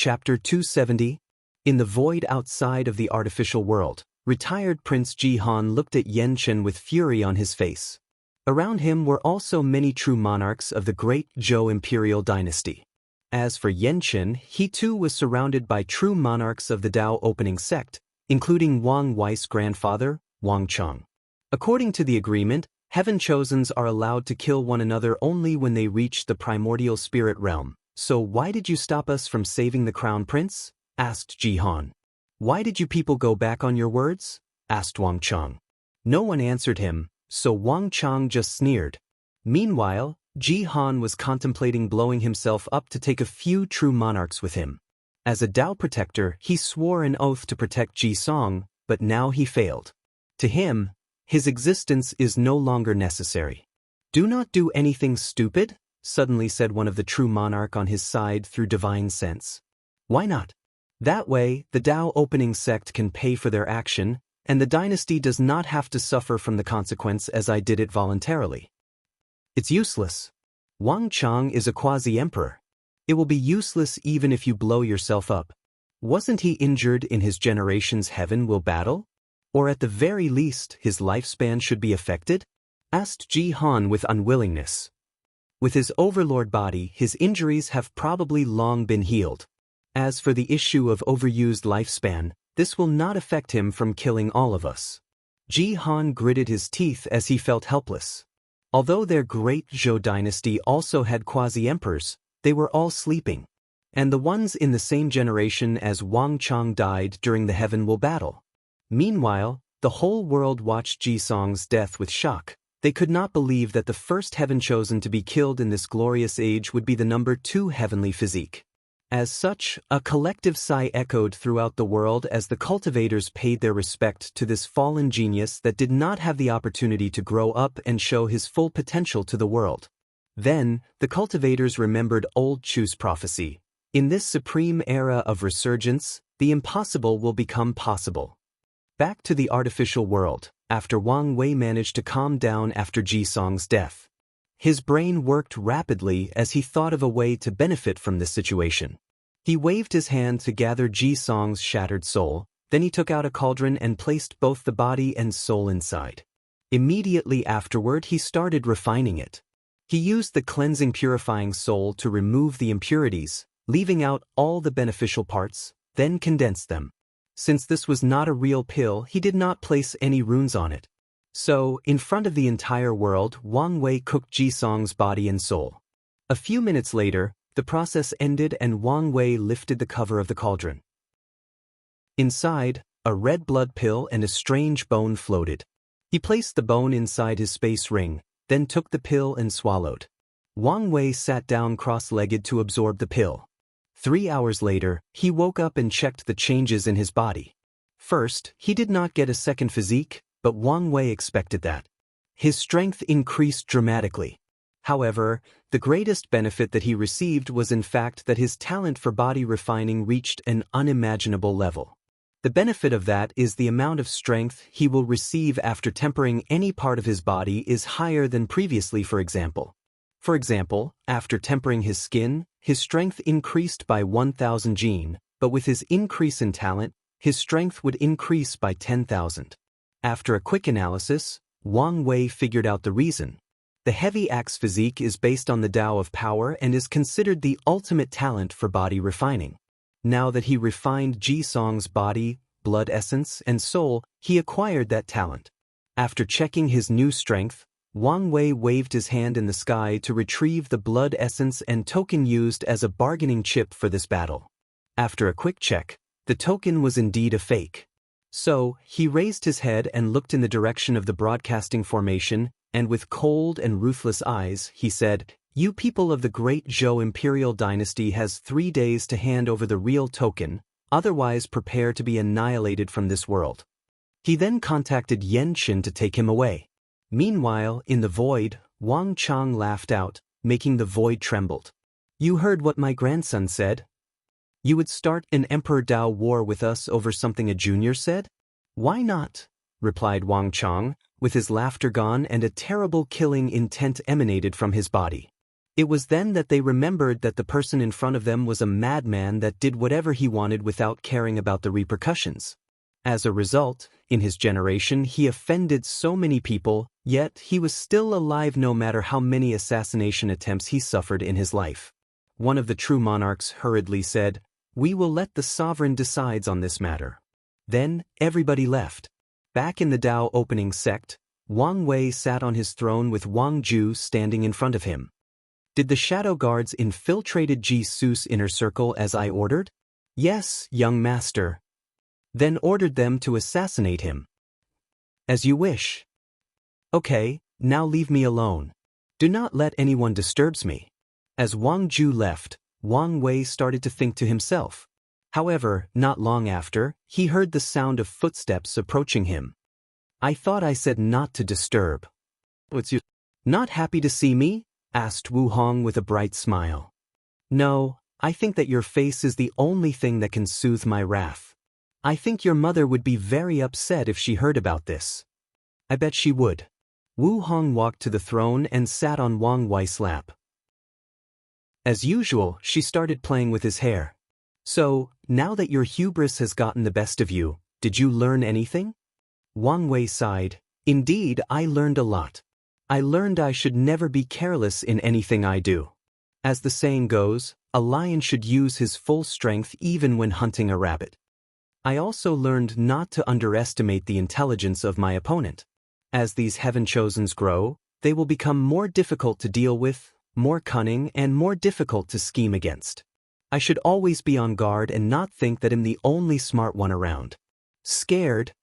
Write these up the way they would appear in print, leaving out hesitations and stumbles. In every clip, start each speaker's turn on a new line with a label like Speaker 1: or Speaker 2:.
Speaker 1: Chapter 270. In the void outside of the artificial world, retired Prince Jihan looked at Yan Chen with fury on his face. Around him were also many true monarchs of the great Zhou imperial dynasty. As for Yan Chen, he too was surrounded by true monarchs of the Dao opening sect, including Wang Wei's grandfather, Wang Cheng. According to the agreement, Heaven Chosens are allowed to kill one another only when they reach the primordial spirit realm. So why did you stop us from saving the crown prince? Asked Jihan. Why did you people go back on your words? Asked Wang Cheng. No one answered him, so Wang Cheng just sneered. Meanwhile, Jihan was contemplating blowing himself up to take a few true monarchs with him. As a Dao protector, he swore an oath to protect Ji Song, but now he failed. To him, his existence is no longer necessary. Do not do anything stupid, suddenly said one of the true monarch on his side through divine sense. Why not? That way, the Dao opening sect can pay for their action, and the dynasty does not have to suffer from the consequence as I did it voluntarily. It's useless. Wang Cheng is a quasi-emperor. It will be useless even if you blow yourself up. Wasn't he injured in his generation's heaven will battle? Or at the very least, his lifespan should be affected? Asked Jihan with unwillingness. With his overlord body, his injuries have probably long been healed. As for the issue of overused lifespan, this will not affect him from killing all of us. Jihan gritted his teeth as he felt helpless. Although their great Zhou dynasty also had quasi-emperors, they were all sleeping. And the ones in the same generation as Wang Cheng died during the Heaven Will battle. Meanwhile, the whole world watched Ji Song's death with shock. They could not believe that the first heaven chosen to be killed in this glorious age would be the number 2 heavenly physique. As such, a collective sigh echoed throughout the world as the cultivators paid their respect to this fallen genius that did not have the opportunity to grow up and show his full potential to the world. Then, the cultivators remembered old Chu's prophecy. In this supreme era of resurgence, the impossible will become possible. Back to the artificial world, after Wang Wei managed to calm down after Ji Song's death. His brain worked rapidly as he thought of a way to benefit from this situation. He waved his hand to gather Ji Song's shattered soul, then he took out a cauldron and placed both the body and soul inside. Immediately afterward, he started refining it. He used the cleansing purifying soul to remove the impurities, leaving out all the beneficial parts, then condensed them. Since this was not a real pill, he did not place any runes on it. So, in front of the entire world, Wang Wei cooked Ji Song's body and soul. A few minutes later, the process ended and Wang Wei lifted the cover of the cauldron. Inside, a red blood pill and a strange bone floated. He placed the bone inside his space ring, then took the pill and swallowed. Wang Wei sat down cross-legged to absorb the pill. 3 hours later, he woke up and checked the changes in his body. First, he did not get a second physique, but Wang Wei expected that. His strength increased dramatically. However, the greatest benefit that he received was in fact that his talent for body refining reached an unimaginable level. The benefit of that is the amount of strength he will receive after tempering any part of his body is higher than previously, for example. For example, after tempering his skin, his strength increased by 1,000 gene, but with his increase in talent, his strength would increase by 10,000. After a quick analysis, Wang Wei figured out the reason. The heavy axe physique is based on the Tao of power and is considered the ultimate talent for body refining. Now that he refined Ji Song's body, blood essence, and soul, he acquired that talent. After checking his new strength, Wang Wei waved his hand in the sky to retrieve the blood essence and token used as a bargaining chip for this battle. After a quick check, the token was indeed a fake. So, he raised his head and looked in the direction of the broadcasting formation, and with cold and ruthless eyes, he said, "You people of the great Zhou imperial dynasty has 3 days to hand over the real token, otherwise prepare to be annihilated from this world." He then contacted Yan Chen to take him away. Meanwhile, in the void, Wang Cheng laughed out, making the void trembled. "You heard what my grandson said? You would start an Emperor Dao war with us over something a junior said? Why not?" replied Wang Cheng, with his laughter gone and a terrible killing intent emanated from his body. It was then that they remembered that the person in front of them was a madman that did whatever he wanted without caring about the repercussions. As a result, in his generation he offended so many people, yet he was still alive no matter how many assassination attempts he suffered in his life. One of the true monarchs hurriedly said, "We will let the sovereign decide on this matter." Then, everybody left. Back in the Dao opening sect, Wang Wei sat on his throne with Wang Ju standing in front of him. "Did the shadow guards infiltrated Ji Su's inner circle as I ordered?" "Yes, young master." "Then ordered them to assassinate him." "As you wish." "Okay, now leave me alone. Do not let anyone disturb me." As Wang Ju left, Wang Wei started to think to himself. However, not long after, he heard the sound of footsteps approaching him. "I thought I said not to disturb." "What's you? Not happy to see me?" asked Wu Hong with a bright smile. "No, I think that your face is the only thing that can soothe my wrath. I think your mother would be very upset if she heard about this." "I bet she would." Wu Hong walked to the throne and sat on Wang Wei's lap. As usual, she started playing with his hair. "So, now that your hubris has gotten the best of you, did you learn anything?" Wang Wei sighed. "Indeed, I learned a lot. I learned I should never be careless in anything I do. As the saying goes, a lion should use his full strength even when hunting a rabbit. I also learned not to underestimate the intelligence of my opponent. As these heaven-chosens grow, they will become more difficult to deal with, more cunning, and more difficult to scheme against. I should always be on guard and not think that I'm the only smart one around." "Scared?"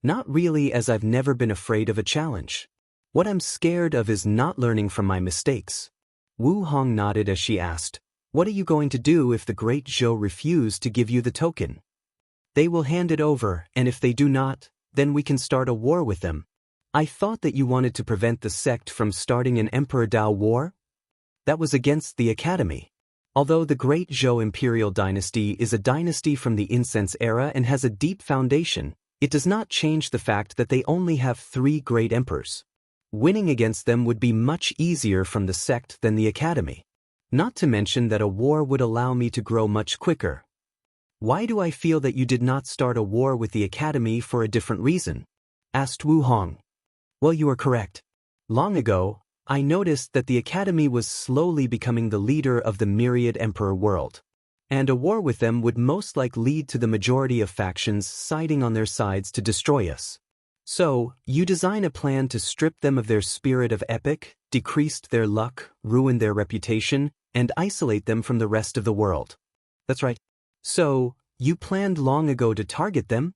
Speaker 1: "Not really, as I've never been afraid of a challenge. What I'm scared of is not learning from my mistakes." Wu Hong nodded as she asked, "What are you going to do if the great Zhou refuse to give you the token?" "They will hand it over, and if they do not, then we can start a war with them." "I thought that you wanted to prevent the sect from starting an Emperor Dao war?" "That was against the academy. Although the Great Zhou imperial dynasty is a dynasty from the incense era and has a deep foundation, it does not change the fact that they only have 3 great emperors. Winning against them would be much easier from the sect than the academy. Not to mention that a war would allow me to grow much quicker." "Why do I feel that you did not start a war with the academy for a different reason?" asked Wu Hong. "Well, you are correct. Long ago, I noticed that the academy was slowly becoming the leader of the myriad emperor world. And a war with them would most likely lead to the majority of factions siding on their sides to destroy us. So, you design a plan to strip them of their spirit of epic, decrease their luck, ruin their reputation, and isolate them from the rest of the world." "That's right." "So, you planned long ago to target them?"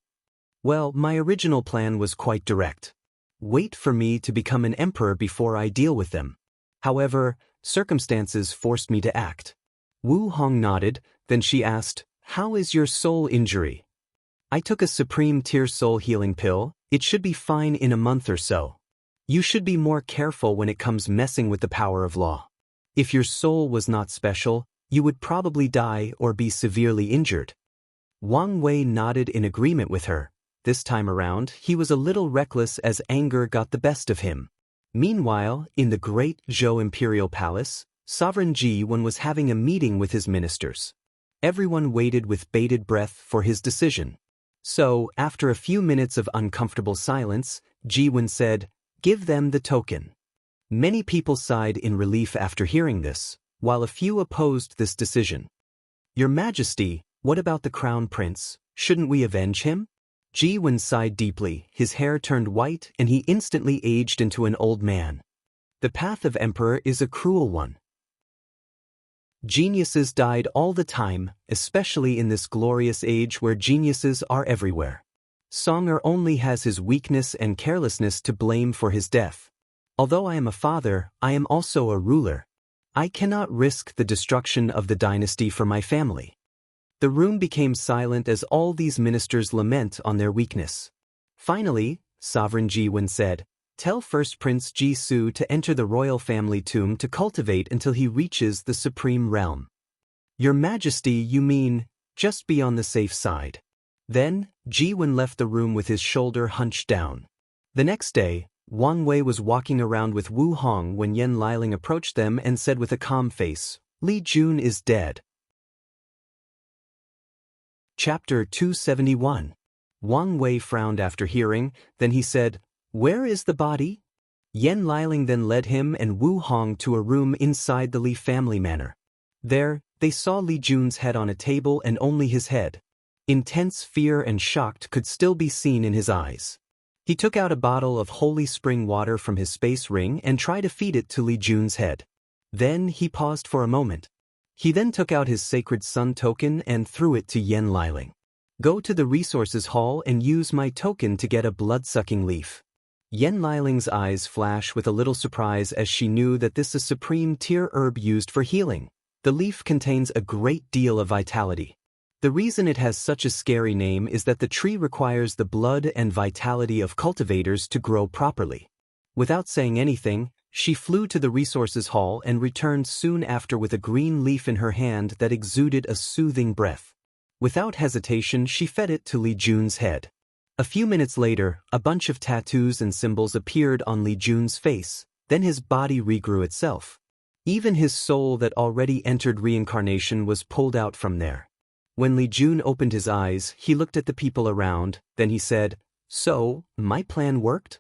Speaker 1: "Well, my original plan was quite direct. Wait for me to become an emperor before I deal with them. However, circumstances forced me to act." Wu Hong nodded, then she asked, "How is your soul injury?" "I took a supreme tier soul healing pill. It should be fine in a month or so. You should be more careful when it comes messing with the power of law. If your soul was not special, you would probably die or be severely injured." Wang Wei nodded in agreement with her. This time around, he was a little reckless as anger got the best of him. Meanwhile, in the great Zhou imperial palace, Sovereign Ji Wen was having a meeting with his ministers. Everyone waited with bated breath for his decision. So, after a few minutes of uncomfortable silence, Ji Wen said, "Give them the token." Many people sighed in relief after hearing this, while a few opposed this decision. "Your Majesty, what about the crown prince? Shouldn't we avenge him?" Ji Wen sighed deeply, his hair turned white and he instantly aged into an old man. "The path of emperor is a cruel one. Geniuses died all the time, especially in this glorious age where geniuses are everywhere. Songer only has his weakness and carelessness to blame for his death. Although I am a father, I am also a ruler. I cannot risk the destruction of the dynasty for my family." The room became silent as all these ministers lament on their weakness. Finally, Sovereign Ji Wen said, "Tell First Prince Ji Su to enter the royal family tomb to cultivate until he reaches the supreme realm." "Your Majesty, you mean, just be on the safe side." Then, Ji Wen left the room with his shoulder hunched down. The next day, Wang Wei was walking around with Wu Hong when Yan Liling approached them and said with a calm face, "Li Jun is dead." Chapter 271. Wang Wei frowned after hearing, then he said, "Where is the body?" Yan Liling then led him and Wu Hong to a room inside the Li family manor. There, they saw Li Jun's head on a table and only his head. Intense fear and shock could still be seen in his eyes. He took out a bottle of holy spring water from his space ring and tried to feed it to Li Jun's head. Then he paused for a moment. He then took out his sacred sun token and threw it to Yan Liling. "Go to the resources hall and use my token to get a blood-sucking leaf." Yan Liling's eyes flashed with a little surprise as she knew that this is a supreme tier herb used for healing. The leaf contains a great deal of vitality. The reason it has such a scary name is that the tree requires the blood and vitality of cultivators to grow properly. Without saying anything, she flew to the resources hall and returned soon after with a green leaf in her hand that exuded a soothing breath. Without hesitation, she fed it to Li Jun's head. A few minutes later, a bunch of tattoos and symbols appeared on Li Jun's face, then his body regrew itself. Even his soul that already entered reincarnation was pulled out from there. When Li Jun opened his eyes, he looked at the people around, then he said, "So, my plan worked?"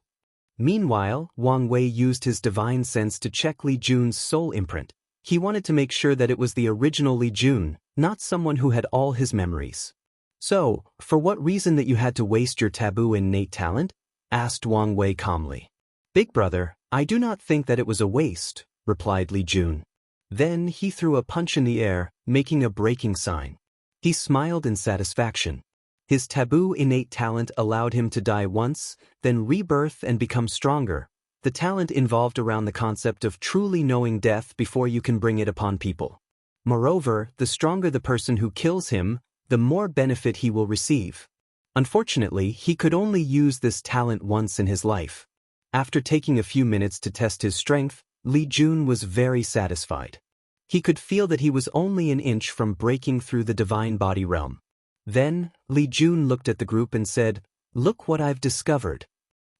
Speaker 1: Meanwhile, Wang Wei used his divine sense to check Li Jun's soul imprint. He wanted to make sure that it was the original Li Jun, not someone who had all his memories. "So, for what reason that you had to waste your taboo innate talent?" asked Wang Wei calmly. "Big brother, I do not think that it was a waste," replied Li Jun. Then he threw a punch in the air, making a breaking sign. He smiled in satisfaction. His taboo innate talent allowed him to die once, then rebirth and become stronger. The talent involved around the concept of truly knowing death before you can bring it upon people. Moreover, the stronger the person who kills him, the more benefit he will receive. Unfortunately, he could only use this talent once in his life. After taking a few minutes to test his strength, Li Jun was very satisfied. He could feel that he was only an inch from breaking through the divine body realm. Then, Li Jun looked at the group and said, "Look what I've discovered."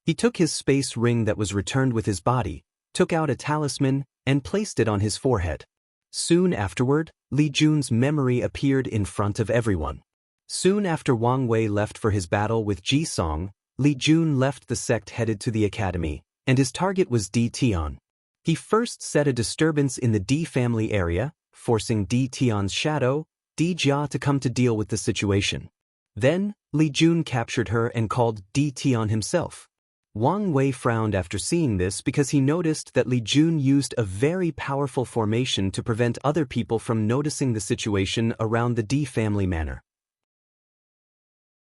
Speaker 1: He took his space ring that was returned with his body, took out a talisman, and placed it on his forehead. Soon afterward, Li Jun's memory appeared in front of everyone. Soon after Wang Wei left for his battle with Ji Song, Li Jun left the sect headed to the academy, and his target was Di Tian. He first set a disturbance in the Di family area, forcing Di Tian's shadow, Di Jia, to come to deal with the situation. Then, Li Jun captured her and called Di Tian himself. Wang Wei frowned after seeing this because he noticed that Li Jun used a very powerful formation to prevent other people from noticing the situation around the Di family manor.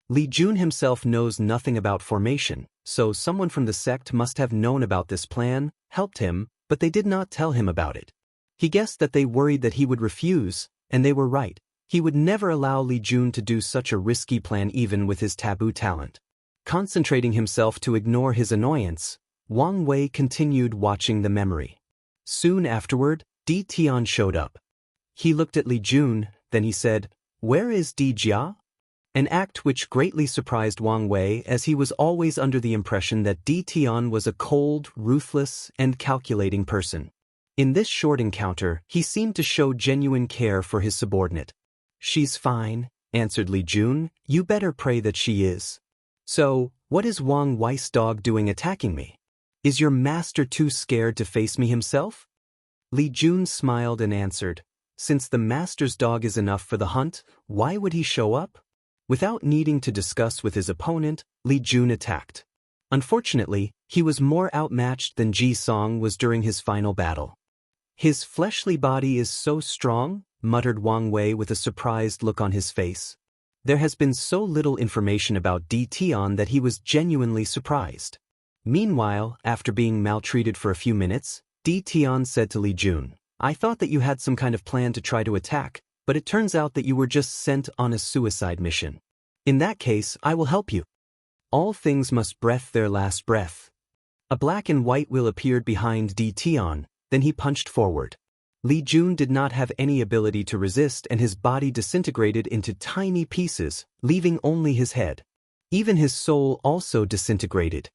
Speaker 1: Li Jun himself knows nothing about formation, so someone from the sect must have known about this plan, helped him, but they did not tell him about it. He guessed that they worried that he would refuse, and they were right. He would never allow Li Jun to do such a risky plan even with his taboo talent. Concentrating himself to ignore his annoyance, Wang Wei continued watching the memory. Soon afterward, Di Tian showed up. He looked at Li Jun, then he said, "Where is Di Jia?" An act which greatly surprised Wang Wei, as he was always under the impression that Di Tian was a cold, ruthless, and calculating person. In this short encounter, he seemed to show genuine care for his subordinate. "She's fine," answered Li Jun. "You better pray that she is." "So, what is Wang Wei's dog doing attacking me? Is your master too scared to face me himself?" Li Jun smiled and answered, "Since the master's dog is enough for the hunt, why would he show up?" Without needing to discuss with his opponent, Li Jun attacked. Unfortunately, he was more outmatched than Ji Song was during his final battle. "His fleshly body is so strong," muttered Wang Wei with a surprised look on his face. There has been so little information about Di Tian that he was genuinely surprised. Meanwhile, after being maltreated for a few minutes, Di Tian said to Li Jun, "I thought that you had some kind of plan to try to attack, but it turns out that you were just sent on a suicide mission. In that case, I will help you. All things must breath their last breath." A black and white wheel appeared behind Di Tian, then he punched forward. Li Jun did not have any ability to resist and his body disintegrated into tiny pieces, leaving only his head. Even his soul also disintegrated.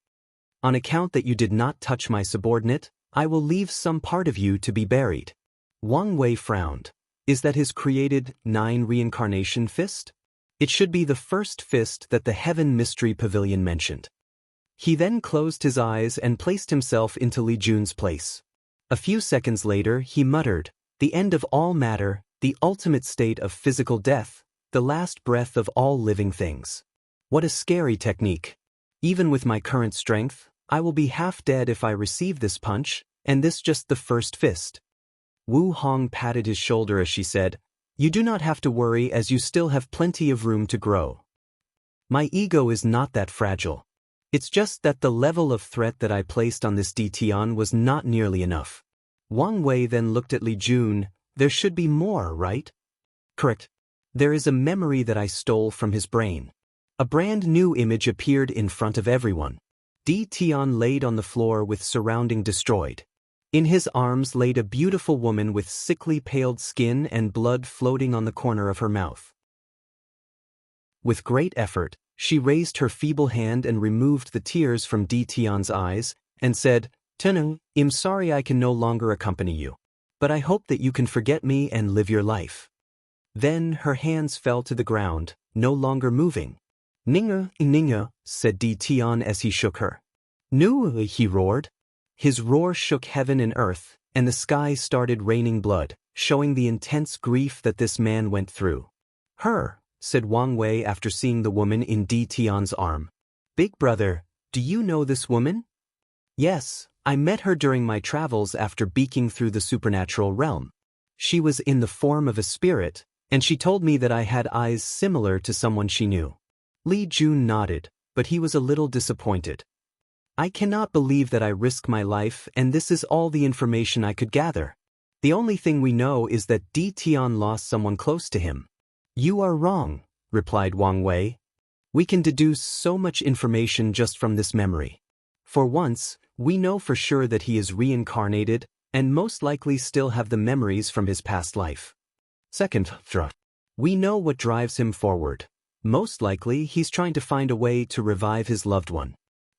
Speaker 1: On account that you did not touch my subordinate, I will leave some part of you to be buried. Wang Wei frowned. Is that his created 9 reincarnation fist? It should be the first fist that the Heaven Mystery Pavilion mentioned. He then closed his eyes and placed himself into Li Jun's place. A few seconds later he muttered, "The end of all matter, the ultimate state of physical death, the last breath of all living things." What a scary technique. Even with my current strength, I will be half dead if I receive this punch, and this just the first fist. Wu Hong patted his shoulder as she said, "You do not have to worry as you still have plenty of room to grow. My ego is not that fragile. It's just that the level of threat that I placed on this DTon was not nearly enough." Wang Wei then looked at Li Jun. "There should be more, right?" "Correct. There is a memory that I stole from his brain." A brand new image appeared in front of everyone. DTon laid on the floor with surrounding destroyed. In his arms laid a beautiful woman with sickly paled skin and blood floating on the corner of her mouth. With great effort, she raised her feeble hand and removed the tears from DTon's eyes, and said, "Tenung, I'm sorry I can no longer accompany you. But I hope that you can forget me and live your life." Then her hands fell to the ground, no longer moving. "Ninga, Ninga," said DTon as he shook her. "Nu," he roared. His roar shook heaven and earth, and the sky started raining blood, showing the intense grief that this man went through. "Her," said Wang Wei after seeing the woman in DTon's arm. "Big brother, do you know this woman?" "Yes, I met her during my travels after beaking through the supernatural realm. She was in the form of a spirit, and she told me that I had eyes similar to someone she knew." Li Jun nodded, but he was a little disappointed. "I cannot believe that I risk my life and this is all the information I could gather. The only thing we know is that DTon lost someone close to him." "You are wrong," replied Wang Wei. "We can deduce so much information just from this memory. For once, we know for sure that he is reincarnated and most likely still have the memories from his past life. Second, we know what drives him forward. Most likely he's trying to find a way to revive his loved one.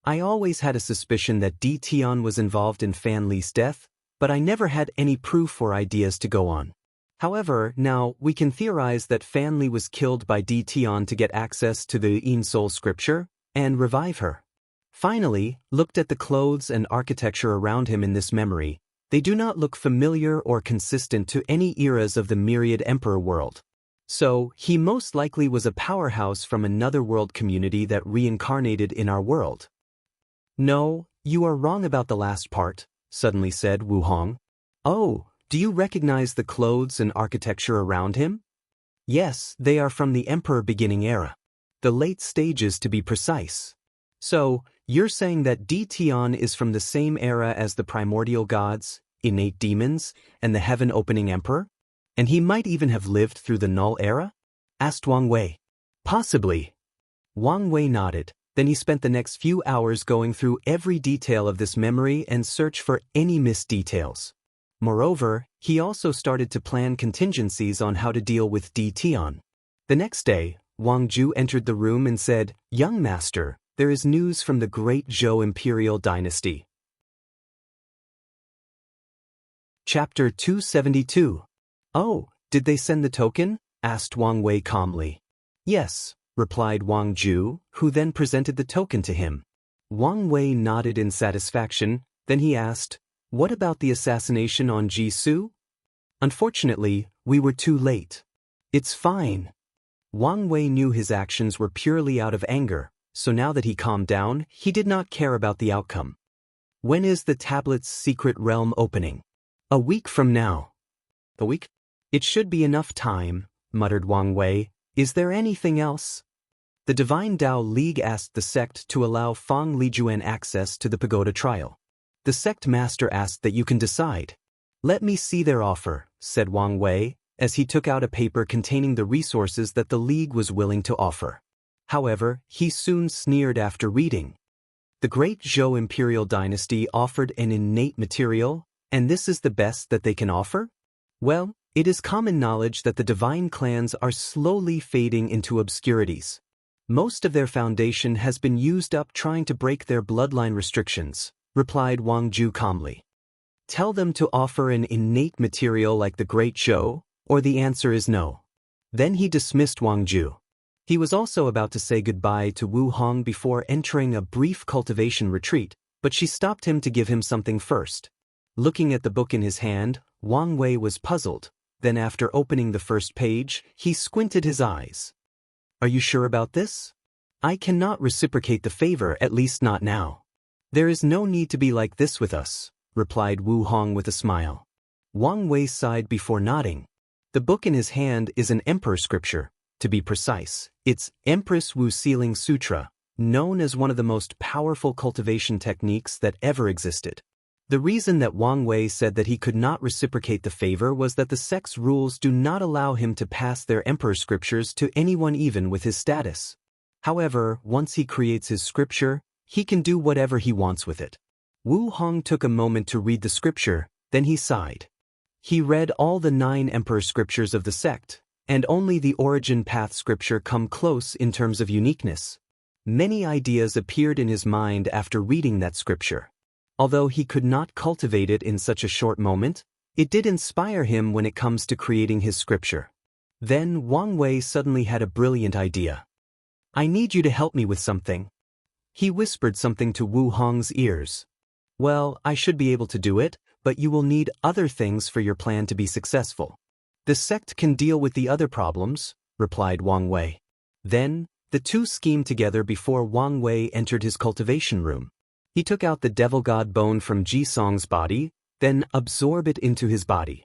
Speaker 1: I always had a suspicion that DTon was involved in Fan Li's death, but I never had any proof or ideas to go on. However, now we can theorize that Fan Li was killed by DTon to get access to the Yin Soul scripture and revive her. Finally, looked at the clothes and architecture around him in this memory. They do not look familiar or consistent to any eras of the Myriad Emperor world. So, he most likely was a powerhouse from another world community that reincarnated in our world." "No, you are wrong about the last part," suddenly said Wu Hong. "Oh, do you recognize the clothes and architecture around him?" "Yes, they are from the Emperor beginning era. The late stages to be precise." "So, you're saying that DTon is from the same era as the primordial gods, innate demons, and the heaven-opening emperor? And he might even have lived through the Null era?" asked Wang Wei. "Possibly." Wang Wei nodded. Then he spent the next few hours going through every detail of this memory and search for any missed details. Moreover, he also started to plan contingencies on how to deal with DTon. The next day, Wang Ju entered the room and said, "Young master, there is news from the great Zhou imperial dynasty." Chapter 272. "Oh, did they send the token?" asked Wang Wei calmly. "Yes," replied Wang Ju, who then presented the token to him. Wang Wei nodded in satisfaction, then he asked, "What about the assassination on Ji Su?" "Unfortunately, we were too late." "It's fine." Wang Wei knew his actions were purely out of anger, so now that he calmed down, he did not care about the outcome. "When is the tablet's secret realm opening?" "A week from now." "A week? It should be enough time," muttered Wang Wei. "Is there anything else?" The Divine Tao League asked the sect to allow Fang Lijuan access to the pagoda trial. The sect master asked that you can decide. "Let me see their offer," said Wang Wei, as he took out a paper containing the resources that the League was willing to offer. However, he soon sneered after reading. The great Zhou imperial dynasty offered an innate material, and this is the best that they can offer? Well, it is common knowledge that the divine clans are slowly fading into obscurities. Most of their foundation has been used up trying to break their bloodline restrictions, replied Wang Ju calmly. Tell them to offer an innate material like the Great Show, or the answer is no. Then he dismissed Wang Ju. He was also about to say goodbye to Wu Hong before entering a brief cultivation retreat, but she stopped him to give him something first. Looking at the book in his hand, Wang Wei was puzzled. Then after opening the first page, he squinted his eyes. Are you sure about this? I cannot reciprocate the favor, at least not now. There is no need to be like this with us, replied Wu Hong with a smile. Wang Wei sighed before nodding. The book in his hand is an emperor scripture. To be precise, it's Empress Wu Sealing Sutra, known as one of the most powerful cultivation techniques that ever existed. The reason that Wang Wei said that he could not reciprocate the favor was that the sect's rules do not allow him to pass their emperor scriptures to anyone even with his status. However, once he creates his scripture, he can do whatever he wants with it. Wu Hong took a moment to read the scripture, then he sighed. He read all the 9 emperor scriptures of the sect, and only the origin path scripture come close in terms of uniqueness. Many ideas appeared in his mind after reading that scripture. Although he could not cultivate it in such a short moment, it did inspire him when it comes to creating his scripture. Then Wang Wei suddenly had a brilliant idea. I need you to help me with something. He whispered something to Wu Hong's ears. Well, I should be able to do it, but you will need other things for your plan to be successful. The sect can deal with the other problems, replied Wang Wei. Then, the two schemed together before Wang Wei entered his cultivation room. He took out the devil god bone from Ji-song's body, then absorbed it into his body.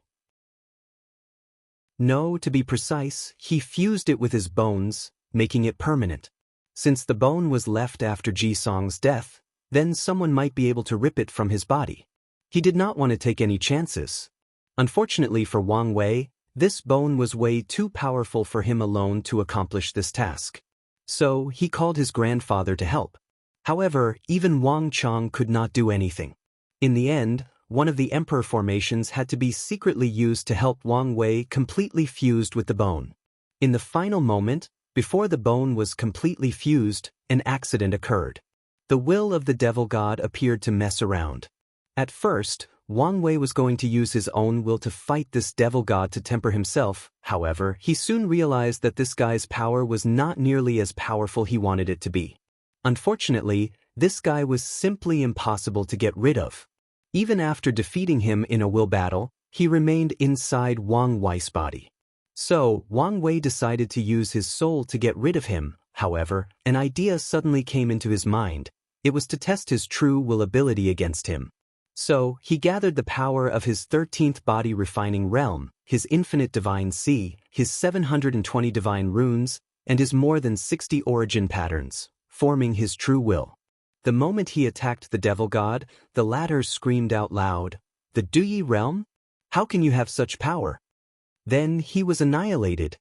Speaker 1: No, to be precise, he fused it with his bones, making it permanent. Since the bone was left after Ji-song's death, then someone might be able to rip it from his body. He did not want to take any chances. Unfortunately for Wang Wei, this bone was way too powerful for him alone to accomplish this task. So, he called his grandfather to help. However, even Wang Chong could not do anything. In the end, one of the emperor formations had to be secretly used to help Wang Wei completely fused with the bone. In the final moment, before the bone was completely fused, an accident occurred. The will of the devil god appeared to mess around. At first, Wang Wei was going to use his own will to fight this devil god to temper himself. However, he soon realized that this guy's power was not nearly as powerful he wanted it to be. Unfortunately, this guy was simply impossible to get rid of. Even after defeating him in a will battle, he remained inside Wang Wei's body. So, Wang Wei decided to use his soul to get rid of him. However, an idea suddenly came into his mind. It was to test his true will ability against him. So, he gathered the power of his 13th body refining realm, his infinite divine sea, his 720 divine runes, and his more than 60 origin patterns, forming his true will. The moment he attacked the devil god, the latter screamed out loud, "The Duyi realm? How can you have such power?" Then he was annihilated.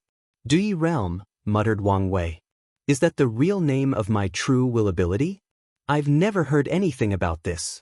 Speaker 1: Duyi realm, muttered Wang Wei. Is that the real name of my true will ability? I've never heard anything about this.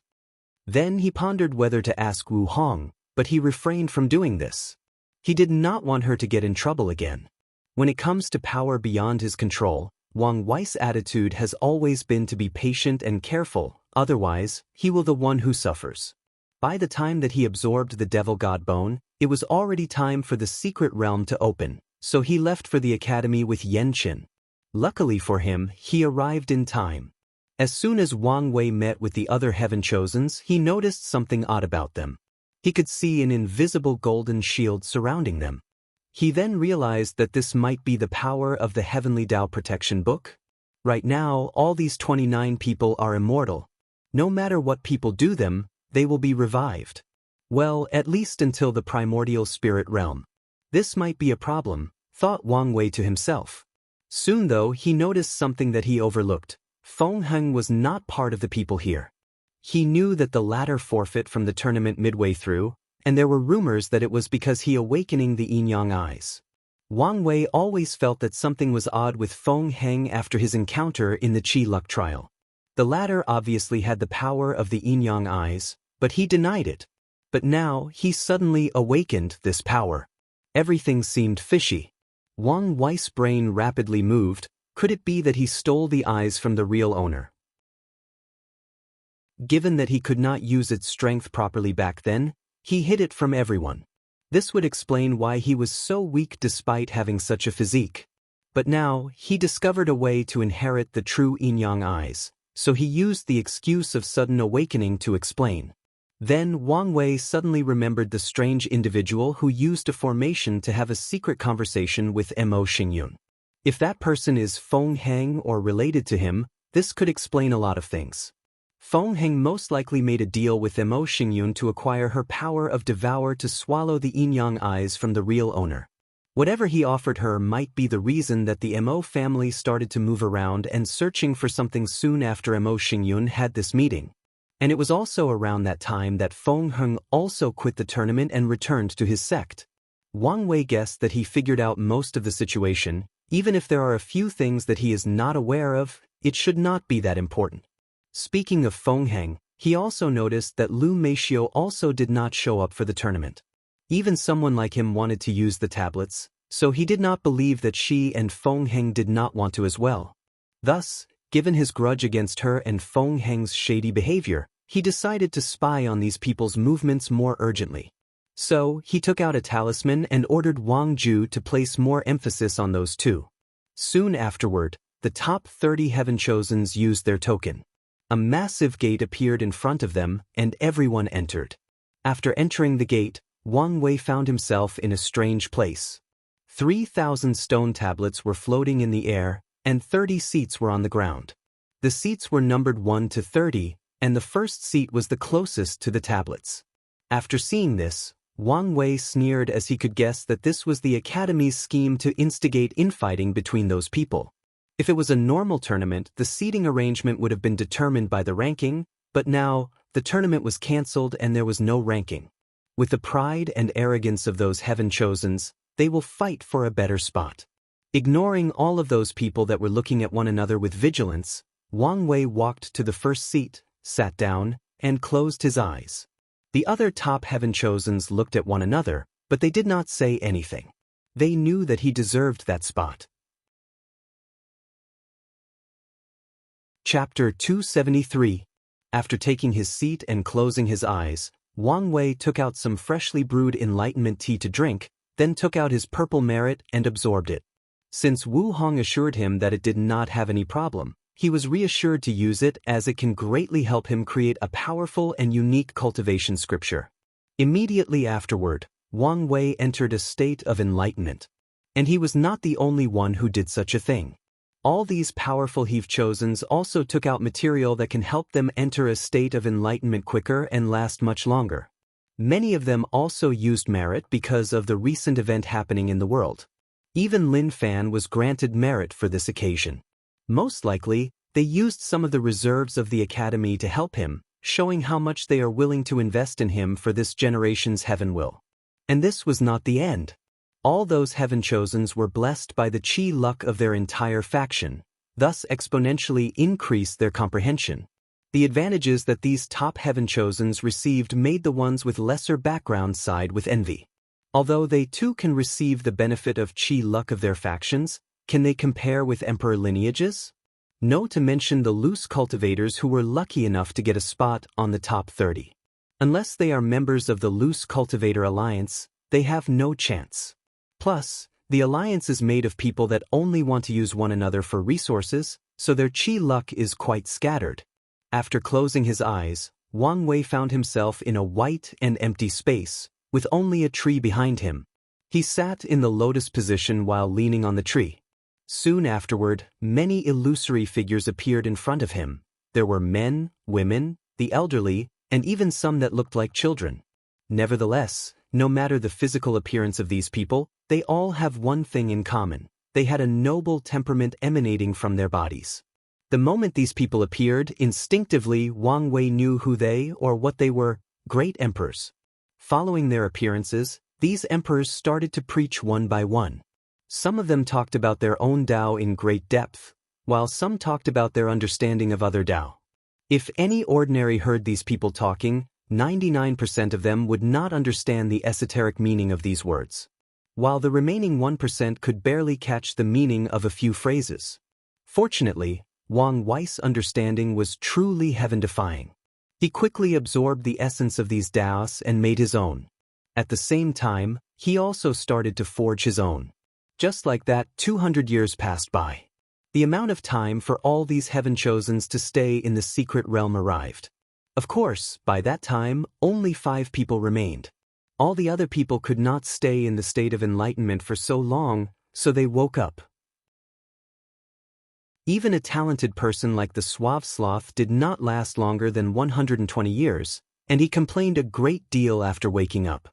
Speaker 1: Then he pondered whether to ask Wu Hong, but he refrained from doing this. He did not want her to get in trouble again. When it comes to power beyond his control, Wang Wei's attitude has always been to be patient and careful, otherwise, he will the one who suffers. By the time that he absorbed the devil god bone, it was already time for the secret realm to open, so he left for the academy with Yanqin. Luckily for him, he arrived in time. As soon as Wang Wei met with the other heaven chosens, he noticed something odd about them. He could see an invisible golden shield surrounding them. He then realized that this might be the power of the Heavenly Tao Protection Book. Right now, all these 29 people are immortal. No matter what people do them, they will be revived. Well, at least until the primordial spirit realm. This might be a problem, thought Wang Wei to himself. Soon though, he noticed something that he overlooked. Feng Heng was not part of the people here. He knew that the latter forfeit from the tournament midway through, and there were rumors that it was because he awakening the yin-yang eyes. Wang Wei always felt that something was odd with Feng Heng after his encounter in the Qi Luck trial. The latter obviously had the power of the yin-yang eyes, but he denied it. But now, he suddenly awakened this power. Everything seemed fishy. Wang Wei's brain rapidly moved, Could it be that he stole the eyes from the real owner? Given that he could not use its strength properly back then, he hid it from everyone. This would explain why he was so weak despite having such a physique. But now, he discovered a way to inherit the true yin-yang eyes, so he used the excuse of sudden awakening to explain. Then Wang Wei suddenly remembered the strange individual who used a formation to have a secret conversation with Mo Xingyun. If that person is Feng Heng or related to him, this could explain a lot of things. Feng Heng most likely made a deal with Mo Xingyun to acquire her power of devour to swallow the yin-yang eyes from the real owner. Whatever he offered her might be the reason that the Mo family started to move around and searching for something soon after Mo Xingyun had this meeting. And it was also around that time that Feng Heng also quit the tournament and returned to his sect. Wang Wei guessed that he figured out most of the situation. Even if there are a few things that he is not aware of, it should not be that important. Speaking of Feng Heng, he also noticed that Lu Meixiu also did not show up for the tournament. Even someone like him wanted to use the tablets, so he did not believe that she and Feng Heng did not want to as well. Thus, given his grudge against her and Feng Heng's shady behavior, he decided to spy on these people's movements more urgently. So, he took out a talisman and ordered Wang Ju to place more emphasis on those two. Soon afterward, the top 30 Heaven Chosens used their token. A massive gate appeared in front of them, and everyone entered. After entering the gate, Wang Wei found himself in a strange place. 3,000 stone tablets were floating in the air, and 30 seats were on the ground. The seats were numbered 1 to 30, and the first seat was the closest to the tablets. After seeing this, Wang Wei sneered as he could guess that this was the Academy's scheme to instigate infighting between those people. If it was a normal tournament, the seating arrangement would have been determined by the ranking, but now, the tournament was cancelled and there was no ranking. With the pride and arrogance of those Heaven Chosens, they will fight for a better spot. Ignoring all of those people that were looking at one another with vigilance, Wang Wei walked to the first seat, sat down, and closed his eyes. The other top Heaven Chosens looked at one another, but they did not say anything. They knew that he deserved that spot. Chapter 273. After taking his seat and closing his eyes, Wang Wei took out some freshly brewed enlightenment tea to drink, then took out his purple merit and absorbed it. Since Wu Hong assured him that it did not have any problem, he was reassured to use it as it can greatly help him create a powerful and unique cultivation scripture. Immediately afterward, Wang Wei entered a state of enlightenment. And he was not the only one who did such a thing. All these powerful Heave Chosens also took out material that can help them enter a state of enlightenment quicker and last much longer. Many of them also used merit because of the recent event happening in the world. Even Lin Fan was granted merit for this occasion. Most likely, they used some of the reserves of the Academy to help him, showing how much they are willing to invest in him for this generation's heaven will. And this was not the end. All those Heaven Chosens were blessed by the chi luck of their entire faction, thus exponentially increased their comprehension. The advantages that these top Heaven Chosens received made the ones with lesser background side with envy. Although they too can receive the benefit of chi luck of their factions, can they compare with emperor lineages? No, to mention the loose cultivators who were lucky enough to get a spot on the top 30. Unless they are members of the Loose Cultivator Alliance, they have no chance. Plus, the alliance is made of people that only want to use one another for resources, so their chi luck is quite scattered. After closing his eyes, Wang Wei found himself in a white and empty space, with only a tree behind him. He sat in the lotus position while leaning on the tree. Soon afterward, many illusory figures appeared in front of him. There were men, women, the elderly, and even some that looked like children. Nevertheless, no matter the physical appearance of these people, they all have one thing in common. They had a noble temperament emanating from their bodies. The moment these people appeared, instinctively Wang Wei knew who they or what they were, great emperors. Following their appearances, these emperors started to preach one by one. Some of them talked about their own Tao in great depth, while some talked about their understanding of other Tao. If any ordinary heard these people talking, 99% of them would not understand the esoteric meaning of these words, while the remaining 1% could barely catch the meaning of a few phrases. Fortunately, Wang Wei's understanding was truly heaven-defying. He quickly absorbed the essence of these Daos and made his own. At the same time, he also started to forge his own. Just like that, 200 years passed by. The amount of time for all these heaven-chosens to stay in the secret realm arrived. Of course, by that time, only 5 people remained. All the other people could not stay in the state of enlightenment for so long, so they woke up. Even a talented person like the Suave Sloth did not last longer than 120 years, and he complained a great deal after waking up.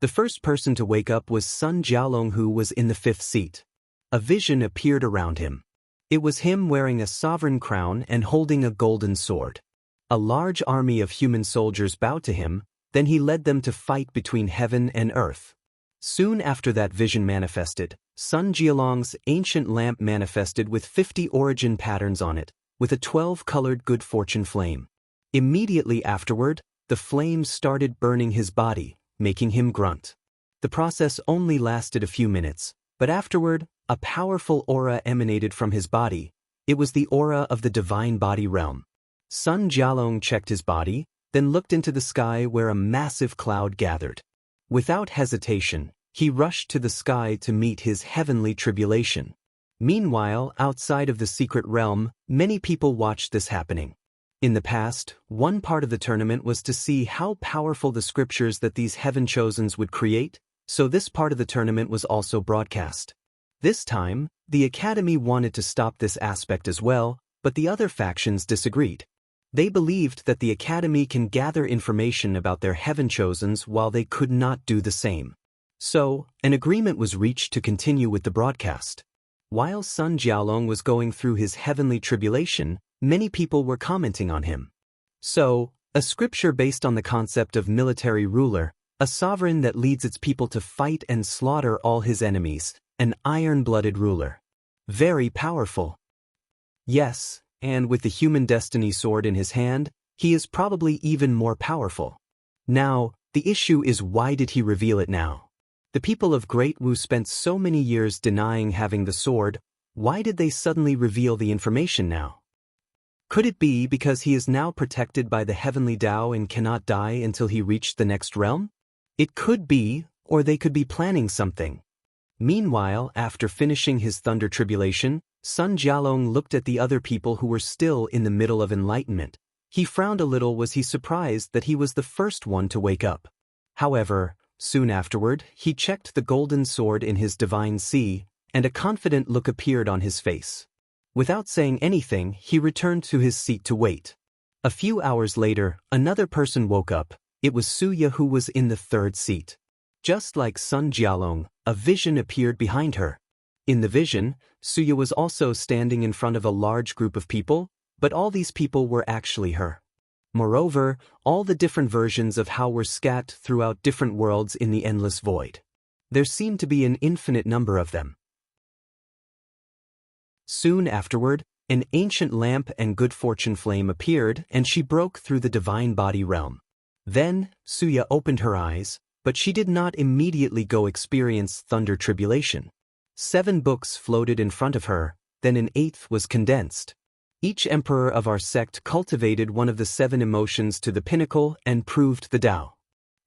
Speaker 1: The first person to wake up was Sun Jialong, who was in the 5th seat. A vision appeared around him. It was him wearing a sovereign crown and holding a golden sword. A large army of human soldiers bowed to him, then he led them to fight between heaven and earth. Soon after that vision manifested, Sun Jialong's ancient lamp manifested with 50 origin patterns on it, with a 12-colored good fortune flame. Immediately afterward, the flames started burning his body, making him grunt. The process only lasted a few minutes, but afterward, a powerful aura emanated from his body. It was the aura of the divine body realm. Sun Jialong checked his body, then looked into the sky where a massive cloud gathered. Without hesitation, he rushed to the sky to meet his heavenly tribulation. Meanwhile, outside of the secret realm, many people watched this happening. In the past, one part of the tournament was to see how powerful the scriptures that these heaven-chosens would create, so this part of the tournament was also broadcast. This time, the Academy wanted to stop this aspect as well, but the other factions disagreed. They believed that the Academy can gather information about their heaven-chosens while they could not do the same. So, an agreement was reached to continue with the broadcast. While Sun Jialong was going through his heavenly tribulation, many people were commenting on him. So, a scripture based on the concept of military ruler, a sovereign that leads its people to fight and slaughter all his enemies, an iron-blooded ruler. Very powerful. Yes, and with the human destiny sword in his hand, he is probably even more powerful. Now, the issue is, why did he reveal it now? The people of Great Wu spent so many years denying having the sword. Why did they suddenly reveal the information now? Could it be because he is now protected by the heavenly Tao and cannot die until he reached the next realm? It could be, or they could be planning something. Meanwhile, after finishing his thunder tribulation, Sun Jialong looked at the other people who were still in the middle of enlightenment. He frowned a little. Was he surprised that he was the first one to wake up? However, soon afterward, he checked the golden sword in his divine sea, and a confident look appeared on his face. Without saying anything, he returned to his seat to wait. A few hours later, another person woke up. It was Suya, who was in the 3rd seat. Just like Sun Jialong, a vision appeared behind her. In the vision, Suya was also standing in front of a large group of people, but all these people were actually her. Moreover, all the different versions of how were scattered throughout different worlds in the endless void. There seemed to be an infinite number of them. Soon afterward, an ancient lamp and good fortune flame appeared, and she broke through the divine body realm. Then, Suya opened her eyes, but she did not immediately go experience thunder tribulation. 7 books floated in front of her, then an 8th was condensed. Each emperor of our sect cultivated one of the 7 emotions to the pinnacle and proved the Tao.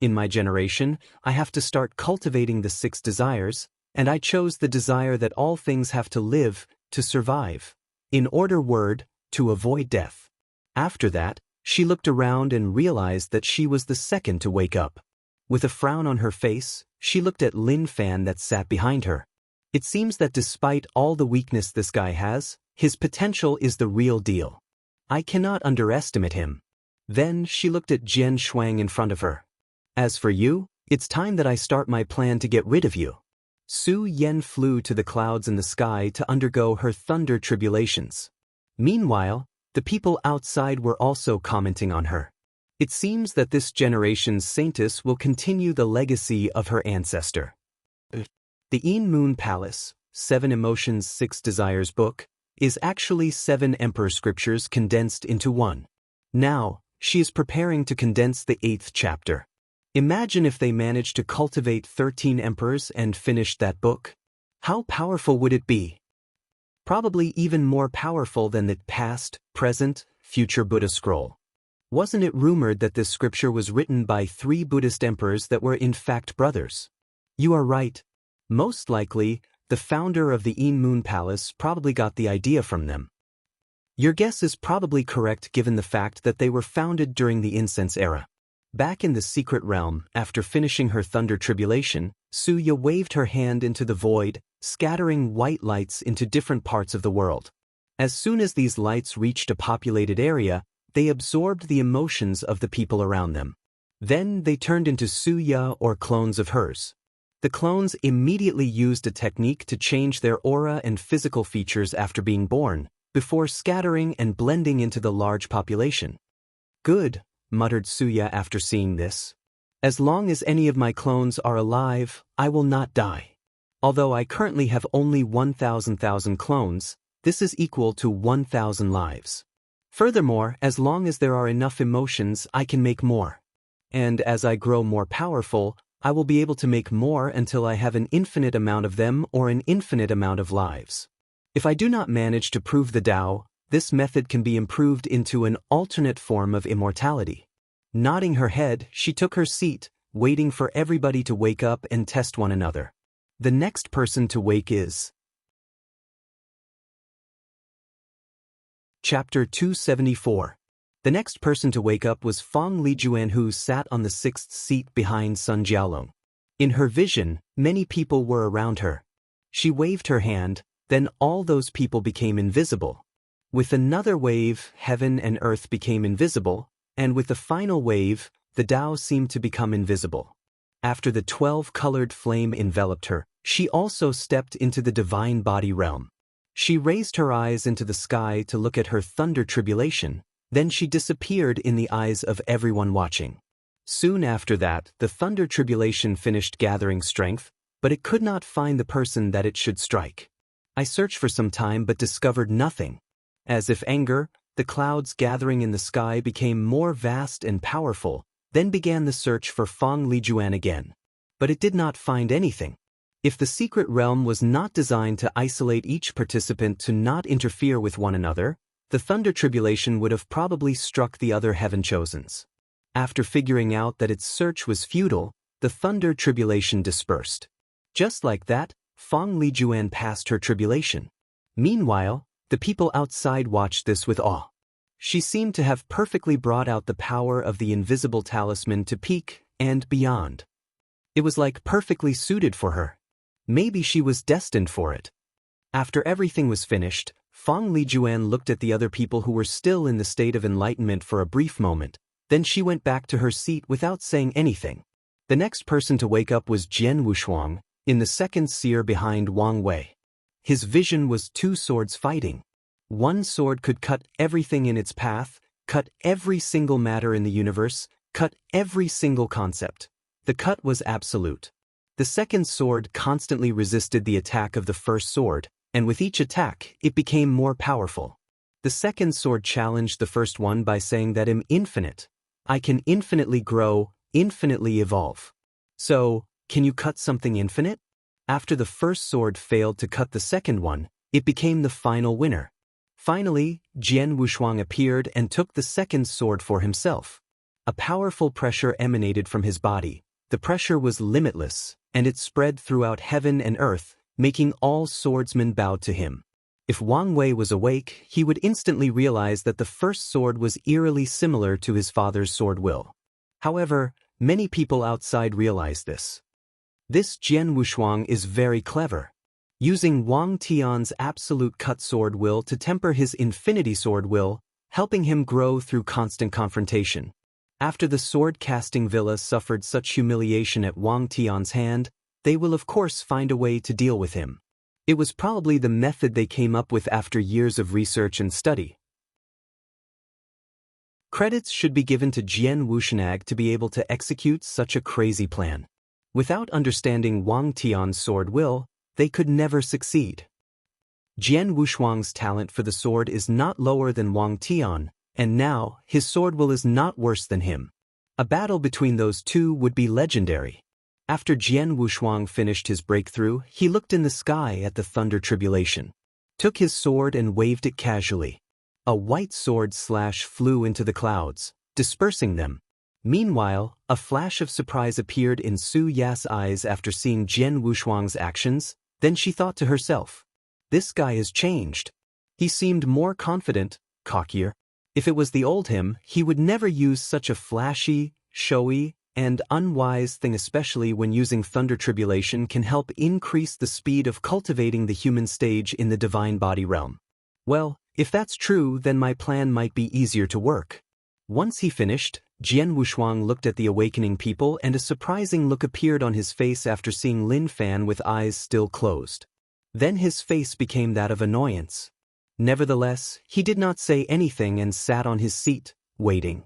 Speaker 1: In my generation, I have to start cultivating the 6 desires, and I chose the desire that all things have to live, to survive. In order word, to avoid death. After that, she looked around and realized that she was the second to wake up. With a frown on her face, she looked at Lin Fan that sat behind her. It seems that despite all the weakness this guy has, his potential is the real deal. I cannot underestimate him. Then she looked at Jian Shuang in front of her. As for you, it's time that I start my plan to get rid of you. Su Yen flew to the clouds in the sky to undergo her thunder tribulations. Meanwhile, the people outside were also commenting on her. It seems that this generation's saintess will continue the legacy of her ancestor. The Yin Moon Palace, 7 Emotions 6 Desires book, is actually 7 emperor scriptures condensed into one. Now, she is preparing to condense the 8th chapter. Imagine if they managed to cultivate 13 emperors and finished that book. How powerful would it be? Probably even more powerful than the past, present, future Buddha scroll. Wasn't it rumored that this scripture was written by 3 Buddhist emperors that were in fact brothers? You are right. Most likely, the founder of the En Moon Palace probably got the idea from them. Your guess is probably correct given the fact that they were founded during the incense era. Back in the secret realm, after finishing her thunder tribulation, Suya waved her hand into the void, scattering white lights into different parts of the world. As soon as these lights reached a populated area, they absorbed the emotions of the people around them. Then they turned into Suya or clones of hers. The clones immediately used a technique to change their aura and physical features after being born, before scattering and blending into the large population. Good, muttered Suya after seeing this. As long as any of my clones are alive, I will not die. Although I currently have only 1,000 clones, this is equal to 1,000 lives. Furthermore, as long as there are enough emotions, I can make more. And as I grow more powerful, I will be able to make more until I have an infinite amount of them or an infinite amount of lives. If I do not manage to prove the Tao, this method can be improved into an alternate form of immortality. Nodding her head, she took her seat, waiting for everybody to wake up and test one another. The next person to wake is... Chapter 274. The next person to wake up was Fong Lijuan, who sat on the 6th seat behind Sun Jiaolong. In her vision, many people were around her. She waved her hand, then all those people became invisible. With another wave, heaven and earth became invisible, and with the final wave, the Tao seemed to become invisible. After the 12-colored flame enveloped her, she also stepped into the divine body realm. She raised her eyes into the sky to look at her thunder tribulation, then she disappeared in the eyes of everyone watching. Soon after that, the thunder tribulation finished gathering strength, but it could not find the person that it should strike. I searched for some time but discovered nothing. As if anger, the clouds gathering in the sky became more vast and powerful, then began the search for Fong Lijuan again. But it did not find anything. If the secret realm was not designed to isolate each participant to not interfere with one another, the thunder tribulation would have probably struck the other heaven chosens. After figuring out that its search was futile, the thunder tribulation dispersed. Just like that, Fong Lijuan passed her tribulation. Meanwhile, the people outside watched this with awe. She seemed to have perfectly brought out the power of the invisible talisman to peak and beyond. It was like perfectly suited for her. Maybe she was destined for it. After everything was finished, Fong Lijuan looked at the other people who were still in the state of enlightenment for a brief moment, then she went back to her seat without saying anything. The next person to wake up was Jian Wushuang, in the second seer behind Wang Wei. His vision was 2 swords fighting. One sword could cut everything in its path, cut every single matter in the universe, cut every single concept. The cut was absolute. The second sword constantly resisted the attack of the first sword, and with each attack, it became more powerful. The second sword challenged the first one by saying that I'm infinite. I can infinitely grow, infinitely evolve. So, can you cut something infinite? After the first sword failed to cut the second one, it became the final winner. Finally, Jian Wushuang appeared and took the second sword for himself. A powerful pressure emanated from his body. The pressure was limitless, and it spread throughout heaven and earth, making all swordsmen bow to him. If Wang Wei was awake, he would instantly realize that the first sword was eerily similar to his father's sword will. However, many people outside realized this. This Jian Wushuang is very clever. Using Wang Tian's absolute cut sword will to temper his infinity sword will, helping him grow through constant confrontation. After the sword-casting villa suffered such humiliation at Wang Tian's hand, they will of course find a way to deal with him. It was probably the method they came up with after years of research and study. Credits should be given to Jian Wushuang to be able to execute such a crazy plan. Without understanding Wang Tian's sword will, they could never succeed. Jian Wushuang's talent for the sword is not lower than Wang Tian, and now, his sword will is not worse than him. A battle between those two would be legendary. After Jian Wushuang finished his breakthrough, he looked in the sky at the thunder tribulation. took his sword and waved it casually. A white sword slash flew into the clouds, dispersing them. Meanwhile, a flash of surprise appeared in Su Ya's eyes after seeing Jian Wushuang's actions. Then she thought to herself, "This guy has changed. He seemed more confident, cockier. If it was the old him, he would never use such a flashy, showy, and unwise thing, especially when using thunder tribulation can help increase the speed of cultivating the human stage in the divine body realm. Well, if that's true, then my plan might be easier to work." Once he finished, Jian Wushuang looked at the awakening people and a surprising look appeared on his face after seeing Lin Fan with eyes still closed. Then his face became that of annoyance. Nevertheless, he did not say anything and sat on his seat, waiting.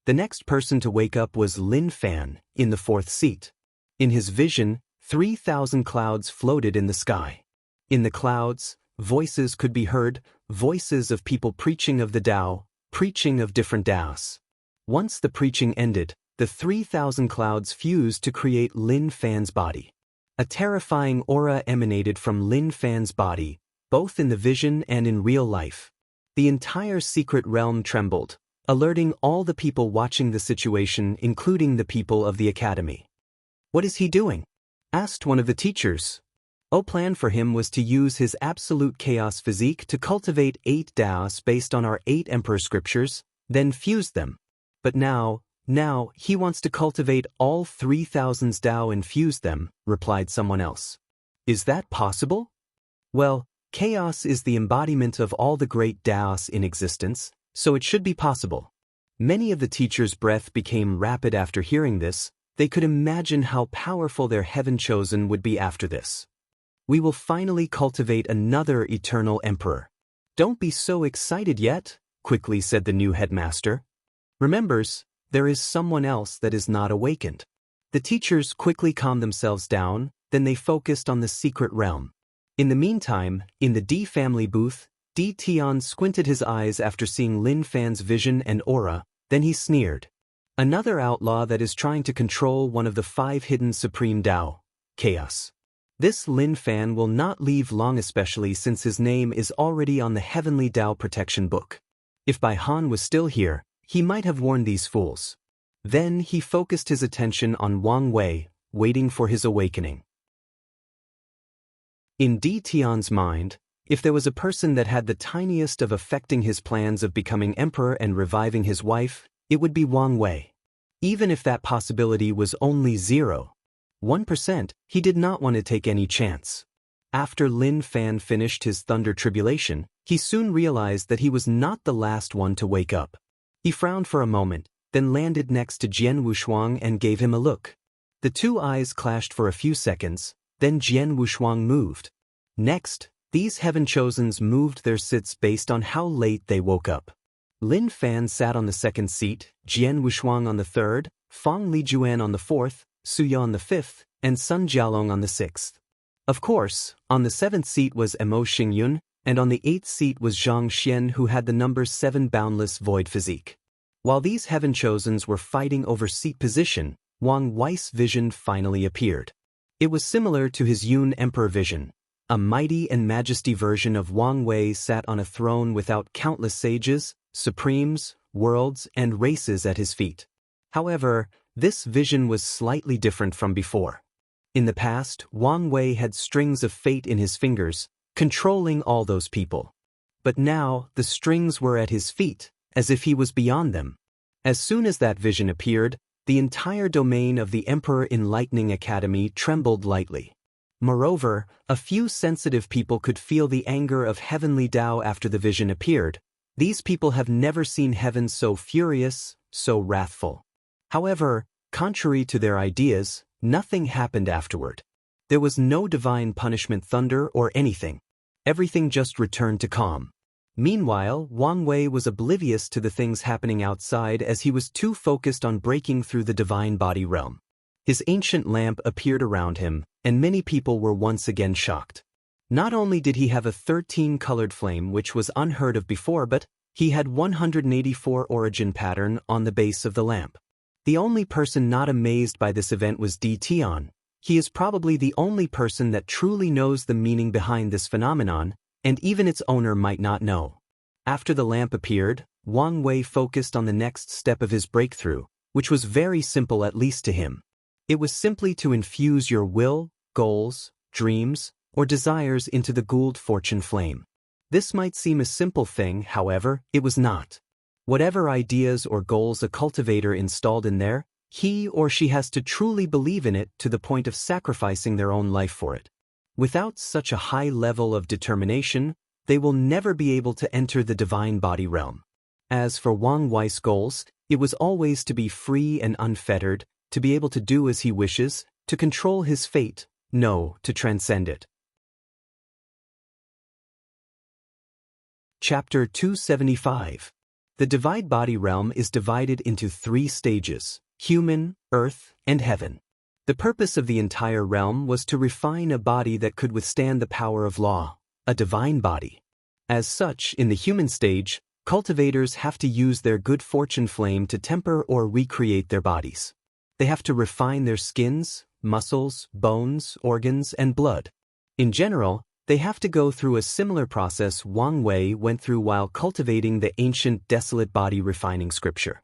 Speaker 1: The next person to wake up was Lin Fan, in the fourth seat. In his vision, 3,000 clouds floated in the sky. In the clouds, voices could be heard, voices of people preaching of the Tao, preaching of different Taos. Once the preaching ended, the 3,000 clouds fused to create Lin Fan's body. A terrifying aura emanated from Lin Fan's body, both in the vision and in real life. The entire secret realm trembled, alerting all the people watching the situation, including the people of the academy. "What is he doing?" asked one of the teachers. Our plan for him was to use his absolute chaos physique to cultivate 8 Taos based on our 8 emperor scriptures, then fuse them. But now he wants to cultivate all 3,000 Tao and fuse them, replied someone else. "Is that possible?" "Well, chaos is the embodiment of all the great Taos in existence, so it should be possible." Many of the teachers' breath became rapid after hearing this. They could imagine how powerful their heaven chosen would be after this. "We will finally cultivate another eternal emperor." "Don't be so excited yet," quickly said the new headmaster. "Remembers, there is someone else that is not awakened." The teachers quickly calmed themselves down, then they focused on the secret realm. In the meantime, in the D family booth, Di Tian squinted his eyes after seeing Lin Fan's vision and aura, then he sneered. "Another outlaw that is trying to control one of the 5 hidden supreme Tao, chaos. This Lin Fan will not leave long, especially since his name is already on the Heavenly Tao Protection Book. If Bai Han was still here, he might have warned these fools." Then he focused his attention on Wang Wei, waiting for his awakening. In Di Tian's mind, if there was a person that had the tiniest of affecting his plans of becoming emperor and reviving his wife, it would be Wang Wei. Even if that possibility was only 0.1%, he did not want to take any chance. After Lin Fan finished his thunder tribulation, he soon realized that he was not the last one to wake up. He frowned for a moment, then landed next to Jian Wushuang and gave him a look. The two eyes clashed for a few seconds, then Jian Wushuang moved. Next, these heaven-chosens moved their sits based on how late they woke up. Lin Fan sat on the second seat, Jian Wushuang on the third, Fang Lijuan on the fourth, Su Ya on the fifth, and Sun Jialong on the sixth. Of course, on the seventh seat was Mo Xingyun, and on the eighth seat was Zhang Xian, who had the number 7 boundless void physique. While these heaven-chosens were fighting over seat position, Wang Wei's vision finally appeared. It was similar to his Yun Emperor vision. A mighty and majesty version of Wang Wei sat on a throne without countless sages, supremes, worlds, and races at his feet. However, this vision was slightly different from before. In the past, Wang Wei had strings of fate in his fingers, controlling all those people. But now, the strings were at his feet, as if he was beyond them. As soon as that vision appeared, the entire domain of the Emperor Enlightening Academy trembled lightly. Moreover, a few sensitive people could feel the anger of Heavenly Tao after the vision appeared. These people have never seen heaven so furious, so wrathful. However, contrary to their ideas, nothing happened afterward. There was no divine punishment, thunder, or anything. Everything just returned to calm. Meanwhile, Wang Wei was oblivious to the things happening outside as he was too focused on breaking through the divine body realm. His ancient lamp appeared around him, and many people were once again shocked. Not only did he have a 13-colored flame, which was unheard of before, but he had 184 origin pattern on the base of the lamp. The only person not amazed by this event was Di Tian. He is probably the only person that truly knows the meaning behind this phenomenon, and even its owner might not know. After the lamp appeared, Wang Wei focused on the next step of his breakthrough, which was very simple at least to him. It was simply to infuse your will, goals, dreams, or desires into the Gould fortune flame. This might seem a simple thing, however, it was not. Whatever ideas or goals a cultivator installed in there, he or she has to truly believe in it to the point of sacrificing their own life for it. Without such a high level of determination, they will never be able to enter the divine body realm. As for Wang Wei's goals, it was always to be free and unfettered, to be able to do as he wishes, to control his fate, no, to transcend it. Chapter 275. The divine body realm is divided into 3 stages: human, earth, and heaven. The purpose of the entire realm was to refine a body that could withstand the power of law, a divine body. As such, in the human stage, cultivators have to use their good fortune flame to temper or recreate their bodies. They have to refine their skins, muscles, bones, organs, and blood. In general, they have to go through a similar process Wang Wei went through while cultivating the ancient desolate body refining scripture.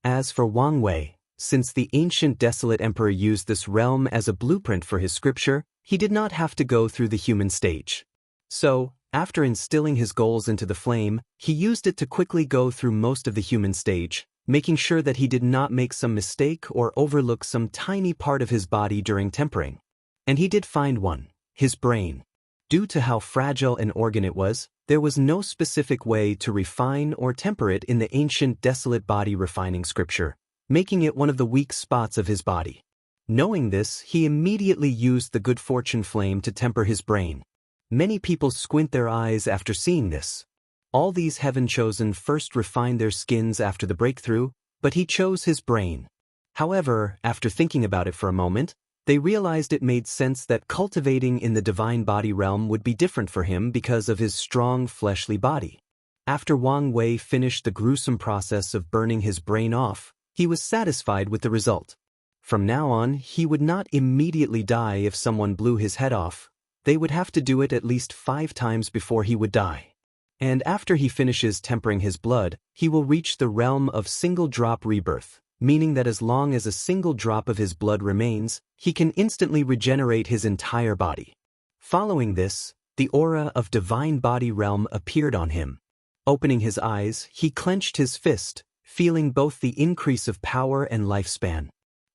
Speaker 1: As for Wang Wei, since the ancient desolate emperor used this realm as a blueprint for his scripture, he did not have to go through the human stage. So, after instilling his goals into the flame, he used it to quickly go through most of the human stage, making sure that he did not make some mistake or overlook some tiny part of his body during tempering. And he did find one: his brain. Due to how fragile an organ it was, there was no specific way to refine or temper it in the ancient desolate body refining scripture, making it one of the weak spots of his body. Knowing this, he immediately used the good fortune flame to temper his brain. Many people squint their eyes after seeing this. All these heaven-chosen first refined their skins after the breakthrough, but he chose his brain. However, after thinking about it for a moment, they realized it made sense that cultivating in the divine body realm would be different for him because of his strong fleshly body. After Wang Wei finished the gruesome process of burning his brain off, he was satisfied with the result. From now on, he would not immediately die if someone blew his head off. They would have to do it at least 5 times before he would die. And after he finishes tempering his blood, he will reach the realm of single-drop rebirth, meaning that as long as a single drop of his blood remains, he can instantly regenerate his entire body. Following this, the aura of divine body realm appeared on him. Opening his eyes, he clenched his fist, feeling both the increase of power and lifespan.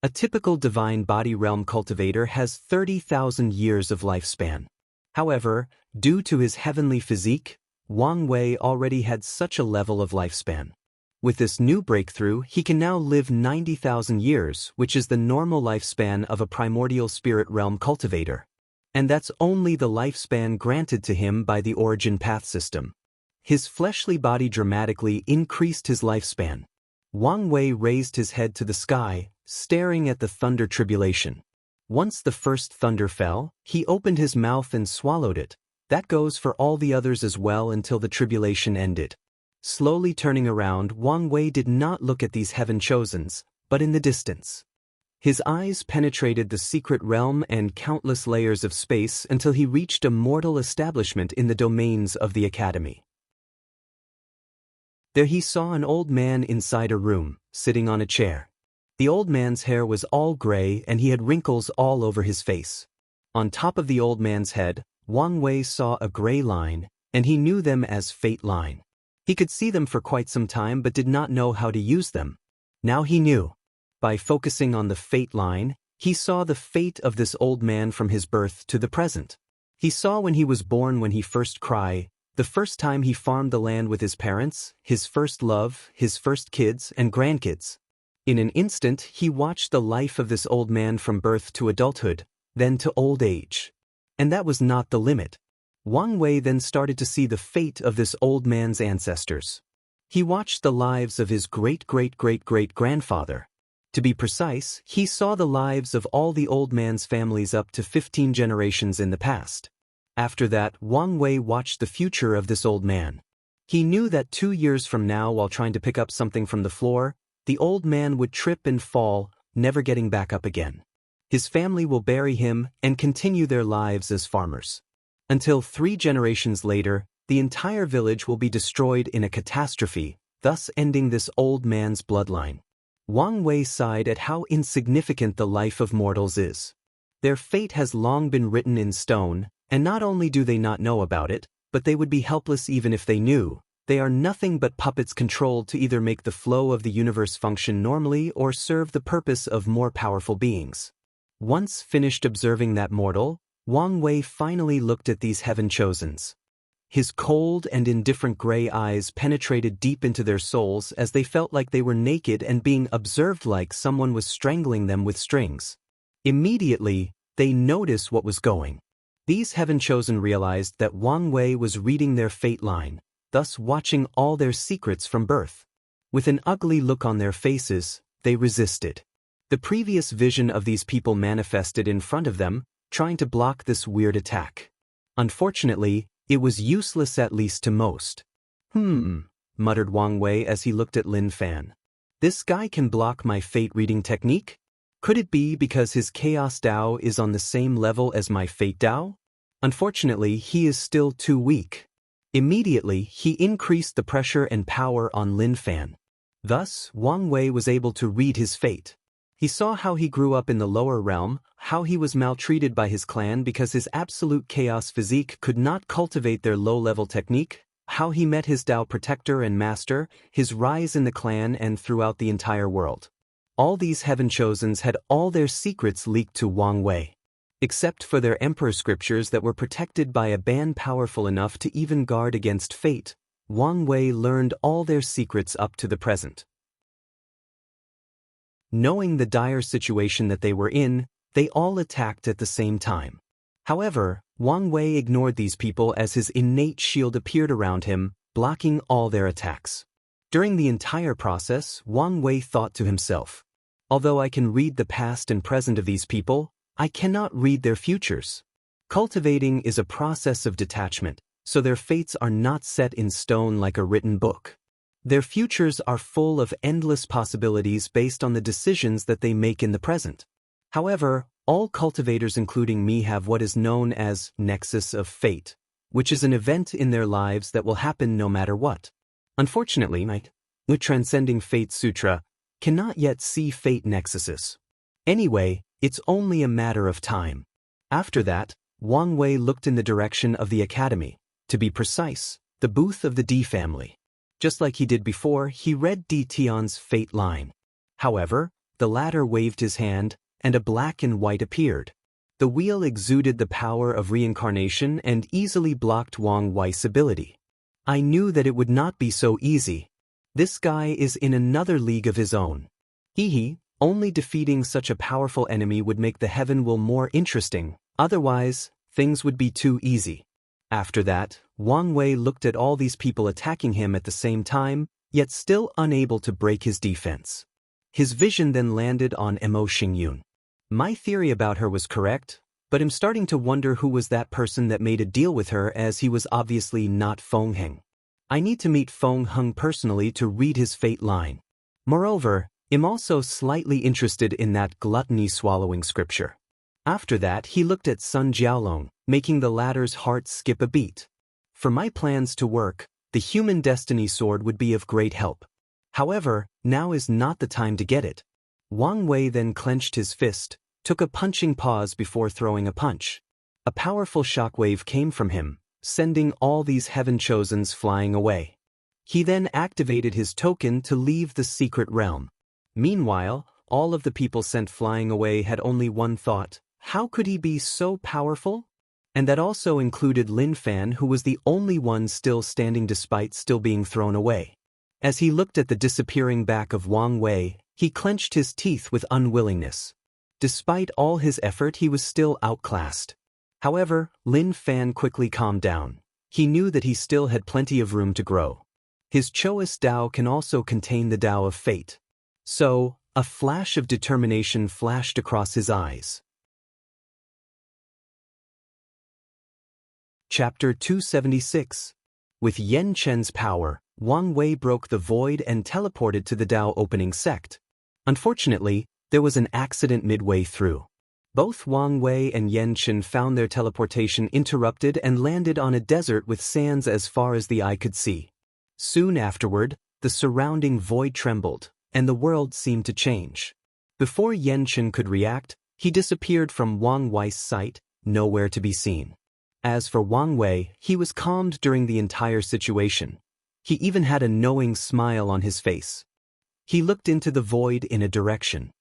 Speaker 1: A typical divine body realm cultivator has 30,000 years of lifespan. However, due to his heavenly physique, Wang Wei already had such a level of lifespan. With this new breakthrough, he can now live 90,000 years, which is the normal lifespan of a primordial spirit realm cultivator. And that's only the lifespan granted to him by the origin path system. His fleshly body dramatically increased his lifespan. Wang Wei raised his head to the sky, staring at the thunder tribulation. Once the first thunder fell, he opened his mouth and swallowed it. That goes for all the others as well until the tribulation ended. Slowly turning around, Wang Wei did not look at these heaven-chosens, but in the distance. His eyes penetrated the secret realm and countless layers of space until he reached a mortal establishment in the domains of the academy. There he saw an old man inside a room, sitting on a chair. The old man's hair was all gray and he had wrinkles all over his face. On top of the old man's head, Wang Wei saw a gray line, and he knew them as fate line. He could see them for quite some time but did not know how to use them. Now he knew. By focusing on the fate line, he saw the fate of this old man from his birth to the present. He saw when he was born, when he first cried, the first time he farmed the land with his parents, his first love, his first kids and grandkids. In an instant, he watched the life of this old man from birth to adulthood, then to old age. And that was not the limit. Wang Wei then started to see the fate of this old man's ancestors. He watched the lives of his great-great-great-great-grandfather. To be precise, he saw the lives of all the old man's families up to 15 generations in the past. After that, Wang Wei watched the future of this old man. He knew that 2 years from now, while trying to pick up something from the floor, the old man would trip and fall, never getting back up again. His family will bury him and continue their lives as farmers. Until 3 generations later, the entire village will be destroyed in a catastrophe, thus ending this old man's bloodline. Wang Wei sighed at how insignificant the life of mortals is. Their fate has long been written in stone, and not only do they not know about it, but they would be helpless even if they knew. They are nothing but puppets controlled to either make the flow of the universe function normally or serve the purpose of more powerful beings. Once finished observing that mortal, Wang Wei finally looked at these heaven-chosens. His cold and indifferent gray eyes penetrated deep into their souls as they felt like they were naked and being observed like someone was strangling them with strings. Immediately, they noticed what was going. These heaven-chosen realized that Wang Wei was reading their fate line, thus watching all their secrets from birth. With an ugly look on their faces, they resisted. The previous vision of these people manifested in front of them, trying to block this weird attack. Unfortunately, it was useless at least to most. Muttered Wang Wei as he looked at Lin Fan. This guy can block my fate reading technique? Could it be because his Chaos Dao is on the same level as my Fate Dao? Unfortunately, he is still too weak. Immediately, he increased the pressure and power on Lin Fan. Thus, Wang Wei was able to read his fate. He saw how he grew up in the lower realm, how he was maltreated by his clan because his absolute chaos physique could not cultivate their low-level technique, how he met his Dao protector and master, his rise in the clan and throughout the entire world. All these heaven-chosens had all their secrets leaked to Wang Wei. Except for their emperor scriptures that were protected by a band powerful enough to even guard against fate, Wang Wei learned all their secrets up to the present. Knowing the dire situation that they were in, they all attacked at the same time. However, Wang Wei ignored these people as his innate shield appeared around him, blocking all their attacks. During the entire process, Wang Wei thought to himself, although I can read the past and present of these people, I cannot read their futures. Cultivating is a process of detachment, so their fates are not set in stone like a written book. Their futures are full of endless possibilities based on the decisions that they make in the present. However, all cultivators including me have what is known as Nexus of Fate, which is an event in their lives that will happen no matter what. Unfortunately, the Transcending Fate Sutra cannot yet see fate nexuses. Anyway, it's only a matter of time. After that, Wang Wei looked in the direction of the academy, to be precise, the booth of the D family. Just like he did before, he read Di Tian's fate line. However, the latter waved his hand, and a black and white appeared. The wheel exuded the power of reincarnation and easily blocked Wang Wei's ability. I knew that it would not be so easy. This guy is in another league of his own. Only defeating such a powerful enemy would make the heaven will more interesting, otherwise, things would be too easy. After that, Wang Wei looked at all these people attacking him at the same time, yet still unable to break his defense. His vision then landed on Mo Xingyun. My theory about her was correct, but I'm starting to wonder who was that person that made a deal with her, as he was obviously not Feng Heng. I need to meet Feng Heng personally to read his fate line. Moreover, I'm also slightly interested in that gluttony-swallowing scripture. After that, he looked at Sun Jiaolong, making the latter's heart skip a beat. For my plans to work, the human destiny sword would be of great help. However, now is not the time to get it. Wang Wei then clenched his fist, took a punching pause before throwing a punch. A powerful shockwave came from him, sending all these heaven-chosens flying away. He then activated his token to leave the secret realm. Meanwhile, all of the people sent flying away had only one thought: how could he be so powerful? And that also included Lin Fan, who was the only one still standing despite still being thrown away. As he looked at the disappearing back of Wang Wei, he clenched his teeth with unwillingness. Despite all his effort, he was still outclassed. However, Lin Fan quickly calmed down. He knew that he still had plenty of room to grow. His Choice Dao can also contain the Dao of Fate. So, a flash of determination flashed across his eyes. Chapter 276. With Yan Chen's power, Wang Wei broke the void and teleported to the Dao opening sect. Unfortunately, there was an accident midway through. Both Wang Wei and Yan Chen found their teleportation interrupted and landed on a desert with sands as far as the eye could see. Soon afterward, the surrounding void trembled, and the world seemed to change. Before Yan Chen could react, he disappeared from Wang Wei's sight, nowhere to be seen. As for Wang Wei, he was calmed during the entire situation. He even had a knowing smile on his face. He looked into the void in a direction.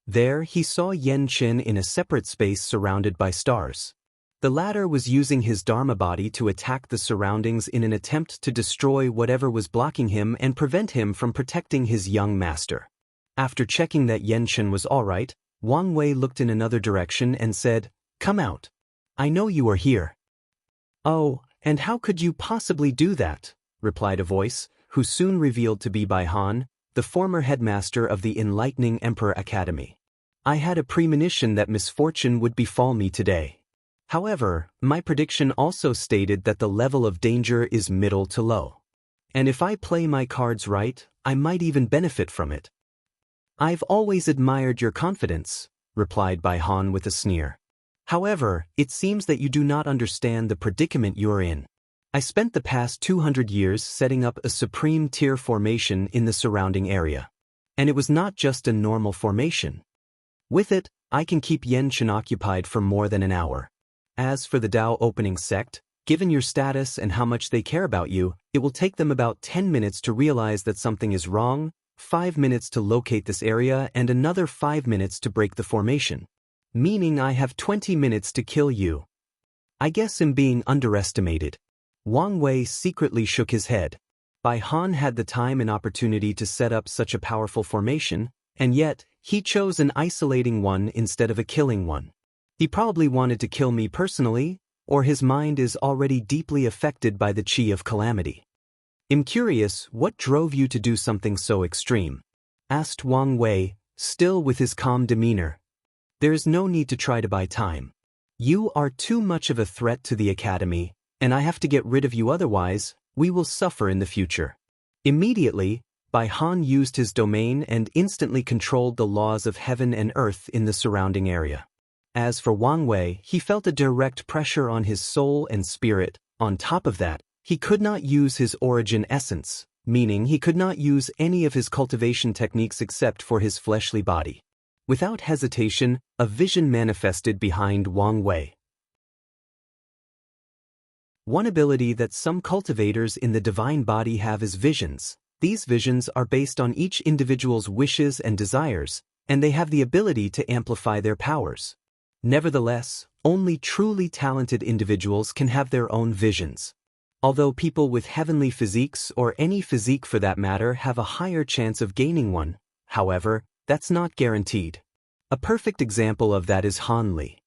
Speaker 1: There he saw Yan Chen in a separate space surrounded by stars. The latter was using his Dharma body to attack the surroundings in an attempt to destroy whatever was blocking him and prevent him from protecting his young master. After checking that Yan Chen was alright, Wang Wei looked in another direction and said, "Come out. I know you are here." "Oh, and how could you possibly do that?" replied a voice, who soon revealed to be Bai Han, the former headmaster of the Enlightening Emperor Academy. "I had a premonition that misfortune would befall me today. However, my prediction also stated that the level of danger is middle to low. And if I play my cards right, I might even benefit from it." "I've always admired your confidence," replied Bai Han with a sneer. "However, it seems that you do not understand the predicament you're in. I spent the past 200 years setting up a supreme tier formation in the surrounding area. And it was not just a normal formation. With it, I can keep Yan Chen occupied for more than an hour. As for the Dao opening sect, given your status and how much they care about you, it will take them about 10 minutes to realize that something is wrong, 5 minutes to locate this area, and another 5 minutes to break the formation. Meaning I have 20 minutes to kill you. I guess I'm being underestimated." Wang Wei secretly shook his head. Bai Han had the time and opportunity to set up such a powerful formation, and yet, he chose an isolating one instead of a killing one. He probably wanted to kill me personally, or his mind is already deeply affected by the Qi of Calamity. "I'm curious, what drove you to do something so extreme?" asked Wang Wei, still with his calm demeanor. "There is no need to try to buy time. You are too much of a threat to the Academy, and I have to get rid of you, otherwise, we will suffer in the future." Immediately, Bai Han used his domain and instantly controlled the laws of heaven and earth in the surrounding area. As for Wang Wei, he felt a direct pressure on his soul and spirit. On top of that, he could not use his origin essence, meaning he could not use any of his cultivation techniques except for his fleshly body. Without hesitation, a vision manifested behind Wang Wei. One ability that some cultivators in the divine body have is visions. These visions are based on each individual's wishes and desires, and they have the ability to amplify their powers. Nevertheless, only truly talented individuals can have their own visions. Although people with heavenly physiques or any physique for that matter have a higher chance of gaining one, however, that's not guaranteed. A perfect example of that is Han Li.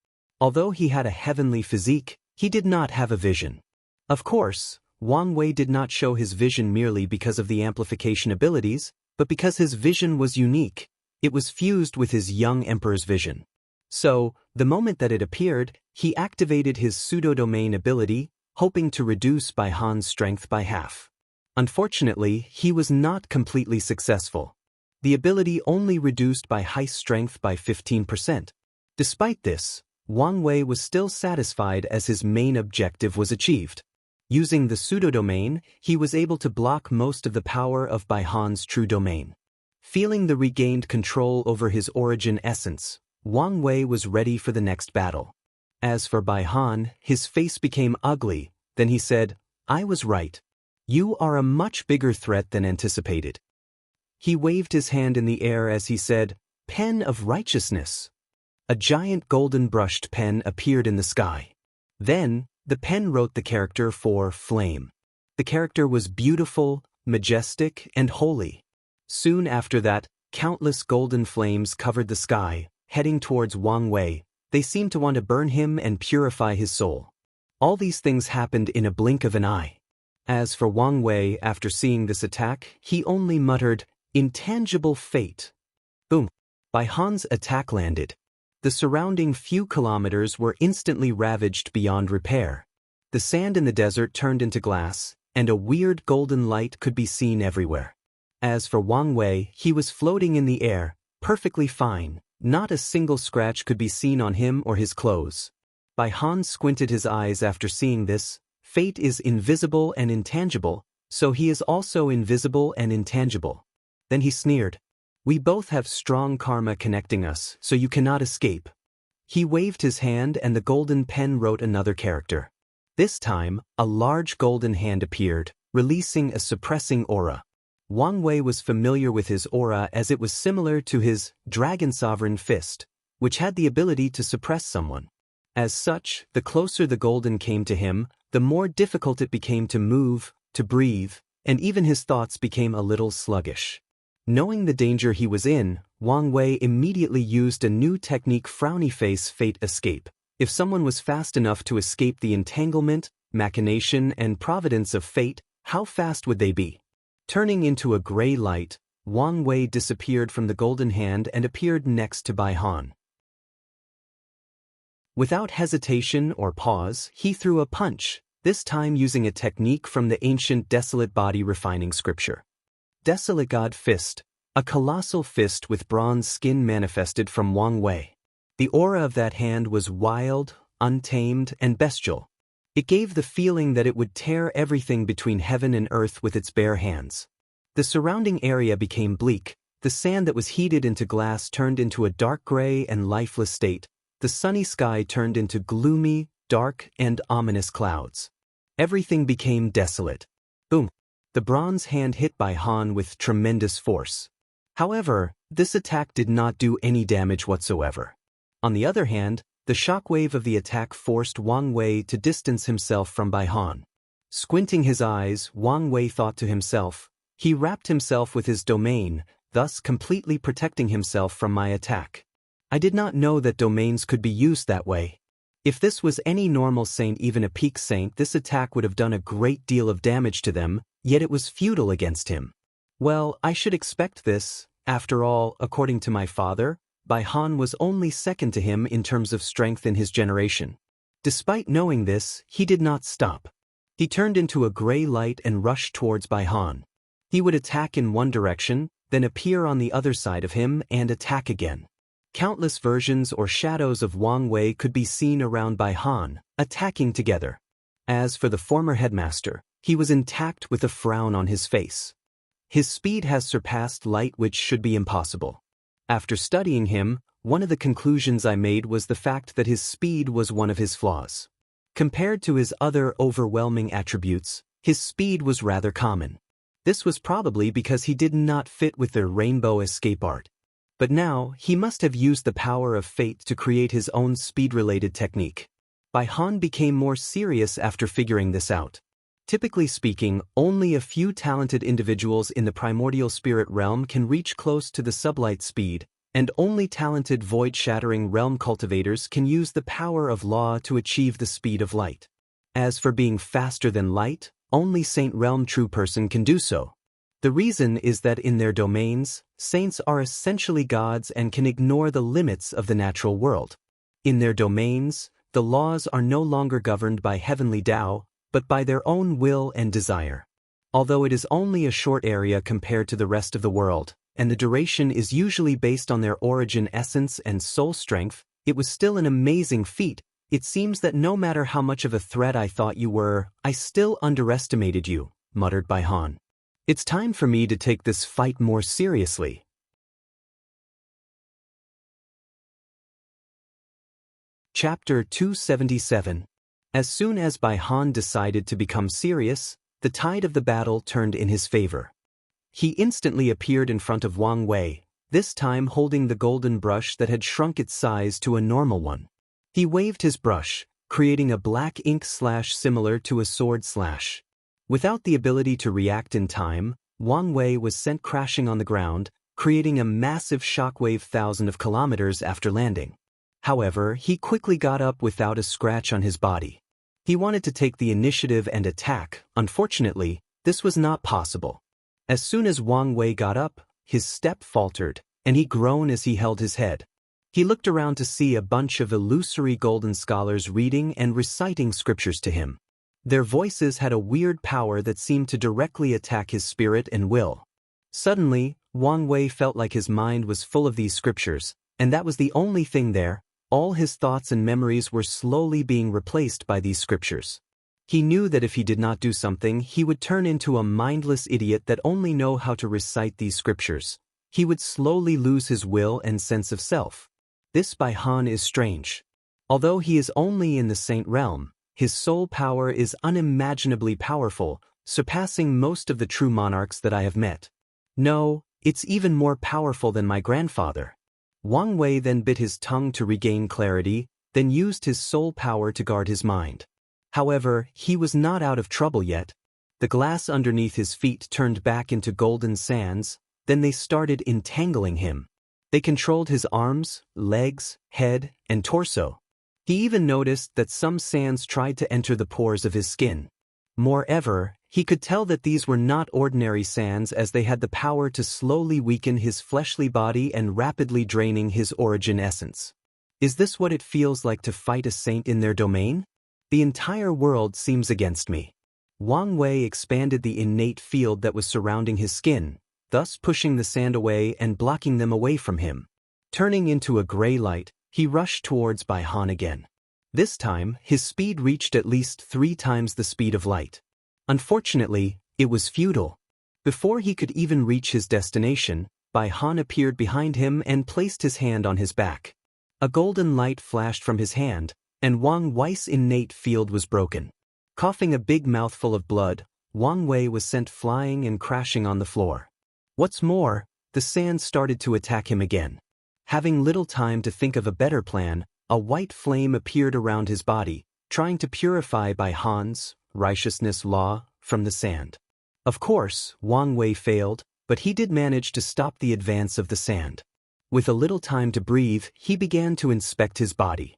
Speaker 1: Although he had a heavenly physique, he did not have a vision. Of course, Wang Wei did not show his vision merely because of the amplification abilities, but because his vision was unique. It was fused with his young emperor's vision. So, the moment that it appeared, he activated his pseudo-domain ability, hoping to reduce Bai Han's strength by half. Unfortunately, he was not completely successful. The ability only reduced Bai Han's strength by 15%. Despite this, Wang Wei was still satisfied as his main objective was achieved. Using the pseudo-domain, he was able to block most of the power of Bai Han's true domain. Feeling the regained control over his origin essence, Wang Wei was ready for the next battle. As for Bai Han, his face became ugly, then he said, "I was right. You are a much bigger threat than anticipated." He waved his hand in the air as he said, "Pen of Righteousness." A giant golden brushed pen appeared in the sky. Then, the pen wrote the character for Flame. The character was beautiful, majestic, and holy. Soon after that, countless golden flames covered the sky, heading towards Wang Wei. They seemed to want to burn him and purify his soul. All these things happened in a blink of an eye. As for Wang Wei, after seeing this attack, he only muttered, "Intangible fate." Boom! Bai Han's attack landed. The surrounding few kilometers were instantly ravaged beyond repair. The sand in the desert turned into glass, and a weird golden light could be seen everywhere. As for Wang Wei, he was floating in the air, perfectly fine, Not a single scratch could be seen on him or his clothes. Bai Han squinted his eyes after seeing this. Fate is invisible and intangible, so he is also invisible and intangible. Then he sneered. We both have strong karma connecting us, so you cannot escape. He waved his hand and the golden pen wrote another character. This time, a large golden hand appeared, releasing a suppressing aura. Wang Wei was familiar with his aura as it was similar to his Dragon Sovereign Fist, which had the ability to suppress someone. As such, the closer the golden came to him, the more difficult it became to move, to breathe, and even his thoughts became a little sluggish. Knowing the danger he was in, Wang Wei immediately used a new technique, frowny face fate escape. If someone was fast enough to escape the entanglement, machination, and providence of fate, how fast would they be? Turning into a gray light, Wang Wei disappeared from the golden hand and appeared next to Bai Han. Without hesitation or pause, he threw a punch, this time using a technique from the ancient Desolate Body Refining Scripture. Desolate God Fist, a colossal fist with bronze skin manifested from Wang Wei. The aura of that hand was wild, untamed, and bestial. It gave the feeling that it would tear everything between heaven and earth with its bare hands. The surrounding area became bleak, the sand that was heated into glass turned into a dark gray and lifeless state, the sunny sky turned into gloomy, dark, and ominous clouds. Everything became desolate. Boom! The bronze hand hit Bai Han with tremendous force. However, this attack did not do any damage whatsoever. On the other hand, the shockwave of the attack forced Wang Wei to distance himself from Bai Han. Squinting his eyes, Wang Wei thought to himself, he wrapped himself with his domain, thus completely protecting himself from my attack. I did not know that domains could be used that way. If this was any normal saint, even a peak saint, this attack would have done a great deal of damage to them, yet it was futile against him. Well, I should expect this. After all, according to my father, Bai Han was only second to him in terms of strength in his generation. Despite knowing this, he did not stop. He turned into a gray light and rushed towards Bai Han. He would attack in one direction, then appear on the other side of him and attack again. Countless versions or shadows of Wang Wei could be seen around Bai Han, attacking together. As for the former headmaster, he was intact with a frown on his face. His speed has surpassed light, which should be impossible. After studying him, one of the conclusions I made was the fact that his speed was one of his flaws. Compared to his other overwhelming attributes, his speed was rather common. This was probably because he did not fit with their rainbow escape art. But now, he must have used the power of fate to create his own speed-related technique. Bai Han became more serious after figuring this out. Typically speaking, only a few talented individuals in the primordial spirit realm can reach close to the sublight speed, and only talented void-shattering realm cultivators can use the power of law to achieve the speed of light. As for being faster than light, only Saint Realm True Person can do so. The reason is that in their domains, saints are essentially gods and can ignore the limits of the natural world. In their domains, the laws are no longer governed by heavenly Tao, but by their own will and desire. Although it is only a short area compared to the rest of the world, and the duration is usually based on their origin essence and soul strength, it was still an amazing feat. It seems that no matter how much of a threat I thought you were, I still underestimated you, muttered Bai Han. It's time for me to take this fight more seriously. Chapter 277. As soon as Bai Han decided to become serious, the tide of the battle turned in his favor. He instantly appeared in front of Wang Wei, this time holding the golden brush that had shrunk its size to a normal one. He waved his brush, creating a black ink slash similar to a sword slash. Without the ability to react in time, Wang Wei was sent crashing on the ground, creating a massive shockwave thousands of kilometers after landing. However, he quickly got up without a scratch on his body. He wanted to take the initiative and attack. Unfortunately, this was not possible. As soon as Wang Wei got up, his step faltered, and he groaned as he held his head. He looked around to see a bunch of illusory golden scholars reading and reciting scriptures to him. Their voices had a weird power that seemed to directly attack his spirit and will. Suddenly, Wang Wei felt like his mind was full of these scriptures, And that was the only thing there. All his thoughts and memories were slowly being replaced by these scriptures. He knew that if he did not do something, he would turn into a mindless idiot that only know how to recite these scriptures. He would slowly lose his will and sense of self. This by Han is strange. Although he is only in the saint realm, his soul power is unimaginably powerful, surpassing most of the true monarchs that I have met. No, it's even more powerful than my grandfather. Wang Wei then bit his tongue to regain clarity, then used his soul power to guard his mind. However, he was not out of trouble yet. The glass underneath his feet turned back into golden sands, then they started entangling him. They controlled his arms, legs, head, and torso. He even noticed that some sands tried to enter the pores of his skin. Moreover, he could tell that these were not ordinary sands as they had the power to slowly weaken his fleshly body and rapidly draining his origin essence. Is this what it feels like to fight a saint in their domain? The entire world seems against me. Wang Wei expanded the innate field that was surrounding his skin, thus pushing the sand away and blocking them away from him. Turning into a gray light, he rushed towards Bai Han again. This time, his speed reached at least 3 times the speed of light. Unfortunately, it was futile. Before he could even reach his destination, Bai Han appeared behind him and placed his hand on his back. A golden light flashed from his hand, and Wang Wei's innate field was broken. Coughing a big mouthful of blood, Wang Wei was sent flying and crashing on the floor. What's more, the sand started to attack him again. Having little time to think of a better plan, a white flame appeared around his body, trying to purify Bai Han's righteousness law from the sand. Of course, Wang Wei failed, but he did manage to stop the advance of the sand. With a little time to breathe, he began to inspect his body.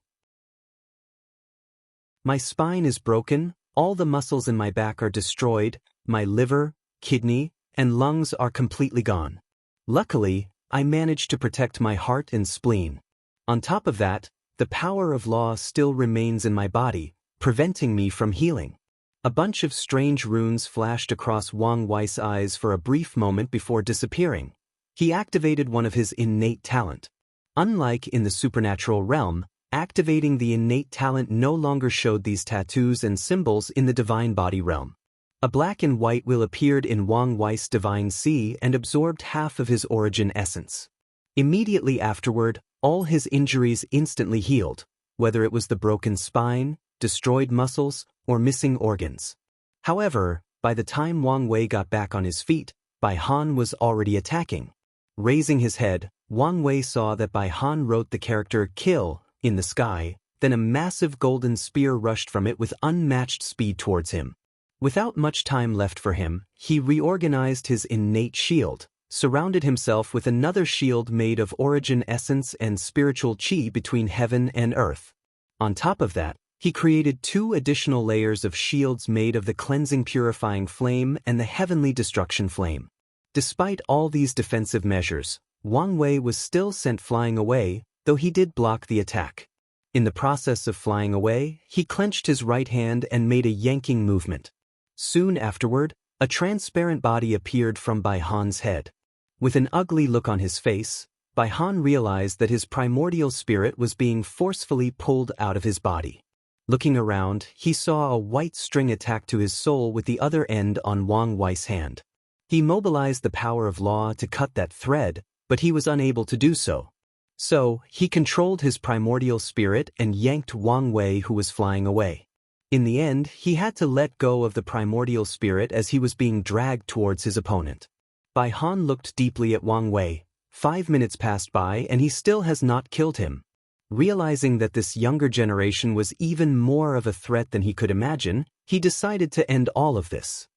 Speaker 1: My spine is broken, all the muscles in my back are destroyed, my liver, kidney, and lungs are completely gone. Luckily, I managed to protect my heart and spleen. On top of that, the power of law still remains in my body, preventing me from healing. A bunch of strange runes flashed across Wang Wei's eyes for a brief moment before disappearing. He activated one of his innate talent. Unlike in the supernatural realm, activating the innate talent no longer showed these tattoos and symbols in the divine body realm. A black and white wheel appeared in Wang Wei's divine sea and absorbed half of his origin essence. Immediately afterward, all his injuries instantly healed, whether it was the broken spine, destroyed muscles, or missing organs. However, by the time Wang Wei got back on his feet, Bai Han was already attacking. Raising his head, Wang Wei saw that Bai Han wrote the character "kill" in the sky, then a massive golden spear rushed from it with unmatched speed towards him. Without much time left for him, he reorganized his innate shield, surrounded himself with another shield made of origin essence and spiritual chi between heaven and earth. On top of that, he created 2 additional layers of shields made of the cleansing purifying flame and the heavenly destruction flame. Despite all these defensive measures, Wang Wei was still sent flying away, though he did block the attack. In the process of flying away, he clenched his right hand and made a yanking movement. Soon afterward, a transparent body appeared from Bai Han's head. With an ugly look on his face, Bai Han realized that his primordial spirit was being forcefully pulled out of his body. Looking around, he saw a white string attach to his soul with the other end on Wang Wei's hand. He mobilized the power of law to cut that thread, but he was unable to do so. So, he controlled his primordial spirit and yanked Wang Wei, who was flying away. In the end, he had to let go of the primordial spirit as he was being dragged towards his opponent. Bai Han looked deeply at Wang Wei. 5 minutes passed by and he still has not killed him. Realizing that this younger generation was even more of a threat than he could imagine, he decided to end all of this.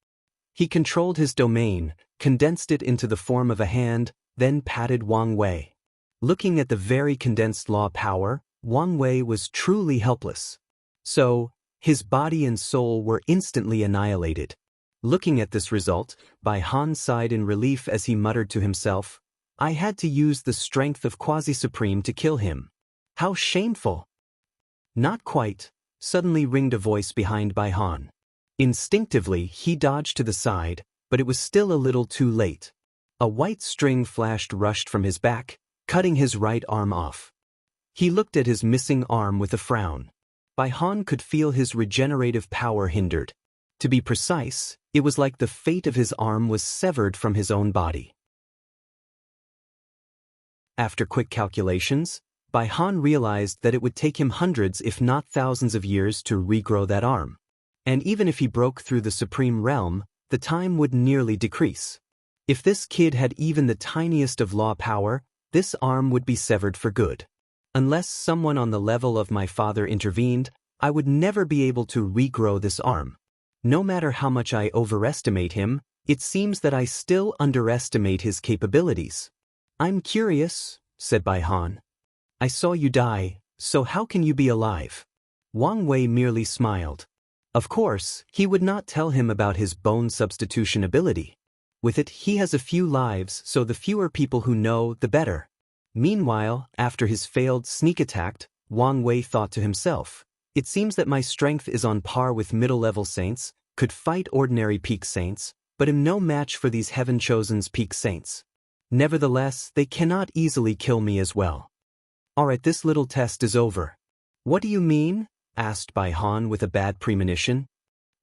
Speaker 1: He controlled his domain, condensed it into the form of a hand, then patted Wang Wei. Looking at the very condensed law power, Wang Wei was truly helpless. So, his body and soul were instantly annihilated. Looking at this result, Bai Han sighed in relief as he muttered to himself, "I had to use the strength of Quasi-Supreme to kill him. How shameful!" Not quite, suddenly ringed a voice behind Bai Han. Instinctively, he dodged to the side, but it was still a little too late. A white string rushed from his back, cutting his right arm off. He looked at his missing arm with a frown. Bai Han could feel his regenerative power hindered. To be precise, it was like the fate of his arm was severed from his own body. After quick calculations, Bai Han realized that it would take him hundreds if not thousands of years to regrow that arm. And even if he broke through the Supreme Realm, the time would nearly decrease. If this kid had even the tiniest of law power, this arm would be severed for good. Unless someone on the level of my father intervened, I would never be able to regrow this arm. No matter how much I overestimate him, it seems that I still underestimate his capabilities. I'm curious, said Bai Han. I saw you die, so how can you be alive? Wang Wei merely smiled. Of course, he would not tell him about his bone substitution ability. With it, he has a few lives, so the fewer people who know, the better. Meanwhile, after his failed sneak attack, Wang Wei thought to himself, it seems that my strength is on par with middle-level saints, could fight ordinary peak saints, but am no match for these heaven-chosen's peak saints. Nevertheless, they cannot easily kill me as well. Alright, this little test is over. What do you mean? Asked Bai Han with a bad premonition.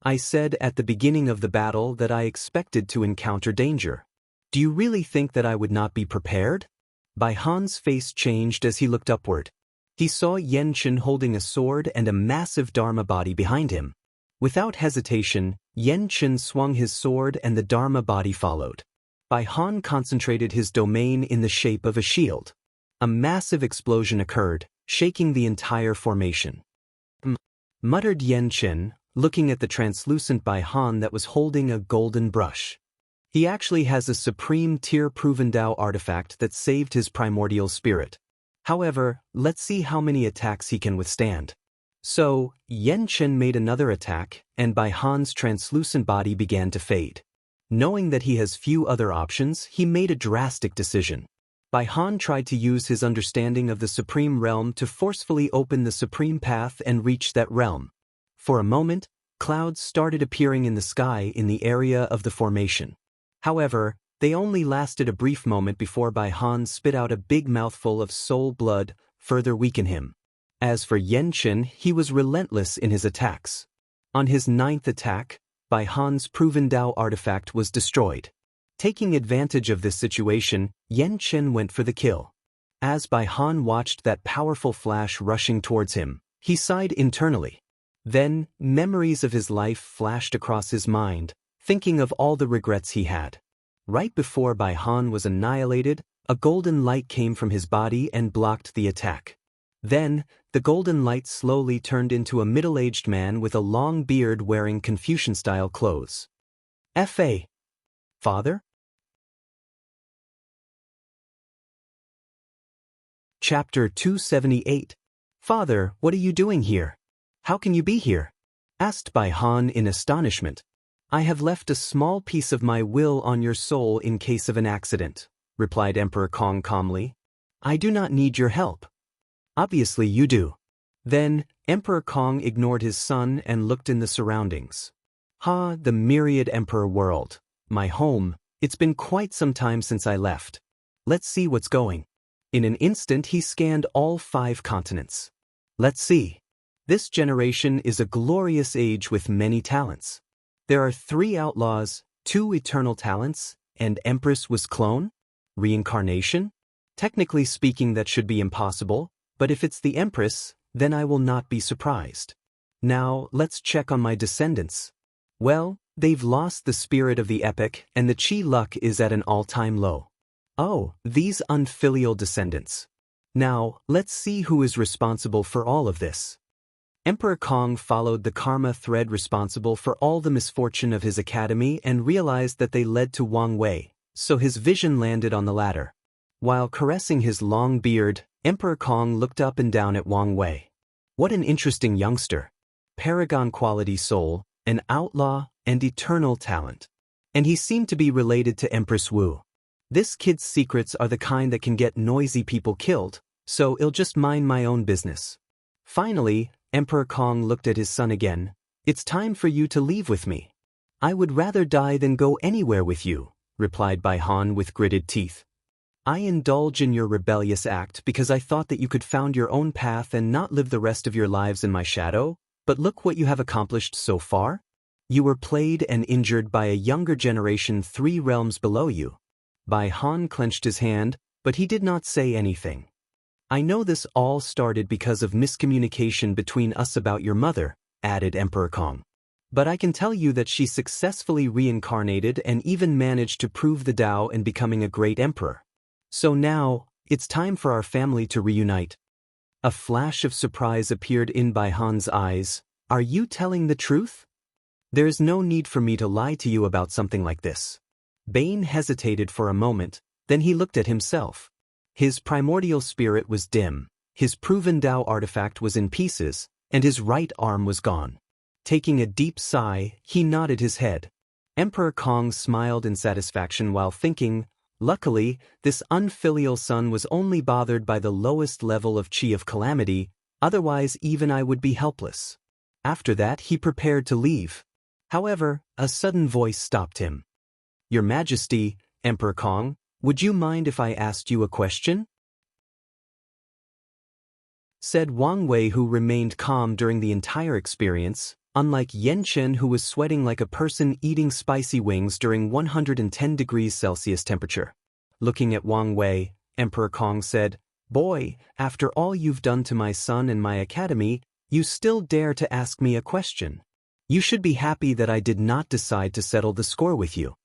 Speaker 1: I said at the beginning of the battle that I expected to encounter danger. Do you really think that I would not be prepared? Bai Han's face changed as he looked upward. He saw Yan Chen holding a sword and a massive Dharma body behind him. Without hesitation, Yan Chen swung his sword and the Dharma body followed. Bai Han concentrated his domain in the shape of a shield. A massive explosion occurred, shaking the entire formation. Muttered Yan Chen, looking at the translucent Bai Han that was holding a golden brush. He actually has a supreme tier-proven Dao artifact that saved his primordial spirit. However, let's see how many attacks he can withstand. So, Yan Chen made another attack, and Bai Han's translucent body began to fade. Knowing that he has few other options, he made a drastic decision. Bai Han tried to use his understanding of the Supreme Realm to forcefully open the Supreme Path and reach that realm. For a moment, clouds started appearing in the sky in the area of the formation. However, they only lasted a brief moment before Bai Han spit out a big mouthful of soul blood, further weaken him. As for Yan Chen, he was relentless in his attacks. On his 9th attack, Bai Han's proven Dao artifact was destroyed. Taking advantage of this situation, Yan Chen went for the kill. As Bai Han watched that powerful flash rushing towards him, he sighed internally. Then, memories of his life flashed across his mind, thinking of all the regrets he had. Right before Bai Han was annihilated, a golden light came from his body and blocked the attack. Then, the golden light slowly turned into a middle-aged man with a long beard wearing Confucian-style clothes. F.A. Father? Chapter 278. Father, what are you doing here? How can you be here? Asked Bai Han in astonishment. I have left a small piece of my will on your soul in case of an accident, replied Emperor Kong calmly. I do not need your help. Obviously you do. Then, Emperor Kong ignored his son and looked in the surroundings. Ha, the myriad Emperor world. My home, it's been quite some time since I left. Let's see what's going. In an instant he scanned all 5 continents. Let's see. This generation is a glorious age with many talents. There are 3 outlaws, 2 eternal talents, and Empress was clone? Reincarnation? Technically speaking that should be impossible, but if it's the Empress, then I will not be surprised. Now, let's check on my descendants. Well, they've lost the spirit of the epic and the chi luck is at an all-time low. Oh, these unfilial descendants. Now, let's see who is responsible for all of this. Emperor Kong followed the karma thread responsible for all the misfortune of his academy and realized that they led to Wang Wei, so his vision landed on the latter. While caressing his long beard, Emperor Kong looked up and down at Wang Wei. What an interesting youngster. Paragon quality soul, an outlaw, and eternal talent. And he seemed to be related to Empress Wu. This kid's secrets are the kind that can get noisy people killed, so I'll just mind my own business. Finally, Emperor Kong looked at his son again. It's time for you to leave with me. I would rather die than go anywhere with you, replied Bai Han with gritted teeth. I indulge in your rebellious act because I thought that you could found your own path and not live the rest of your lives in my shadow, but look what you have accomplished so far. You were played and injured by a younger generation 3 realms below you. Bai Han clenched his hand, but he did not say anything. I know this all started because of miscommunication between us about your mother, added Emperor Kong. But I can tell you that she successfully reincarnated and even managed to prove the Tao in becoming a great emperor. So now, it's time for our family to reunite. A flash of surprise appeared in Bai Han's eyes. Are you telling the truth? There is no need for me to lie to you about something like this. Bane hesitated for a moment, then he looked at himself. His primordial spirit was dim, his proven Tao artifact was in pieces, and his right arm was gone. Taking a deep sigh, he nodded his head. Emperor Kong smiled in satisfaction while thinking, luckily, this unfilial son was only bothered by the lowest level of Qi of calamity, otherwise even I would be helpless. After that he prepared to leave. However, a sudden voice stopped him. Your Majesty, Emperor Kong, would you mind if I asked you a question? Said Wang Wei, who remained calm during the entire experience, unlike Yan Chen, who was sweating like a person eating spicy wings during 110 degrees Celsius temperature. Looking at Wang Wei, Emperor Kong said, Boy, after all you've done to my son and my academy, you still dare to ask me a question. You should be happy that I did not decide to settle the score with you.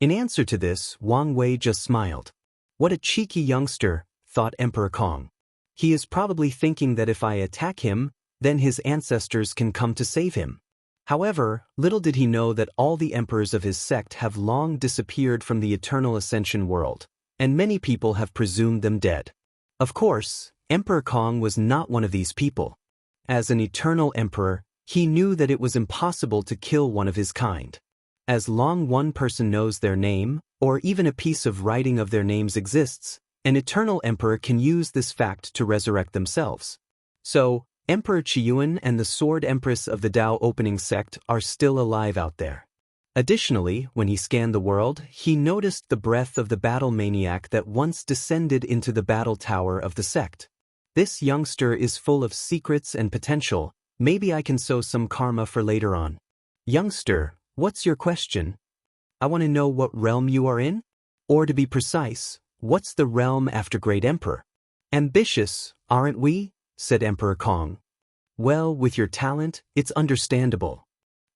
Speaker 1: In answer to this, Wang Wei just smiled. What a cheeky youngster, thought Emperor Kong. He is probably thinking that if I attack him, then his ancestors can come to save him. However, little did he know that all the emperors of his sect have long disappeared from the eternal ascension world, and many people have presumed them dead. Of course, Emperor Kong was not one of these people. As an eternal emperor, he knew that it was impossible to kill one of his kind. As long one person knows their name, or even a piece of writing of their names exists, an eternal emperor can use this fact to resurrect themselves. So, Emperor Qiyuan and the Sword Empress of the Tao Opening Sect are still alive out there. Additionally, when he scanned the world, he noticed the breath of the battle maniac that once descended into the battle tower of the sect. This youngster is full of secrets and potential. Maybe I can sow some karma for later on. Youngster, what's your question? I want to know what realm you are in? Or to be precise, what's the realm after Great Emperor? Ambitious, aren't we? Said Emperor Kong. Well, with your talent, it's understandable.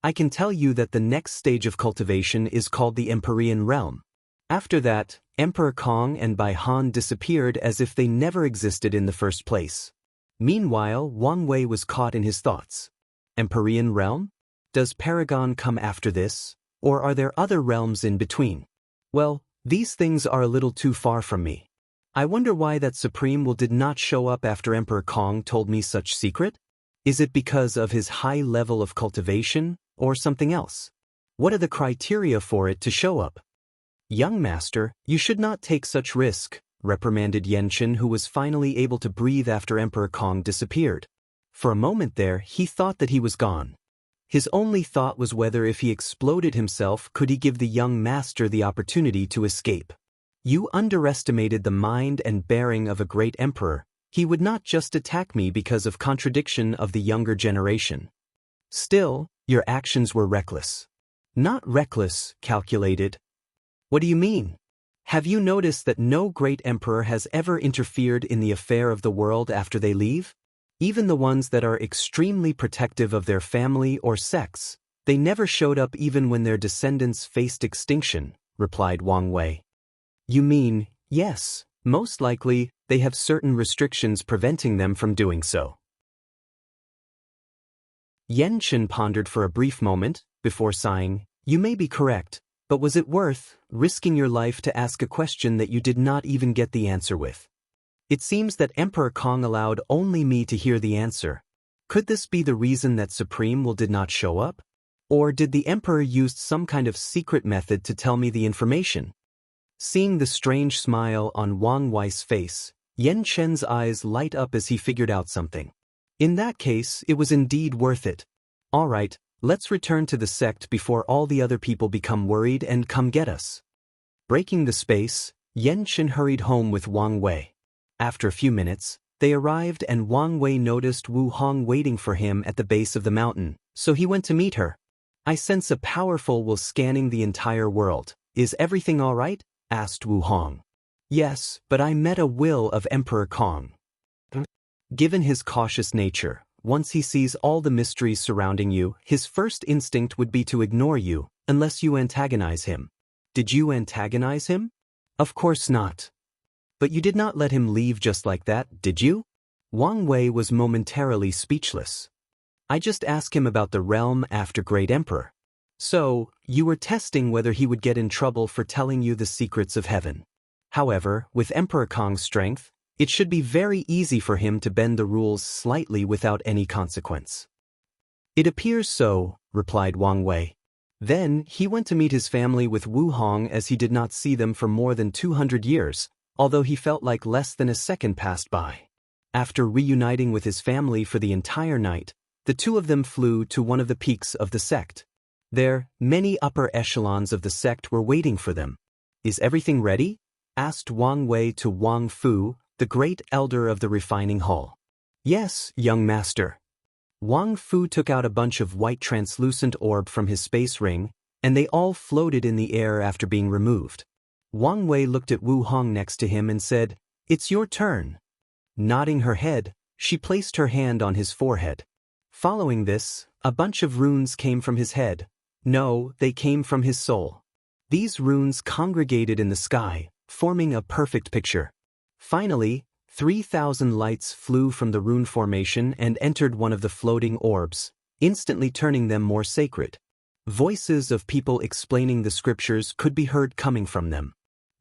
Speaker 1: I can tell you that the next stage of cultivation is called the Empyrean realm. After that, Emperor Kong and Bai Han disappeared as if they never existed in the first place. Meanwhile, Wang Wei was caught in his thoughts. Empyrean realm? Does Paragon come after this, or are there other realms in between? Well, these things are a little too far from me. I wonder why that Supreme Will did not show up after Emperor Kong told me such secret? Is it because of his high level of cultivation, or something else? What are the criteria for it to show up? Young master, you should not take such risk, reprimanded Yan Chen, who was finally able to breathe after Emperor Kong disappeared. For a moment there, he thought that he was gone. His only thought was whether if he exploded himself could he give the young master the opportunity to escape. You underestimated the mind and bearing of a great emperor. He would not just attack me because of contradiction of the younger generation. Still, your actions were reckless. Not reckless, calculated. What do you mean? Have you noticed that no great emperor has ever interfered in the affair of the world after they leave? Even the ones that are extremely protective of their family or sects, they never showed up even when their descendants faced extinction, replied Wang Wei. You mean, yes, most likely, they have certain restrictions preventing them from doing so. Yan Chen pondered for a brief moment, before sighing, you may be correct, but was it worth risking your life to ask a question that you did not even get the answer with? It seems that Emperor Kong allowed only me to hear the answer. Could this be the reason that Supreme Will did not show up? Or did the Emperor use some kind of secret method to tell me the information? Seeing the strange smile on Wang Wei's face, Yan Chen's eyes light up as he figured out something. In that case, it was indeed worth it. All right, let's return to the sect before all the other people become worried and come get us. Breaking the space, Chen hurried home with Wang Wei. After a few minutes, they arrived and Wang Wei noticed Wu Hong waiting for him at the base of the mountain, so he went to meet her. "I sense a powerful will scanning the entire world. Is everything all right?" asked Wu Hong. "Yes, but I met a will of Emperor Kong." Given his cautious nature, once he sees all the mysteries surrounding you, his first instinct would be to ignore you, unless you antagonize him. Did you antagonize him? Of course not. But you did not let him leave just like that, did you? Wang Wei was momentarily speechless. I just asked him about the realm after Great Emperor. So, you were testing whether he would get in trouble for telling you the secrets of heaven. However, with Emperor Kong's strength, it should be very easy for him to bend the rules slightly without any consequence. It appears so, replied Wang Wei. Then, he went to meet his family with Wu Hong as he did not see them for more than 200 years, although he felt like less than a second passed by. After reuniting with his family for the entire night, the two of them flew to one of the peaks of the sect. There, many upper echelons of the sect were waiting for them. "Is everything ready?" asked Wang Wei to Wang Fu, the great elder of the refining hall. "Yes, young master." Wang Fu took out a bunch of white translucent orb from his space ring, and they all floated in the air after being removed. Wang Wei looked at Wu Hong next to him and said, "It's your turn." Nodding her head, she placed her hand on his forehead. Following this, a bunch of runes came from his head. No, they came from his soul. These runes congregated in the sky, forming a perfect picture. Finally, 3,000 lights flew from the rune formation and entered one of the floating orbs, instantly turning them more sacred. Voices of people explaining the scriptures could be heard coming from them.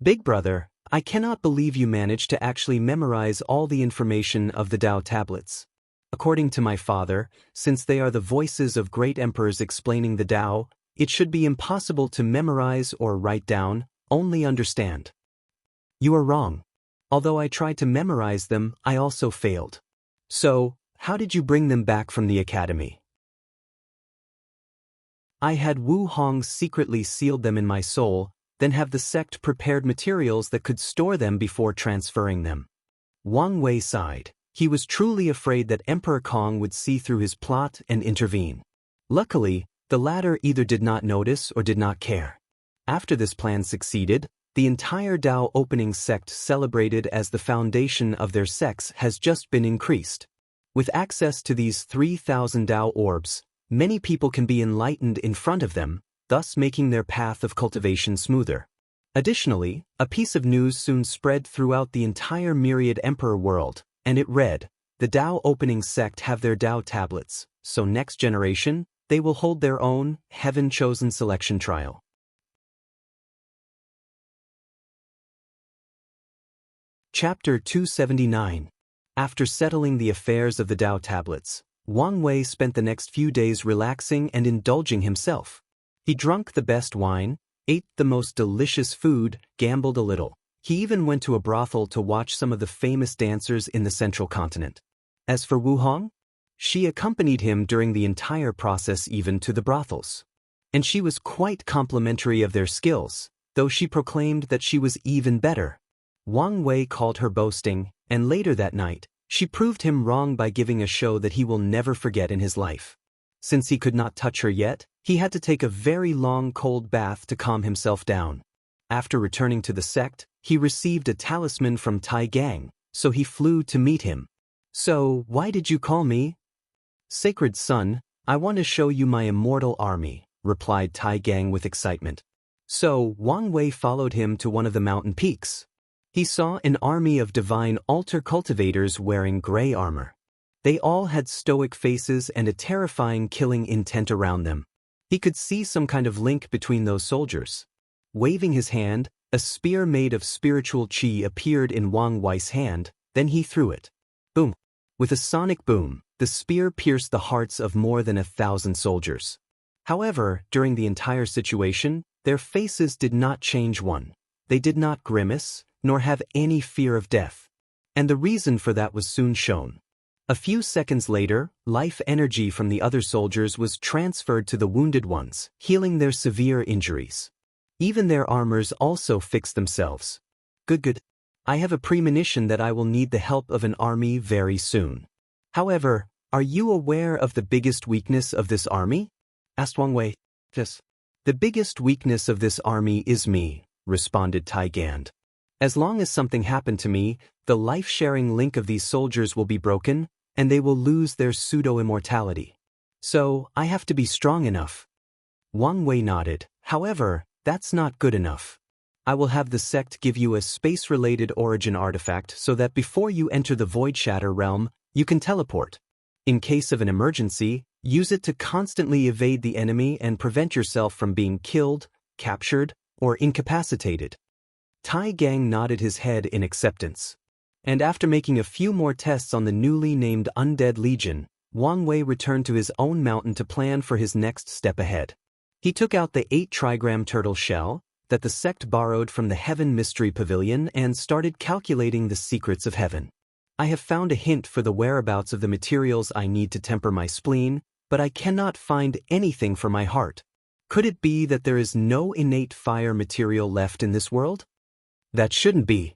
Speaker 1: "Big brother, I cannot believe you managed to actually memorize all the information of the Tao tablets. According to my father, since they are the voices of great emperors explaining the Tao, it should be impossible to memorize or write down, only understand." "You are wrong. Although I tried to memorize them, I also failed. So, how did you bring them back from the academy?" "I had Wu Hong secretly sealed them in my soul, then have the sect prepared materials that could store them before transferring them." Wang Wei sighed. He was truly afraid that Emperor Kong would see through his plot and intervene. Luckily, the latter either did not notice or did not care. After this plan succeeded, the entire Tao opening sect celebrated as the foundation of their sects has just been increased. With access to these 3,000 Tao orbs, many people can be enlightened in front of them, thus making their path of cultivation smoother. Additionally, a piece of news soon spread throughout the entire myriad emperor world, and it read, "The Tao opening sect have their Tao tablets, so next generation, they will hold their own, heaven-chosen selection trial." Chapter 279. After settling the affairs of the Tao tablets, Wang Wei spent the next few days relaxing and indulging himself. He drank the best wine, ate the most delicious food, gambled a little. He even went to a brothel to watch some of the famous dancers in the central continent. As for Wu Hong, she accompanied him during the entire process, even to the brothels. And she was quite complimentary of their skills, though she proclaimed that she was even better. Wang Wei called her boasting, and later that night, she proved him wrong by giving a show that he will never forget in his life. Since he could not touch her yet, he had to take a very long cold bath to calm himself down. After returning to the sect, he received a talisman from Tai Gang, so he flew to meet him. "So, why did you call me?" "Sacred son, I want to show you my immortal army," replied Tai Gang with excitement. So, Wang Wei followed him to one of the mountain peaks. He saw an army of divine altar cultivators wearing gray armor. They all had stoic faces and a terrifying killing intent around them. He could see some kind of link between those soldiers. Waving his hand, a spear made of spiritual qi appeared in Wang Wei's hand, then he threw it. Boom! With a sonic boom, the spear pierced the hearts of more than 1,000 soldiers. However, during the entire situation, their faces did not change one. They did not grimace, nor have any fear of death. And the reason for that was soon shown. A few seconds later, life energy from the other soldiers was transferred to the wounded ones, healing their severe injuries. Even their armors also fixed themselves. Good. I have a premonition that I will need the help of an army very soon. However, are you aware of the biggest weakness of this army? Asked Wang Wei. Yes. The biggest weakness of this army is me, responded Tai Gand. As long as something happened to me, the life-sharing link of these soldiers will be broken, and they will lose their pseudo-immortality. So, I have to be strong enough. Wang Wei nodded. However, that's not good enough. I will have the sect give you a space-related origin artifact so that before you enter the Void Shatter realm, you can teleport. In case of an emergency, use it to constantly evade the enemy and prevent yourself from being killed, captured, or incapacitated. Tai Gang nodded his head in acceptance. And after making a few more tests on the newly named Undead Legion, Wang Wei returned to his own mountain to plan for his next step ahead. He took out the 8-trigram turtle shell that the sect borrowed from the Heaven Mystery Pavilion and started calculating the secrets of heaven. I have found a hint for the whereabouts of the materials I need to temper my spleen, but I cannot find anything for my heart. Could it be that there is no innate fire material left in this world? That shouldn't be.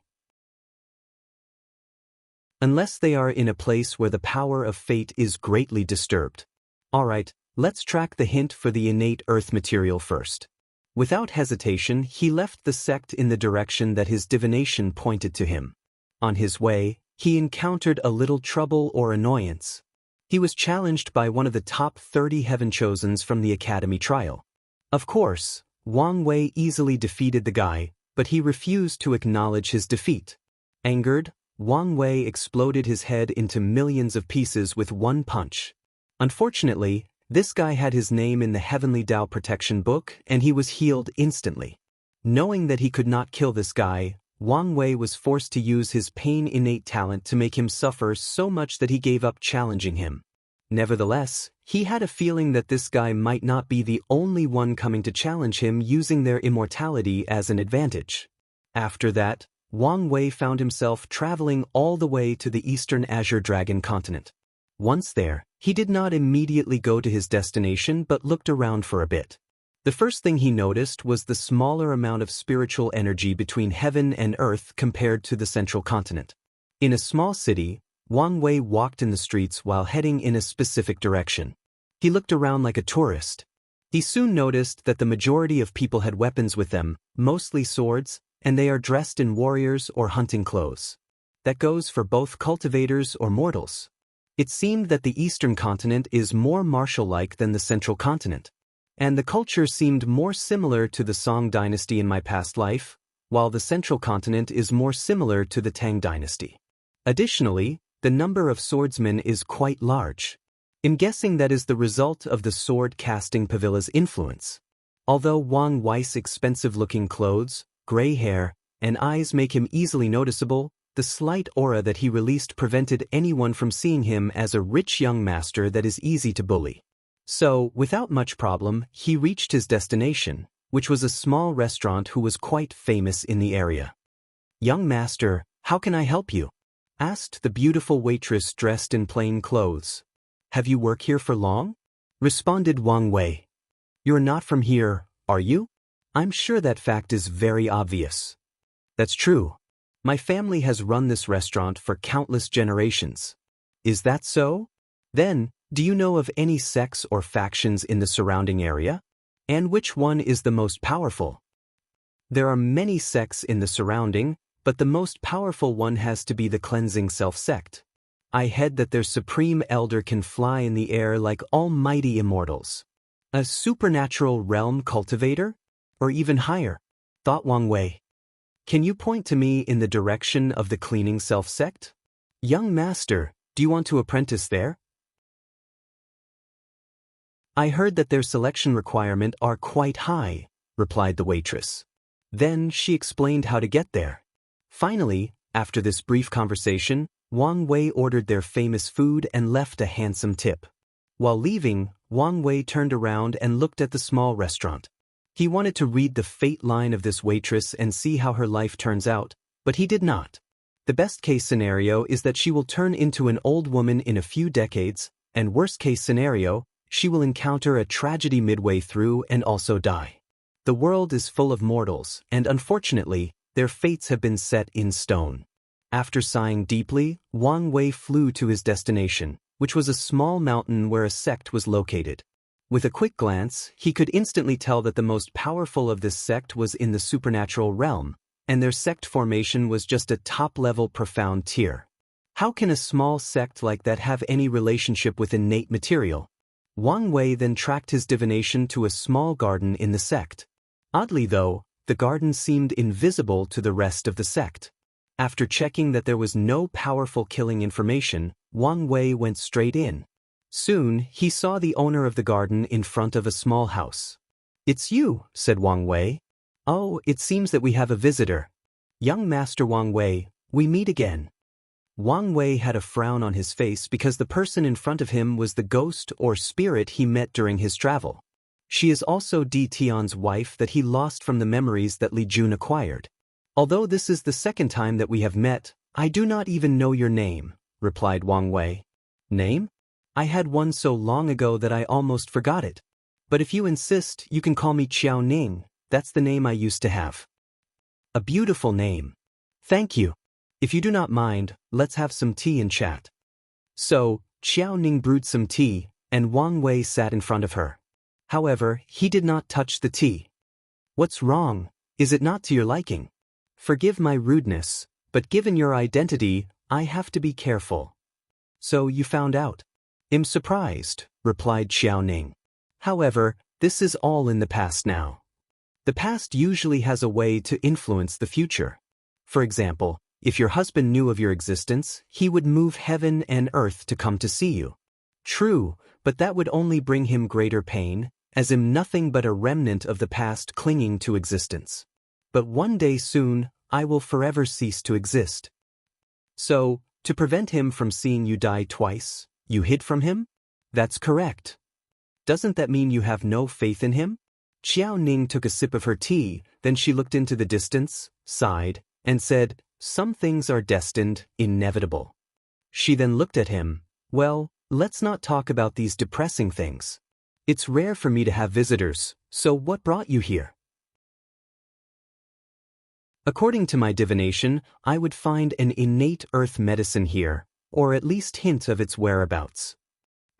Speaker 1: Unless they are in a place where the power of fate is greatly disturbed. Alright, let's track the hint for the innate earth material first. Without hesitation, he left the sect in the direction that his divination pointed to him. On his way, he encountered a little trouble or annoyance. He was challenged by one of the top 30 Heaven Chosens from the Academy trial. Of course, Wang Wei easily defeated the guy, but he refused to acknowledge his defeat. Angered, Wang Wei exploded his head into millions of pieces with one punch. Unfortunately, this guy had his name in the Heavenly Tao Protection Book, and he was healed instantly. Knowing that he could not kill this guy, Wang Wei was forced to use his pain innate talent to make him suffer so much that he gave up challenging him. Nevertheless, he had a feeling that this guy might not be the only one coming to challenge him using their immortality as an advantage. After that, Wang Wei found himself traveling all the way to the Eastern Azure Dragon continent. Once there, he did not immediately go to his destination but looked around for a bit. The first thing he noticed was the smaller amount of spiritual energy between heaven and earth compared to the central continent. In a small city, Wang Wei walked in the streets while heading in a specific direction. He looked around like a tourist. He soon noticed that the majority of people had weapons with them, mostly swords, and they are dressed in warriors or hunting clothes. That goes for both cultivators or mortals. It seemed that the eastern continent is more martial-like than the central continent, and the culture seemed more similar to the Song dynasty in my past life, while the central continent is more similar to the Tang dynasty. Additionally, the number of swordsmen is quite large. I'm guessing that is the result of the sword-casting Pavilla's influence. Although Wang Wei's expensive-looking clothes, gray hair, and eyes make him easily noticeable, the slight aura that he released prevented anyone from seeing him as a rich young master that is easy to bully. So, without much problem, he reached his destination, which was a small restaurant who was quite famous in the area. "Young master, how can I help you?" asked the beautiful waitress dressed in plain clothes. "Have you worked here for long?" responded Wang Wei. "You're not from here, are you?" "I'm sure that fact is very obvious." "That's true. My family has run this restaurant for countless generations." "Is that so? Then, do you know of any sects or factions in the surrounding area? And which one is the most powerful?" "There are many sects in the surrounding, but the most powerful one has to be the Cleansing Self sect. I heard that their supreme elder can fly in the air like almighty immortals. A supernatural realm cultivator? Or even higher?" thought Wang Wei. "Can you point to me in the direction of the Cleaning Self sect? Young master, do you want to apprentice there?" "I heard that their selection requirements are quite high," replied the waitress. Then she explained how to get there. Finally, after this brief conversation, Wang Wei ordered their famous food and left a handsome tip. While leaving, Wang Wei turned around and looked at the small restaurant. He wanted to read the fate line of this waitress and see how her life turns out, but he did not. The best-case scenario is that she will turn into an old woman in a few decades, and worst-case scenario, she will encounter a tragedy midway through and also die. The world is full of mortals, and unfortunately, Their fates have been set in stone. After sighing deeply, Wang Wei flew to his destination, which was a small mountain where a sect was located. With a quick glance, he could instantly tell that the most powerful of this sect was in the supernatural realm, and their sect formation was just a top-level profound tier. How can a small sect like that have any relationship with innate material? Wang Wei then tracked his divination to a small garden in the sect. Oddly though, the garden seemed invisible to the rest of the sect. After checking that there was no powerful killing information, Wang Wei went straight in. Soon, he saw the owner of the garden in front of a small house. "It's you," said Wang Wei. "Oh, it seems that we have a visitor. Young Master Wang Wei, we meet again." Wang Wei had a frown on his face because the person in front of him was the ghost or spirit he met during his travel. She is also Di Tian's wife that he lost from the memories that Li Jun acquired. "Although this is the second time that we have met, I do not even know your name," replied Wang Wei. "Name? I had one so long ago that I almost forgot it. But if you insist, you can call me Qiao Ning. That's the name I used to have." "A beautiful name. Thank you. If you do not mind, let's have some tea and chat." So, Qiao Ning brewed some tea, and Wang Wei sat in front of her. However, he did not touch the tea. "What's wrong? Is it not to your liking? Forgive my rudeness, but given your identity, I have to be careful." "So you found out?" "I'm surprised," replied Qiao Ning. "However, this is all in the past now. The past usually has a way to influence the future. For example, if your husband knew of your existence, he would move heaven and earth to come to see you. True, but that would only bring him greater pain, as in nothing but a remnant of the past clinging to existence. But one day soon, I will forever cease to exist. So, to prevent him from seeing you die twice, you hid from him?" "That's correct." "Doesn't that mean you have no faith in him?" Qiao Ning took a sip of her tea, then she looked into the distance, sighed, and said, "Some things are destined, inevitable." She then looked at him. "Well, let's not talk about these depressing things. It's rare for me to have visitors, so what brought you here?" "According to my divination, I would find an innate earth medicine here, or at least hint of its whereabouts."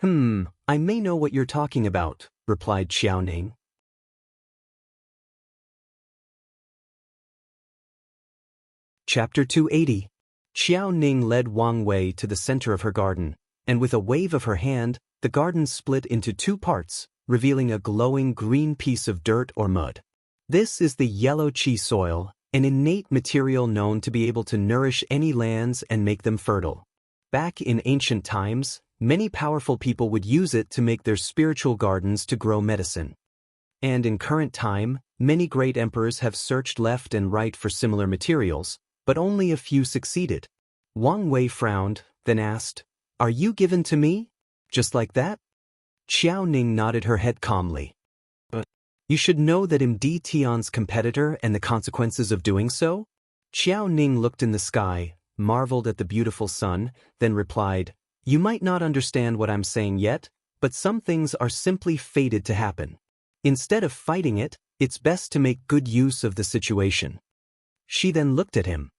Speaker 1: I may know what you're talking about," replied Qiao Ning. Chapter 280. Qiao Ning led Wang Wei to the center of her garden, and with a wave of her hand, the garden split into two parts, revealing a glowing green piece of dirt or mud. This is the yellow qi soil, an innate material known to be able to nourish any lands and make them fertile. Back in ancient times, many powerful people would use it to make their spiritual gardens to grow medicine. And in current time, many great emperors have searched left and right for similar materials, but only a few succeeded. Wang Wei frowned, then asked, "Are you given to me? Just like that?" Qiao Ning nodded her head calmly. "But you should know that I'm Di Tian's competitor and the consequences of doing so?" Qiao Ning looked in the sky, marveled at the beautiful sun, then replied, "You might not understand what I'm saying yet, but some things are simply fated to happen. Instead of fighting it, it's best to make good use of the situation." She then looked at him.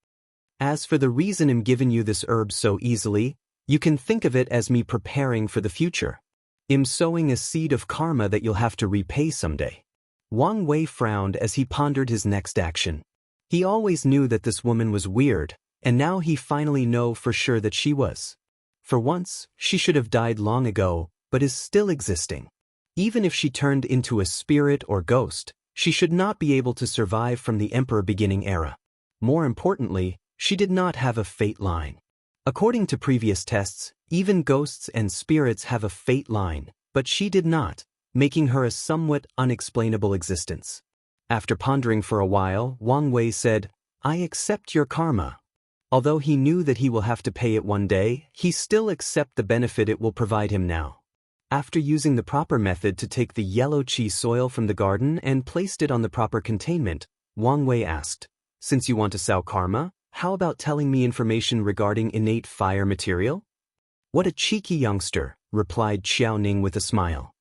Speaker 1: "As for the reason I'm giving you this herb so easily, you can think of it as me preparing for the future. I'm sowing a seed of karma that you'll have to repay someday." Wang Wei frowned as he pondered his next action. He always knew that this woman was weird, and now he finally knew for sure that she was. For once, she should have died long ago, but is still existing. Even if she turned into a spirit or ghost, she should not be able to survive from the Emperor beginning era. More importantly, she did not have a fate line. According to previous tests, even ghosts and spirits have a fate line, but she did not, making her a somewhat unexplainable existence. After pondering for a while, Wang Wei said, "I accept your karma." Although he knew that he will have to pay it one day, he still accepts the benefit it will provide him now. After using the proper method to take the yellow qi soil from the garden and placed it on the proper containment, Wang Wei asked, "Since you want to sow karma, how about telling me information regarding innate fire material?" "What a cheeky youngster," replied Qiao Ning with a smile.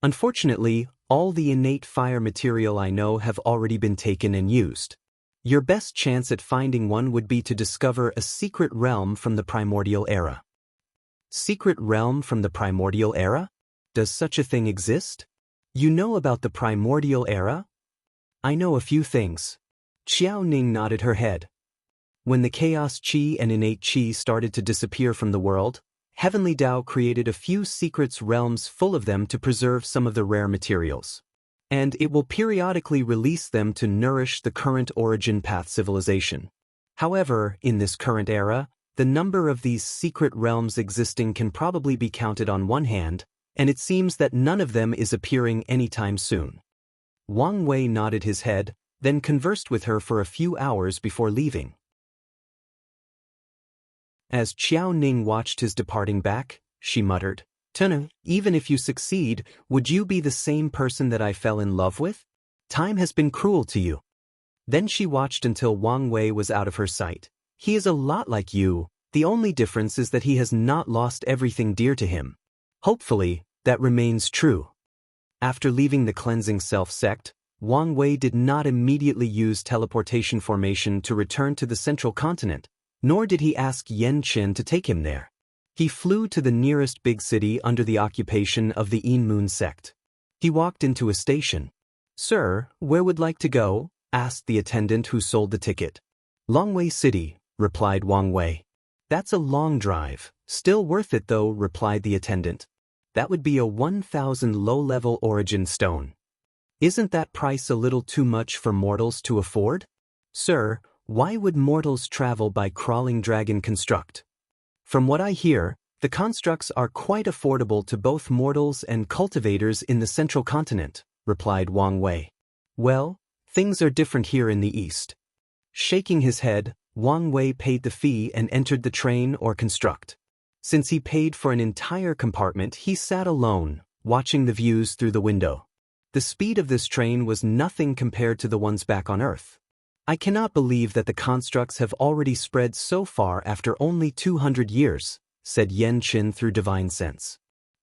Speaker 1: "Unfortunately, all the innate fire material I know have already been taken and used. Your best chance at finding one would be to discover a secret realm from the primordial era. Secret realm from the primordial era? Does such a thing exist? You know about the primordial era? I know a few things. Xiao Ning nodded her head. When the chaos qi and innate qi started to disappear from the world, Heavenly Tao created a few secrets realms full of them to preserve some of the rare materials. And it will periodically release them to nourish the current origin path civilization. However, in this current era, the number of these secret realms existing can probably be counted on one hand, and it seems that none of them is appearing anytime soon. Wang Wei nodded his head, then conversed with her for a few hours before leaving. As Xiao Ning watched his departing back, she muttered, "Tuna, even if you succeed, would you be the same person that I fell in love with? Time has been cruel to you." Then she watched until Wang Wei was out of her sight. "He is a lot like you, the only difference is that he has not lost everything dear to him. Hopefully, that remains true." After leaving the cleansing self-sect, Wang Wei did not immediately use teleportation formation to return to the central continent, nor did he ask Yan Qin to take him there. He flew to the nearest big city under the occupation of the Yin Moon sect. He walked into a station. "Sir, where would like to go?" asked the attendant who sold the ticket. "Longwei City," replied Wang Wei. "That's a long drive. Still worth it though," replied the attendant. "That would be a 1,000 low-level origin stone. Isn't that price a little too much for mortals to afford?" "Sir, why would mortals travel by crawling dragon construct?" "From what I hear, the constructs are quite affordable to both mortals and cultivators in the central continent," replied Wang Wei. "Well, things are different here in the east." Shaking his head, Wang Wei paid the fee and entered the train or construct. Since he paid for an entire compartment, he sat alone, watching the views through the window. The speed of this train was nothing compared to the ones back on Earth. "I cannot believe that the constructs have already spread so far after only 200 years, said Yan Qin through divine sense.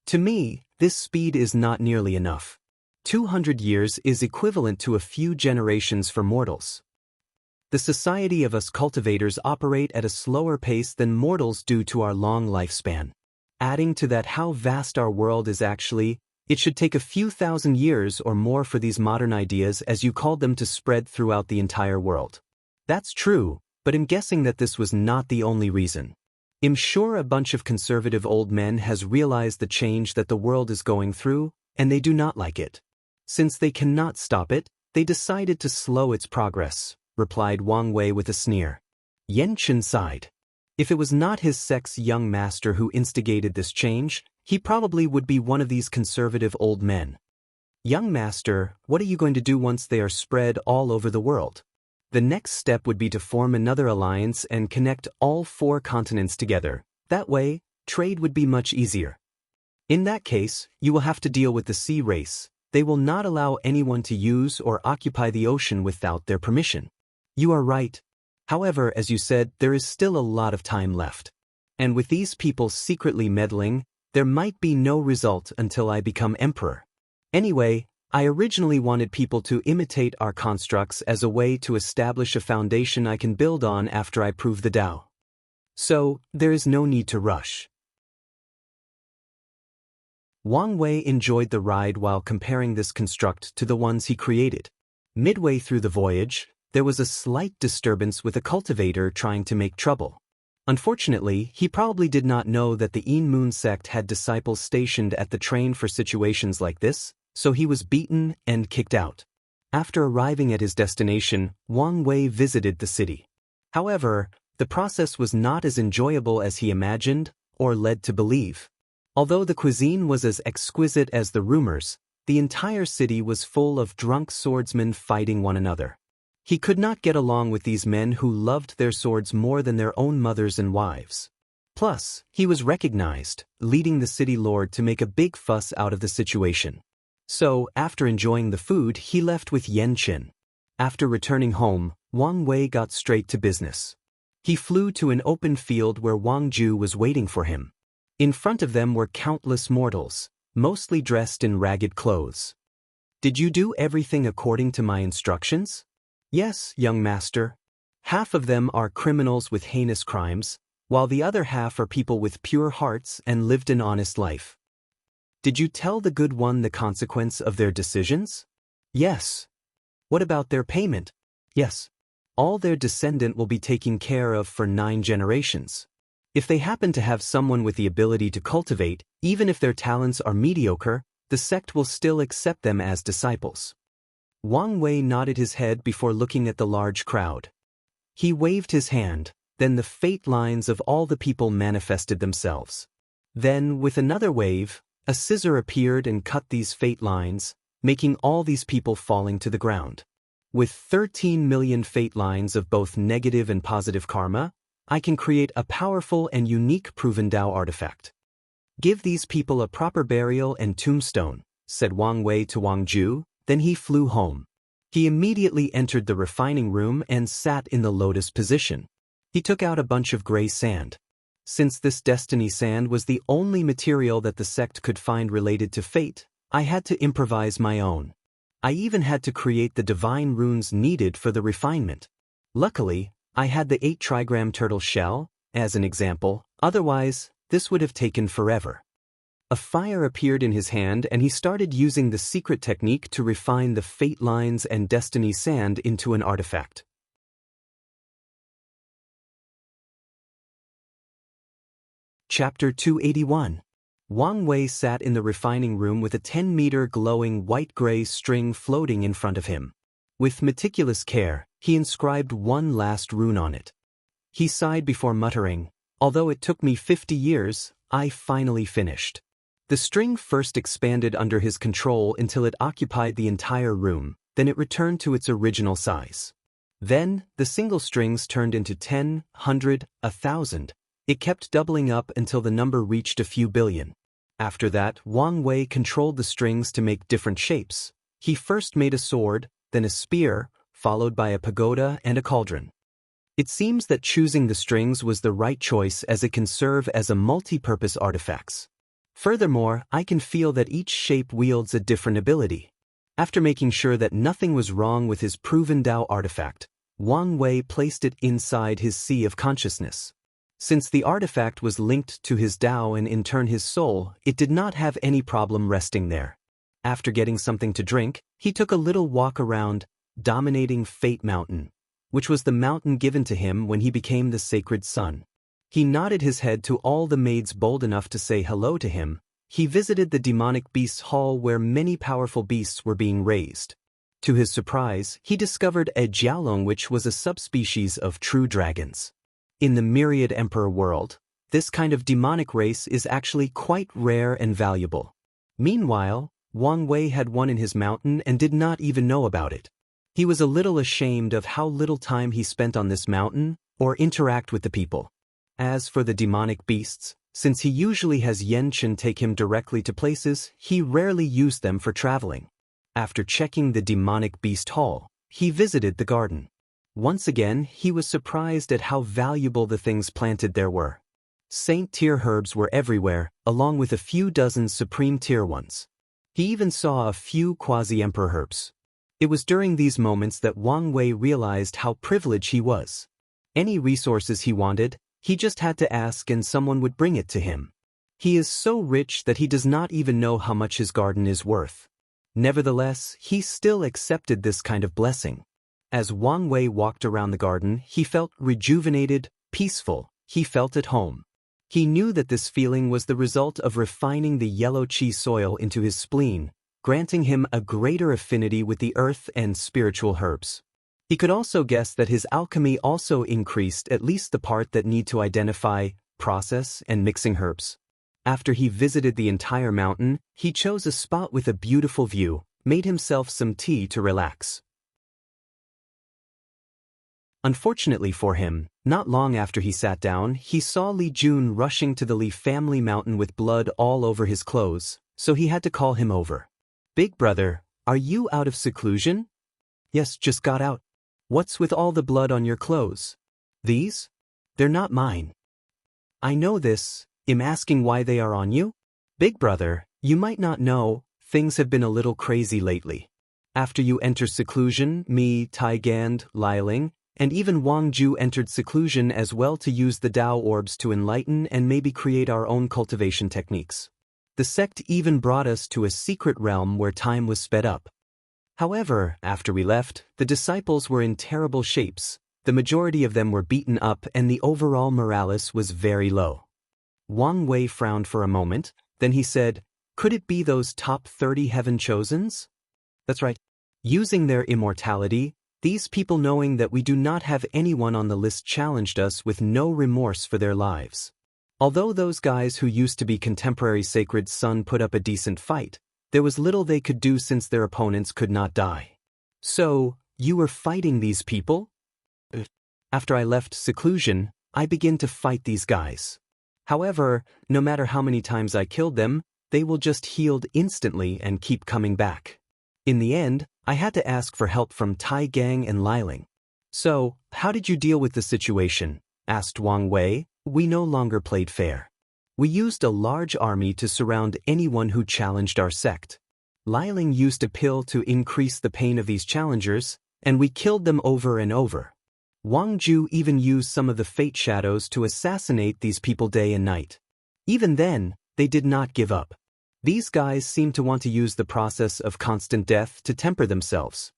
Speaker 1: "To me, this speed is not nearly enough. 200 years is equivalent to a few generations for mortals. The society of us cultivators operate at a slower pace than mortals due to our long lifespan. Adding to that how vast our world is actually, it should take a few thousand years or more for these modern ideas as you called them to spread throughout the entire world." "That's true, but I'm guessing that this was not the only reason. I'm sure a bunch of conservative old men has realized the change that the world is going through, and they do not like it. Since they cannot stop it, they decided to slow its progress," replied Wang Wei with a sneer. Yan Qin sighed. If it was not his sect's young master who instigated this change, he probably would be one of these conservative old men. "Young master, what are you going to do once they are spread all over the world?" "The next step would be to form another alliance and connect all 4 continents together. That way, trade would be much easier." "In that case, you will have to deal with the sea race. They will not allow anyone to use or occupy the ocean without their permission." "You are right. However, as you said, there is still a lot of time left. And with these people secretly meddling, there might be no result until I become emperor. Anyway, I originally wanted people to imitate our constructs as a way to establish a foundation I can build on after I prove the Tao. So, there is no need to rush." Wang Wei enjoyed the ride while comparing this construct to the ones he created. Midway through the voyage, there was a slight disturbance with a cultivator trying to make trouble. Unfortunately, he probably did not know that the Yin Moon sect had disciples stationed at the train for situations like this, so he was beaten and kicked out. After arriving at his destination, Wang Wei visited the city. However, the process was not as enjoyable as he imagined or led to believe. Although the cuisine was as exquisite as the rumors, the entire city was full of drunk swordsmen fighting one another. He could not get along with these men who loved their swords more than their own mothers and wives. Plus, he was recognized, leading the city lord to make a big fuss out of the situation. So, after enjoying the food, he left with Yan Qin. After returning home, Wang Wei got straight to business. He flew to an open field where Wang Ju was waiting for him. In front of them were countless mortals, mostly dressed in ragged clothes. "Did you do everything according to my instructions?" Yes, young master. Half of them are criminals with heinous crimes, while the other half are people with pure hearts and lived an honest life. Did you tell the good one the consequence of their decisions? Yes. What about their payment? Yes. All their descendant will be taken care of for 9 generations. If they happen to have someone with the ability to cultivate, even if their talents are mediocre, the sect will still accept them as disciples. Wang Wei nodded his head before looking at the large crowd. He waved his hand, then the fate lines of all the people manifested themselves. Then, with another wave, a scissor appeared and cut these fate lines, making all these people falling to the ground. With 13 million fate lines of both negative and positive karma, I can create a powerful and unique proven Tao artifact. Give these people a proper burial and tombstone, said Wang Wei to Wang Ju, then he flew home. He immediately entered the refining room and sat in the lotus position. He took out a bunch of gray sand. Since this destiny sand was the only material that the sect could find related to fate, I had to improvise my own. I even had to create the divine runes needed for the refinement. Luckily, I had the 8 trigram turtle shell, as an example, otherwise, this would have taken forever. A fire appeared in his hand and he started using the secret technique to refine the fate lines and destiny sand into an artifact. Chapter 281. Wang Wei sat in the refining room with a 10-meter glowing white-gray string floating in front of him. With meticulous care, he inscribed one last rune on it. He sighed before muttering, "Although it took me 50 years, I finally finished." The string first expanded under his control until it occupied the entire room, then it returned to its original size. Then, the single strings turned into 10, 100, 1,000. It kept doubling up until the number reached a few billion. After that, Wang Wei controlled the strings to make different shapes. He first made a sword, then a spear, followed by a pagoda and a cauldron. It seems that choosing the strings was the right choice as it can serve as a multi-purpose artifacts. Furthermore, I can feel that each shape wields a different ability. After making sure that nothing was wrong with his proven Tao artifact, Wang Wei placed it inside his sea of consciousness. Since the artifact was linked to his Tao and in turn his soul, it did not have any problem resting there. After getting something to drink, he took a little walk around, dominating Fate Mountain, which was the mountain given to him when he became the sacred son. He nodded his head to all the maids bold enough to say hello to him. He visited the demonic beasts hall where many powerful beasts were being raised. To his surprise, he discovered a Jiaolong, which was a subspecies of true dragons. In the myriad emperor world, this kind of demonic race is actually quite rare and valuable. Meanwhile, Wang Wei had one in his mountain and did not even know about it. He was a little ashamed of how little time he spent on this mountain or interact with the people. As for the demonic beasts, since he usually has Yen-Chen take him directly to places, he rarely used them for traveling. After checking the demonic beast hall, he visited the garden. Once again, he was surprised at how valuable the things planted there were. Saint-tier herbs were everywhere, along with a few dozen supreme-tier ones. He even saw a few quasi-emperor herbs. It was during these moments that Wang Wei realized how privileged he was. Any resources he wanted, he just had to ask and someone would bring it to him. He is so rich that he does not even know how much his garden is worth. Nevertheless, he still accepted this kind of blessing. As Wang Wei walked around the garden, he felt rejuvenated, peaceful. He felt at home. He knew that this feeling was the result of refining the yellow qi soil into his spleen, granting him a greater affinity with the earth and spiritual herbs. He could also guess that his alchemy also increased at least the part that need to identify, process, and mixing herbs. After he visited the entire mountain, he chose a spot with a beautiful view, made himself some tea to relax. Unfortunately for him, not long after he sat down, he saw Li Jun rushing to the Li family mountain with blood all over his clothes, so he had to call him over. "Big brother, are you out of seclusion?" "Yes, just got out." "What's with all the blood on your clothes?" "These? They're not mine." "I know this. I'm asking why they are on you?" "Big brother, you might not know, things have been a little crazy lately. After you enter seclusion, me, Taigand, Liling, and even Wang Ju entered seclusion as well to use the Tao orbs to enlighten and maybe create our own cultivation techniques. The sect even brought us to a secret realm where time was sped up. However, after we left, the disciples were in terrible shapes. The majority of them were beaten up and the overall morale was very low. Wang Wei frowned for a moment, then he said, "Could it be those top 30 heaven chosens?" That's right. Using their immortality, these people, knowing that we do not have anyone on the list, challenged us with no remorse for their lives. Although those guys who used to be contemporary Sacred Son put up a decent fight, there was little they could do since their opponents could not die. "So, you were fighting these people?" "After I left seclusion, I began to fight these guys. However, no matter how many times I killed them, they will just healed instantly and keep coming back. In the end, I had to ask for help from Tai Gang and Liling." "So, how did you deal with the situation?" asked Wang Wei. "We no longer played fair. We used a large army to surround anyone who challenged our sect. Liling used a pill to increase the pain of these challengers, and we killed them over and over. Wang Ju even used some of the fate shadows to assassinate these people day and night. Even then, they did not give up. These guys seem to want to use the process of constant death to temper themselves."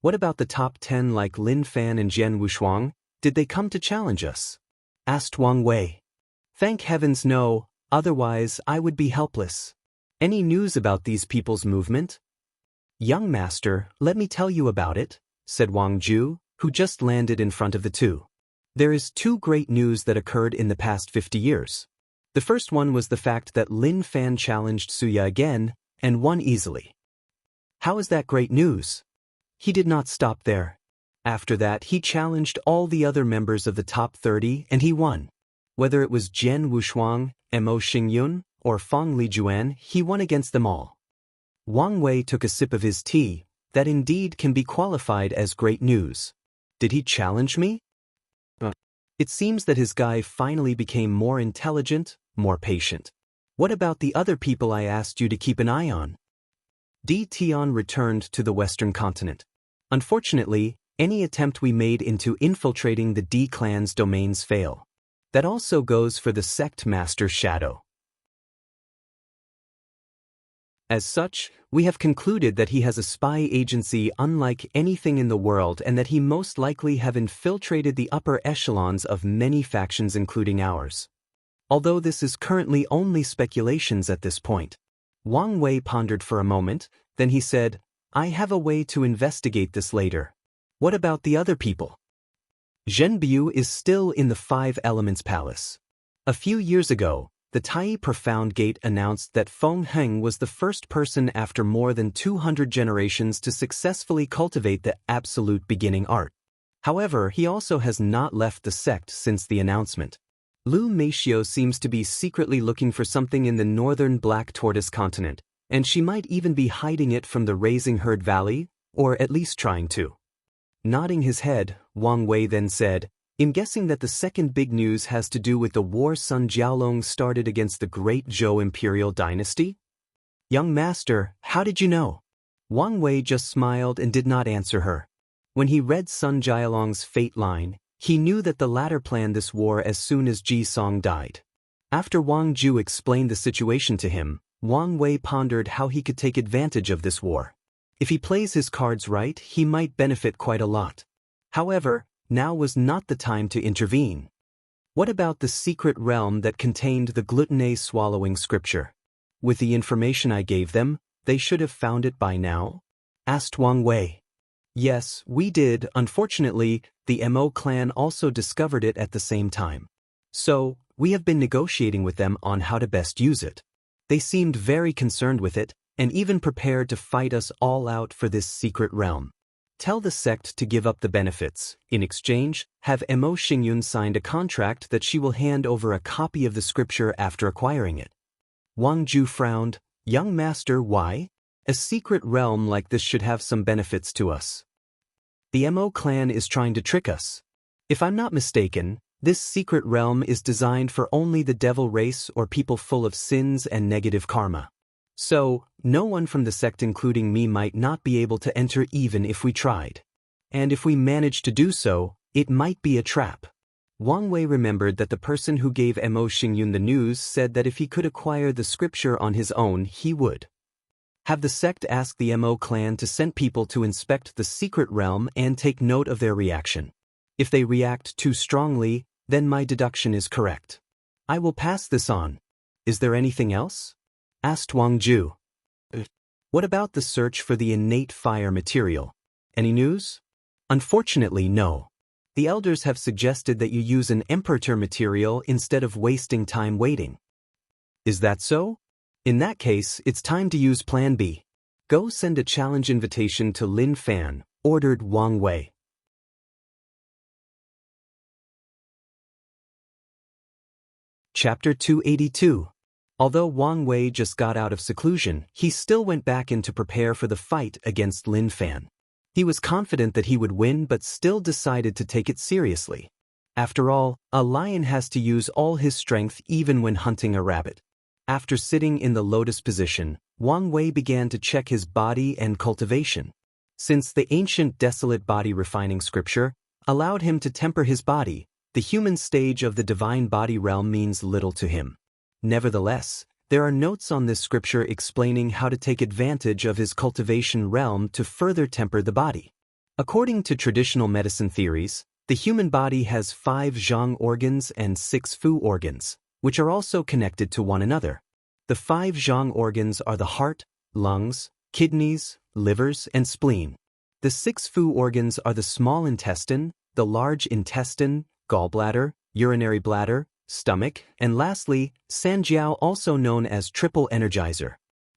Speaker 1: "What about the top 10 like Lin Fan and Jian Wushuang? Did they come to challenge us?" asked Wang Wei. "Thank heavens no, otherwise I would be helpless. Any news about these people's movement?" "Young master, let me tell you about it," said Wang Ju, who just landed in front of the two. "There is two great news that occurred in the past 50 years. The first one was the fact that Lin Fan challenged Suya again, and won easily." "How is that great news?" "He did not stop there. After that he challenged all the other members of the top 30 and he won. Whether it was Jian Wushuang, Mo Xingyun, or Fang Lijuan, he won against them all." Wang Wei took a sip of his tea. "That indeed can be qualified as great news. Did he challenge me?" "It seems that his guy finally became more intelligent, more patient. What about the other people I asked you to keep an eye on?" Di Tian returned to the Western continent. "Unfortunately, any attempt we made into infiltrating the D clan's domains fail. That also goes for the sect master Shadow. As such, we have concluded that he has a spy agency unlike anything in the world and that he most likely have infiltrated the upper echelons of many factions including ours. Although this is currently only speculations at this point." Wang Wei pondered for a moment, then he said, "I have a way to investigate this later. What about the other people?" "Zhenbiu is still in the Five Elements Palace. A few years ago, the Tai Profound Gate announced that Feng Heng was the first person after more than 200 generations to successfully cultivate the absolute beginning art. However, he also has not left the sect since the announcement. Lu Meishio seems to be secretly looking for something in the northern Black Tortoise continent, and she might even be hiding it from the Raising Herd Valley, or at least trying to." Nodding his head, Wang Wei then said, "I'm guessing that the second big news has to do with the war Sun Jiaolong started against the Great Zhou Imperial Dynasty?" "Young master, how did you know?" Wang Wei just smiled and did not answer her. When he read Sun Jiaolong's fate line, he knew that the latter planned this war as soon as Ji Song died. After Wang Ju explained the situation to him, Wang Wei pondered how he could take advantage of this war. If he plays his cards right, he might benefit quite a lot. However, now was not the time to intervene. "What about the secret realm that contained the glutinase-swallowing scripture? With the information I gave them, they should have found it by now?" asked Wang Wei. "Yes, we did. Unfortunately, the Mo clan also discovered it at the same time. So, we have been negotiating with them on how to best use it. They seemed very concerned with it, and even prepared to fight us all out for this secret realm. Tell the sect to give up the benefits. In exchange, have Mo Xingyun signed a contract that she will hand over a copy of the scripture after acquiring it." Wang Ju frowned. "Young master, why? A secret realm like this should have some benefits to us. The Mo clan is trying to trick us. If I'm not mistaken, this secret realm is designed for only the devil race or people full of sins and negative karma. So, no one from the sect including me might not be able to enter even if we tried. And if we managed to do so, it might be a trap. Wang Wei remembered that the person who gave Mo Xingyun the news said that if he could acquire the scripture on his own, he would have the sect ask the Mo clan to send people to inspect the secret realm and take note of their reaction. If they react too strongly, then my deduction is correct. I will pass this on. Is there anything else? Asked Wang Ju. What about the search for the innate fire material? Any news? Unfortunately, no. The elders have suggested that you use an emperor material instead of wasting time waiting. Is that so? In that case, it's time to use Plan B. Go send a challenge invitation to Lin Fan, ordered Wang Wei. Chapter 282. Although Wang Wei just got out of seclusion, he still went back in to prepare for the fight against Lin Fan. He was confident that he would win but still decided to take it seriously. After all, a lion has to use all his strength even when hunting a rabbit. After sitting in the lotus position, Wang Wei began to check his body and cultivation. Since the ancient desolate body refining scripture allowed him to temper his body, the human stage of the divine body realm means little to him. Nevertheless, there are notes on this scripture explaining how to take advantage of his cultivation realm to further temper the body. According to traditional medicine theories, the human body has 5 zhang organs and 6 fu organs, which are also connected to one another. The 5 zhang organs are the heart, lungs, kidneys, livers, and spleen. The 6 fu organs are the small intestine, the large intestine, gallbladder, urinary bladder, stomach, and lastly, Sanjiao, also known as triple energizer.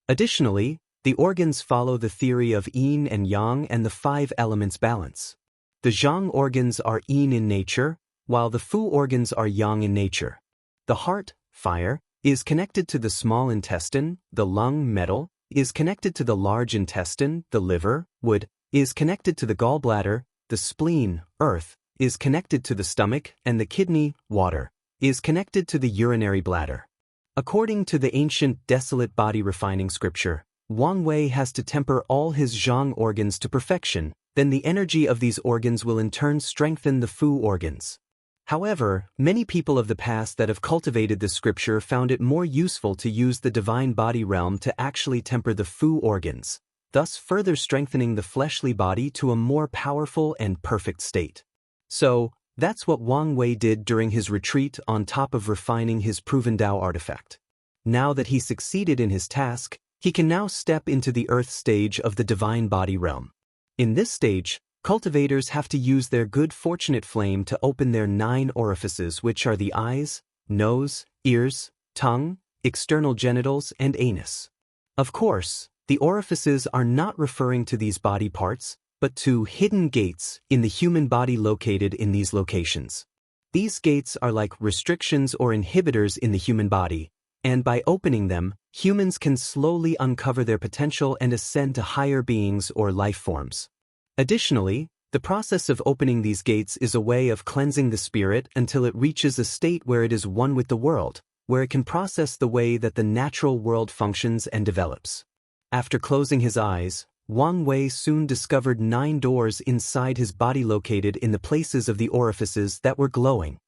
Speaker 1: Additionally, the organs follow the theory of yin and yang and the 5 elements balance. The zhang organs are yin in nature, while the fu organs are yang in nature. The heart, fire, is connected to the small intestine, the lung, metal, is connected to the large intestine, the liver, wood, is connected to the gallbladder, the spleen, earth, is connected to the stomach, and the kidney, water, is connected to the urinary bladder. According to the ancient desolate body refining scripture, Wang Wei has to temper all his zhang organs to perfection, then the energy of these organs will in turn strengthen the fu organs. However, many people of the past that have cultivated this scripture found it more useful to use the divine body realm to actually temper the fu organs, thus further strengthening the fleshly body to a more powerful and perfect state. So, that's what Wang Wei did during his retreat on top of refining his proven Tao artifact. Now that he succeeded in his task, he can now step into the earth stage of the divine body realm. In this stage, cultivators have to use their good fortunate flame to open their 9 orifices, which are the eyes, nose, ears, tongue, external genitals, and anus. Of course, the orifices are not referring to these body parts, but to hidden gates in the human body located in these locations. These gates are like restrictions or inhibitors in the human body, and by opening them, humans can slowly uncover their potential and ascend to higher beings or life forms. Additionally, the process of opening these gates is a way of cleansing the spirit until it reaches a state where it is one with the world, where it can process the way that the natural world functions and develops. After closing his eyes, Wang Wei soon discovered 9 doors inside his body located in the places of the orifices that were glowing.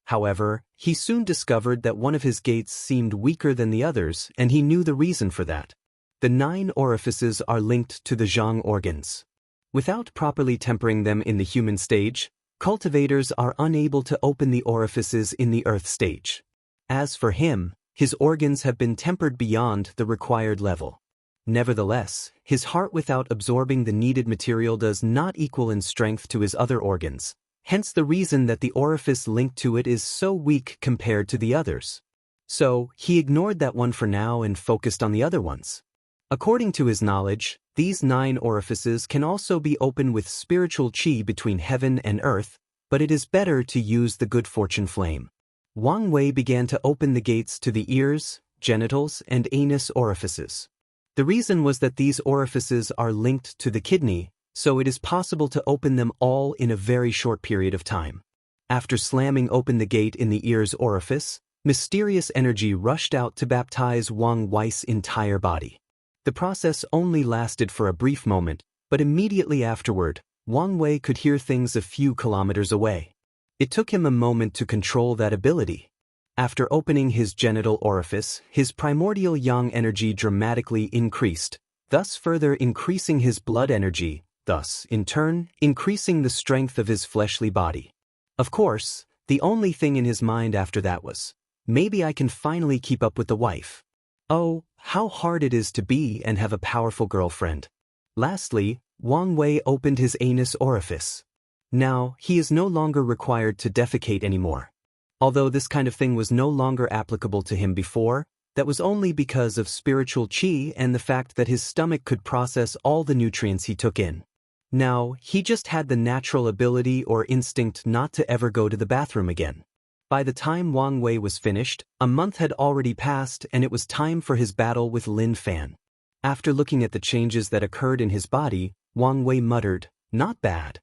Speaker 1: However, he soon discovered that one of his gates seemed weaker than the others, and he knew the reason for that. The 9 orifices are linked to the zhang organs. Without properly tempering them in the human stage, cultivators are unable to open the orifices in the earth stage. As for him, his organs have been tempered beyond the required level. Nevertheless, his heart without absorbing the needed material does not equal in strength to his other organs, hence the reason that the orifice linked to it is so weak compared to the others. So, he ignored that one for now and focused on the other ones. According to his knowledge, these 9 orifices can also be opened with spiritual qi between heaven and earth, but it is better to use the good fortune flame. Wang Wei began to open the gates to the ears, genitals, and anus orifices. The reason was that these orifices are linked to the kidney, so it is possible to open them all in a very short period of time. After slamming open the gate in the ears orifice, Mysterious energy rushed out to baptize Wang Wei's entire body. The process only lasted for a brief moment, but immediately afterward, Wang Wei could hear things a few kilometers away. It took him a moment to control that ability. After opening his genital orifice, his primordial yang energy dramatically increased, thus further increasing his blood energy, thus, in turn, increasing the strength of his fleshly body. Of course, the only thing in his mind after that was, maybe I can finally keep up with the wife. Oh, how hard it is to be and have a powerful girlfriend. Lastly, Wang Wei opened his anus orifice. Now, he is no longer required to defecate anymore. Although this kind of thing was no longer applicable to him before, that was only because of spiritual qi and the fact that his stomach could process all the nutrients he took in. Now, he just had the natural ability or instinct not to ever go to the bathroom again. By the time Wang Wei was finished, a month had already passed and it was time for his battle with Lin Fan. After looking at the changes that occurred in his body, Wang Wei muttered, "Not bad."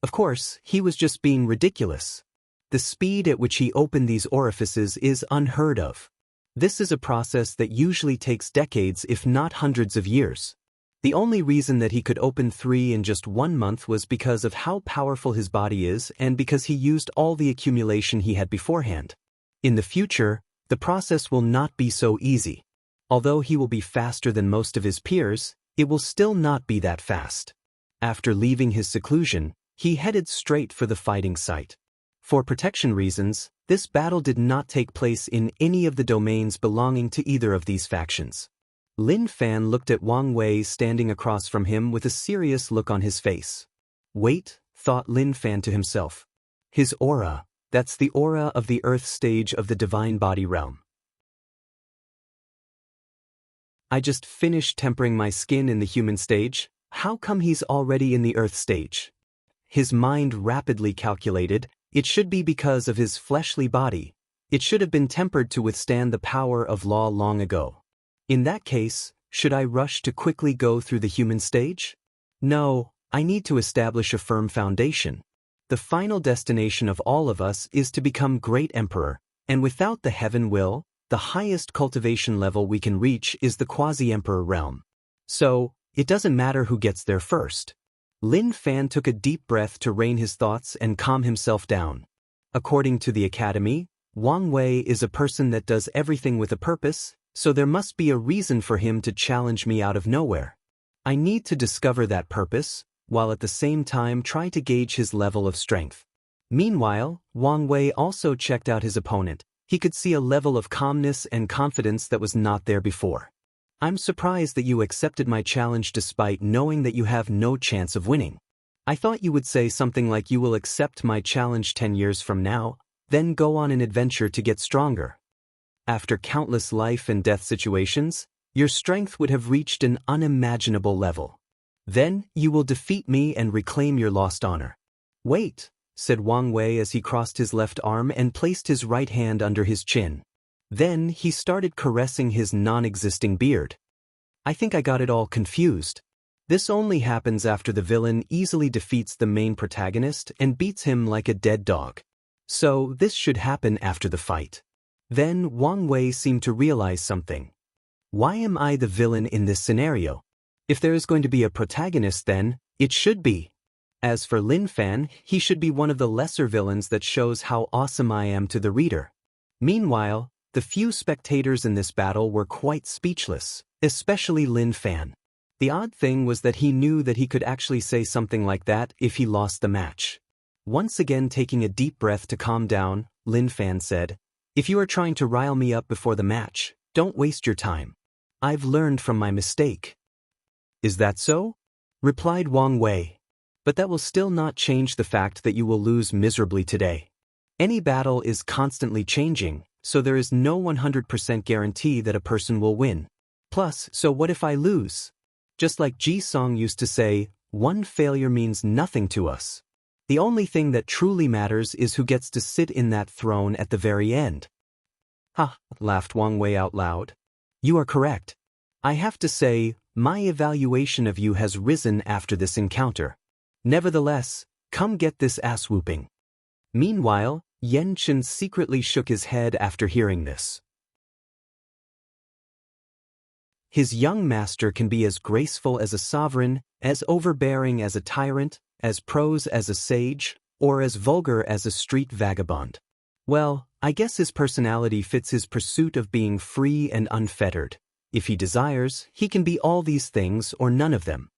Speaker 1: Of course, he was just being ridiculous. The speed at which he opened these orifices is unheard of. This is a process that usually takes decades if not hundreds of years. The only reason that he could open 3 in just 1 month was because of how powerful his body is and because he used all the accumulation he had beforehand. In the future, the process will not be so easy. Although he will be faster than most of his peers, it will still not be that fast. After leaving his seclusion, he headed straight for the fighting site. For protection reasons, this battle did not take place in any of the domains belonging to either of these factions. Lin Fan looked at Wang Wei standing across from him with a serious look on his face. Wait, thought Lin Fan to himself. His aura, that's the aura of the earth stage of the divine body realm. I just finished tempering my skin in the human stage, how come he's already in the earth stage? His mind rapidly calculated, it should be because of his fleshly body. It should have been tempered to withstand the power of law long ago. In that case, should I rush to quickly go through the human stage? No, I need to establish a firm foundation. The final destination of all of us is to become great emperor, and without the heaven will, the highest cultivation level we can reach is the quasi-emperor realm. So, it doesn't matter who gets there first. Lin Fan took a deep breath to rein his thoughts and calm himself down. According to the academy, Wang Wei is a person that does everything with a purpose, so there must be a reason for him to challenge me out of nowhere. I need to discover that purpose, while at the same time try to gauge his level of strength. Meanwhile, Wang Wei also checked out his opponent. He could see a level of calmness and confidence that was not there before. I'm surprised that you accepted my challenge despite knowing that you have no chance of winning. I thought you would say something like you will accept my challenge 10 years from now, then go on an adventure to get stronger. After countless life and death situations, your strength would have reached an unimaginable level. Then, you will defeat me and reclaim your lost honor. Wait, said Wang Wei as he crossed his left arm and placed his right hand under his chin. Then, he started caressing his non-existing beard. I think I got it all confused. This only happens after the villain easily defeats the main protagonist and beats him like a dead dog. So, this should happen after the fight. Then Wang Wei seemed to realize something. Why am I the villain in this scenario? If there is going to be a protagonist then, it should be. As for Lin Fan, he should be one of the lesser villains that shows how awesome I am to the reader. Meanwhile, the few spectators in this battle were quite speechless, especially Lin Fan. The odd thing was that he knew that he could actually say something like that if he lost the match. Once again taking a deep breath to calm down, Lin Fan said, "If you are trying to rile me up before the match, don't waste your time. I've learned from my mistake." "Is that so?" replied Wang Wei. "But that will still not change the fact that you will lose miserably today. Any battle is constantly changing, so there is no 100% guarantee that a person will win. Plus, so what if I lose? Just like Ji Song used to say, one failure means nothing to us. The only thing that truly matters is who gets to sit in that throne at the very end." "Ha," laughed Wang Wei out loud. "You are correct. I have to say, my evaluation of you has risen after this encounter. Nevertheless, come get this ass whooping." Meanwhile, Yan Chen secretly shook his head after hearing this. His young master can be as graceful as a sovereign, as overbearing as a tyrant, as prose as a sage, or as vulgar as a street vagabond. Well, I guess his personality fits his pursuit of being free and unfettered. If he desires, he can be all these things or none of them.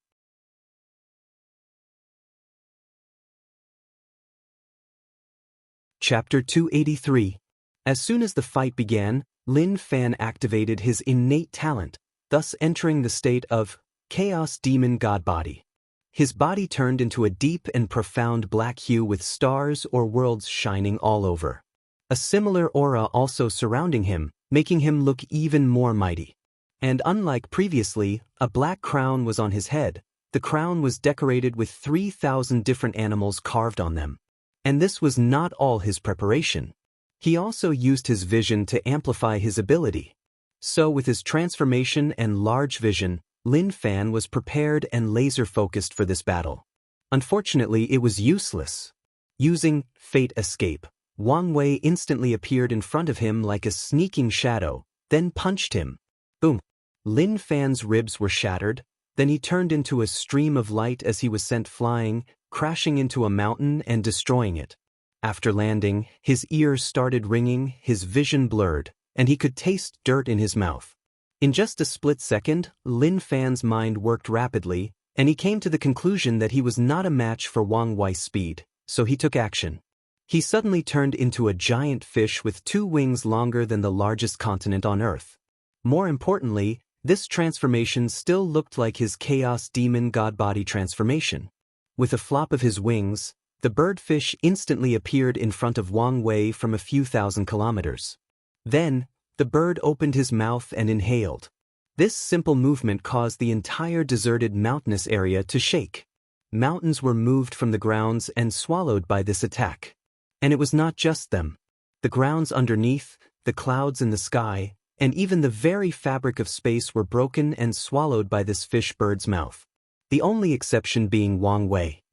Speaker 1: Chapter 283. As soon as the fight began, Lin Fan activated his innate talent, thus entering the state of Chaos Demon God Body. His body turned into a deep and profound black hue with stars or worlds shining all over. A similar aura also surrounding him, making him look even more mighty. And unlike previously, a black crown was on his head. The crown was decorated with 3,000 different animals carved on them. And this was not all his preparation. He also used his vision to amplify his ability. So with his transformation and large vision, Lin Fan was prepared and laser-focused for this battle. Unfortunately, it was useless. Using Fate Escape, Wang Wei instantly appeared in front of him like a sneaking shadow, then punched him. Boom! Lin Fan's ribs were shattered, then he turned into a stream of light as he was sent flying, crashing into a mountain and destroying it. After landing, his ears started ringing, his vision blurred, and he could taste dirt in his mouth. In just a split second, Lin Fan's mind worked rapidly, and he came to the conclusion that he was not a match for Wang Wei's speed, so he took action. He suddenly turned into a giant fish with 2 wings longer than the largest continent on Earth. More importantly, this transformation still looked like his Chaos Demon God Body transformation. With a flop of his wings, the birdfish instantly appeared in front of Wang Wei from a few thousand kilometers. Then, the bird opened his mouth and inhaled. This simple movement caused the entire deserted mountainous area to shake. Mountains were moved from the grounds and swallowed by this attack. And it was not just them. The grounds underneath, the clouds in the sky, and even the very fabric of space were broken and swallowed by this fish bird's mouth. The only exception being Wang Wei.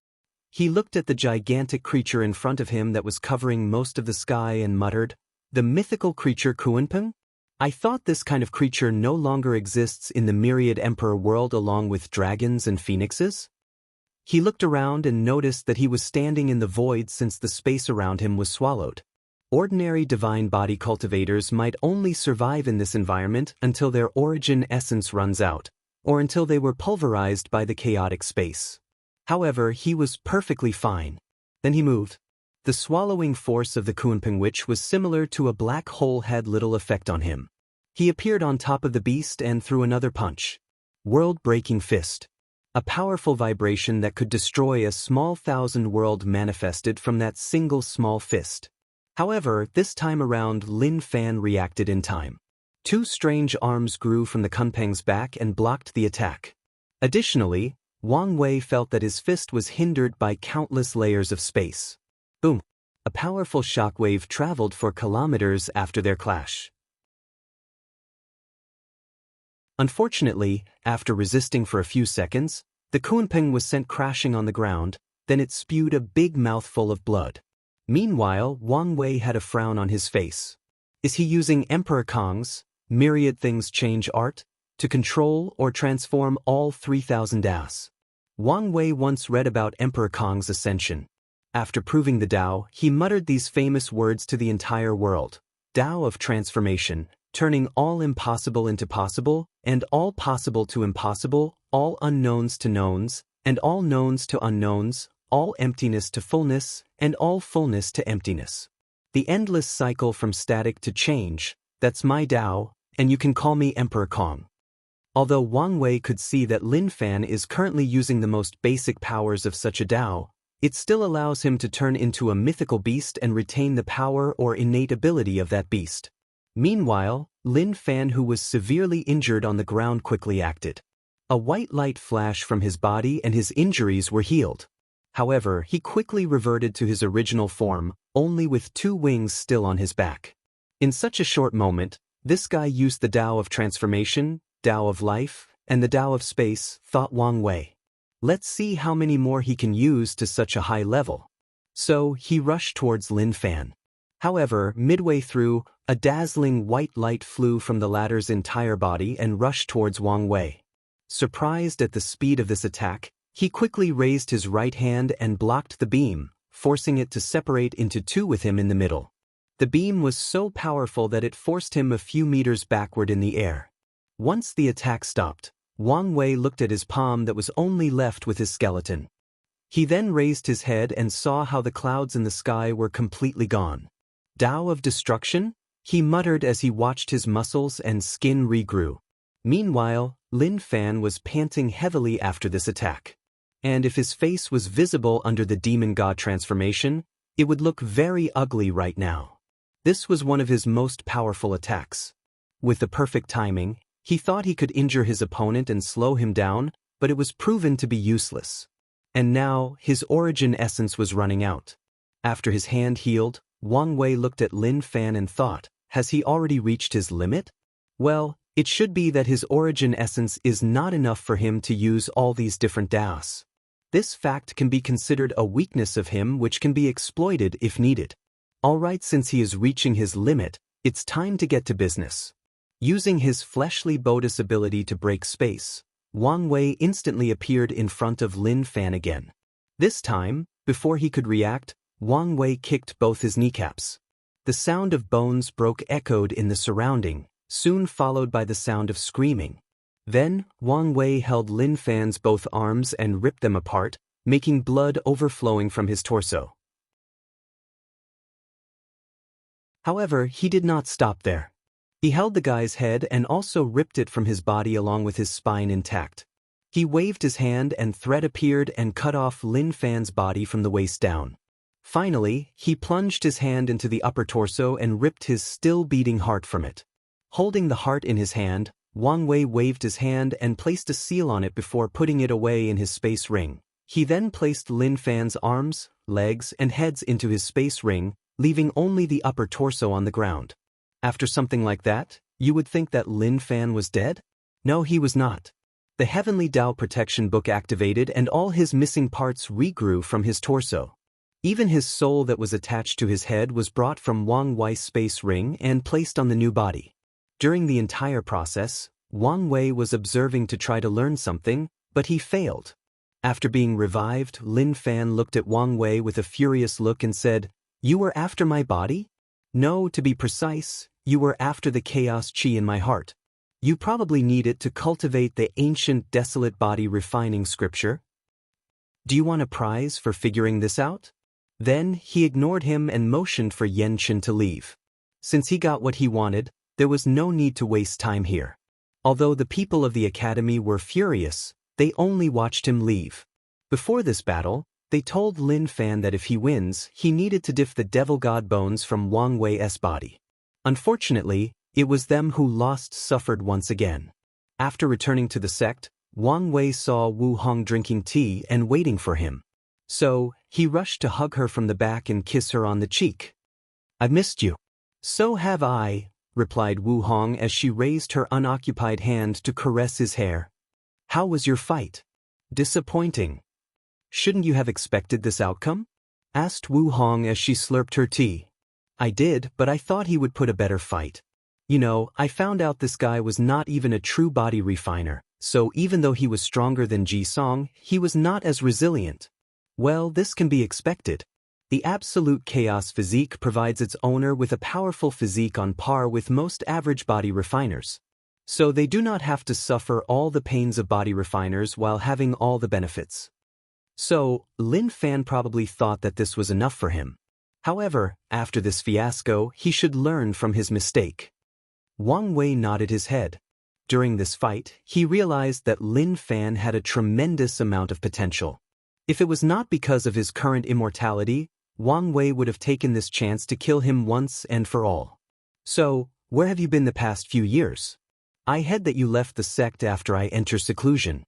Speaker 1: He looked at the gigantic creature in front of him that was covering most of the sky and muttered, "The mythical creature Kunpeng? I thought this kind of creature no longer exists in the myriad emperor world along with dragons and phoenixes?" He looked around and noticed that he was standing in the void since the space around him was swallowed. Ordinary divine body cultivators might only survive in this environment until their origin essence runs out, or until they were pulverized by the chaotic space. However, he was perfectly fine. Then he moved. The swallowing force of the Kunpeng witch was similar to a black hole had little effect on him. He appeared on top of the beast and threw another punch. World-breaking fist. A powerful vibration that could destroy a small 1,000 world manifested from that single small fist. However, this time around Lin Fan reacted in time. 2 strange arms grew from the Kunpeng's back and blocked the attack. Additionally, Wang Wei felt that his fist was hindered by countless layers of space. Boom! A powerful shockwave traveled for kilometers after their clash. Unfortunately, after resisting for a few seconds, the Kunpeng was sent crashing on the ground, then it spewed a big mouthful of blood. Meanwhile, Wang Wei had a frown on his face. Is he using Emperor Kong's myriad things change art to control or transform all 3,000 Daos? Wang Wei once read about Emperor Kong's ascension. After proving the Tao, he muttered these famous words to the entire world. Tao of transformation, turning all impossible into possible, and all possible to impossible, all unknowns to knowns, and all knowns to unknowns, all emptiness to fullness, and all fullness to emptiness. The endless cycle from static to change, that's my Tao, and you can call me Emperor Kong. Although Wang Wei could see that Lin Fan is currently using the most basic powers of such a Tao, it still allows him to turn into a mythical beast and retain the power or innate ability of that beast. Meanwhile, Lin Fan, who was severely injured on the ground, quickly acted. A white light flashed from his body and his injuries were healed. However, he quickly reverted to his original form, only with 2 wings still on his back. In such a short moment, this guy used the Tao of transformation, Tao of life, and the Tao of space, thought Wang Wei. Let's see how many more he can use to such a high level. So, he rushed towards Lin Fan. However, midway through, a dazzling white light flew from the latter's entire body and rushed towards Wang Wei. Surprised at the speed of this attack, he quickly raised his right hand and blocked the beam, forcing it to separate into two with him in the middle. The beam was so powerful that it forced him a few meters backward in the air. Once the attack stopped, Wang Wei looked at his palm that was only left with his skeleton. He then raised his head and saw how the clouds in the sky were completely gone. Tao of destruction? He muttered as he watched his muscles and skin regrew. Meanwhile, Lin Fan was panting heavily after this attack. And if his face was visible under the demon god transformation, it would look very ugly right now. This was one of his most powerful attacks. With the perfect timing, he thought he could injure his opponent and slow him down, but it was proven to be useless. And now, his origin essence was running out. After his hand healed, Wang Wei looked at Lin Fan and thought, has he already reached his limit? Well, it should be that his origin essence is not enough for him to use all these different Daos. This fact can be considered a weakness of him which can be exploited if needed. Alright, since he is reaching his limit, it's time to get to business. Using his fleshly Bodis ability to break space, Wang Wei instantly appeared in front of Lin Fan again. This time, before he could react, Wang Wei kicked both his kneecaps. The sound of bones echoed in the surrounding, soon followed by the sound of screaming. Then, Wang Wei held Lin Fan's both arms and ripped them apart, making blood overflowing from his torso. However, he did not stop there. He held the guy's head and also ripped it from his body along with his spine intact. He waved his hand and thread appeared and cut off Lin Fan's body from the waist down. Finally, he plunged his hand into the upper torso and ripped his still-beating heart from it. Holding the heart in his hand, Wang Wei waved his hand and placed a seal on it before putting it away in his space ring. He then placed Lin Fan's arms, legs, and heads into his space ring, leaving only the upper torso on the ground. After something like that, you would think that Lin Fan was dead? No, he was not. The Heavenly Tao Protection Book activated and all his missing parts regrew from his torso. Even his soul that was attached to his head was brought from Wang Wei's space ring and placed on the new body. During the entire process, Wang Wei was observing to try to learn something, but he failed. After being revived, Lin Fan looked at Wang Wei with a furious look and said, "You were after my body? No, to be precise, you were after the chaos chi in my heart. You probably need it to cultivate the ancient desolate body refining scripture. Do you want a prize for figuring this out?" Then, he ignored him and motioned for Yenchen to leave. Since he got what he wanted, there was no need to waste time here. Although the people of the academy were furious, they only watched him leave. Before this battle, they told Lin Fan that if he wins, he needed to diff the devil god bones from Wang Wei's body. Unfortunately, it was them who lost suffered once again. After returning to the sect, Wang Wei saw Wu Hong drinking tea and waiting for him. So, he rushed to hug her from the back and kiss her on the cheek. "I've missed you." "So have I," replied Wu Hong as she raised her unoccupied hand to caress his hair. "How was your fight?" "Disappointing." "Shouldn't you have expected this outcome?" asked Wu Hong as she slurped her tea. "I did, but I thought he would put a better fight. You know, I found out this guy was not even a true body refiner, so even though he was stronger than Ji Song, he was not as resilient." "Well, this can be expected. The absolute chaos physique provides its owner with a powerful physique on par with most average body refiners. So they do not have to suffer all the pains of body refiners while having all the benefits." So, Lin Fan probably thought that this was enough for him. However, after this fiasco, he should learn from his mistake. Wang Wei nodded his head. During this fight, he realized that Lin Fan had a tremendous amount of potential. If it was not because of his current immortality, Wang Wei would have taken this chance to kill him once and for all. "So, where have you been the past few years? I heard that you left the sect after I entered seclusion."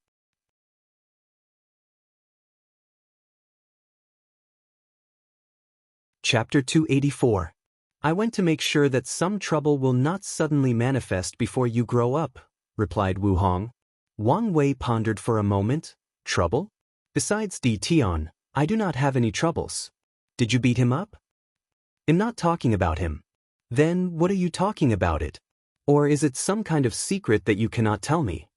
Speaker 1: Chapter 284. "I went to make sure that some trouble will not suddenly manifest before you grow up," replied Wu Hong. Wang Wei pondered for a moment. "Trouble? Besides Di Tian, I do not have any troubles. Did you beat him up?" I'm not talking about him. Then what are you talking about it? Or is it some kind of secret that you cannot tell me?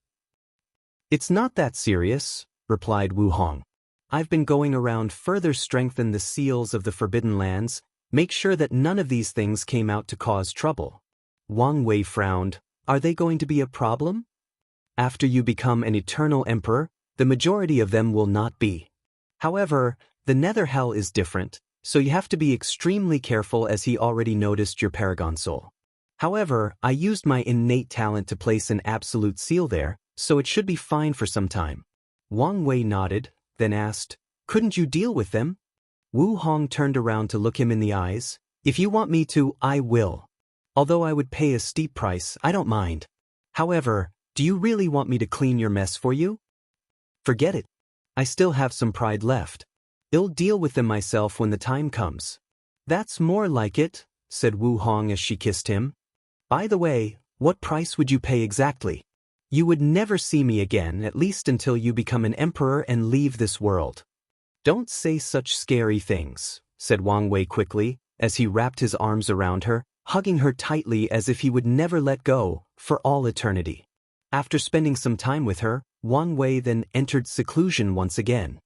Speaker 1: It's not that serious, replied Wu Hong. I've been going around further strengthen the seals of the Forbidden Lands, make sure that none of these things came out to cause trouble. Wang Wei frowned. Are they going to be a problem? After you become an eternal emperor, the majority of them will not be. However, the Nether Hell is different, so you have to be extremely careful as he already noticed your Paragon Soul. However, I used my innate talent to place an absolute seal there, so it should be fine for some time. Wang Wei nodded, then asked, couldn't you deal with them? Wu Hong turned around to look him in the eyes. If you want me to, I will. Although I would pay a steep price, I don't mind. However, do you really want me to clean your mess for you? Forget it. I still have some pride left. I'll deal with them myself when the time comes. That's more like it, said Wu Hong as she kissed him. By the way, what price would you pay exactly? You would never see me again, at least until you become an emperor and leave this world. Don't say such scary things, said Wang Wei quickly, as he wrapped his arms around her, hugging her tightly as if he would never let go, for all eternity. After spending some time with her, Wang Wei then entered seclusion once again.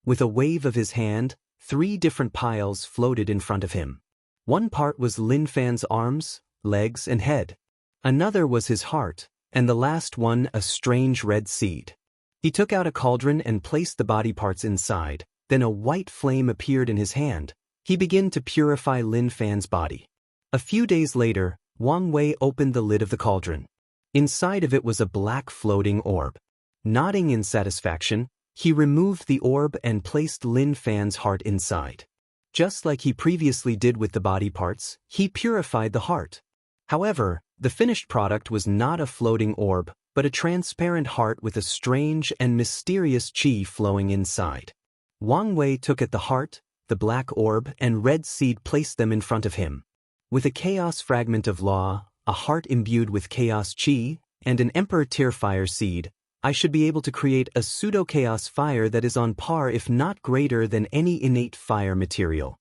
Speaker 1: With a wave of his hand, 3 different piles floated in front of him. One part was Lin Fan's arms, legs, and head. Another was his heart, and the last one a strange red seed. He took out a cauldron and placed the body parts inside, then a white flame appeared in his hand. He began to purify Lin Fan's body. A few days later, Wang Wei opened the lid of the cauldron. Inside of it was a black floating orb. Nodding in satisfaction, he removed the orb and placed Lin Fan's heart inside. Just like he previously did with the body parts, he purified the heart. However, the finished product was not a floating orb, but a transparent heart with a strange and mysterious qi flowing inside. Wang Wei took at the heart, the black orb, and red seed, placed them in front of him. With a chaos fragment of law, a heart imbued with chaos qi, and an emperor tier fire seed, I should be able to create a pseudo-chaos fire that is on par if not greater than any innate fire material.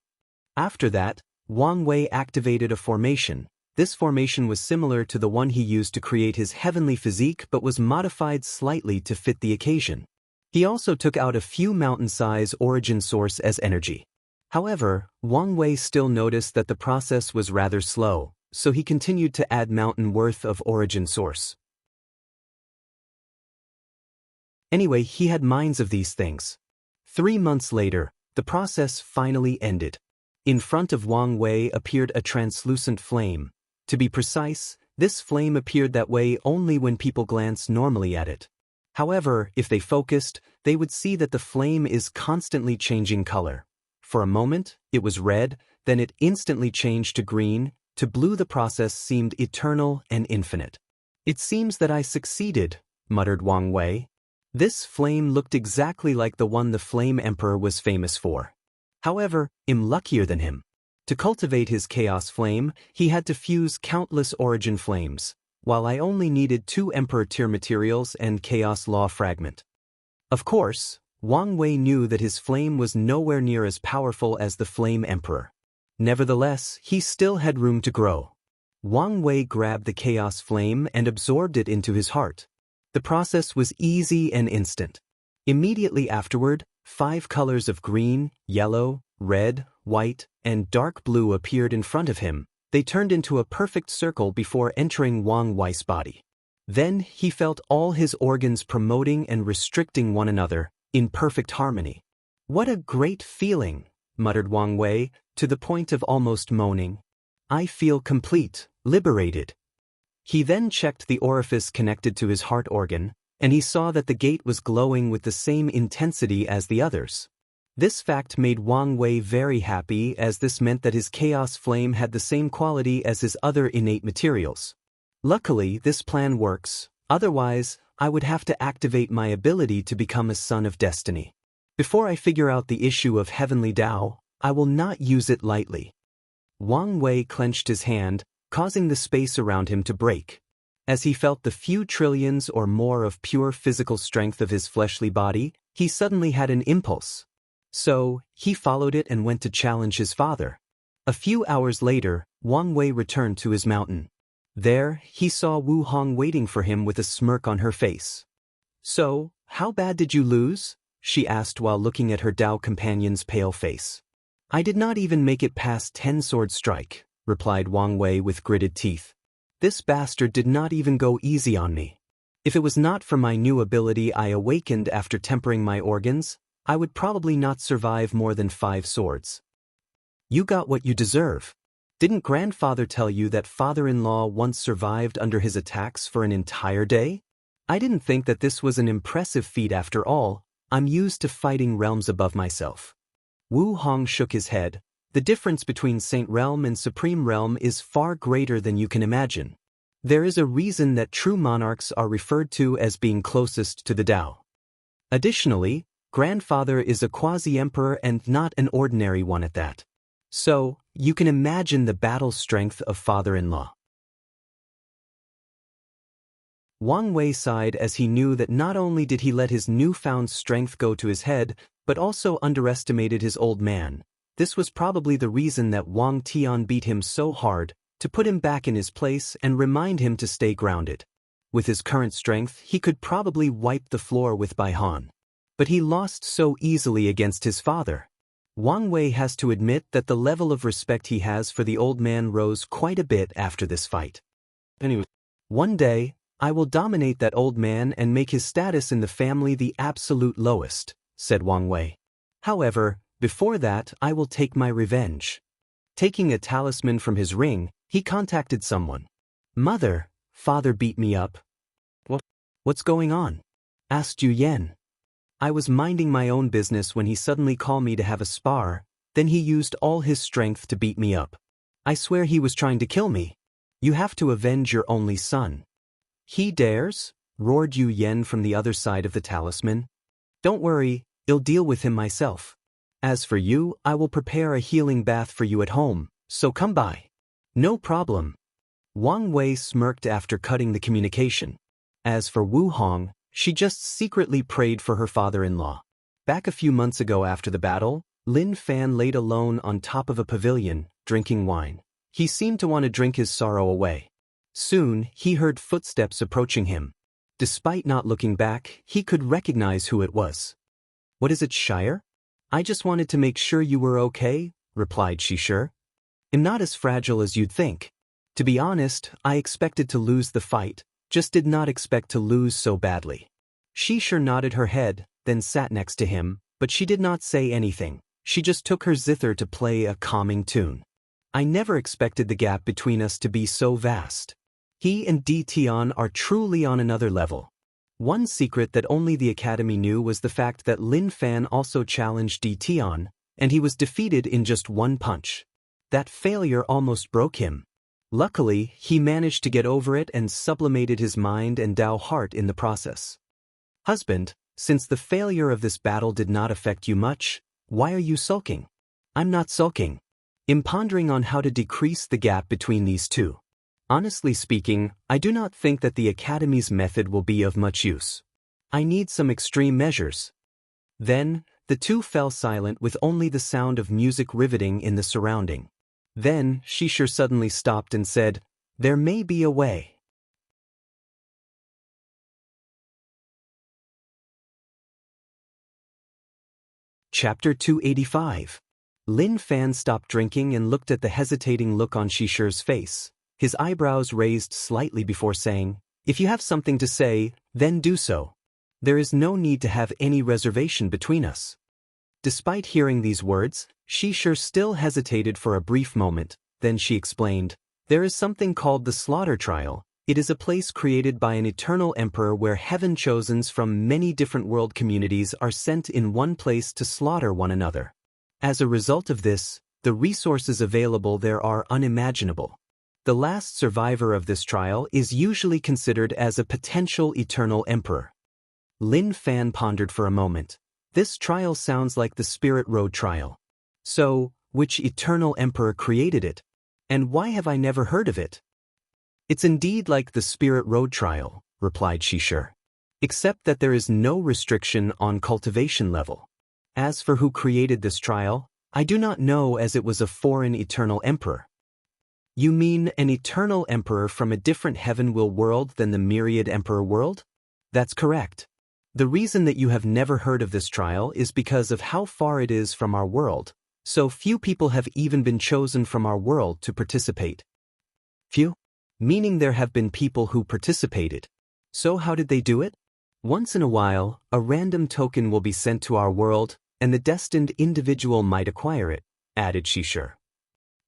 Speaker 1: After that, Wang Wei activated a formation. This formation was similar to the one he used to create his heavenly physique but was modified slightly to fit the occasion. He also took out a few mountain-size origin source as energy. However, Wang Wei still noticed that the process was rather slow, so he continued to add mountain worth of origin source. Anyway, he had minds of these things. 3 months later, the process finally ended. In front of Wang Wei appeared a translucent flame. To be precise, this flame appeared that way only when people glance normally at it. However, if they focused, they would see that the flame is constantly changing color. For a moment, it was red, then it instantly changed to green, to blue. The process seemed eternal and infinite. It seems that I succeeded, muttered Wang Wei. This flame looked exactly like the one the Flame Emperor was famous for. However, I'm luckier than him. To cultivate his chaos flame, he had to fuse countless origin flames, while I only needed 2 Emperor tier materials and chaos law fragment. Of course, Wang Wei knew that his flame was nowhere near as powerful as the Flame Emperor. Nevertheless, he still had room to grow. Wang Wei grabbed the chaos flame and absorbed it into his heart. The process was easy and instant. Immediately afterward, 5 colors of green, yellow, red, white, and dark blue appeared in front of him. They turned into a perfect circle before entering Wang Wei's body. Then he felt all his organs promoting and restricting one another, in perfect harmony. What a great feeling, muttered Wang Wei, to the point of almost moaning. I feel complete, liberated. He then checked the orifice connected to his heart organ, and he saw that the gate was glowing with the same intensity as the others. This fact made Wang Wei very happy, as this meant that his chaos flame had the same quality as his other innate materials. Luckily, this plan works, otherwise, I would have to activate my ability to become a son of destiny. Before I figure out the issue of heavenly Tao, I will not use it lightly. Wang Wei clenched his hand, causing the space around him to break. As he felt the few trillions or more of pure physical strength of his fleshly body, he suddenly had an impulse. So, he followed it and went to challenge his father. A few hours later, Wang Wei returned to his mountain. There, he saw Wu Hong waiting for him with a smirk on her face. "So, how bad did you lose?" she asked while looking at her Dao companion's pale face. "I did not even make it past 10 sword strike," replied Wang Wei with gritted teeth. "This bastard did not even go easy on me. If it was not for my new ability I awakened after tempering my organs, I would probably not survive more than 5 swords. You got what you deserve. Didn't grandfather tell you that father-in-law once survived under his attacks for an entire day? I didn't think that this was an impressive feat after all. I'm used to fighting realms above myself." Wu Hong shook his head. "The difference between Saint Realm and Supreme Realm is far greater than you can imagine. There is a reason that true monarchs are referred to as being closest to the Tao. Additionally, grandfather is a quasi-emperor and not an ordinary one at that. So, you can imagine the battle strength of father-in-law." Wang Wei sighed as he knew that not only did he let his newfound strength go to his head, but also underestimated his old man. This was probably the reason that Wang Tian beat him so hard, to put him back in his place and remind him to stay grounded. With his current strength, he could probably wipe the floor with Bai Han. But he lost so easily against his father. Wang Wei has to admit that the level of respect he has for the old man rose quite a bit after this fight. Anyway, one day, I will dominate that old man and make his status in the family the absolute lowest, said Wang Wei. However, before that I will take my revenge. Taking a talisman from his ring, he contacted someone. "Mother, father beat me up." What's going on?" asked Yu Yan. "I was minding my own business when he suddenly called me to have a spar, then he used all his strength to beat me up. I swear he was trying to kill me. You have to avenge your only son." "He dares?" roared Yu Yan from the other side of the talisman. "Don't worry, I'll deal with him myself. As for you, I will prepare a healing bath for you at home, so come by." "No problem." Wang Wei smirked after cutting the communication. As for Wu Hong, she just secretly prayed for her father-in-law. Back a few months ago after the battle, Lin Fan laid alone on top of a pavilion, drinking wine. He seemed to want to drink his sorrow away. Soon, he heard footsteps approaching him. Despite not looking back, he could recognize who it was. "What is it, Shire? I just wanted to make sure you were okay," replied Shishir. "I'm not as fragile as you'd think. To be honest, I expected to lose the fight, just did not expect to lose so badly." Shishir nodded her head, then sat next to him, but she did not say anything. She just took her zither to play a calming tune. "I never expected the gap between us to be so vast. He and Di Tian are truly on another level." One secret that only the Academy knew was the fact that Lin Fan also challenged Di Tian, and he was defeated in just one punch. That failure almost broke him. Luckily, he managed to get over it and sublimated his mind and Dao heart in the process. "Husband, since the failure of this battle did not affect you much, why are you sulking?" "I'm not sulking. I'm pondering on how to decrease the gap between these two. Honestly speaking, I do not think that the Academy's method will be of much use. I need some extreme measures." Then, the two fell silent with only the sound of music riveting in the surrounding. Then, Shishir suddenly stopped and said, "There may be a way." Chapter 285. Lin Fan stopped drinking and looked at the hesitating look on Shishir's face. His eyebrows raised slightly before saying, "If you have something to say, then do so. There is no need to have any reservation between us." Despite hearing these words, Shishir still hesitated for a brief moment, then she explained, "There is something called the Slaughter Trial. It is a place created by an eternal emperor where heaven-chosens from many different world communities are sent in one place to slaughter one another. As a result of this, the resources available there are unimaginable. The last survivor of this trial is usually considered as a potential eternal emperor." Lin Fan pondered for a moment. This trial sounds like the Spirit Road trial. So, which eternal emperor created it? And why have I never heard of it? "It's indeed like the Spirit Road trial," replied Shishir. "Except that there is no restriction on cultivation level. As for who created this trial, I do not know, as it was a foreign eternal emperor. You mean an eternal emperor from a different heaven-will world than the myriad emperor world? That's correct. The reason that you have never heard of this trial is because of how far it is from our world, so few people have even been chosen from our world to participate. Few? Meaning there have been people who participated. So how did they do it? Once in a while, a random token will be sent to our world, and the destined individual might acquire it, added Shishir.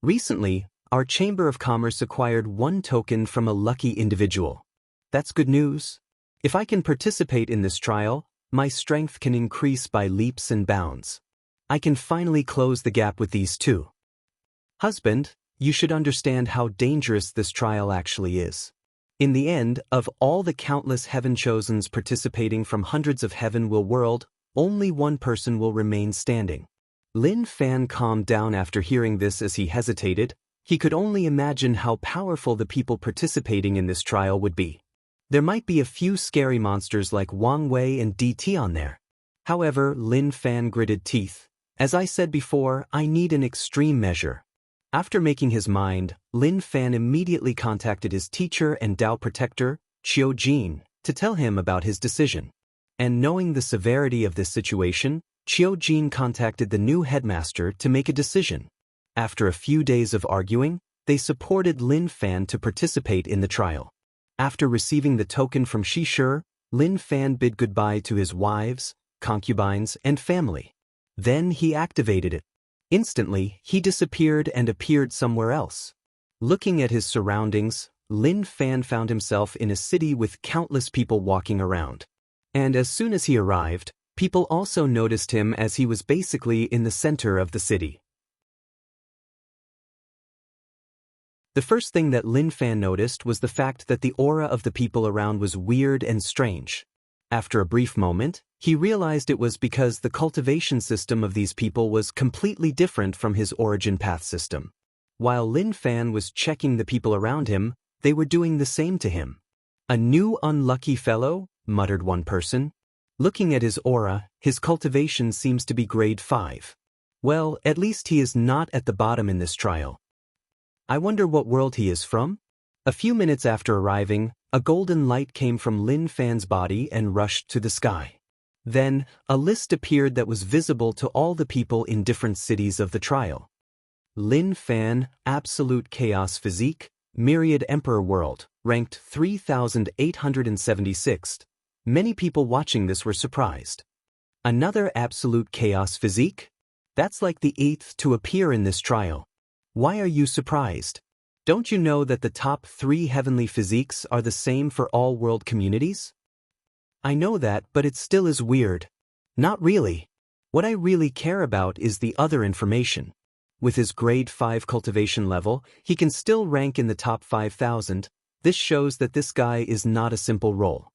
Speaker 1: Recently, our Chamber of Commerce acquired one token from a lucky individual. That's good news. If I can participate in this trial, my strength can increase by leaps and bounds. I can finally close the gap with these two. Husband, you should understand how dangerous this trial actually is. In the end, of all the countless heaven-chosens participating from hundreds of heaven-will world, only one person will remain standing. Lin Fan calmed down after hearing this as he hesitated. He could only imagine how powerful the people participating in this trial would be. There might be a few scary monsters like Wang Wei and DT on there. However, Lin Fan gritted teeth. As I said before, I need an extreme measure. After making his mind, Lin Fan immediately contacted his teacher and Dao protector, Qiu Jin, to tell him about his decision. And knowing the severity of this situation, Qiu Jin contacted the new headmaster to make a decision. After a few days of arguing, they supported Lin Fan to participate in the trial. After receiving the token from Shishir, Lin Fan bid goodbye to his wives, concubines, and family. Then he activated it. Instantly, he disappeared and appeared somewhere else. Looking at his surroundings, Lin Fan found himself in a city with countless people walking around. And as soon as he arrived, people also noticed him as he was basically in the center of the city. The first thing that Lin Fan noticed was the fact that the aura of the people around was weird and strange. After a brief moment, he realized it was because the cultivation system of these people was completely different from his origin path system. While Lin Fan was checking the people around him, they were doing the same to him. "A new unlucky fellow," muttered one person. Looking at his aura, his cultivation seems to be grade 5. Well, at least he is not at the bottom in this trial. I wonder what world he is from? A few minutes after arriving, a golden light came from Lin Fan's body and rushed to the sky. Then, a list appeared that was visible to all the people in different cities of the trial. Lin Fan, Absolute Chaos Physique, Myriad Emperor World, ranked 3,876. Many people watching this were surprised. Another Absolute Chaos Physique? That's like the 8th to appear in this trial. Why are you surprised? Don't you know that the top 3 heavenly physiques are the same for all world communities? I know that, but it still is weird. Not really. What I really care about is the other information. With his grade 5 cultivation level, he can still rank in the top 5,000. This shows that this guy is not a simple role.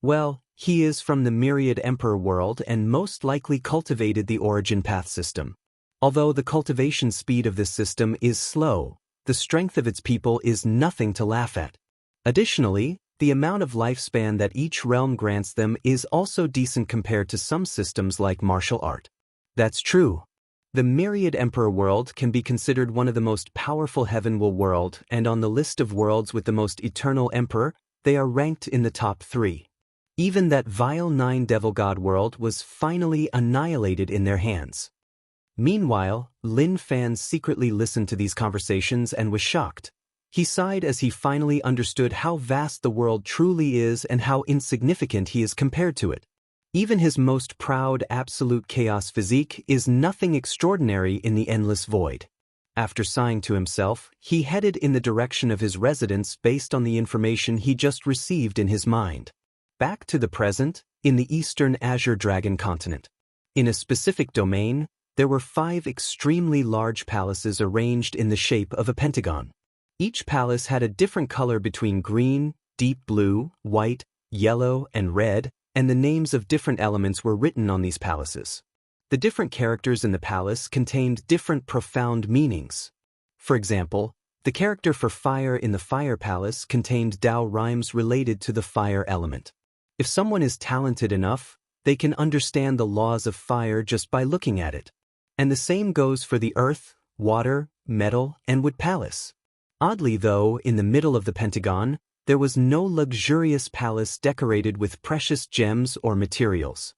Speaker 1: Well, he is from the Myriad Emperor world and most likely cultivated the origin path system. Although the cultivation speed of this system is slow, the strength of its people is nothing to laugh at. Additionally, the amount of lifespan that each realm grants them is also decent compared to some systems like martial art. That's true. The Myriad Emperor world can be considered one of the most powerful heaven-will world, and on the list of worlds with the most eternal emperor, they are ranked in the top 3. Even that vile 9 devil god world was finally annihilated in their hands. Meanwhile, Lin Fan secretly listened to these conversations and was shocked. He sighed as he finally understood how vast the world truly is and how insignificant he is compared to it. Even his most proud absolute chaos physique is nothing extraordinary in the endless void. After sighing to himself, he headed in the direction of his residence based on the information he just received in his mind. Back to the present, in the Eastern Azure Dragon continent. In a specific domain, there were 5 extremely large palaces arranged in the shape of a pentagon. Each palace had a different color between green, deep blue, white, yellow, and red, and the names of different elements were written on these palaces. The different characters in the palace contained different profound meanings. For example, the character for fire in the fire palace contained Tao rhymes related to the fire element. If someone is talented enough, they can understand the laws of fire just by looking at it. And the same goes for the earth, water, metal, and wood palace. Oddly though, in the middle of the Pentagon, there was no luxurious palace decorated with precious gems or materials.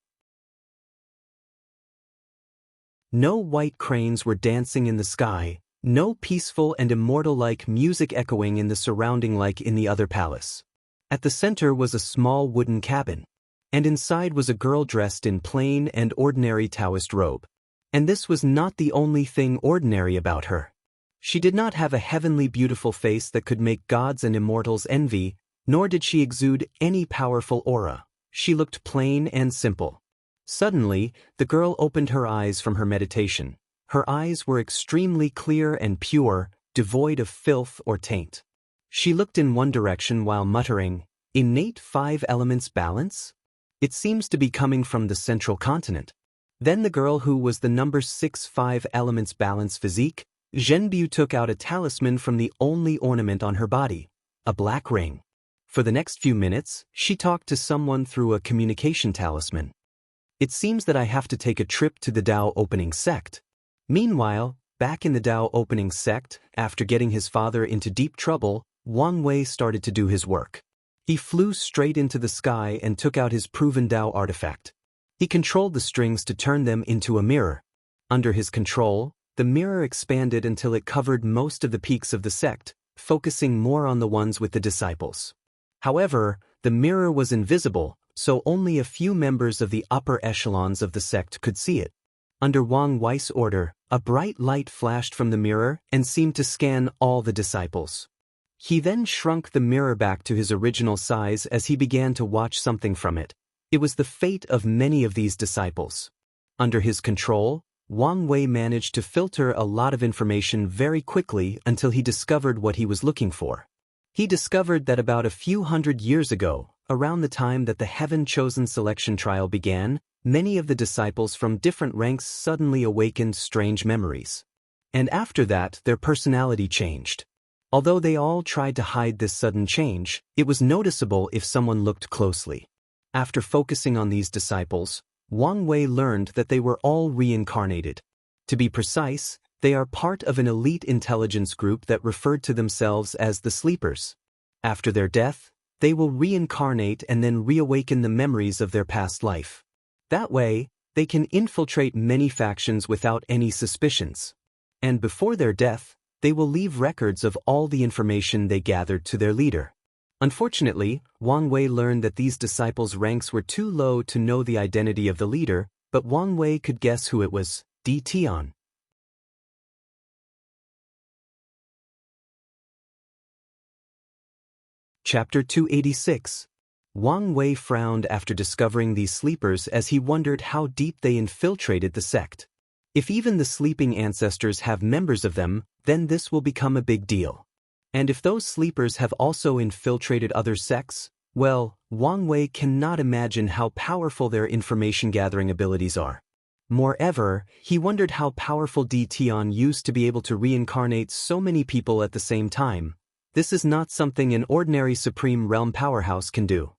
Speaker 1: No white cranes were dancing in the sky, no peaceful and immortal-like music echoing in the surrounding like in the other palace. At the center was a small wooden cabin, and inside was a girl dressed in plain and ordinary Taoist robe. And this was not the only thing ordinary about her. She did not have a heavenly beautiful face that could make gods and immortals envy, nor did she exude any powerful aura. She looked plain and simple. Suddenly, the girl opened her eyes from her meditation. Her eyes were extremely clear and pure, devoid of filth or taint. She looked in one direction while muttering, "Innate 5 elements balance? It seems to be coming from the central continent." Then the girl who was the number 6 5 elements balance physique, Zhenbu took out a talisman from the only ornament on her body, a black ring. For the next few minutes, she talked to someone through a communication talisman. "It seems that I have to take a trip to the Tao opening sect." Meanwhile, back in the Tao opening sect, after getting his father into deep trouble, Wang Wei started to do his work. He flew straight into the sky and took out his proven Tao artifact. He controlled the strings to turn them into a mirror. Under his control, the mirror expanded until it covered most of the peaks of the sect, focusing more on the ones with the disciples. However, the mirror was invisible, so only a few members of the upper echelons of the sect could see it. Under Wang Wei's order, a bright light flashed from the mirror and seemed to scan all the disciples. He then shrunk the mirror back to his original size as he began to watch something from it. It was the fate of many of these disciples. Under his control, Wang Wei managed to filter a lot of information very quickly until he discovered what he was looking for. He discovered that about a few hundred years ago, around the time that the Heaven-Chosen selection trial began, many of the disciples from different ranks suddenly awakened strange memories. And after that, their personality changed. Although they all tried to hide this sudden change, it was noticeable if someone looked closely. After focusing on these disciples, Wang Wei learned that they were all reincarnated. To be precise, they are part of an elite intelligence group that referred to themselves as the Sleepers. After their death, they will reincarnate and then reawaken the memories of their past life. That way, they can infiltrate many factions without any suspicions. And before their death, they will leave records of all the information they gathered to their leader. Unfortunately, Wang Wei learned that these disciples' ranks were too low to know the identity of the leader, but Wang Wei could guess who it was: Di Tian. Chapter 286. Wang Wei frowned after discovering these sleepers as he wondered how deep they infiltrated the sect. If even the sleeping ancestors have members of them, then this will become a big deal. And if those sleepers have also infiltrated other sects, well, Wang Wei cannot imagine how powerful their information-gathering abilities are. Moreover, he wondered how powerful Di Tian used to be able to reincarnate so many people at the same time. This is not something an ordinary Supreme Realm powerhouse can do.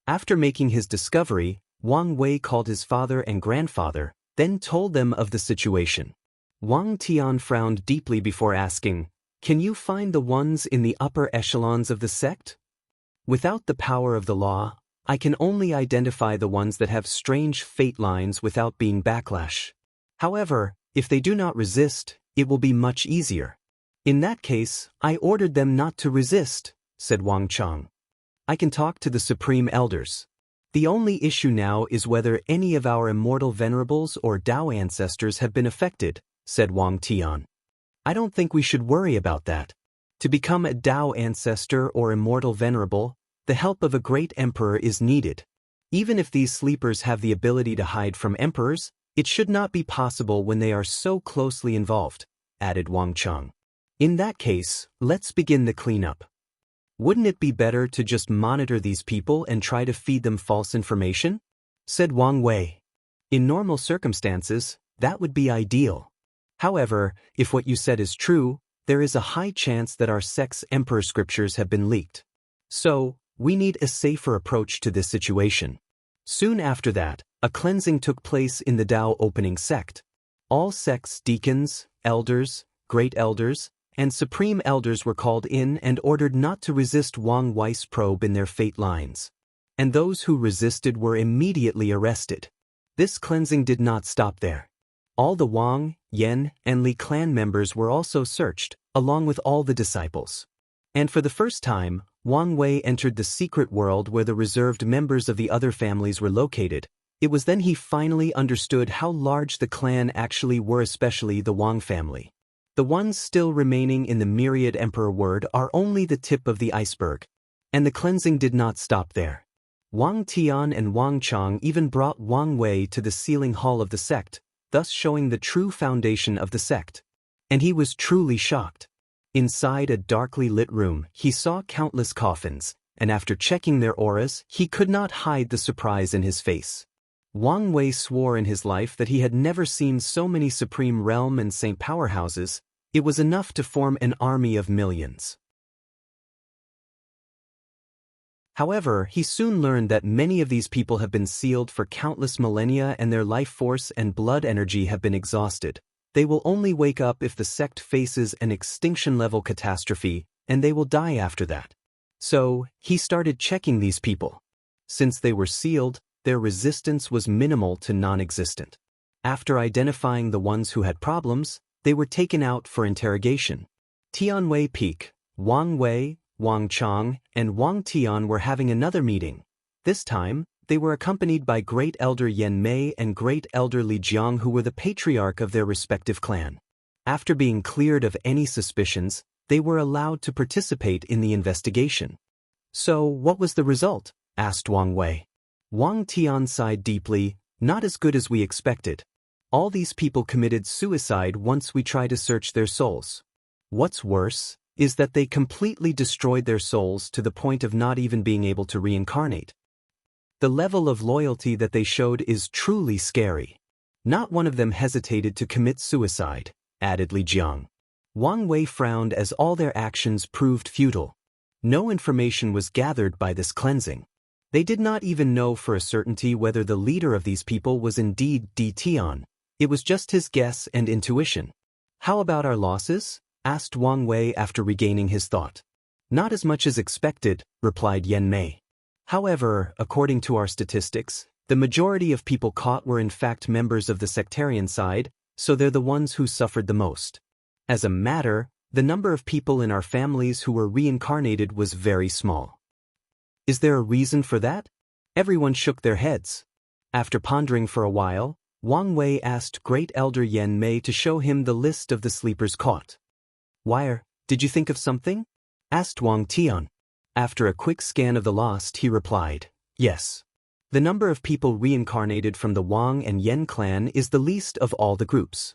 Speaker 1: After making his discovery, Wang Wei called his father and grandfather, then told them of the situation. Wang Tian frowned deeply before asking, "Can you find the ones in the upper echelons of the sect?" "Without the power of the law, I can only identify the ones that have strange fate lines without being backlash. However, if they do not resist, it will be much easier." "In that case, I ordered them not to resist," said Wang Chang. "I can talk to the Supreme Elders. The only issue now is whether any of our immortal venerables or Tao ancestors have been affected," said Wang Tian. "I don't think we should worry about that. To become a Tao ancestor or immortal venerable, the help of a great emperor is needed. Even if these sleepers have the ability to hide from emperors, it should not be possible when they are so closely involved," added Wang Chang. "In that case, let's begin the cleanup. Wouldn't it be better to just monitor these people and try to feed them false information?" said Wang Wei. "In normal circumstances, that would be ideal. However, if what you said is true, there is a high chance that our sect's emperor scriptures have been leaked. So, we need a safer approach to this situation." Soon after that, a cleansing took place in the Tao opening sect. All sects' deacons, elders, great elders, and supreme elders were called in and ordered not to resist Wang Wei's probe in their fate lines. And those who resisted were immediately arrested. This cleansing did not stop there. All the Wang, Yan, and Li clan members were also searched, along with all the disciples. And for the first time, Wang Wei entered the secret world where the reserved members of the other families were located. It was then he finally understood how large the clan actually were, especially the Wang family. The ones still remaining in the myriad emperor word are only the tip of the iceberg. And the cleansing did not stop there. Wang Tian and Wang Chang even brought Wang Wei to the sealing hall of the sect, thus showing the true foundation of the sect. And he was truly shocked. Inside a darkly lit room, he saw countless coffins, and after checking their auras, he could not hide the surprise in his face. Wang Wei swore in his life that he had never seen so many Supreme Realm and Saint powerhouses. It was enough to form an army of millions. However, he soon learned that many of these people have been sealed for countless millennia and their life force and blood energy have been exhausted. They will only wake up if the sect faces an extinction-level catastrophe, and they will die after that. So, he started checking these people. Since they were sealed, their resistance was minimal to non-existent. After identifying the ones who had problems, they were taken out for interrogation. Tianwei Peak, Wang Wei, Wang Chang, and Wang Tian were having another meeting. This time, they were accompanied by Great Elder Yan Mei and Great Elder Li Jiang, who were the patriarch of their respective clan. After being cleared of any suspicions, they were allowed to participate in the investigation. So, what was the result? Asked Wang Wei. Wang Tian sighed deeply. Not as good as we expected. All these people committed suicide once we tried to search their souls. What's worse is that they completely destroyed their souls to the point of not even being able to reincarnate. The level of loyalty that they showed is truly scary. Not one of them hesitated to commit suicide, added Li Jiang. Wang Wei frowned as all their actions proved futile. No information was gathered by this cleansing. They did not even know for a certainty whether the leader of these people was indeed Di Tian. It was just his guess and intuition. How about our losses? Asked Wang Wei after regaining his thought. Not as much as expected, replied Yan Mei. However, according to our statistics, the majority of people caught were in fact members of the sectarian side, so they're the ones who suffered the most. As a matter, the number of people in our families who were reincarnated was very small. Is there a reason for that? Everyone shook their heads. After pondering for a while, Wang Wei asked Great Elder Yan Mei to show him the list of the sleepers caught. Wire, did you think of something? Asked Wang Tian. After a quick scan of the lost, he replied, yes. The number of people reincarnated from the Wang and Yan clan is the least of all the groups.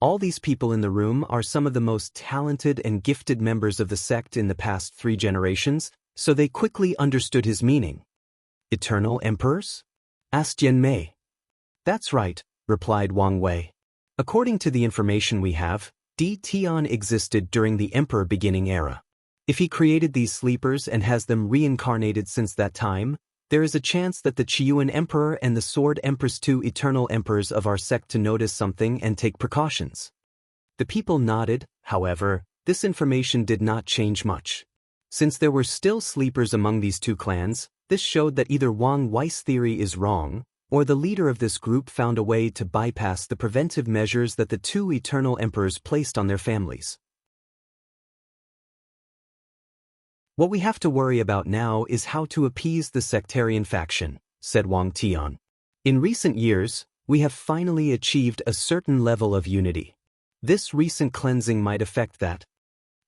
Speaker 1: All these people in the room are some of the most talented and gifted members of the sect in the past 3 generations, so they quickly understood his meaning. Eternal emperors? Asked Yan Mei. That's right, replied Wang Wei. According to the information we have, Di Tian existed during the emperor beginning era. If he created these sleepers and has them reincarnated since that time, there is a chance that the Qiyuan Emperor and the Sword Empress, 2 eternal emperors of our sect, to notice something and take precautions. The people nodded. However, this information did not change much. Since there were still sleepers among these 2 clans, this showed that either Wang Wei's theory is wrong, or the leader of this group found a way to bypass the preventive measures that the 2 eternal emperors placed on their families. What we have to worry about now is how to appease the sectarian faction, said Wang Tian. In recent years, we have finally achieved a certain level of unity. This recent cleansing might affect that.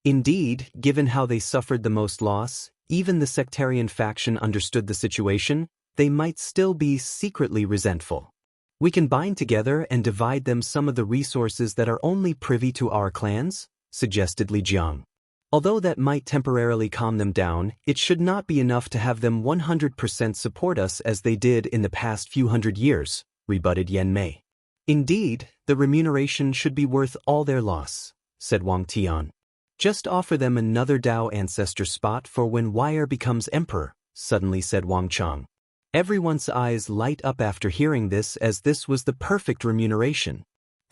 Speaker 1: Indeed, given how they suffered the most loss, even the sectarian faction understood the situation. They might still be secretly resentful. We can bind together and divide them some of the resources that are only privy to our clans, suggested Li Jiang. Although that might temporarily calm them down, it should not be enough to have them 100% support us as they did in the past few hundred years, rebutted Yan Mei. Indeed, the remuneration should be worth all their loss, said Wang Tian. Just offer them another Dao ancestor spot for when Wire becomes emperor, suddenly said Wang Chang. Everyone's eyes light up after hearing this, as this was the perfect remuneration.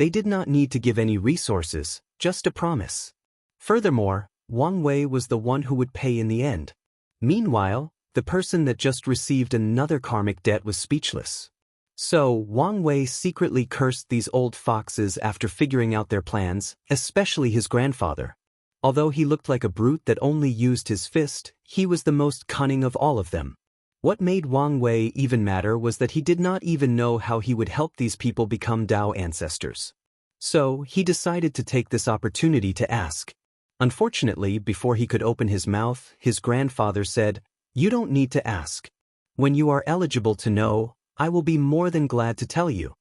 Speaker 1: They did not need to give any resources, just a promise. Furthermore, Wang Wei was the one who would pay in the end. Meanwhile, the person that just received another karmic debt was speechless. So, Wang Wei secretly cursed these old foxes after figuring out their plans, especially his grandfather. Although he looked like a brute that only used his fist, he was the most cunning of all of them. What made Wang Wei even madder was that he did not even know how he would help these people become Dao ancestors. So, he decided to take this opportunity to ask. Unfortunately, before he could open his mouth, his grandfather said, "You don't need to ask. When you are eligible to know, I will be more than glad to tell you."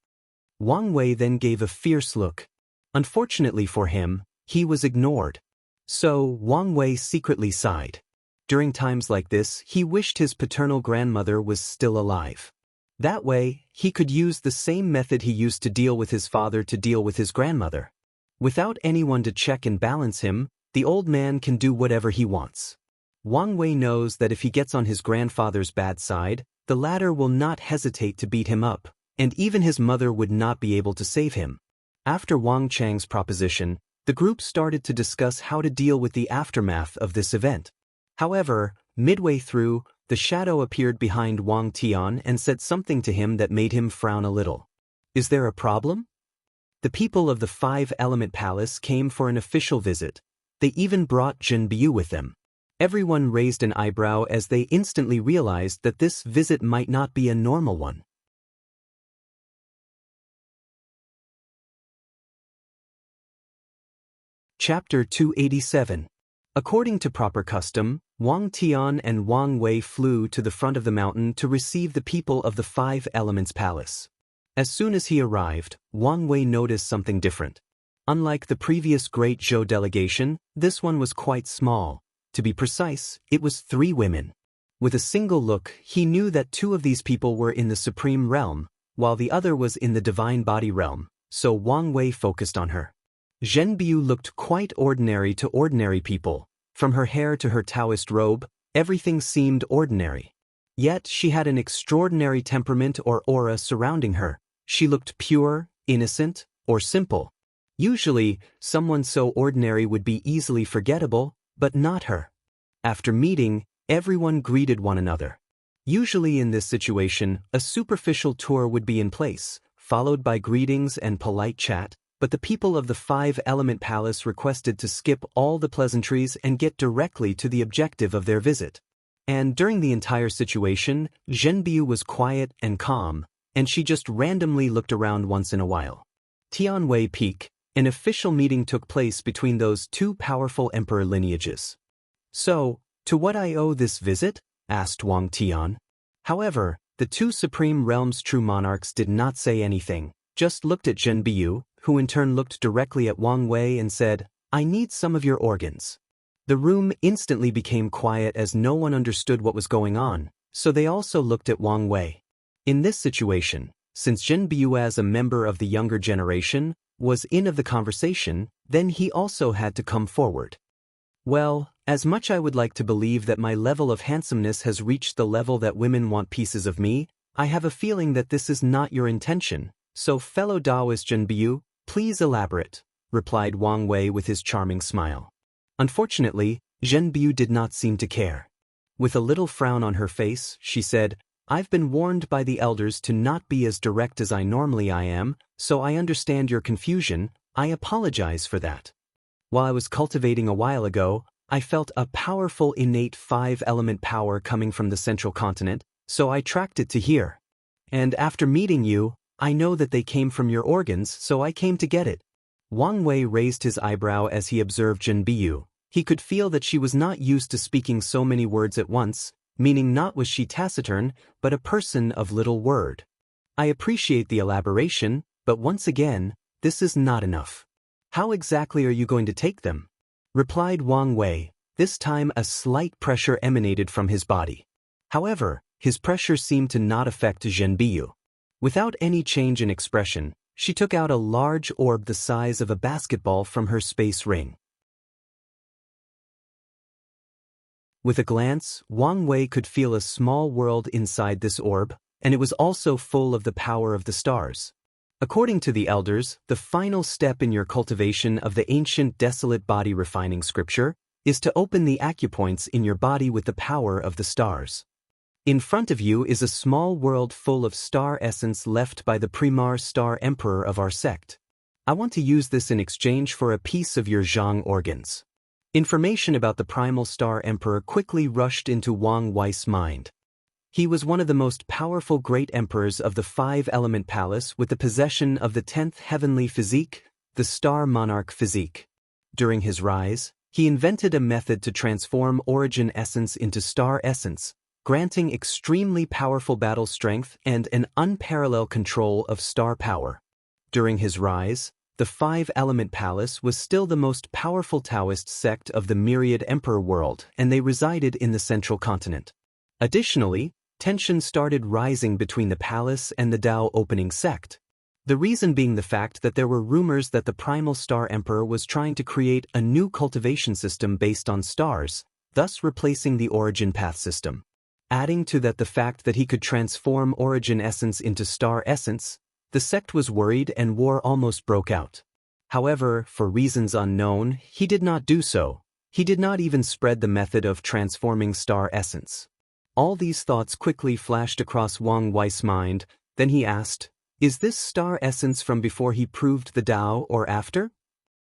Speaker 1: Wang Wei then gave a fierce look. Unfortunately for him, he was ignored. So, Wang Wei secretly sighed. During times like this, he wished his paternal grandmother was still alive. That way, he could use the same method he used to deal with his father to deal with his grandmother. Without anyone to check and balance him, the old man can do whatever he wants. Wang Wei knows that if he gets on his grandfather's bad side, the latter will not hesitate to beat him up, and even his mother would not be able to save him. After Wang Chang's proposition, the group started to discuss how to deal with the aftermath of this event. However, midway through, the shadow appeared behind Wang Tian and said something to him that made him frown a little. "Is there a problem?" The people of the Five-Element Palace came for an official visit. They even brought Jin Biu with them. Everyone raised an eyebrow as they instantly realized that this visit might not be a normal one. Chapter 287. According to proper custom, Wang Tian and Wang Wei flew to the front of the mountain to receive the people of the Five Elements Palace. As soon as he arrived, Wang Wei noticed something different. Unlike the previous Great Zhou delegation, this one was quite small. To be precise, it was 3 women. With a single look, he knew that 2 of these people were in the Supreme Realm, while the other was in the Divine Body Realm, so Wang Wei focused on her. Zhen Biu looked quite ordinary to ordinary people. From her hair to her Taoist robe, everything seemed ordinary. Yet she had an extraordinary temperament or aura surrounding her. She looked pure, innocent, or simple. Usually, someone so ordinary would be easily forgettable, but not her. After meeting, everyone greeted one another. Usually in this situation, a superficial tour would be in place, followed by greetings and polite chat, but the people of the Five-Element Palace requested to skip all the pleasantries and get directly to the objective of their visit. And during the entire situation, Zhen Biu was quiet and calm, and she just randomly looked around once in a while. Tianwei Peak, an official meeting took place between those 2 powerful emperor lineages. "So, to what I owe this visit?" asked Wang Tian. However, the 2 Supreme Realms true monarchs did not say anything, just looked at Zhen Biu, who in turn looked directly at Wang Wei and said, "I need some of your organs." The room instantly became quiet as no one understood what was going on, so they also looked at Wang Wei. In this situation, since Zhen Biu as a member of the younger generation was in of the conversation, then he also had to come forward. "Well, as much I would like to believe that my level of handsomeness has reached the level that women want pieces of me, I have a feeling that this is not your intention, so fellow Taoist Zhen Biu, please elaborate," replied Wang Wei with his charming smile. Unfortunately, Zhen Biu did not seem to care. With a little frown on her face, she said, "I've been warned by the elders to not be as direct as I normally am, so I understand your confusion. I apologize for that. While I was cultivating a while ago, I felt a powerful innate 5-element power coming from the central continent, so I tracked it to here. And after meeting you, I know that they came from your organs, so I came to get it." Wang Wei raised his eyebrow as he observed Zhen Biu. He could feel that she was not used to speaking so many words at once, meaning not was she taciturn, but a person of little word. "I appreciate the elaboration, but once again, this is not enough. How exactly are you going to take them?" replied Wang Wei. This time a slight pressure emanated from his body. However, his pressure seemed to not affect Zhen Biu. Without any change in expression, she took out a large orb the size of a basketball from her space ring. With a glance, Wang Wei could feel a small world inside this orb, and it was also full of the power of the stars. According to the elders, the final step in your cultivation of the ancient desolate body refining scripture is to open the acupoints in your body with the power of the stars. In front of you is a small world full of star essence left by the Primar star emperor of our sect. I want to use this in exchange for a piece of your Zhang organs. Information about the primal star emperor quickly rushed into Wang Wei's mind. He was one of the most powerful great emperors of the five-element palace with the possession of the 10th heavenly physique, the star monarch physique. During his rise, he invented a method to transform origin essence into star essence, granting extremely powerful battle strength and an unparalleled control of star power. During his rise, the five-element palace was still the most powerful Taoist sect of the myriad emperor world, and they resided in the central continent. Additionally, tension started rising between the palace and the Tao opening sect. The reason being the fact that there were rumors that the primal star emperor was trying to create a new cultivation system based on stars, thus replacing the origin path system. Adding to that the fact that he could transform origin essence into star essence, the sect was worried and war almost broke out. However, for reasons unknown, he did not do so. He did not even spread the method of transforming star essence. All these thoughts quickly flashed across Wang Wei's mind, then he asked, "Is this star essence from before he proved the Tao or after?"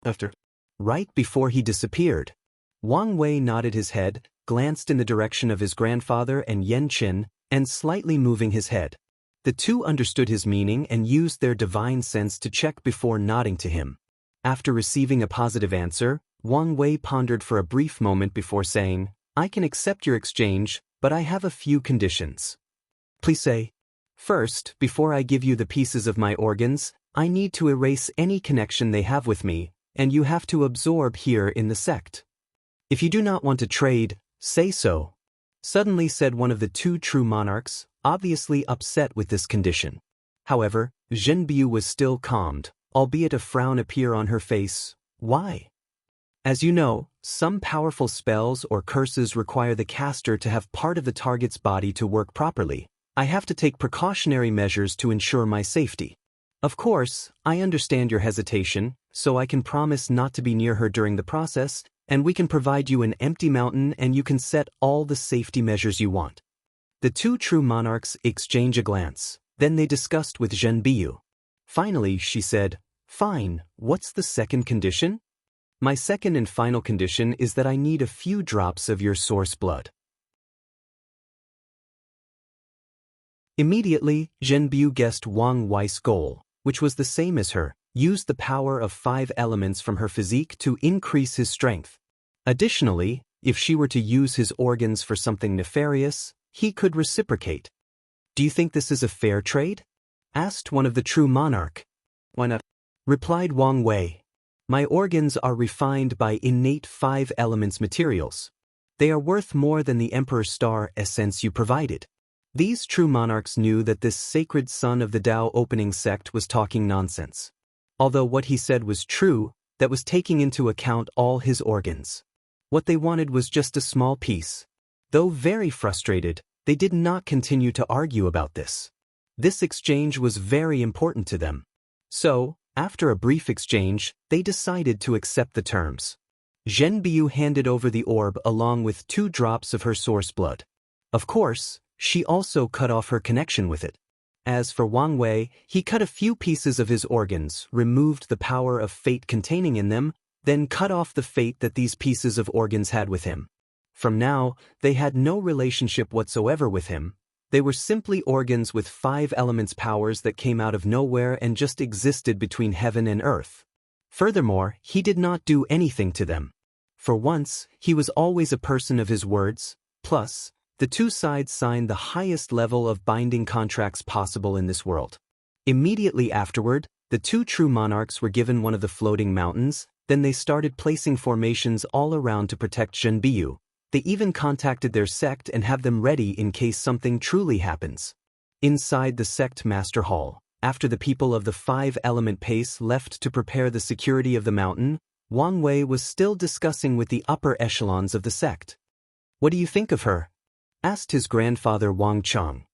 Speaker 1: "After." "Right before he disappeared." Wang Wei nodded his head, glanced in the direction of his grandfather and Yan Qin, and slightly moving his head. The two understood his meaning and used their divine sense to check before nodding to him. After receiving a positive answer, Wang Wei pondered for a brief moment before saying, "I can accept your exchange, but I have a few conditions." "Please say." "First, before I give you the pieces of my organs, I need to erase any connection they have with me, and you have to absorb here in the sect. If you do not want to trade, say so," suddenly said one of the two true monarchs, obviously upset with this condition. However, Zhenbiu was still calmed, albeit a frown appeared on her face. "Why?" "As you know, some powerful spells or curses require the caster to have part of the target's body to work properly. I have to take precautionary measures to ensure my safety. Of course, I understand your hesitation, so I can promise not to be near her during the process, and we can provide you an empty mountain and you can set all the safety measures you want." The two true monarchs exchanged a glance, then they discussed with Zhenbiu. Finally, she said, "Fine, what's the second condition?" "My second and final condition is that I need a few drops of your source blood." Immediately, Zhenbiu guessed Wang Wei's goal, which was the same as her, used the power of 5 elements from her physique to increase his strength. Additionally, if she were to use his organs for something nefarious, he could reciprocate. "Do you think this is a fair trade?" asked one of the true monarch. "Why not?" replied Wang Wei. "My organs are refined by innate 5 elements materials. They are worth more than the Emperor Star essence you provided." These true monarchs knew that this sacred son of the Tao opening sect was talking nonsense. Although what he said was true, that was taking into account all his organs. What they wanted was just a small piece. Though very frustrated, they did not continue to argue about this. This exchange was very important to them. So, after a brief exchange, they decided to accept the terms. Zhenbiu handed over the orb along with 2 drops of her source blood. Of course, she also cut off her connection with it. As for Wang Wei, he cut a few pieces of his organs, removed the power of fate containing in them, then cut off the fate that these pieces of organs had with him. From now, they had no relationship whatsoever with him. They were simply organs with 5 elements powers that came out of nowhere and just existed between heaven and earth. Furthermore, he did not do anything to them. For once, he was always a person of his words. Plus, the two sides signed the highest level of binding contracts possible in this world. Immediately afterward, the two true monarchs were given one of the floating mountains, then they started placing formations all around to protect Zhenbiu. They even contacted their sect and have them ready in case something truly happens. Inside the sect master hall, after the people of the 5-element pace left to prepare the security of the mountain, Wang Wei was still discussing with the upper echelons of the sect. "What do you think of her?" asked his grandfather Wang Cheng.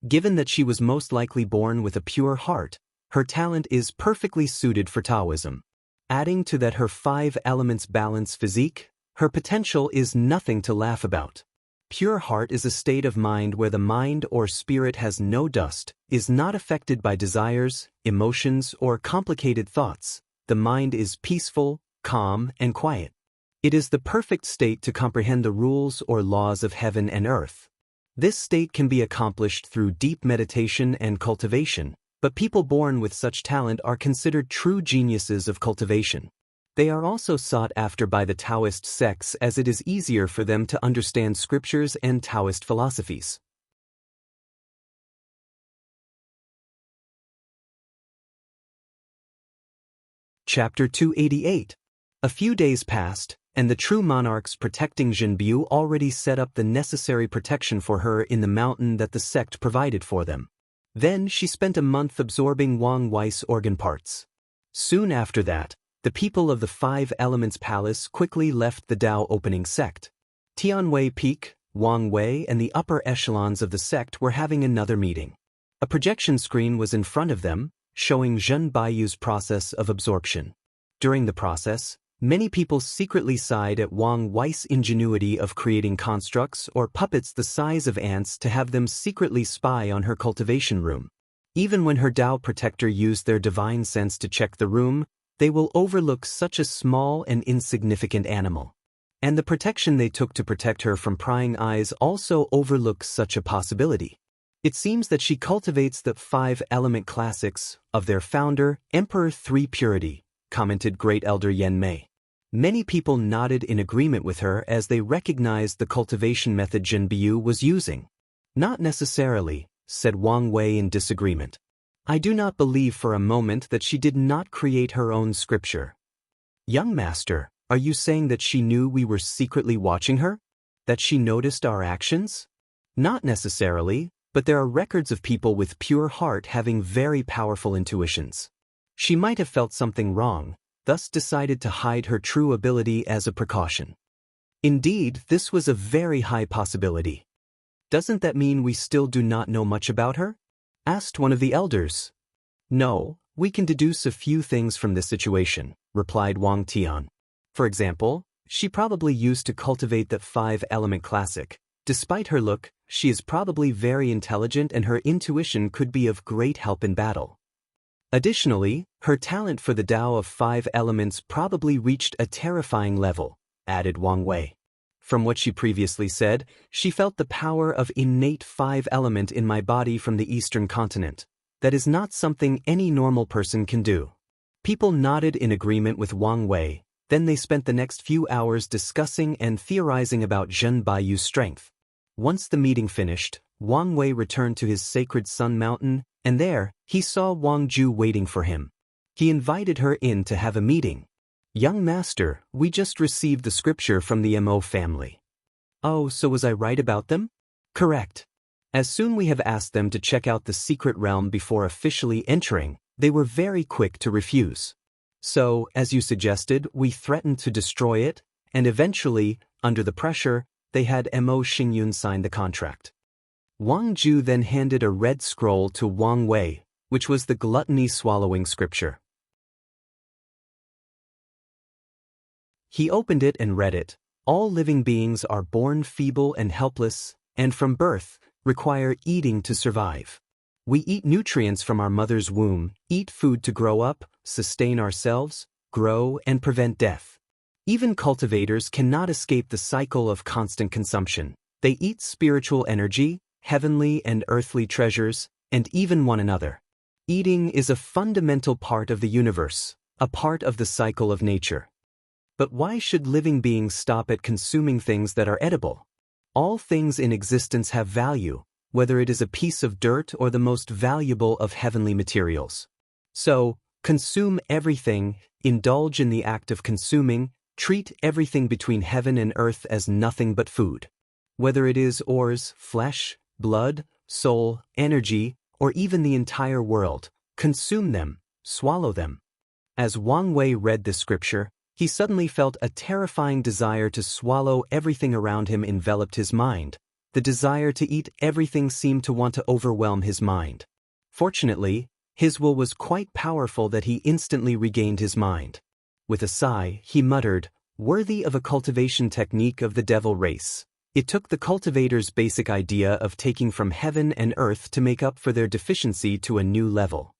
Speaker 1: Given that she was most likely born with a pure heart, Her talent is perfectly suited for Taoism. Adding to that her 5 elements balance physique, her potential is nothing to laugh about. Pure heart is a state of mind where the mind or spirit has no dust, is not affected by desires, emotions, or complicated thoughts. The mind is peaceful, calm, and quiet. It is the perfect state to comprehend the rules or laws of heaven and earth. This state can be accomplished through deep meditation and cultivation, but people born with such talent are considered true geniuses of cultivation. They are also sought after by the Taoist sects as it is easier for them to understand scriptures and Taoist philosophies. Chapter 288. A few days passed, and the true monarchs protecting Zhenbiu already set up the necessary protection for her in the mountain that the sect provided for them. Then she spent a month absorbing Wang Wei's organ parts. Soon after that, the people of the 5 Elements Palace quickly left the Tao opening sect. Tianwei Peak, Wang Wei, and the upper echelons of the sect were having another meeting. A projection screen was in front of them, showing Zhen Baiyu's process of absorption. During the process, many people secretly sighed at Wang Wei's ingenuity of creating constructs or puppets the size of ants to have them secretly spy on her cultivation room. Even when her Tao protector used their divine sense to check the room, they will overlook such a small and insignificant animal. And the protection they took to protect her from prying eyes also overlooks such a possibility. It seems that she cultivates the 5 element classics of their founder, Emperor 3 Purity, commented Great Elder Yen Mei. Many people nodded in agreement with her as they recognized the cultivation method Zhenbiu was using. Not necessarily, said Wang Wei in disagreement. I do not believe for a moment that she did not create her own scripture. Young master, are you saying that she knew we were secretly watching her? That she noticed our actions? Not necessarily, but there are records of people with pure heart having very powerful intuitions. She might have felt something wrong, thus decided to hide her true ability as a precaution. Indeed, this was a very high possibility. Doesn't that mean we still do not know much about her? Asked one of the elders. No, we can deduce a few things from this situation, replied Wang Tian. For example, she probably used to cultivate that 5 element classic. Despite her look, she is probably very intelligent and her intuition could be of great help in battle. Additionally, her talent for the Tao of 5 elements probably reached a terrifying level, added Wang Wei. From what she previously said, she felt the power of innate 5 element in my body from the eastern continent. That is not something any normal person can do. People nodded in agreement with Wang Wei, then they spent the next few hours discussing and theorizing about Zhen Baiyu's strength. Once the meeting finished, Wang Wei returned to his sacred Sun Mountain, and there, he saw Wang Ju waiting for him. He invited her in to have a meeting. Young master, we just received the scripture from the Mo family. Oh, so was I right about them? Correct. As soon we have asked them to check out the secret realm before officially entering, they were very quick to refuse. So, as you suggested, we threatened to destroy it, and eventually, under the pressure, they had Mo Xingyun sign the contract. Wang Ju then handed a red scroll to Wang Wei, which was the gluttony-swallowing scripture. He opened it and read it. All living beings are born feeble and helpless, and from birth, require eating to survive. We eat nutrients from our mother's womb, eat food to grow up, sustain ourselves, grow, and prevent death. Even cultivators cannot escape the cycle of constant consumption. They eat spiritual energy, heavenly and earthly treasures, and even one another. Eating is a fundamental part of the universe, a part of the cycle of nature. But why should living beings stop at consuming things that are edible? All things in existence have value, whether it is a piece of dirt or the most valuable of heavenly materials. So, consume everything, indulge in the act of consuming, treat everything between heaven and earth as nothing but food. Whether it is ores, flesh, blood, soul, energy, or even the entire world, consume them, swallow them. As Wang Wei read this scripture, he suddenly felt a terrifying desire to swallow everything around him enveloped his mind. The desire to eat everything seemed to want to overwhelm his mind. Fortunately, His will was quite powerful that he instantly regained his mind. With a sigh, he muttered, "Worthy of a cultivation technique of the devil race." It took the cultivator's basic idea of taking from heaven and earth to make up for their deficiency to a new level.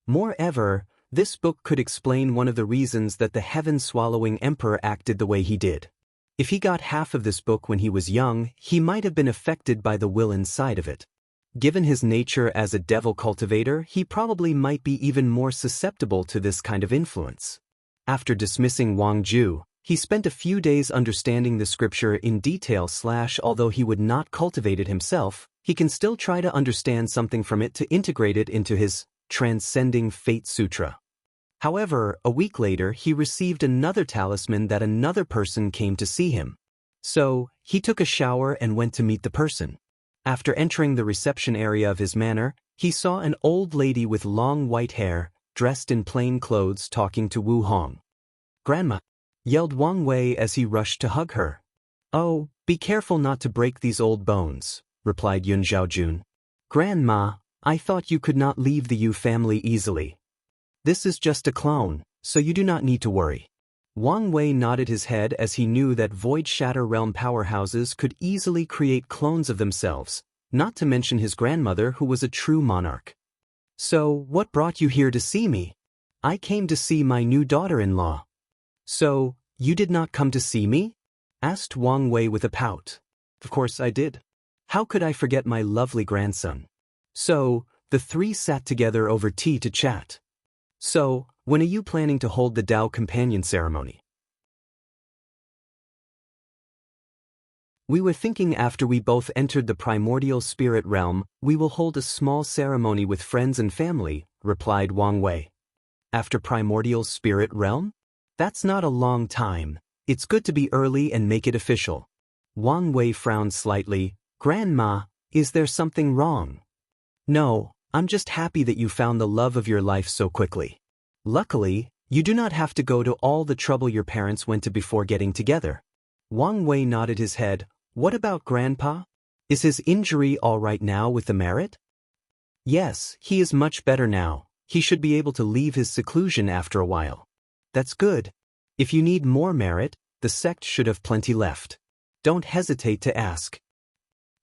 Speaker 1: Moreover, this book could explain one of the reasons that the heaven-swallowing emperor acted the way he did. If he got half of this book when he was young, he might have been affected by the will inside of it. Given his nature as a devil cultivator, he probably might be even more susceptible to this kind of influence. After dismissing Wang Ju, he spent a few days understanding the scripture in detail. Although he would not cultivate it himself, he can still try to understand something from it to integrate it into his Transcending Fate Sutra. However, a week later he received another talisman that another person came to see him. So, he took a shower and went to meet the person. After entering the reception area of his manor, he saw an old lady with long white hair, dressed in plain clothes, talking to Wu Hong. "Grandma!" yelled Wang Wei as he rushed to hug her. "Oh, be careful not to break these old bones," replied Yun Zhaojun. "Grandma, I thought you could not leave the Yu family easily. This is just a clone, so you do not need to worry." Wang Wei nodded his head as he knew that Void Shatter Realm powerhouses could easily create clones of themselves, not to mention his grandmother who was a true monarch. "So, what brought you here to see me?" "I came to see my new daughter-in-law." "So, you did not come to see me?" asked Wang Wei with a pout. "Of course I did. How could I forget my lovely grandson?" So, the three sat together over tea to chat. "So, when are you planning to hold the Tao Companion ceremony?" "We were thinking after we both entered the primordial spirit realm, we will hold a small ceremony with friends and family," replied Wang Wei. "After primordial spirit realm? That's not a long time. It's good to be early and make it official." Wang Wei frowned slightly. "Grandma, is there something wrong?" "No, I'm just happy that you found the love of your life so quickly. Luckily, you do not have to go to all the trouble your parents went to before getting together." Wang Wei nodded his head. "What about Grandpa? Is his injury all right now with the merit?" "Yes, he is much better now. He should be able to leave his seclusion after a while." "That's good. If you need more merit, the sect should have plenty left. Don't hesitate to ask."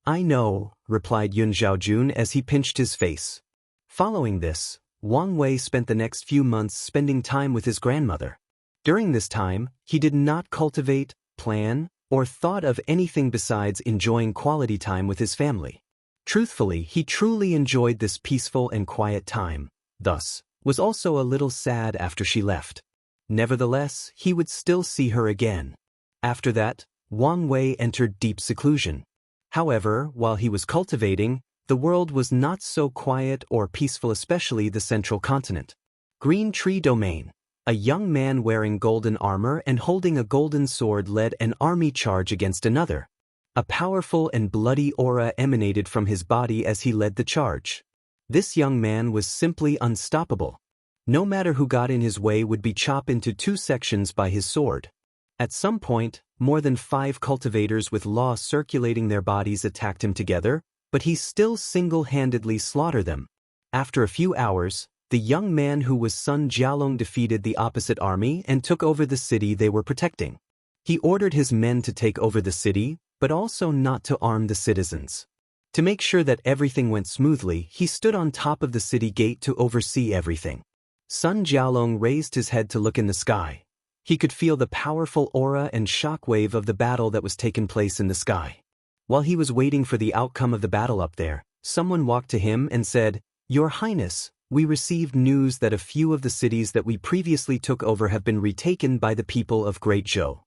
Speaker 1: "I know," replied Yun Zhaojun as he pinched his face. Following this, Wang Wei spent the next few months spending time with his grandmother. During this time, he did not cultivate, plan, or thought of anything besides enjoying quality time with his family. Truthfully, he truly enjoyed this peaceful and quiet time, thus, was also a little sad after she left. Nevertheless, he would still see her again. After that, Wang Wei entered deep seclusion. However, while he was cultivating, the world was not so quiet or peaceful, especially the central continent. Green Tree Domain. A young man wearing golden armor and holding a golden sword led an army charge against another. A powerful and bloody aura emanated from his body as he led the charge. This young man was simply unstoppable. No matter who got in his way would be chopped into two sections by his sword. At some point, more than 5 cultivators with law circulating their bodies attacked him together, but he still single-handedly slaughtered them. After a few hours, the young man who was Sun Jialong defeated the opposite army and took over the city they were protecting. He ordered his men to take over the city, but also not to arm the citizens. To make sure that everything went smoothly, he stood on top of the city gate to oversee everything. Sun Jialong raised his head to look in the sky. He could feel the powerful aura and shockwave of the battle that was taking place in the sky. While he was waiting for the outcome of the battle up there, someone walked to him and said, "Your Highness, we received news that a few of the cities that we previously took over have been retaken by the people of Great Zhou."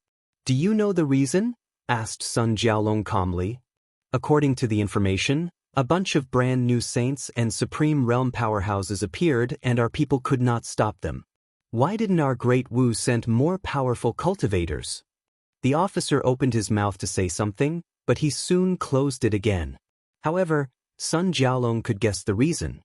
Speaker 1: "Do you know the reason?" asked Sun Jialong calmly. According to the information, a bunch of brand new saints and supreme realm powerhouses appeared and our people could not stop them. Why didn't our great Wu send more powerful cultivators? The officer opened his mouth to say something, but he soon closed it again. However, Sun Jialong could guess the reason.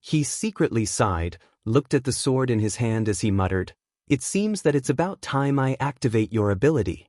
Speaker 1: He secretly sighed, looked at the sword in his hand as he muttered, "It seems that it's about time I activate your ability."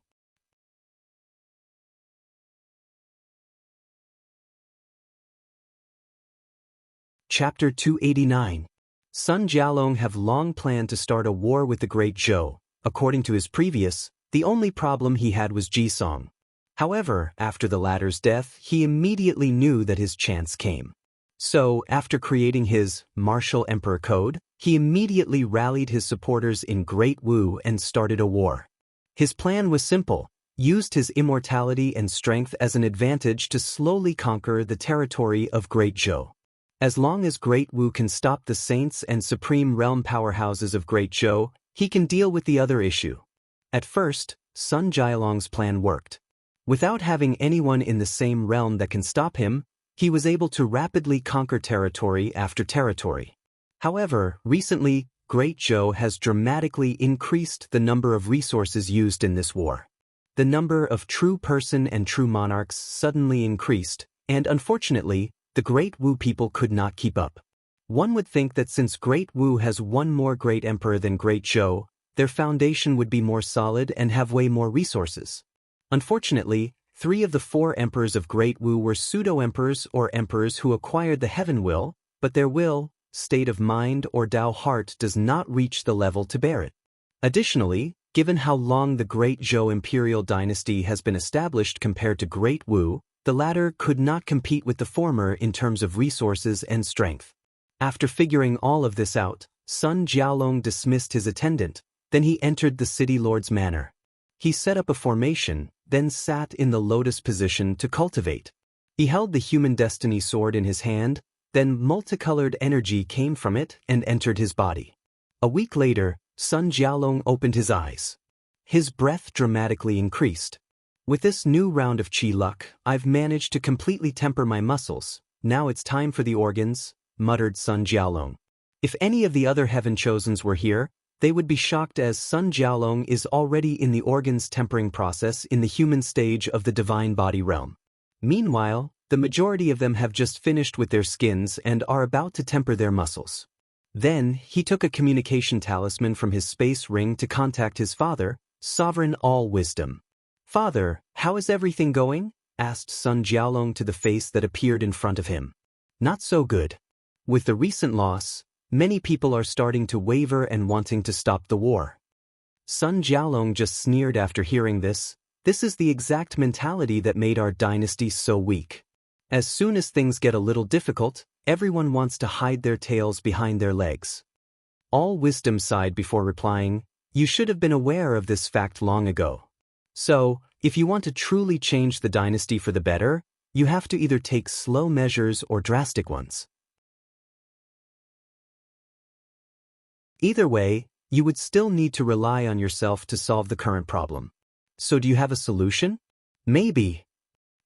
Speaker 1: Chapter 289. Sun Jialong have long planned to start a war with the Great Zhou. According to his previous, the only problem he had was Jisong. However, after the latter's death, he immediately knew that his chance came. So, after creating his Martial Emperor Code, he immediately rallied his supporters in Great Wu and started a war. His plan was simple, used his immortality and strength as an advantage to slowly conquer the territory of Great Zhou. As long as Great Wu can stop the saints and supreme realm powerhouses of Great Zhou, he can deal with the other issue. At first, Sun Jialong's plan worked. Without having anyone in the same realm that can stop him, he was able to rapidly conquer territory after territory. However, recently, Great Zhou has dramatically increased the number of resources used in this war. The number of true person and true monarchs suddenly increased, and unfortunately, the Great Wu people could not keep up. One would think that since Great Wu has one more great emperor than Great Zhou, their foundation would be more solid and have way more resources. Unfortunately, 3 of the 4 emperors of Great Wu were pseudo-emperors or emperors who acquired the heaven will, but their will, state of mind or Tao heart does not reach the level to bear it. Additionally, given how long the Great Zhou imperial dynasty has been established compared to Great Wu, the latter could not compete with the former in terms of resources and strength. After figuring all of this out, Sun Jialong dismissed his attendant, then he entered the city lord's manor. He set up a formation, then sat in the lotus position to cultivate. He held the human destiny sword in his hand, then multicolored energy came from it and entered his body. A week later, Sun Jialong opened his eyes. His breath dramatically increased. With this new round of qi luck, I've managed to completely temper my muscles. Now it's time for the organs, muttered Sun Jialong. If any of the other heaven chosens were here, they would be shocked as Sun Jialong is already in the organs tempering process in the human stage of the divine body realm. Meanwhile, the majority of them have just finished with their skins and are about to temper their muscles. Then, he took a communication talisman from his space ring to contact his father, Sovereign All-Wisdom. "Father, how is everything going?" asked Sun Jialong to the face that appeared in front of him. "Not so good. With the recent loss, many people are starting to waver and wanting to stop the war." Sun Jialong just sneered after hearing this. This is the exact mentality that made our dynasty so weak. As soon as things get a little difficult, everyone wants to hide their tails behind their legs. All Wisdom sighed before replying, "You should have been aware of this fact long ago. So, if you want to truly change the dynasty for the better, you have to either take slow measures or drastic ones. Either way, you would still need to rely on yourself to solve the current problem. So do you have a solution? Maybe.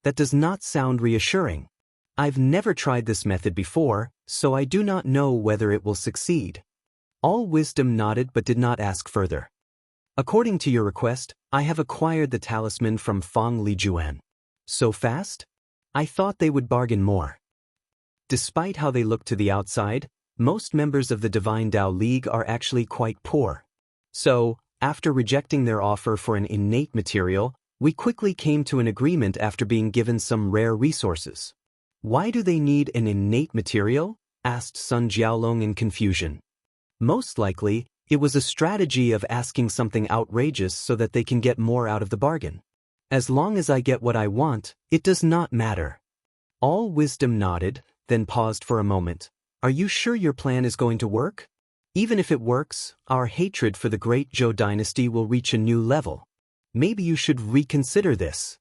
Speaker 1: That does not sound reassuring. I've never tried this method before, so I do not know whether it will succeed." All Wisdom nodded but did not ask further. "According to your request, I have acquired the talisman from Fong Lijuan. So fast? I thought they would bargain more." Despite how they look to the outside, most members of the Divine Tao League are actually quite poor. So, after rejecting their offer for an innate material, we quickly came to an agreement after being given some rare resources. "Why do they need an innate material?" asked Sun Jialong in confusion. Most likely, it was a strategy of asking something outrageous so that they can get more out of the bargain. "As long as I get what I want, it does not matter." All Wisdom nodded, then paused for a moment. "Are you sure your plan is going to work? Even if it works, our hatred for the Great Zhou dynasty will reach a new level. Maybe you should reconsider this.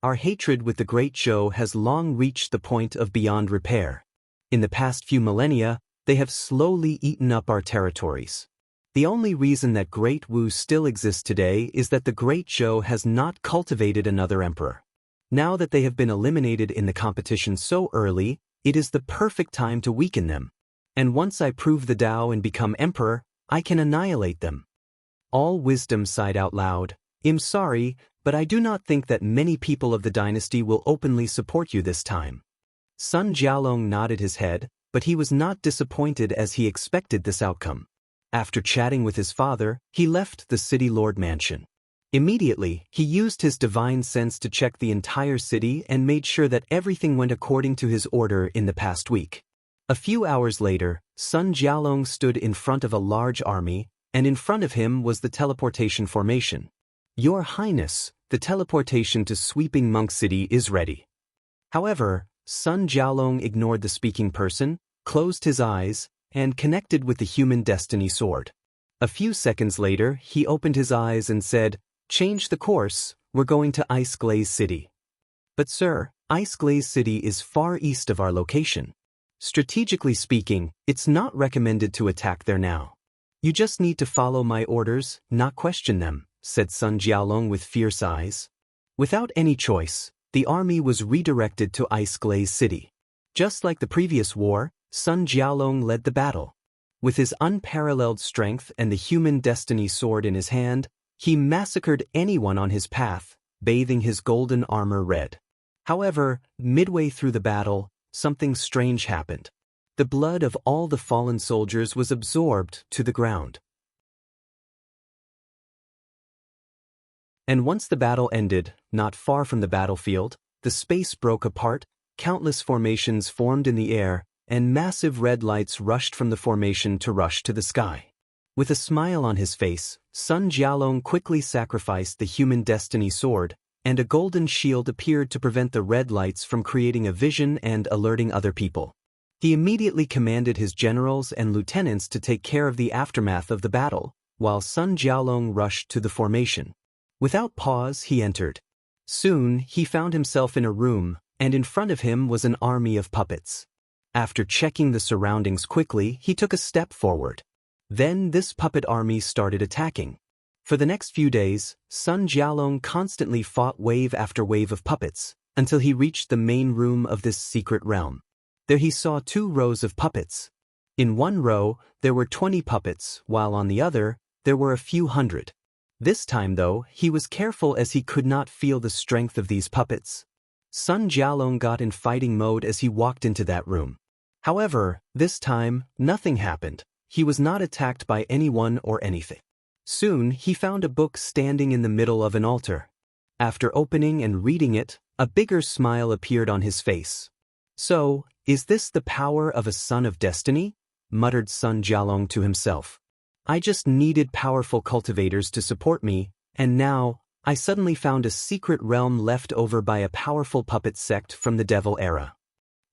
Speaker 1: Our hatred with the Great Zhou has long reached the point of beyond repair. In the past few millennia, they have slowly eaten up our territories. The only reason that Great Wu still exists today is that the Great Zhou has not cultivated another emperor. Now that they have been eliminated in the competition so early, it is the perfect time to weaken them. And once I prove the Tao and become emperor, I can annihilate them." All Wisdom sighed out loud. "I'm sorry, but I do not think that many people of the dynasty will openly support you this time." Sun Jialong nodded his head, but he was not disappointed as he expected this outcome. After chatting with his father, he left the city lord mansion. Immediately, he used his divine sense to check the entire city and made sure that everything went according to his order in the past week. A few hours later, Sun Jialong stood in front of a large army, and in front of him was the teleportation formation. "Your Highness, the teleportation to Sweeping Monk City is ready." However, Sun Jialong ignored the speaking person, closed his eyes, and connected with the human destiny sword. A few seconds later, he opened his eyes and said, "Change the course, we're going to Ice Glaze City." "But sir, Ice Glaze City is far east of our location. Strategically speaking, it's not recommended to attack there now. You just need to follow my orders, not question them," said Sun Jialong with fierce eyes. Without any choice, the army was redirected to Ice Glaze City. Just like the previous war, Sun Jialong led the battle. With his unparalleled strength and the human destiny sword in his hand, he massacred anyone on his path, bathing his golden armor red. However, midway through the battle, something strange happened. The blood of all the fallen soldiers was absorbed to the ground. And once the battle ended, not far from the battlefield, the space broke apart, countless formations formed in the air, and massive red lights rushed from the formation to rush to the sky. With a smile on his face, Sun Jialong quickly sacrificed the human destiny sword, and a golden shield appeared to prevent the red lights from creating a vision and alerting other people. He immediately commanded his generals and lieutenants to take care of the aftermath of the battle, while Sun Jialong rushed to the formation. Without pause, he entered. Soon, he found himself in a room, and in front of him was an army of puppets. After checking the surroundings quickly, he took a step forward. Then this puppet army started attacking. For the next few days, Sun Jialong constantly fought wave after wave of puppets, until he reached the main room of this secret realm. There he saw 2 rows of puppets. In one row, there were 20 puppets, while on the other, there were a few hundred. This time, though, he was careful as he could not feel the strength of these puppets. Sun Jialong got in fighting mode as he walked into that room. However, this time, nothing happened. He was not attacked by anyone or anything. Soon, he found a book standing in the middle of an altar. After opening and reading it, a bigger smile appeared on his face. "So, is this the power of a son of destiny?" muttered Sun Jialong to himself. "I just needed powerful cultivators to support me, and now, I suddenly found a secret realm left over by a powerful puppet sect from the Devil era.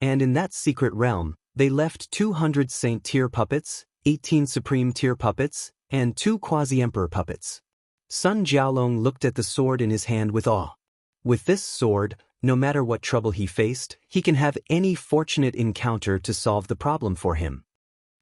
Speaker 1: And in that secret realm, they left 200 Saint-tier puppets, 18 Supreme-tier puppets, and 2 Quasi-Emperor puppets." Sun Jialong looked at the sword in his hand with awe. With this sword, no matter what trouble he faced, he can have any fortunate encounter to solve the problem for him.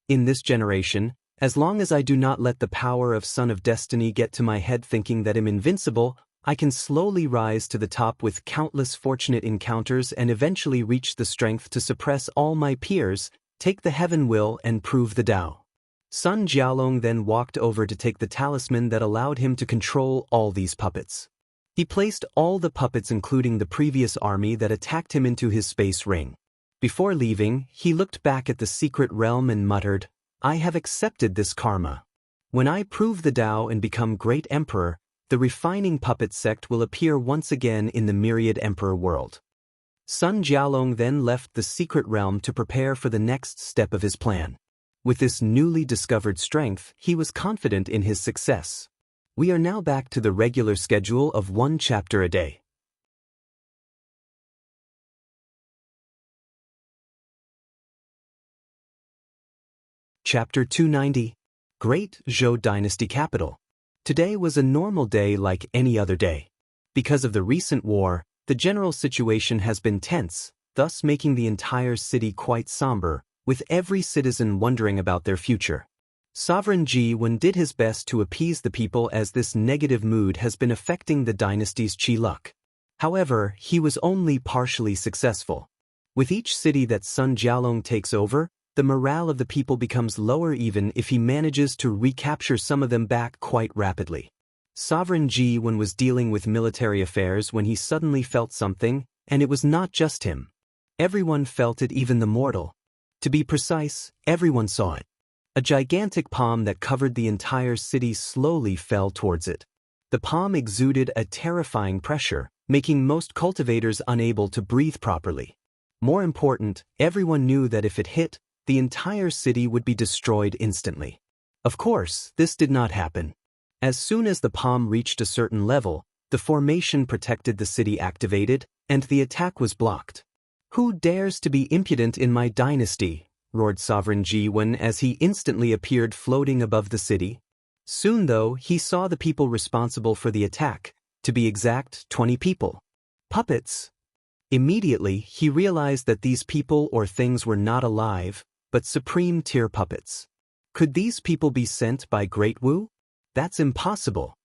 Speaker 1: In this generation, as long as I do not let the power of Son of Destiny get to my head thinking that I'm invincible, I can slowly rise to the top with countless fortunate encounters and eventually reach the strength to suppress all my peers, take the heaven will and prove the Tao. Sun Jialong then walked over to take the talisman that allowed him to control all these puppets. He placed all the puppets including the previous army that attacked him into his space ring. Before leaving, he looked back at the secret realm and muttered, "I have accepted this karma. When I prove the Tao and become great emperor, the refining puppet sect will appear once again in the myriad emperor world." Sun Jialong then left the secret realm to prepare for the next step of his plan. With this newly discovered strength, he was confident in his success. We are now back to the regular schedule of 1 chapter a day. Chapter 290. Great Zhou Dynasty Capital. Today was a normal day like any other day. Because of the recent war, the general situation has been tense, thus making the entire city quite somber, with every citizen wondering about their future. Sovereign Ji Wen did his best to appease the people as this negative mood has been affecting the dynasty's qi luck. However, he was only partially successful. With each city that Sun Jialong takes over, the morale of the people becomes lower even if he manages to recapture some of them back quite rapidly. Sovereign Ji Wen was dealing with military affairs when he suddenly felt something, and it was not just him. Everyone felt it, even the mortal. To be precise, everyone saw it. A gigantic palm that covered the entire city slowly fell towards it. The palm exuded a terrifying pressure, making most cultivators unable to breathe properly. More important, everyone knew that if it hit, the entire city would be destroyed instantly. Of course, this did not happen. As soon as the palm reached a certain level, the formation protected the city activated, and the attack was blocked. "Who dares to be impudent in my dynasty?" roared Sovereign Jiwen as he instantly appeared floating above the city. Soon though, he saw the people responsible for the attack, to be exact, 20 people. Puppets. Immediately, he realized that these people or things were not alive, but supreme-tier puppets. Could these people be sent by Great Wu? That's impossible.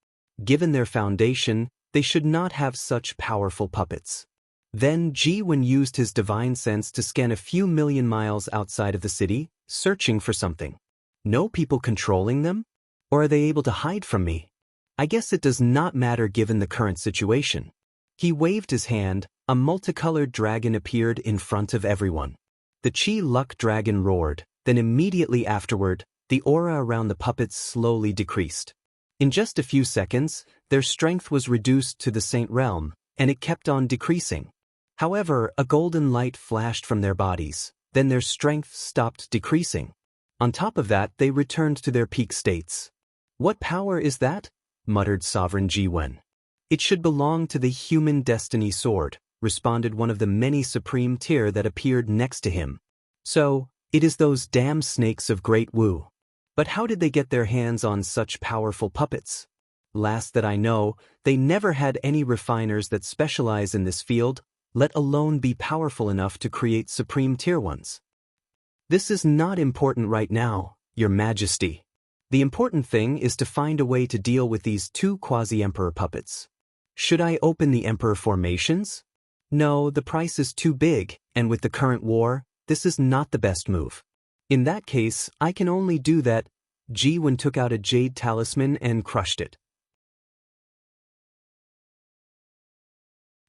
Speaker 1: Given their foundation, they should not have such powerful puppets. Then Jiwen used his divine sense to scan a few million miles outside of the city, searching for something. No people controlling them? Or are they able to hide from me? I guess it does not matter given the current situation. He waved his hand, a multicolored dragon appeared in front of everyone. The Chi Luck dragon roared, then immediately afterward, the aura around the puppets slowly decreased. In just a few seconds, their strength was reduced to the Saint Realm, and it kept on decreasing. However, a golden light flashed from their bodies, then their strength stopped decreasing. On top of that, they returned to their peak states. "What power is that?" muttered Sovereign Jiwen. "It should belong to the human destiny sword," responded one of the many supreme tier that appeared next to him. "So, it is those damn snakes of Great Wu. But how did they get their hands on such powerful puppets? Last that I know, they never had any refiners that specialize in this field, let alone be powerful enough to create supreme tier ones. This is not important right now, Your Majesty. The important thing is to find a way to deal with these two quasi-emperor puppets. Should I open the emperor formations? No, the price is too big, and with the current war, this is not the best move. In that case, I can only do that." Jiwen took out a jade talisman and crushed it.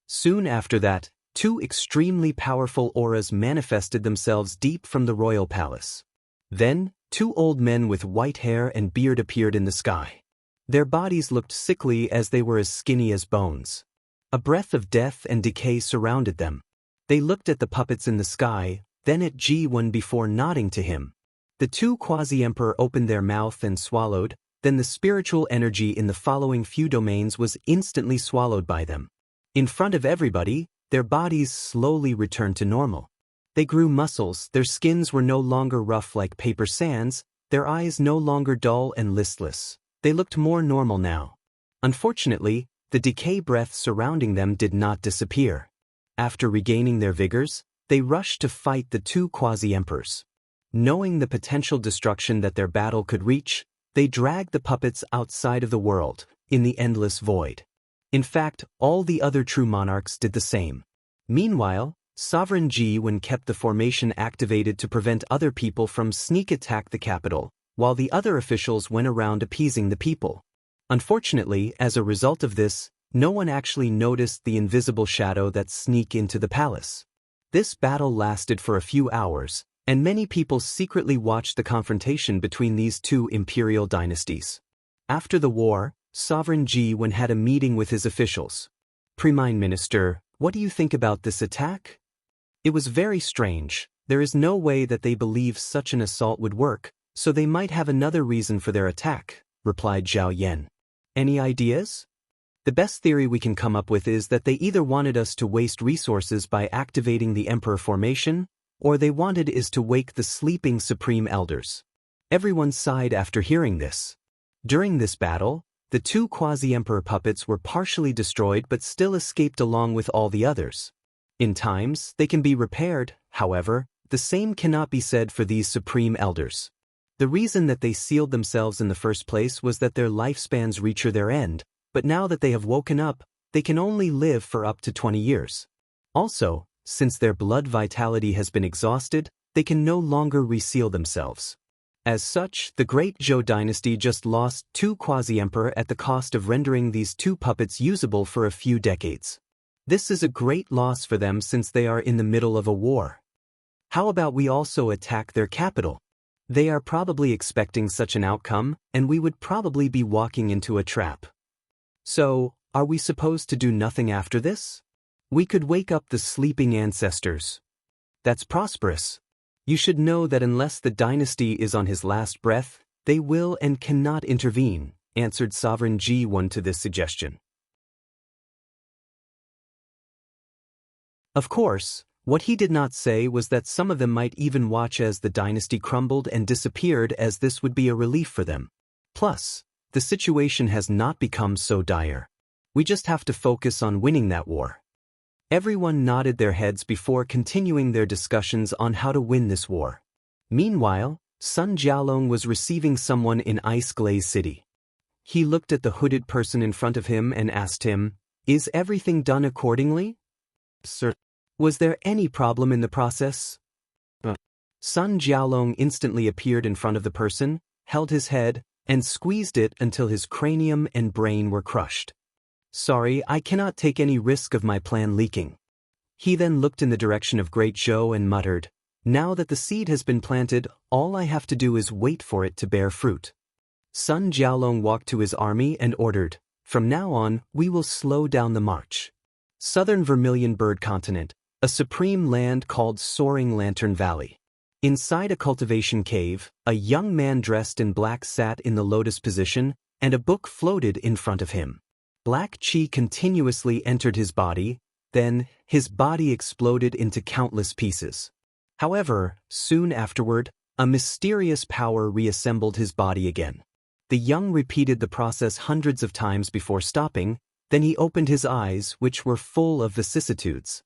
Speaker 1: Soon after that, two extremely powerful auras manifested themselves deep from the royal palace. Then, two old men with white hair and beard appeared in the sky. Their bodies looked sickly as they were as skinny as bones. A breath of death and decay surrounded them. They looked at the puppets in the sky, then at Jiwen before nodding to him. The two quasi-emperor opened their mouth and swallowed, then the spiritual energy in the following few domains was instantly swallowed by them. In front of everybody, their bodies slowly returned to normal. They grew muscles, their skins were no longer rough like paper sands, their eyes no longer dull and listless. They looked more normal now. Unfortunately, the decay breath surrounding them did not disappear. After regaining their vigors, they rushed to fight the two quasi-emperors. Knowing the potential destruction that their battle could reach, they dragged the puppets outside of the world, in the endless void. In fact, all the other true monarchs did the same. Meanwhile, Sovereign Jiwen kept the formation activated to prevent other people from sneak attack the capital, while the other officials went around appeasing the people. Unfortunately, as a result of this, no one actually noticed the invisible shadow that sneaked into the palace. This battle lasted for a few hours, and many people secretly watched the confrontation between these two imperial dynasties. After the war, Sovereign Jiwen had a meeting with his officials. "Prime Minister, what do you think about this attack?" "It was very strange. There is no way that they believe such an assault would work, so they might have another reason for their attack," replied Zhao Yan. "Any ideas?" "The best theory we can come up with is that they either wanted us to waste resources by activating the Emperor formation, or they wanted is to wake the sleeping Supreme Elders." Everyone sighed after hearing this. During this battle, the two quasi-emperor puppets were partially destroyed but still escaped along with all the others. In times, they can be repaired, however, the same cannot be said for these Supreme Elders. The reason that they sealed themselves in the first place was that their lifespans reach their end, but now that they have woken up, they can only live for up to 20 years. Also, since their blood vitality has been exhausted, they can no longer reseal themselves. As such, the Great Zhou dynasty just lost two quasi-emperor at the cost of rendering these two puppets usable for a few decades. This is a great loss for them since they are in the middle of a war. How about we also attack their capital? They are probably expecting such an outcome, and we would probably be walking into a trap. So, are we supposed to do nothing after this? We could wake up the sleeping ancestors. That's prosperous. You should know that unless the dynasty is on his last breath, they will and cannot intervene, answered Sovereign Ji-won to this suggestion. Of course, what he did not say was that some of them might even watch as the dynasty crumbled and disappeared, as this would be a relief for them. Plus, the situation has not become so dire. We just have to focus on winning that war. Everyone nodded their heads before continuing their discussions on how to win this war. Meanwhile, Sun Jialong was receiving someone in Ice Glaze City. He looked at the hooded person in front of him and asked him, "Is everything done accordingly?" "Sir, was there any problem in the process?" Sun Jialong instantly appeared in front of the person, held his head, and squeezed it until his cranium and brain were crushed. "Sorry, I cannot take any risk of my plan leaking." He then looked in the direction of Great Zhou and muttered, "Now that the seed has been planted, all I have to do is wait for it to bear fruit." Sun Jialong walked to his army and ordered, "From now on, we will slow down the march." Southern Vermilion Bird Continent, a supreme land called Soaring Lantern Valley. Inside a cultivation cave, a young man dressed in black sat in the lotus position, and a book floated in front of him. Black chi continuously entered his body, then his body exploded into countless pieces. However, soon afterward, a mysterious power reassembled his body again. The young repeated the process hundreds of times before stopping, then he opened his eyes, which were full of vicissitudes.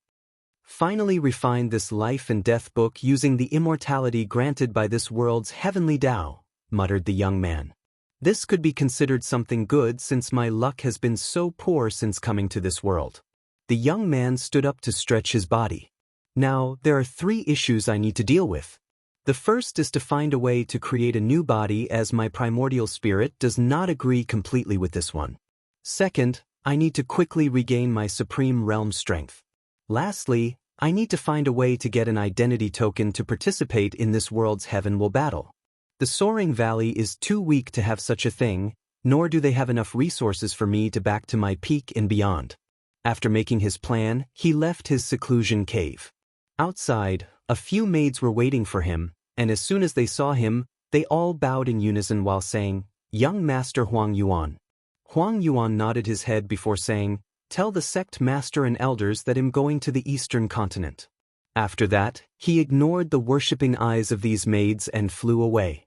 Speaker 1: "Finally refined this life and death book using the immortality granted by this world's heavenly Tao," muttered the young man. "This could be considered something good since my luck has been so poor since coming to this world." The young man stood up to stretch his body. "Now, there are 3 issues I need to deal with. The first is to find a way to create a new body, as my primordial spirit does not agree completely with this one. Second, I need to quickly regain my supreme realm strength. Lastly, I need to find a way to get an identity token to participate in this world's heavenly battle. The Soaring Valley is too weak to have such a thing, nor do they have enough resources for me to back to my peak and beyond." After making his plan, he left his seclusion cave. Outside, a few maids were waiting for him, and as soon as they saw him, they all bowed in unison while saying, "Young Master Huang Yuan." Huang Yuan nodded his head before saying, "Tell the sect master and elders that I'm going to the eastern continent." After that, he ignored the worshipping eyes of these maids and flew away.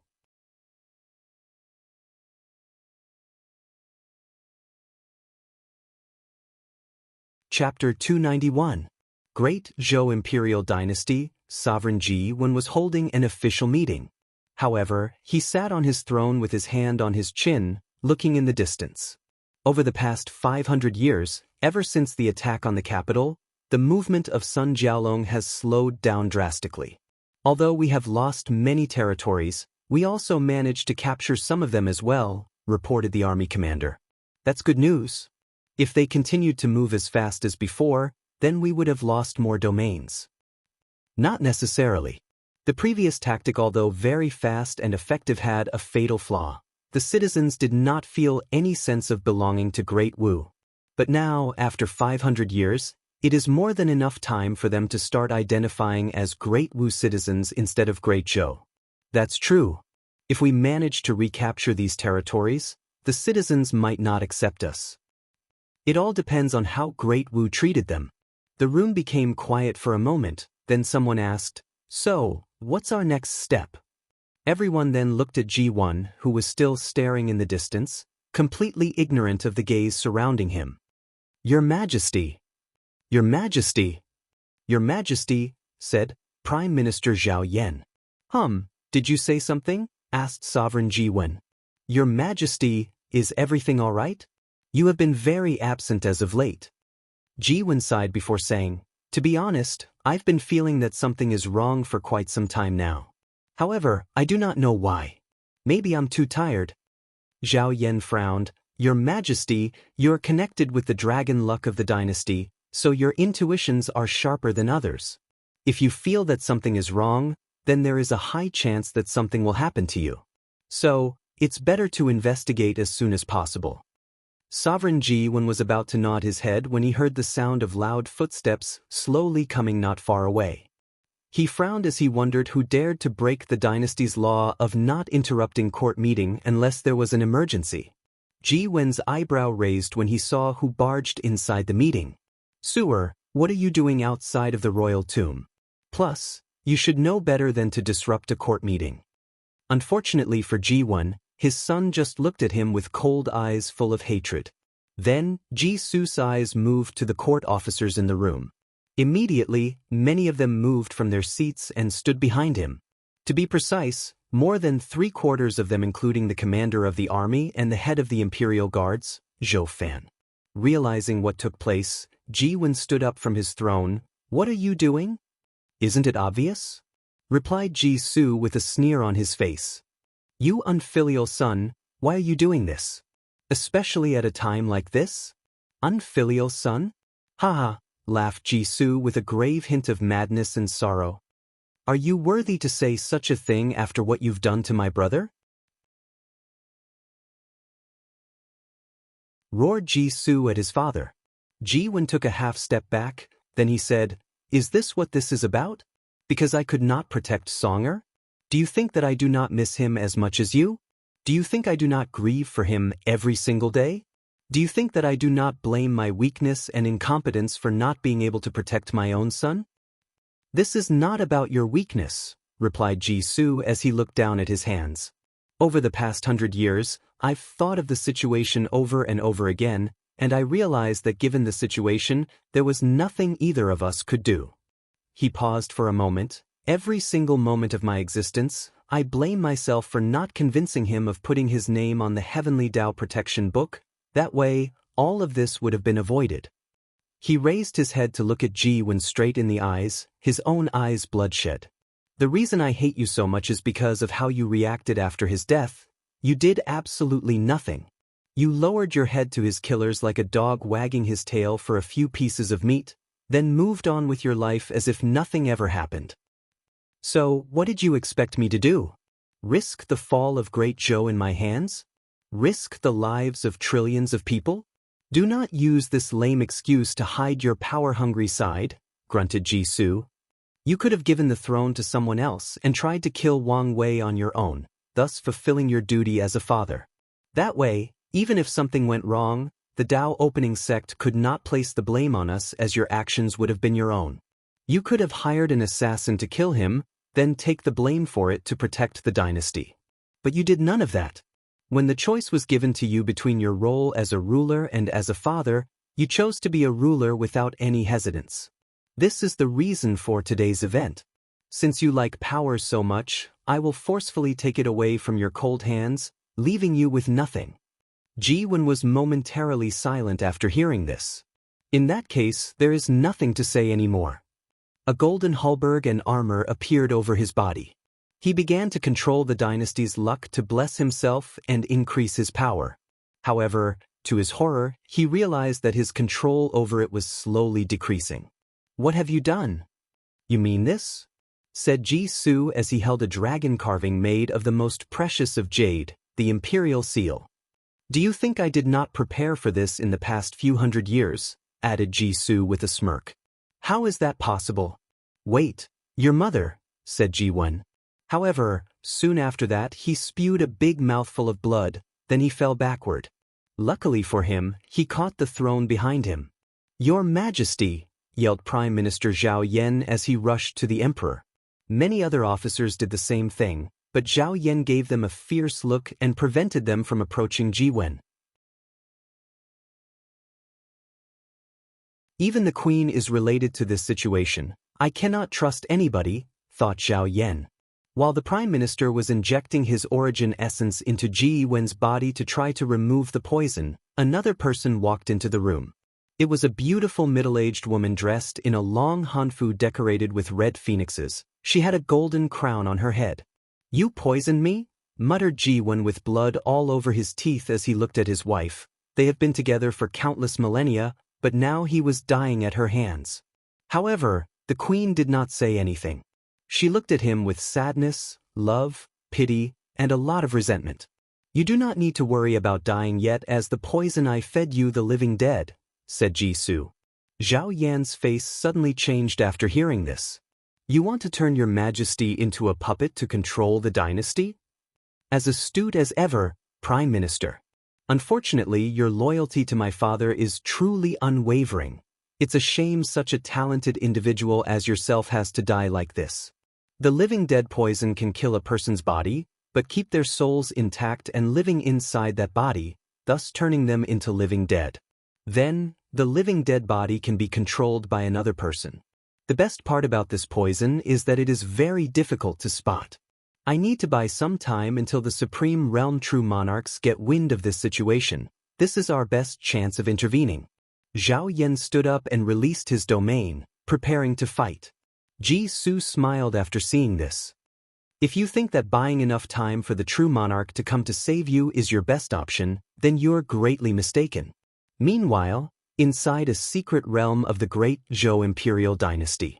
Speaker 1: Chapter 291. Great Zhou Imperial Dynasty, Sovereign Ji-won was holding an official meeting. However, he sat on his throne with his hand on his chin, looking in the distance. Over the past 500 years, ever since the attack on the capital, the movement of Sun Jialong has slowed down drastically. Although we have lost many territories, we also managed to capture some of them as well, reported the army commander. That's good news. If they continued to move as fast as before, then we would have lost more domains. Not necessarily. The previous tactic, although very fast and effective, had a fatal flaw. The citizens did not feel any sense of belonging to Great Wu. But now, after 500 years, it is more than enough time for them to start identifying as Great Wu citizens instead of Great Zhou. That's true. If we manage to recapture these territories, the citizens might not accept us. It all depends on how Great Wu treated them. The room became quiet for a moment, then someone asked, "So, what's our next step?" Everyone then looked at Ji-won, who was still staring in the distance, completely ignorant of the gaze surrounding him. "Your Majesty! Your Majesty! Your Majesty!" said Prime Minister Zhao Yan. Did you say something?" asked Sovereign Ji-won. "Your Majesty, is everything all right? You have been very absent as of late." Ji-won sighed before saying, "To be honest, I've been feeling that something is wrong for quite some time now. However, I do not know why. Maybe I'm too tired." Zhao Yan frowned. "Your Majesty, you're connected with the dragon luck of the dynasty, so your intuitions are sharper than others. If you feel that something is wrong, then there is a high chance that something will happen to you. So, it's better to investigate as soon as possible." Sovereign Ji-won was about to nod his head when he heard the sound of loud footsteps slowly coming not far away. He frowned as he wondered who dared to break the dynasty's law of not interrupting court meeting unless there was an emergency. Ji Wen's eyebrow raised when he saw who barged inside the meeting. "Sewer, what are you doing outside of the royal tomb? Plus, you should know better than to disrupt a court meeting." Unfortunately for Ji Wen, his son just looked at him with cold eyes full of hatred. Then, Ji Su's eyes moved to the court officers in the room. Immediately, many of them moved from their seats and stood behind him. To be precise, more than 3/4 of them, including the commander of the army and the head of the imperial guards, Zhou Fan. Realizing what took place, Ji Wen stood up from his throne. "What are you doing?" "Isn't it obvious?" replied Ji Su with a sneer on his face. "You unfilial son, why are you doing this? Especially at a time like this? Unfilial son? Ha!" laughed Ji Su with a grave hint of madness and sorrow. "Are you worthy to say such a thing after what you've done to my brother?" roared Ji Su at his father. Ji Wen took a half step back, then he said, "Is this what this is about? Because I could not protect Songer? Do you think that I do not miss him as much as you? Do you think I do not grieve for him every single day? Do you think that I do not blame my weakness and incompetence for not being able to protect my own son?" "This is not about your weakness," replied Ji Su as he looked down at his hands. "Over the past 100 years, I've thought of the situation over and over again, and I realized that given the situation, there was nothing either of us could do." He paused for a moment. "Every single moment of my existence, I blame myself for not convincing him of putting his name on the Heavenly Tao Protection Book. That way, all of this would have been avoided." He raised his head to look at Ji Wen straight in the eyes, his own eyes bloodshot. "The reason I hate you so much is because of how you reacted after his death. You did absolutely nothing. You lowered your head to his killers like a dog wagging his tail for a few pieces of meat, then moved on with your life as if nothing ever happened. So, what did you expect me to do? Risk the fall of Great Zhou in my hands? Risk the lives of trillions of people? Do not use this lame excuse to hide your power-hungry side," grunted Ji Su. "You could have given the throne to someone else and tried to kill Wang Wei on your own, thus fulfilling your duty as a father. That way, even if something went wrong, the Tao opening sect could not place the blame on us as your actions would have been your own. You could have hired an assassin to kill him, then take the blame for it to protect the dynasty. But you did none of that. When the choice was given to you between your role as a ruler and as a father, you chose to be a ruler without any hesitance. This is the reason for today's event. Since you like power so much, I will forcefully take it away from your cold hands, leaving you with nothing." Ji Wen was momentarily silent after hearing this. "In that case, there is nothing to say anymore." A golden halberd and armor appeared over his body. He began to control the dynasty's luck to bless himself and increase his power. However, to his horror, he realized that his control over it was slowly decreasing. "What have you done?" "You mean this?" said Ji Su as he held a dragon carving made of the most precious of jade, the imperial seal. "Do you think I did not prepare for this in the past few hundred years?" added Ji Su with a smirk. "How is that possible?" "Wait, your mother," said Ji Wen. However, soon after that he spewed a big mouthful of blood, then he fell backward. Luckily for him, he caught the throne behind him. "Your Majesty!" yelled Prime Minister Zhao Yan as he rushed to the emperor. Many other officers did the same thing, but Zhao Yan gave them a fierce look and prevented them from approaching Ji Wen. "Even the queen is related to this situation. I cannot trust anybody," thought Zhao Yan. While the Prime Minister was injecting his origin essence into Ji Wen's body to try to remove the poison, another person walked into the room. It was a beautiful middle-aged woman dressed in a long hanfu decorated with red phoenixes. She had a golden crown on her head. "You poisoned me?" muttered Ji Wen with blood all over his teeth as he looked at his wife. They have been together for countless millennia, but now he was dying at her hands. However, the queen did not say anything. She looked at him with sadness, love, pity, and a lot of resentment. "You do not need to worry about dying yet as the poison I fed you the living dead," said Ji Su. Zhao Yan's face suddenly changed after hearing this. You want to turn your majesty into a puppet to control the dynasty? As astute as ever, Prime Minister. Unfortunately, your loyalty to my father is truly unwavering. It's a shame such a talented individual as yourself has to die like this. The living dead poison can kill a person's body, but keep their souls intact and living inside that body, thus turning them into living dead. Then, the living dead body can be controlled by another person. The best part about this poison is that it is very difficult to spot. I need to buy some time until the Supreme Realm True Monarchs get wind of this situation. This is our best chance of intervening. Zhao Yan stood up and released his domain, preparing to fight. Ji Su smiled after seeing this. If you think that buying enough time for the True Monarch to come to save you is your best option, then you're greatly mistaken. Meanwhile, inside a secret realm of the great Zhou Imperial Dynasty,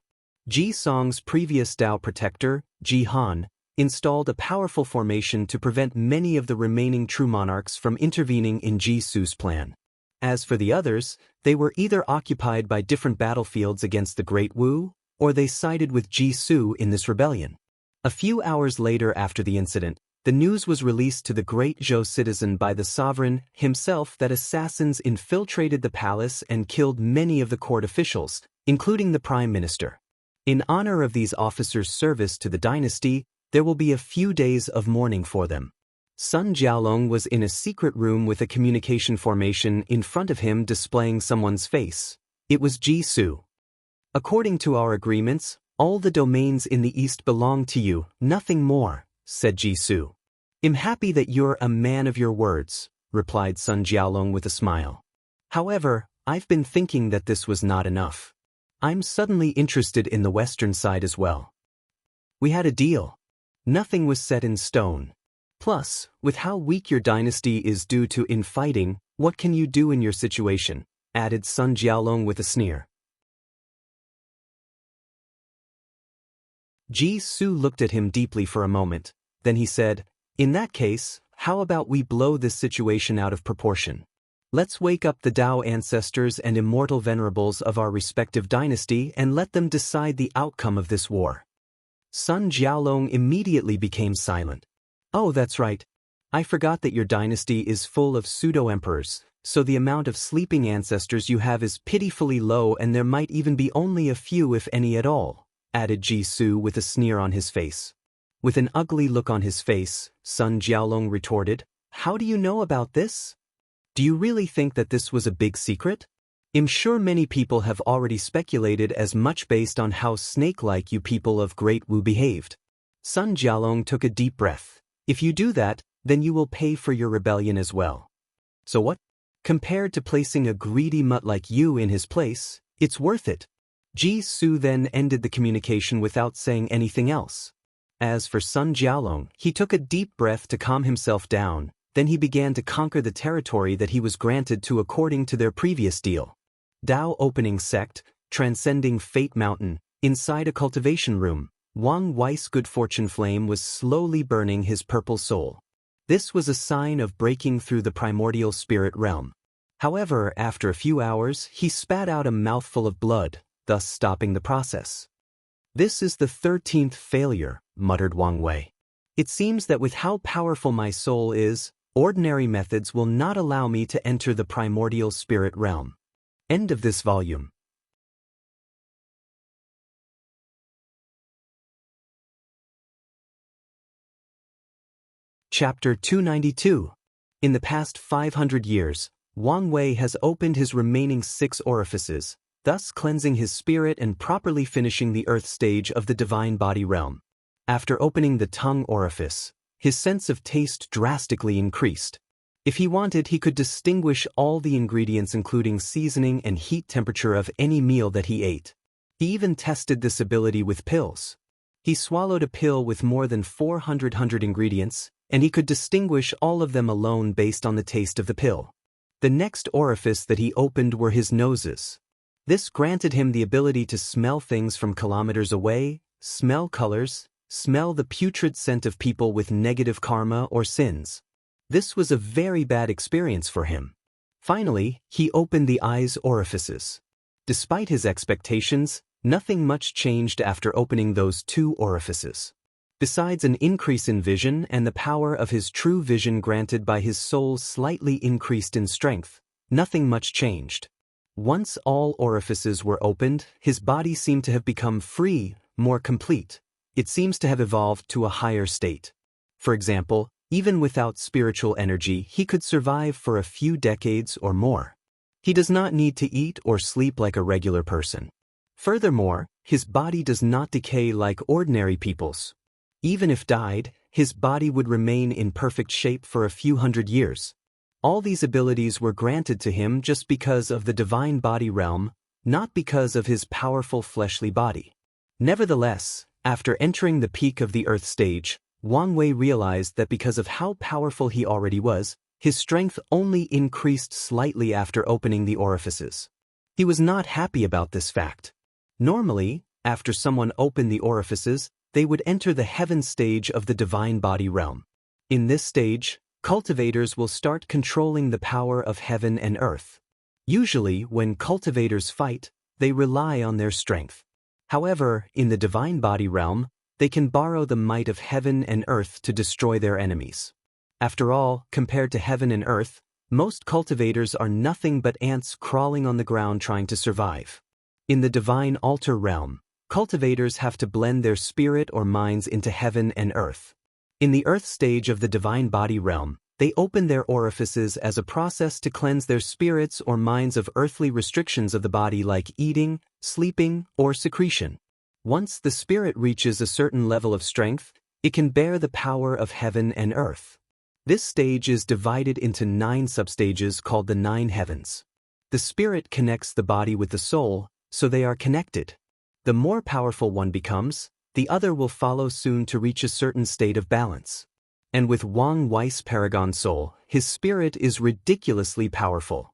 Speaker 1: Ji Song's previous Dao protector, Ji Han, installed a powerful formation to prevent many of the remaining True Monarchs from intervening in Ji Su's plan. As for the others, they were either occupied by different battlefields against the Great Wu, or they sided with Ji Su in this rebellion. A few hours later after the incident, the news was released to the great Zhou citizen by the sovereign himself that assassins infiltrated the palace and killed many of the court officials, including the prime minister. In honor of these officers' service to the dynasty, there will be a few days of mourning for them. Sun Jiaolong was in a secret room with a communication formation in front of him displaying someone's face. It was Ji Su. According to our agreements, all the domains in the east belong to you, nothing more, said Ji Su. I'm happy that you're a man of your words, replied Sun Jiaolong with a smile. However, I've been thinking that this was not enough. I'm suddenly interested in the western side as well. We had a deal. Nothing was set in stone. Plus, with how weak your dynasty is due to infighting, what can you do in your situation? Added Sun Jiaolong with a sneer. Ji Su looked at him deeply for a moment. Then he said, in that case, how about we blow this situation out of proportion? Let's wake up the Dao ancestors and immortal venerables of our respective dynasty and let them decide the outcome of this war. Sun Jiaolong immediately became silent. Oh, that's right. I forgot that your dynasty is full of pseudo-emperors, so the amount of sleeping ancestors you have is pitifully low and there might even be only a few if any at all, added Ji Su with a sneer on his face. With an ugly look on his face, Sun Jiaolong retorted, how do you know about this? Do you really think that this was a big secret? I'm sure many people have already speculated as much based on how snake-like you people of Great Wu behaved. Sun Jiaolong took a deep breath. If you do that, then you will pay for your rebellion as well. So what? Compared to placing a greedy mutt like you in his place, it's worth it. Ji Su then ended the communication without saying anything else. As for Sun Jiaolong, he took a deep breath to calm himself down, then he began to conquer the territory that he was granted to according to their previous deal. Dao Opening Sect, transcending Fate Mountain, inside a cultivation room, Wang Wei's good fortune flame was slowly burning his purple soul. This was a sign of breaking through the primordial spirit realm. However, after a few hours, he spat out a mouthful of blood, thus stopping the process. This is the 13th failure, muttered Wang Wei. It seems that with how powerful my soul is, ordinary methods will not allow me to enter the primordial spirit realm. End of this volume. Chapter 292. In the past 500 years, Wang Wei has opened his remaining 6 orifices, thus cleansing his spirit and properly finishing the earth stage of the divine body realm. After opening the tongue orifice, his sense of taste drastically increased. If he wanted, he could distinguish all the ingredients including seasoning and heat temperature of any meal that he ate. He even tested this ability with pills. He swallowed a pill with more than 400 ingredients, and he could distinguish all of them alone based on the taste of the pill. The next orifice that he opened were his noses. This granted him the ability to smell things from kilometers away, smell colors, smell the putrid scent of people with negative karma or sins. This was a very bad experience for him. Finally, he opened the eyes' orifices. Despite his expectations, Nothing much changed after opening those two orifices. Besides an increase in vision and the power of his true vision granted by his soul slightly increased in strength, nothing much changed. Once all orifices were opened, his body seemed to have become free, more complete. It seems to have evolved to a higher state. For example, even without spiritual energy, he could survive for a few decades or more. He does not need to eat or sleep like a regular person. Furthermore, his body does not decay like ordinary people's. Even if died, his body would remain in perfect shape for a few hundred years. All these abilities were granted to him just because of the divine body realm, not because of his powerful fleshly body. Nevertheless, after entering the peak of the earth stage, Wang Wei realized that because of how powerful he already was, his strength only increased slightly after opening the orifices. He was not happy about this fact. Normally, after someone opened the orifices, they would enter the heaven stage of the divine body realm. In this stage, cultivators will start controlling the power of heaven and earth. Usually, when cultivators fight, they rely on their strength. However, in the divine body realm, they can borrow the might of heaven and earth to destroy their enemies. After all, compared to heaven and earth, most cultivators are nothing but ants crawling on the ground trying to survive. In the divine altar realm, cultivators have to blend their spirit or minds into heaven and earth. In the earth stage of the divine body realm, they open their orifices as a process to cleanse their spirits or minds of earthly restrictions of the body like eating, sleeping, or secretion. Once the spirit reaches a certain level of strength, it can bear the power of heaven and earth. This stage is divided into 9 substages called the 9 heavens. The spirit connects the body with the soul, so they are connected. The more powerful one becomes, the other will follow soon to reach a certain state of balance. And with Wang Wei's paragon soul, his spirit is ridiculously powerful.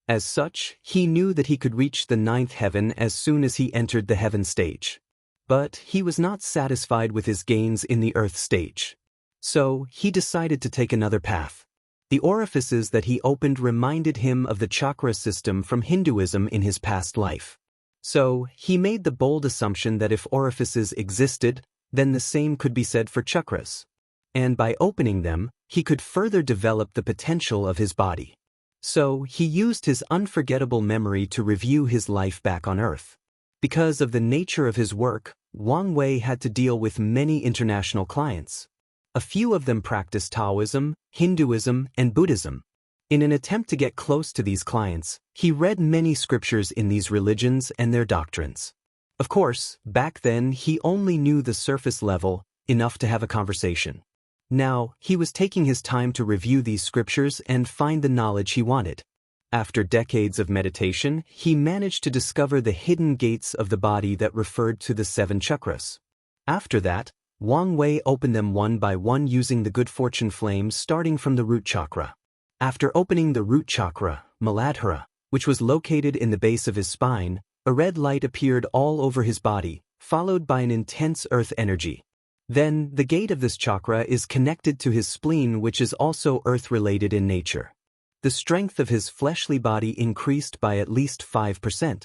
Speaker 1: As such, he knew that he could reach the 9th heaven as soon as he entered the heaven stage. But he was not satisfied with his gains in the earth stage. So, he decided to take another path. The orifices that he opened reminded him of the chakra system from Hinduism in his past life. So, he made the bold assumption that if orifices existed, then the same could be said for chakras. And by opening them, he could further develop the potential of his body. So, he used his unforgettable memory to review his life back on Earth. Because of the nature of his work, Wang Wei had to deal with many international clients. A few of them practiced Taoism, Hinduism, and Buddhism. In an attempt to get close to these clients, he read many scriptures in these religions and their doctrines. Of course, back then he only knew the surface level, enough to have a conversation. Now, he was taking his time to review these scriptures and find the knowledge he wanted. After decades of meditation, he managed to discover the hidden gates of the body that referred to the 7 chakras. After that, Wang Wei opened them one by one using the good fortune flames starting from the root chakra. After opening the root chakra, Muladhara, which was located in the base of his spine, a red light appeared all over his body, followed by an intense earth energy. Then, the gate of this chakra is connected to his spleen, which is also earth-related in nature. The strength of his fleshly body increased by at least 5%.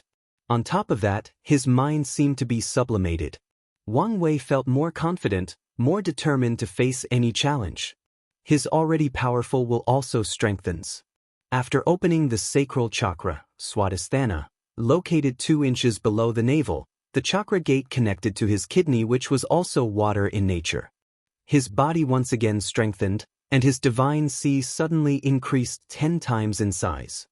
Speaker 1: On top of that, his mind seemed to be sublimated. Wang Wei felt more confident, more determined to face any challenge. His already powerful will also strengthens. After opening the sacral chakra, Swadhisthana, located 2 inches below the navel, the chakra gate connected to his kidney, which was also water in nature. His body once again strengthened, and his divine C suddenly increased 10 times in size.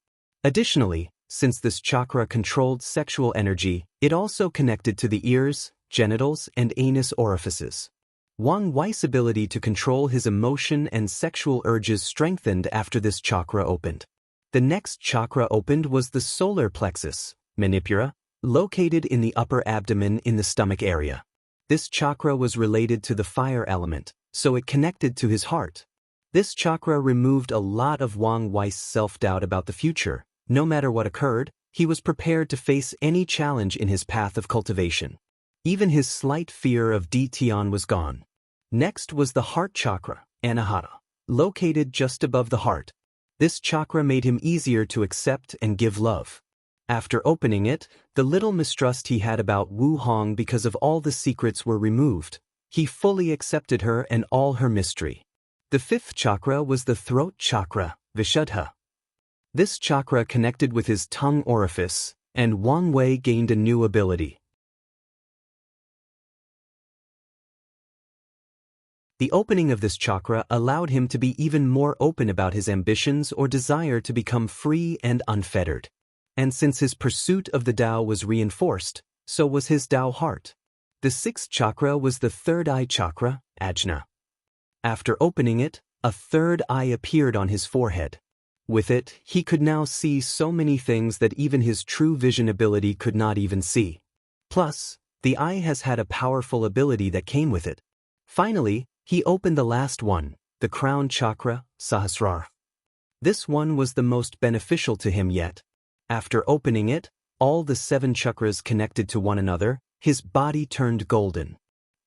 Speaker 1: Additionally, since this chakra controlled sexual energy, it also connected to the ears, genitals, and anus orifices. Wang Wei's ability to control his emotion and sexual urges strengthened after this chakra opened. The next chakra opened was the solar plexus, Manipura, located in the upper abdomen in the stomach area. This chakra was related to the fire element, so it connected to his heart. This chakra removed a lot of Wang Wei's self-doubt about the future. No matter what occurred, he was prepared to face any challenge in his path of cultivation. Even his slight fear of Dtian was gone. Next was the heart chakra, Anahata, located just above the heart. This chakra made him easier to accept and give love. After opening it, the little mistrust he had about Wu Hong because of all the secrets were removed. He fully accepted her and all her mystery. The fifth chakra was the throat chakra, Vishuddha. This chakra connected with his tongue orifice, and Wang Wei gained a new ability. The opening of this chakra allowed him to be even more open about his ambitions or desire to become free and unfettered. And since his pursuit of the Tao was reinforced, so was his Tao heart. The sixth chakra was the third eye chakra, Ajna. After opening it, a third eye appeared on his forehead. With it, he could now see so many things that even his true vision ability could not even see. Plus, the eye has had a powerful ability that came with it. Finally, he opened the last one, the crown chakra, Sahasrara. This one was the most beneficial to him yet. After opening it, all the 7 chakras connected to one another, his body turned golden.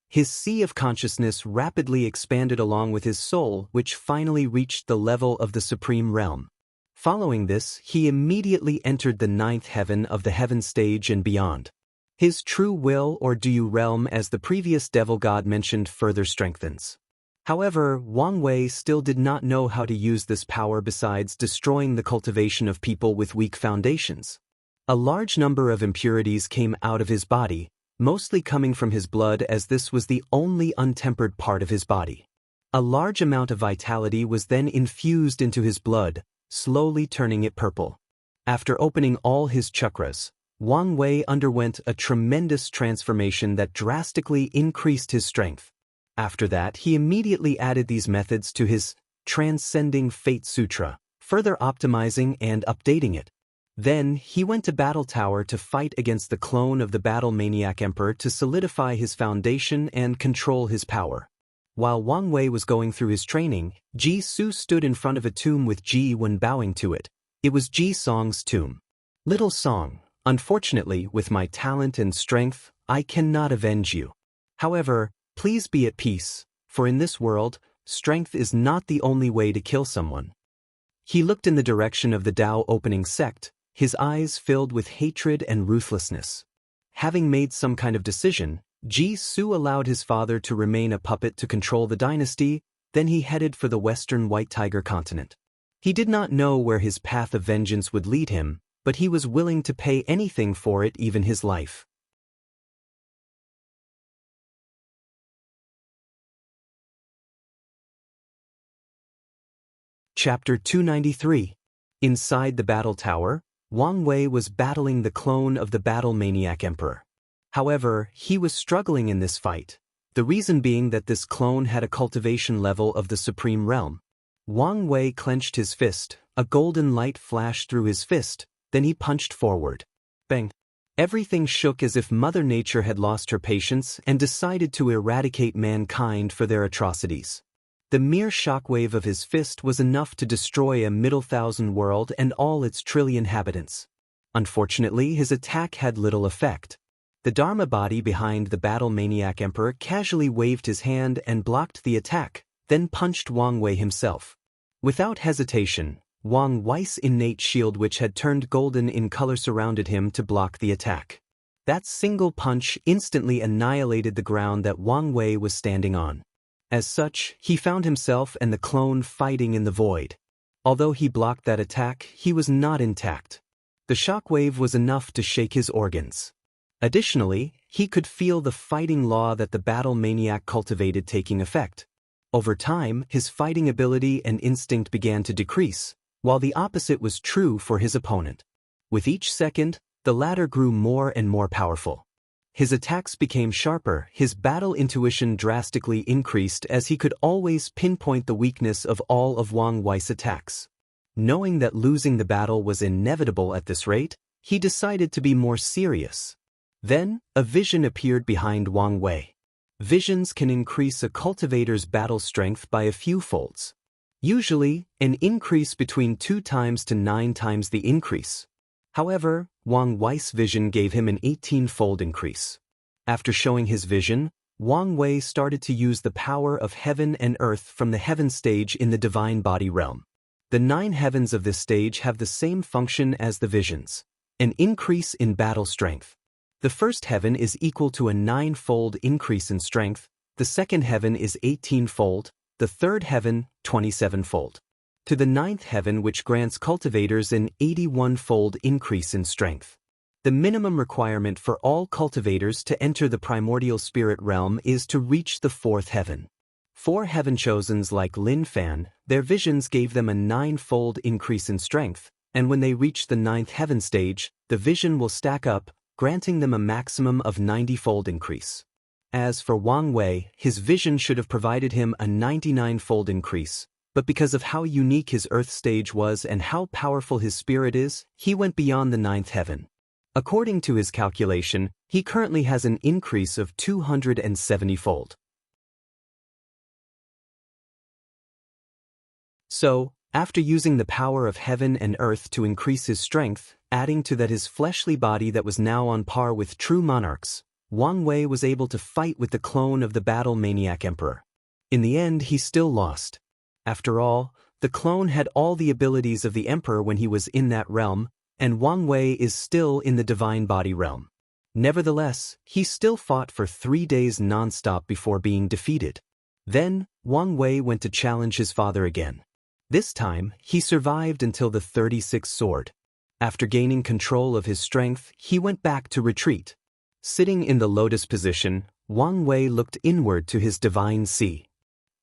Speaker 1: His sea of consciousness rapidly expanded along with his soul, which finally reached the level of the supreme realm. Following this, he immediately entered the 9th heaven of the heaven stage and beyond. His true will or Du realm, as the previous devil god mentioned, further strengthens. However, Wang Wei still did not know how to use this power besides destroying the cultivation of people with weak foundations. A large number of impurities came out of his body, mostly coming from his blood, as this was the only untempered part of his body. A large amount of vitality was then infused into his blood, slowly turning it purple. After opening all his chakras, Wang Wei underwent a tremendous transformation that drastically increased his strength. After that, he immediately added these methods to his Transcending Fate Sutra, further optimizing and updating it. Then, he went to Battle Tower to fight against the clone of the Battle Maniac Emperor to solidify his foundation and control his power. While Wang Wei was going through his training, Ji Su stood in front of a tomb with Ji Wen bowing to it. It was Ji Song's tomb. Little Song, unfortunately, with my talent and strength, I cannot avenge you. However, please be at peace, for in this world, strength is not the only way to kill someone. He looked in the direction of the Tao opening sect, his eyes filled with hatred and ruthlessness. Having made some kind of decision, Ji Su allowed his father to remain a puppet to control the dynasty, then he headed for the western White Tiger continent. He did not know where his path of vengeance would lead him, but he was willing to pay anything for it, even his life. Chapter 293. Inside the battle tower, Wang Wei was battling the clone of the Battle Maniac Emperor. However, he was struggling in this fight, the reason being that this clone had a cultivation level of the supreme realm. Wang Wei clenched his fist, a golden light flashed through his fist, then he punched forward. Bang! Everything shook as if Mother Nature had lost her patience and decided to eradicate mankind for their atrocities. The mere shockwave of his fist was enough to destroy a middle thousand world and all its trillion inhabitants. Unfortunately, his attack had little effect. The Dharma body behind the Battle Maniac Emperor casually waved his hand and blocked the attack, then punched Wang Wei himself. Without hesitation, Wang Wei's innate shield, which had turned golden in color, surrounded him to block the attack. That single punch instantly annihilated the ground that Wang Wei was standing on. As such, he found himself and the clone fighting in the void. Although he blocked that attack, he was not intact. The shockwave was enough to shake his organs. Additionally, he could feel the fighting law that the battle maniac cultivated taking effect. Over time, his fighting ability and instinct began to decrease, while the opposite was true for his opponent. With each second, the latter grew more and more powerful. His attacks became sharper, his battle intuition drastically increased as he could always pinpoint the weakness of all of Wang Wei's attacks. Knowing that losing the battle was inevitable at this rate, he decided to be more serious. Then, a vision appeared behind Wang Wei. Visions can increase a cultivator's battle strength by a few folds. Usually, an increase between 2 times to 9 times the increase. However, Wang Wei's vision gave him an 18-fold increase. After showing his vision, Wang Wei started to use the power of heaven and earth from the heaven stage in the divine body realm. The 9 heavens of this stage have the same function as the visions: an increase in battle strength. The first heaven is equal to a 9-fold increase in strength, the second heaven is 18-fold, the third heaven 27-fold. To the 9th heaven, which grants cultivators an 81-fold increase in strength. The minimum requirement for all cultivators to enter the primordial spirit realm is to reach the 4th heaven. 4 heaven chosens like Lin Fan, their visions gave them a 9-fold increase in strength, and when they reach the 9th heaven stage, the vision will stack up, granting them a maximum of 90-fold increase. As for Wang Wei, his vision should have provided him a 99-fold increase, but because of how unique his earth stage was and how powerful his spirit is, he went beyond the 9th heaven. According to his calculation, he currently has an increase of 270-fold. So, after using the power of heaven and earth to increase his strength, adding to that his fleshly body that was now on par with true monarchs, Wang Wei was able to fight with the clone of the battle-maniac emperor. In the end, he still lost. After all, the clone had all the abilities of the emperor when he was in that realm, and Wang Wei is still in the divine body realm. Nevertheless, he still fought for 3 days non-stop before being defeated. Then, Wang Wei went to challenge his father again. This time, he survived until the 36th sword. After gaining control of his strength, he went back to retreat. Sitting in the lotus position, Wang Wei looked inward to his divine sea.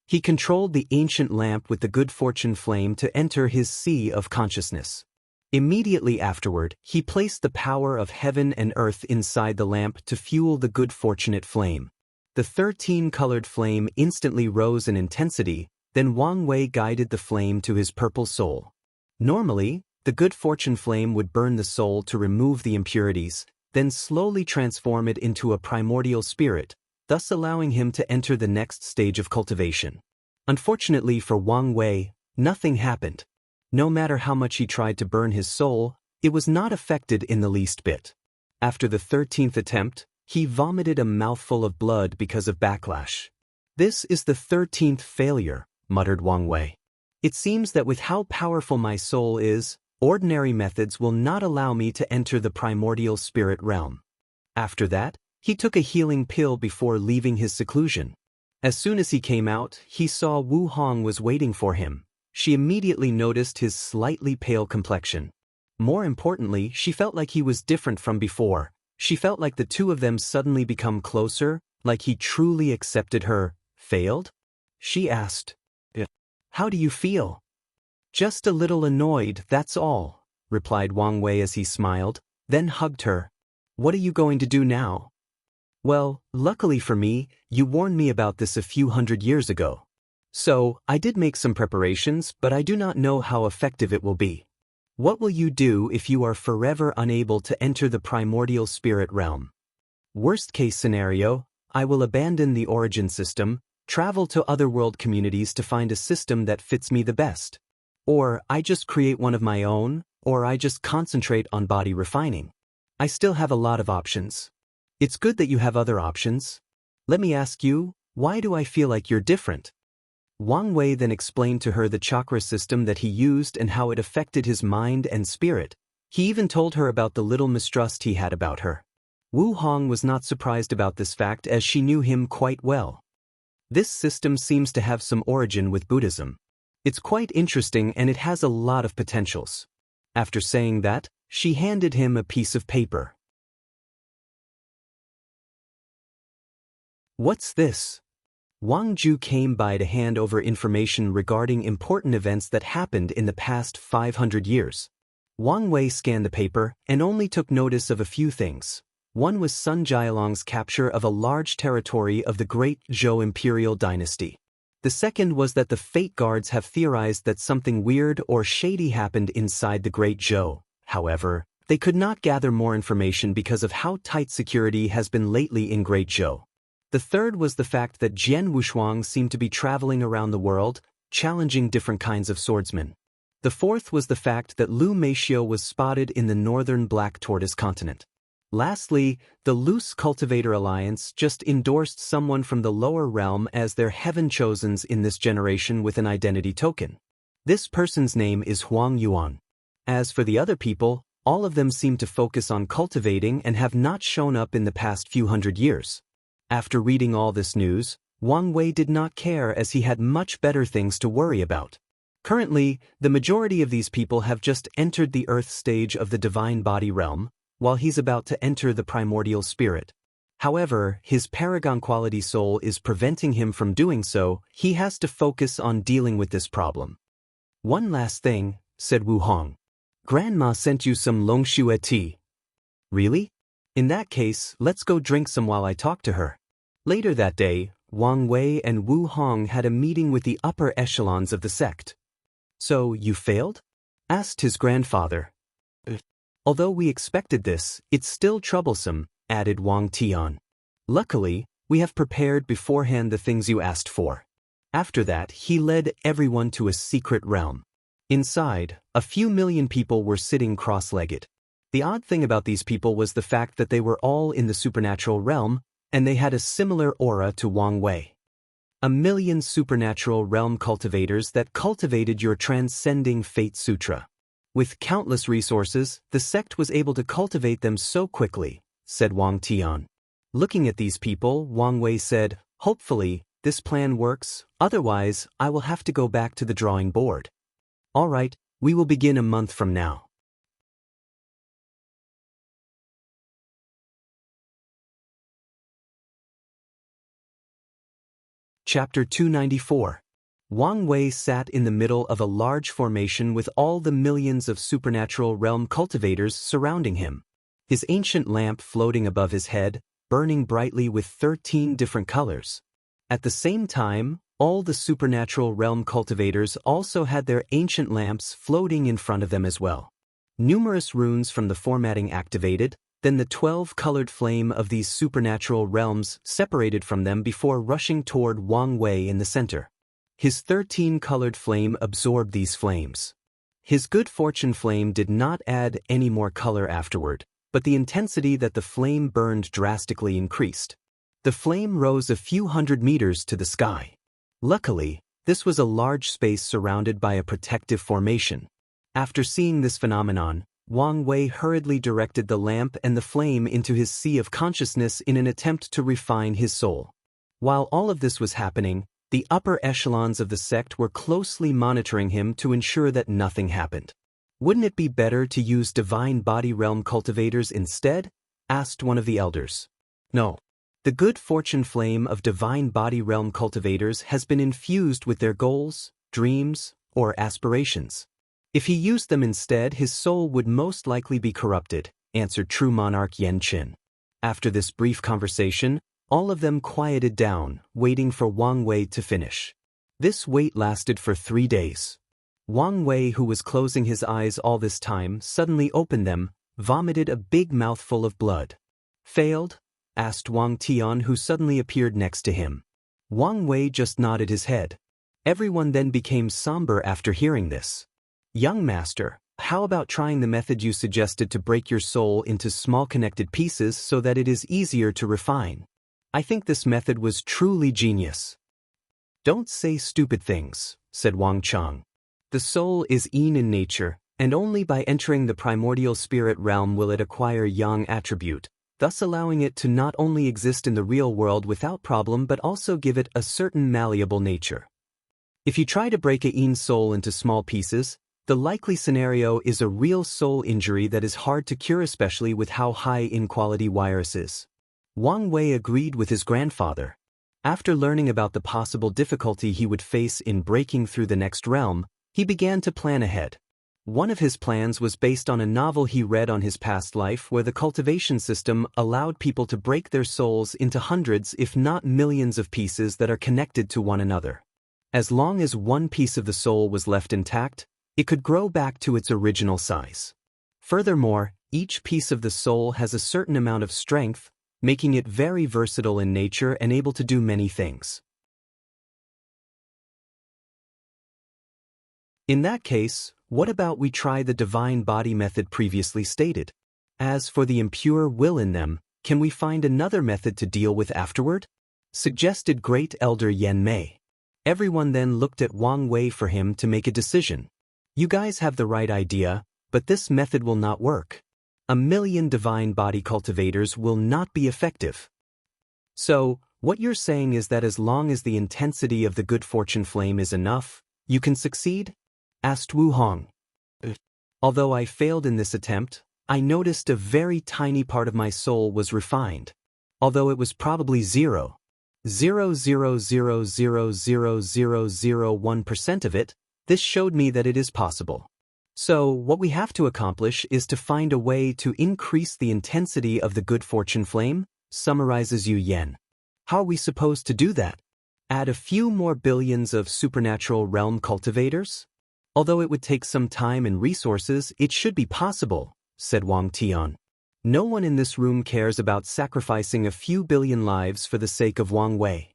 Speaker 1: He controlled the ancient lamp with the good fortune flame to enter his sea of consciousness. Immediately afterward, he placed the power of heaven and earth inside the lamp to fuel the good fortunate flame. The 13-colored flame instantly rose in intensity, then Wang Wei guided the flame to his purple soul. Normally, the good fortune flame would burn the soul to remove the impurities, then slowly transform it into a primordial spirit, thus allowing him to enter the next stage of cultivation. Unfortunately for Wang Wei, nothing happened. No matter how much he tried to burn his soul, it was not affected in the least bit. After the 13th attempt, he vomited a mouthful of blood because of backlash. "This is the 13th failure," muttered Wang Wei. "It seems that with how powerful my soul is, ordinary methods will not allow me to enter the primordial spirit realm." After that, he took a healing pill before leaving his seclusion. As soon as he came out, he saw Wu Hong was waiting for him. She immediately noticed his slightly pale complexion. More importantly, she felt like he was different from before. She felt like the two of them suddenly become closer, like he truly accepted her. "Failed?" she asked. "How do you feel?" "Just a little annoyed, that's all," replied Wang Wei as he smiled, then hugged her. "What are you going to do now?" "Well, luckily for me, you warned me about this a few hundred years ago. So, I did make some preparations, but I do not know how effective it will be." "What will you do if you are forever unable to enter the primordial spirit realm?" "Worst case scenario, I will abandon the origin system, travel to other world communities to find a system that fits me the best. Or I just create one of my own, or I just concentrate on body refining. I still have a lot of options." "It's good that you have other options. Let me ask you, why do I feel like you're different?" Wang Wei then explained to her the chakra system that he used and how it affected his mind and spirit. He even told her about the little mistrust he had about her. Wu Hong was not surprised about this fact as she knew him quite well. This system seems to have some origin with Buddhism. It's quite interesting and it has a lot of potentials. After saying that, she handed him a piece of paper. "What's this?" Wang Ju came by to hand over information regarding important events that happened in the past 500 years. Wang Wei scanned the paper and only took notice of a few things. One was Sun Jialong's capture of a large territory of the Great Zhou Imperial Dynasty. The second was that the Fate Guards have theorized that something weird or shady happened inside the Great Zhou. However, they could not gather more information because of how tight security has been lately in Great Zhou. The third was the fact that Jian Wushuang seemed to be traveling around the world, challenging different kinds of swordsmen. The fourth was the fact that Lu Meishio was spotted in the northern Black Tortoise continent. Lastly, the Loose Cultivator Alliance just endorsed someone from the lower realm as their heaven chosens in this generation with an identity token. This person's name is Huang Yuan. As for the other people, all of them seem to focus on cultivating and have not shown up in the past few hundred years. After reading all this news, Wang Wei did not care as he had much better things to worry about. Currently, the majority of these people have just entered the earth stage of the divine body realm, while he's about to enter the primordial spirit. However, his paragon quality soul is preventing him from doing so. He has to focus on dealing with this problem. One last thing, said Wu Hong. Grandma sent you some longshu tea. Really? In that case, let's go drink some while I talk to her. Later that day, Wang Wei and Wu Hong had a meeting with the upper echelons of the sect. So, you failed? Asked his grandfather. Although we expected this, it's still troublesome, added Wang Tian. Luckily, we have prepared beforehand the things you asked for. After that, he led everyone to a secret realm. Inside, a few million people were sitting cross-legged. The odd thing about these people was the fact that they were all in the supernatural realm, and they had a similar aura to Wang Wei. 1,000,000 supernatural realm cultivators that cultivated your transcending fate sutra. With countless resources, the sect was able to cultivate them so quickly, said Wang Tian. Looking at these people, Wang Wei said, hopefully, this plan works, otherwise, I will have to go back to the drawing board. All right, we will begin a month from now. Chapter 294. Wang Wei sat in the middle of a large formation with all the millions of supernatural realm cultivators surrounding him. His ancient lamp floating above his head, burning brightly with 13 different colors. At the same time, all the supernatural realm cultivators also had their ancient lamps floating in front of them as well. Numerous runes from the formatting activated, then the 12-colored flame of these supernatural realms separated from them before rushing toward Wang Wei in the center. His 13-colored flame absorbed these flames. His good fortune flame did not add any more color afterward, but the intensity that the flame burned drastically increased. The flame rose a few hundred meters to the sky. Luckily, this was a large space surrounded by a protective formation. After seeing this phenomenon, Wang Wei hurriedly directed the lamp and the flame into his sea of consciousness in an attempt to refine his soul. While all of this was happening, the upper echelons of the sect were closely monitoring him to ensure that nothing happened. Wouldn't it be better to use divine body realm cultivators instead? Asked one of the elders. No. The good fortune flame of divine body realm cultivators has been infused with their goals, dreams, or aspirations. If he used them instead, his soul would most likely be corrupted, answered true monarch Yan Qin. After this brief conversation, all of them quieted down, waiting for Wang Wei to finish. This wait lasted for 3 days. Wang Wei, who was closing his eyes all this time, suddenly opened them, vomited a big mouthful of blood. Failed? Asked Wang Tian, who suddenly appeared next to him. Wang Wei just nodded his head. Everyone then became somber after hearing this. Young master, how about trying the method you suggested to break your soul into small connected pieces so that it is easier to refine? I think this method was truly genius. Don't say stupid things, said Wang Chang. The soul is yin in nature, and only by entering the primordial spirit realm will it acquire yang attribute, thus allowing it to not only exist in the real world without problem but also give it a certain malleable nature. If you try to break a yin soul into small pieces, the likely scenario is a real soul injury that is hard to cure, especially with how high in-quality virus is. Wang Wei agreed with his grandfather. After learning about the possible difficulty he would face in breaking through the next realm, he began to plan ahead. One of his plans was based on a novel he read on his past life where the cultivation system allowed people to break their souls into hundreds if not millions of pieces that are connected to one another. As long as one piece of the soul was left intact, it could grow back to its original size. Furthermore, each piece of the soul has a certain amount of strength, making it very versatile in nature and able to do many things. In that case, what about we try the divine body method previously stated? As for the impure will in them, can we find another method to deal with afterward? Suggested Great Elder Yan Mei. Everyone then looked at Wang Wei for him to make a decision. You guys have the right idea, but this method will not work. 1,000,000 divine body cultivators will not be effective. So, what you're saying is that as long as the intensity of the good fortune flame is enough, you can succeed? Asked Wu Hong. Although I failed in this attempt, I noticed a very tiny part of my soul was refined. Although it was probably 0.000000001% of it, this showed me that it is possible. So, what we have to accomplish is to find a way to increase the intensity of the good fortune flame, summarizes Yu Yen. How are we supposed to do that? Add a few more billions of supernatural realm cultivators? Although it would take some time and resources, it should be possible, said Wang Tian. No one in this room cares about sacrificing a few billion lives for the sake of Wang Wei.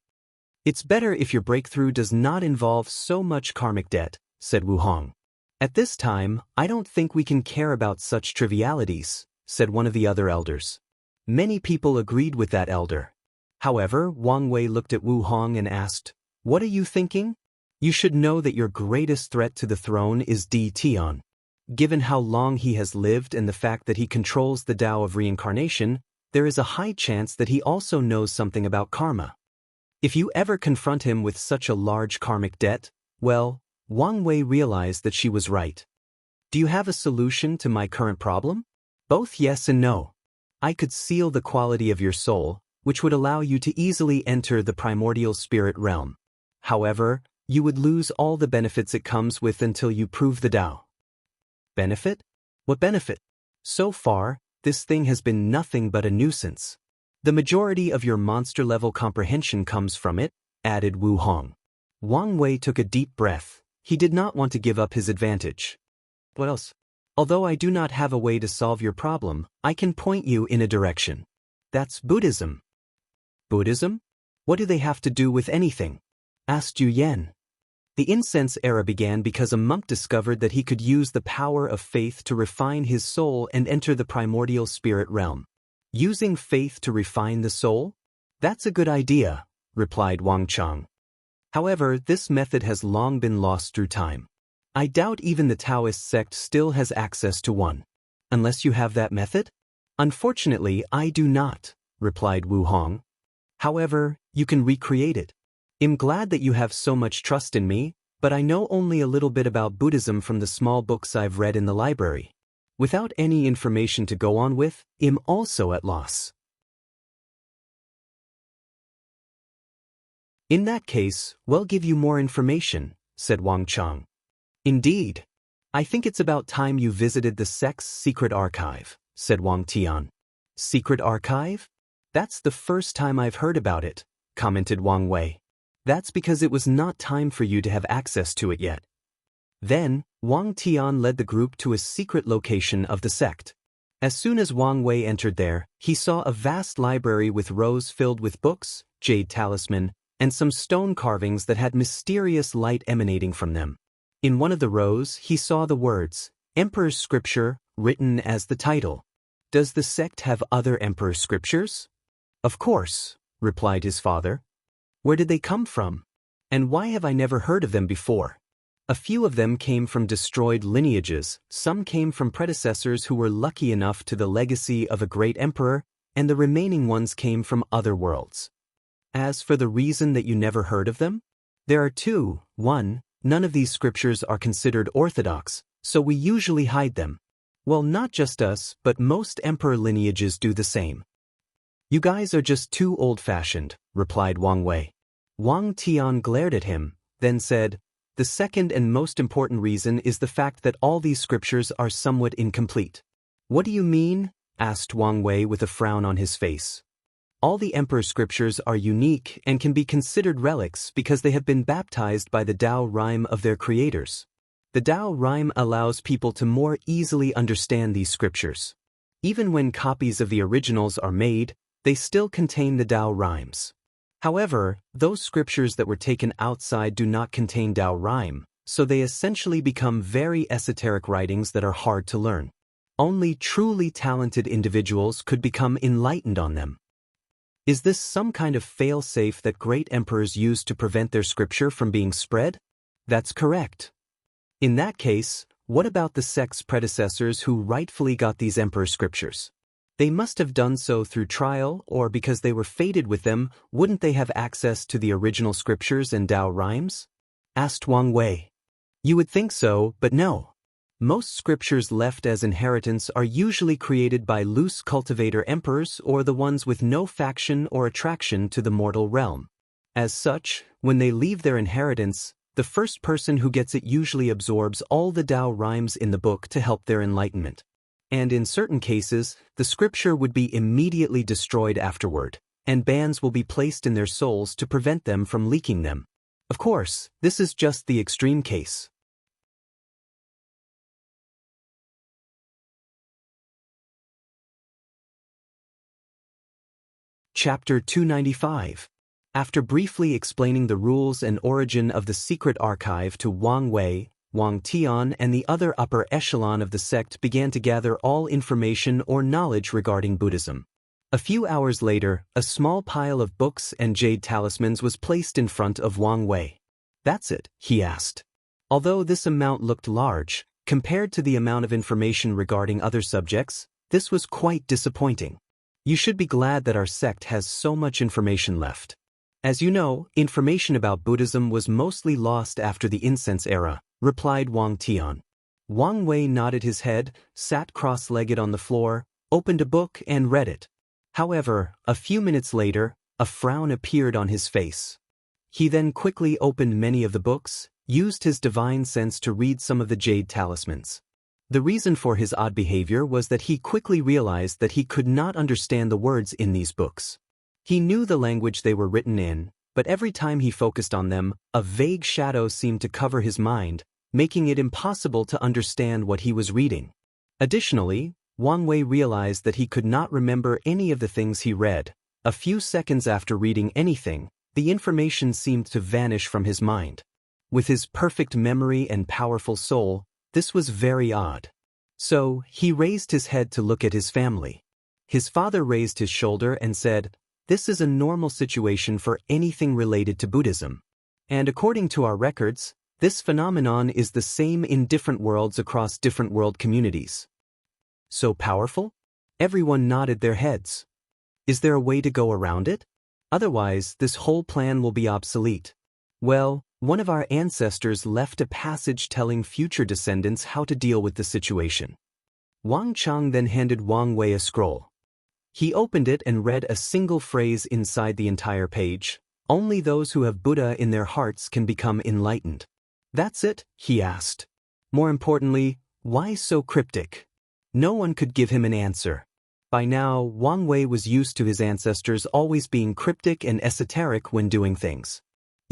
Speaker 1: It's better if your breakthrough does not involve so much karmic debt, said Wu Hong. At this time, I don't think we can care about such trivialities, said one of the other elders. Many people agreed with that elder. However, Wang Wei looked at Wu Hong and asked, "What are you thinking? You should know that your greatest threat to the throne is Di Tian. Given how long he has lived and the fact that he controls the Tao of reincarnation, there is a high chance that he also knows something about karma. If you ever confront him with such a large karmic debt, well, Wang Wei realized that she was right. Do you have a solution to my current problem? Both yes and no. I could seal the quality of your soul, which would allow you to easily enter the primordial spirit realm. However, you would lose all the benefits it comes with until you prove the Tao." Benefit? What benefit? So far, this thing has been nothing but a nuisance. The majority of your monster-level comprehension comes from it, added Wu Hong. Wang Wei took a deep breath. He did not want to give up his advantage. What else? Although I do not have a way to solve your problem, I can point you in a direction. That's Buddhism. Buddhism? What do they have to do with anything? Asked Yu Yen. The incense era began because a monk discovered that he could use the power of faith to refine his soul and enter the primordial spirit realm. Using faith to refine the soul? That's a good idea, replied Wang Chang. However, this method has long been lost through time. I doubt even the Taoist sect still has access to one. Unless you have that method? Unfortunately, I do not, replied Wu Hong. However, you can recreate it. I'm glad that you have so much trust in me, but I know only a little bit about Buddhism from the small books I've read in the library. Without any information to go on with, I'm also at loss. In that case, we'll give you more information, said Wang Chang. Indeed. I think it's about time you visited the sect's secret archive, said Wang Tian. Secret archive? That's the first time I've heard about it, commented Wang Wei. That's because it was not time for you to have access to it yet. Then, Wang Tian led the group to a secret location of the sect. As soon as Wang Wei entered there, he saw a vast library with rows filled with books, jade talisman, and some stone carvings that had mysterious light emanating from them. In one of the rows, he saw the words, Emperor's Scripture, written as the title. Does the sect have other Emperor's Scriptures? Of course, replied his father. Where did they come from? And why have I never heard of them before? A few of them came from destroyed lineages, some came from predecessors who were lucky enough to the legacy of a great emperor, and the remaining ones came from other worlds. As for the reason that you never heard of them, there are two. One, none of these scriptures are considered orthodox, so we usually hide them. Well, not just us, but most emperor lineages do the same. You guys are just too old-fashioned, replied Wang Wei. Wang Tian glared at him, then said, the second and most important reason is the fact that all these scriptures are somewhat incomplete. What do you mean? Asked Wang Wei with a frown on his face. All the emperor scriptures are unique and can be considered relics because they have been baptized by the Tao rhyme of their creators. The Tao rhyme allows people to more easily understand these scriptures. Even when copies of the originals are made, they still contain the Tao rhymes. However, those scriptures that were taken outside do not contain Tao rhyme, so they essentially become very esoteric writings that are hard to learn. Only truly talented individuals could become enlightened on them. Is this some kind of fail-safe that great emperors use to prevent their scripture from being spread? That's correct. In that case, what about the sect's predecessors who rightfully got these emperor scriptures? They must have done so through trial, or because they were fated with them, wouldn't they have access to the original scriptures and Tao rhymes? Asked Wang Wei. You would think so, but no. Most scriptures left as inheritance are usually created by loose cultivator emperors or the ones with no faction or attraction to the mortal realm. As such, when they leave their inheritance, the first person who gets it usually absorbs all the Tao rhymes in the book to help their enlightenment. And in certain cases, the scripture would be immediately destroyed afterward, and bans will be placed in their souls to prevent them from leaking them. Of course, this is just the extreme case. Chapter 295. After briefly explaining the rules and origin of the secret archive to Wang Wei, Wang Tian and the other upper echelon of the sect began to gather all information or knowledge regarding Buddhism. A few hours later, a small pile of books and jade talismans was placed in front of Wang Wei. That's it, he asked. Although this amount looked large, compared to the amount of information regarding other subjects, this was quite disappointing. You should be glad that our sect has so much information left. As you know, information about Buddhism was mostly lost after the incense era, replied Wang Tian. Wang Wei nodded his head, sat cross-legged on the floor, opened a book and read it. However, a few minutes later, a frown appeared on his face. He then quickly opened many of the books, used his divine sense to read some of the jade talismans. The reason for his odd behavior was that he quickly realized that he could not understand the words in these books. He knew the language they were written in, but every time he focused on them, a vague shadow seemed to cover his mind, making it impossible to understand what he was reading. Additionally, Wang Wei realized that he could not remember any of the things he read. A few seconds after reading anything, the information seemed to vanish from his mind. With his perfect memory and powerful soul, this was very odd. So, he raised his head to look at his family. His father raised his shoulder and said, "This is a normal situation for anything related to Buddhism. And according to our records, this phenomenon is the same in different worlds across different world communities." So powerful? Everyone nodded their heads. Is there a way to go around it? Otherwise, this whole plan will be obsolete. Well, one of our ancestors left a passage telling future descendants how to deal with the situation. Wang Chang then handed Wang Wei a scroll. He opened it and read a single phrase inside the entire page. Only those who have Buddha in their hearts can become enlightened. That's it? He asked. More importantly, why so cryptic? No one could give him an answer. By now, Wang Wei was used to his ancestors always being cryptic and esoteric when doing things.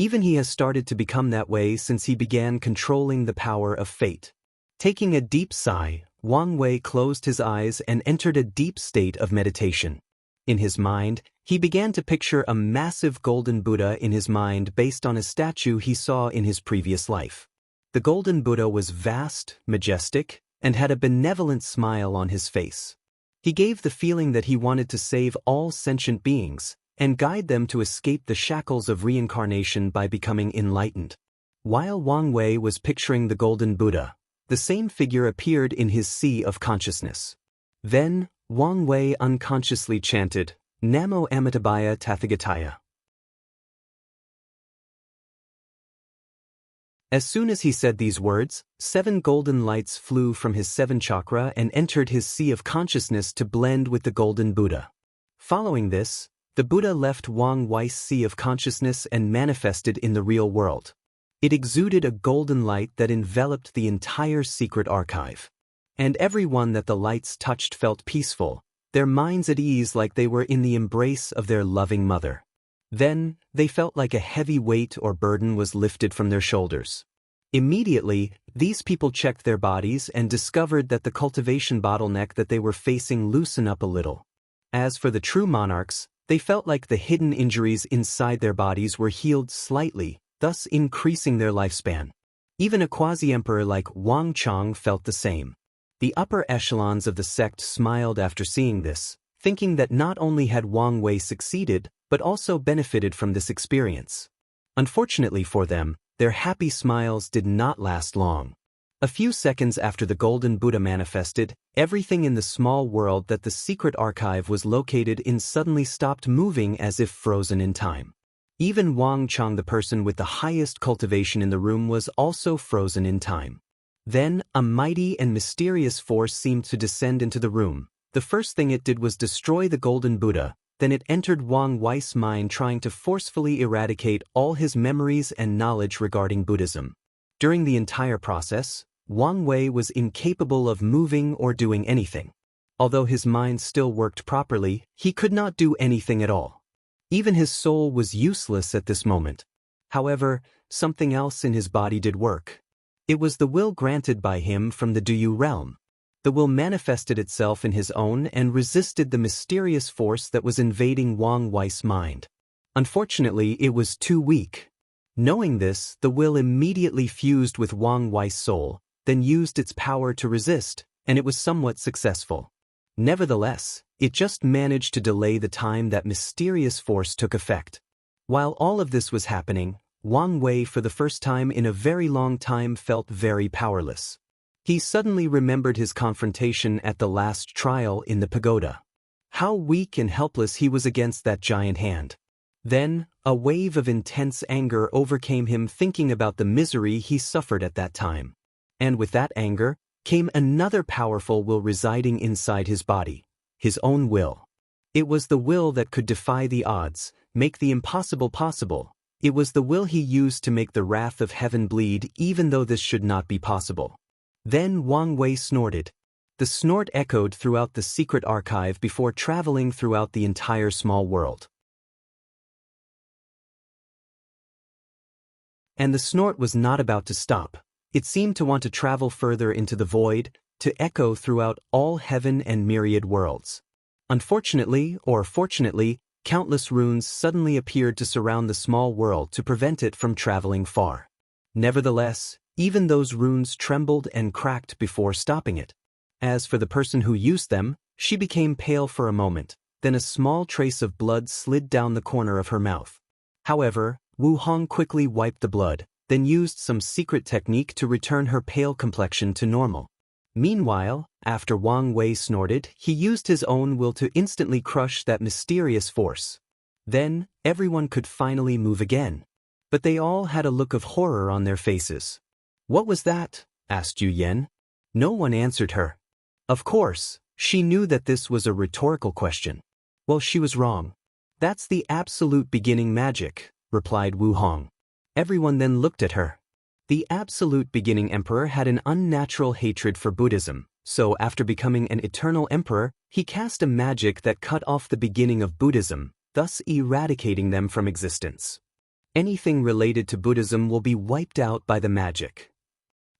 Speaker 1: Even he has started to become that way since he began controlling the power of fate. Taking a deep sigh, Wang Wei closed his eyes and entered a deep state of meditation. In his mind, he began to picture a massive golden Buddha in his mind based on a statue he saw in his previous life. The golden Buddha was vast, majestic, and had a benevolent smile on his face. He gave the feeling that he wanted to save all sentient beings and guide them to escape the shackles of reincarnation by becoming enlightened. While Wang Wei was picturing the golden Buddha, the same figure appeared in his sea of consciousness. Then, Wang Wei unconsciously chanted, "Namo Amitabhaya Tathagataya." As soon as he said these words, 7 golden lights flew from his 7 chakra and entered his sea of consciousness to blend with the golden Buddha. Following this, the Buddha left Wang Wei's sea of consciousness and manifested in the real world. It exuded a golden light that enveloped the entire secret archive. And everyone that the lights touched felt peaceful, their minds at ease like they were in the embrace of their loving mother. Then, they felt like a heavy weight or burden was lifted from their shoulders. Immediately, these people checked their bodies and discovered that the cultivation bottleneck that they were facing loosened up a little. As for the true monarchs, they felt like the hidden injuries inside their bodies were healed slightly, thus increasing their lifespan. Even a quasi-emperor like Wang Chang felt the same. The upper echelons of the sect smiled after seeing this, thinking that not only had Wang Wei succeeded, but also benefited from this experience. Unfortunately for them, their happy smiles did not last long. A few seconds after the Golden Buddha manifested, everything in the small world that the secret archive was located in suddenly stopped moving as if frozen in time. Even Wang Chang, the person with the highest cultivation in the room, was also frozen in time. Then, a mighty and mysterious force seemed to descend into the room. The first thing it did was destroy the Golden Buddha, then it entered Wang Wei's mind, trying to forcefully eradicate all his memories and knowledge regarding Buddhism. During the entire process, Wang Wei was incapable of moving or doing anything. Although his mind still worked properly, he could not do anything at all. Even his soul was useless at this moment. However, something else in his body did work. It was the will granted by him from the Duyu realm. The will manifested itself in his own and resisted the mysterious force that was invading Wang Wei's mind. Unfortunately, it was too weak. Knowing this, the will immediately fused with Wang Wei's soul, then used its power to resist, and it was somewhat successful. Nevertheless, it just managed to delay the time that mysterious force took effect. While all of this was happening, Wang Wei for the first time in a very long time felt very powerless. He suddenly remembered his confrontation at the last trial in the pagoda. How weak and helpless he was against that giant hand. Then, a wave of intense anger overcame him, thinking about the misery he suffered at that time. And with that anger, came another powerful will residing inside his body, his own will. It was the will that could defy the odds, make the impossible possible. It was the will he used to make the wrath of heaven bleed, even though this should not be possible. Then Wang Wei snorted. The snort echoed throughout the secret archive before traveling throughout the entire small world. And the snort was not about to stop. It seemed to want to travel further into the void, to echo throughout all heaven and myriad worlds. Unfortunately, or fortunately, countless runes suddenly appeared to surround the small world to prevent it from traveling far. Nevertheless, even those runes trembled and cracked before stopping it. As for the person who used them, she became pale for a moment, then a small trace of blood slid down the corner of her mouth. However, Wu Hong quickly wiped the blood, then used some secret technique to return her pale complexion to normal. Meanwhile, after Wang Wei snorted, he used his own will to instantly crush that mysterious force. Then, everyone could finally move again. But they all had a look of horror on their faces. "What was that?" asked Yu Yan. No one answered her. Of course, she knew that this was a rhetorical question. Well, she was wrong. "That's the absolute beginning magic," replied Wu Hong. Everyone then looked at her. The absolute beginning emperor had an unnatural hatred for Buddhism, so after becoming an eternal emperor, he cast a magic that cut off the beginning of Buddhism, thus eradicating them from existence. Anything related to Buddhism will be wiped out by the magic.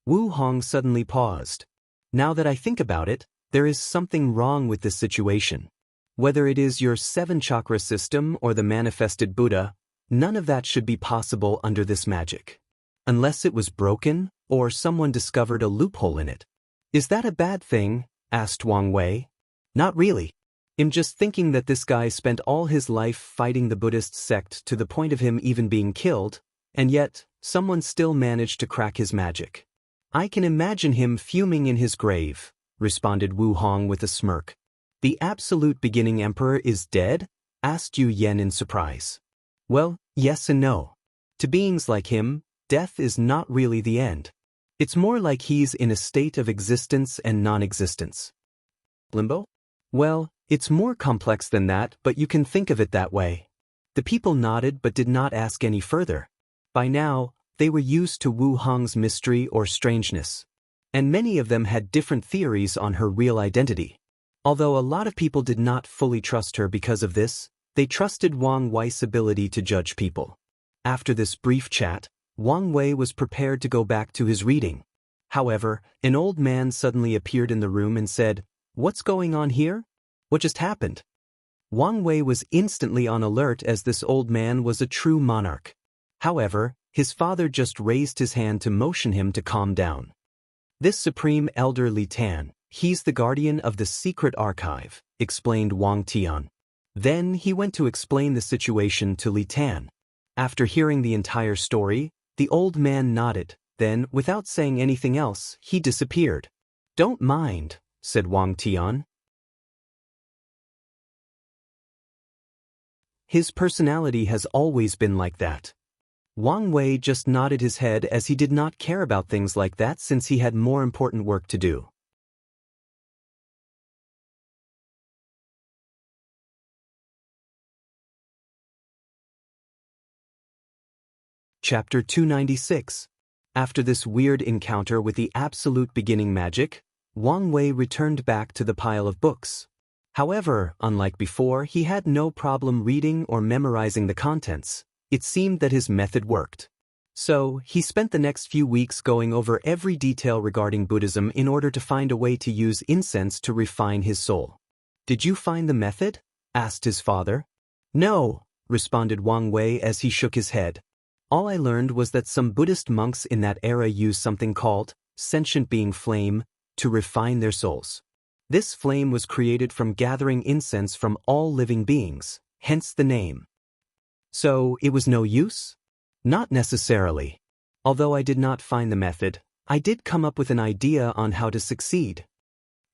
Speaker 1: Wu Hong suddenly paused. Now that I think about it, there is something wrong with this situation. Whether it is your 7-chakra system or the manifested Buddha, none of that should be possible under this magic. Unless it was broken, or someone discovered a loophole in it. "Is that a bad thing?" asked Wang Wei. "Not really. I'm just thinking that this guy spent all his life fighting the Buddhist sect to the point of him even being killed, and yet, someone still managed to crack his magic. I can imagine him fuming in his grave," responded Wu Hong with a smirk. "The absolute beginning emperor is dead?" asked Yu Yan in surprise. Well, yes and no. To beings like him, death is not really the end. It's more like he's in a state of existence and non-existence. Limbo? Well, it's more complex than that, but you can think of it that way. The people nodded but did not ask any further. By now, they were used to Wu Hong's mystery or strangeness. And many of them had different theories on her real identity. Although a lot of people did not fully trust her because of this, they trusted Wang Wei's ability to judge people. After this brief chat, Wang Wei was prepared to go back to his reading. However, an old man suddenly appeared in the room and said, "What's going on here? What just happened?" Wang Wei was instantly on alert as this old man was a true monarch. However, his father just raised his hand to motion him to calm down. This supreme elder Li Tan, he's the guardian of the secret archive. explained Wang Tian. Then he went to explain the situation to Li Tan. After hearing the entire story, the old man nodded, then, without saying anything else, he disappeared. "Don't mind," said Wang Tian. His personality has always been like that. Wang Wei just nodded his head as he did not care about things like that since he had more important work to do. Chapter 296. After this weird encounter with the absolute beginning magic, Wang Wei returned back to the pile of books. However, unlike before, he had no problem reading or memorizing the contents. It seemed that his method worked. So, he spent the next few weeks going over every detail regarding Buddhism in order to find a way to use incense to refine his soul. "Did you find the method?" asked his father. "No," responded Wang Wei as he shook his head. "All I learned was that some Buddhist monks in that era used something called sentient being flame to refine their souls. This flame was created from gathering incense from all living beings, hence the name." "So, it was no use?" "Not necessarily. Although I did not find the method, I did come up with an idea on how to succeed."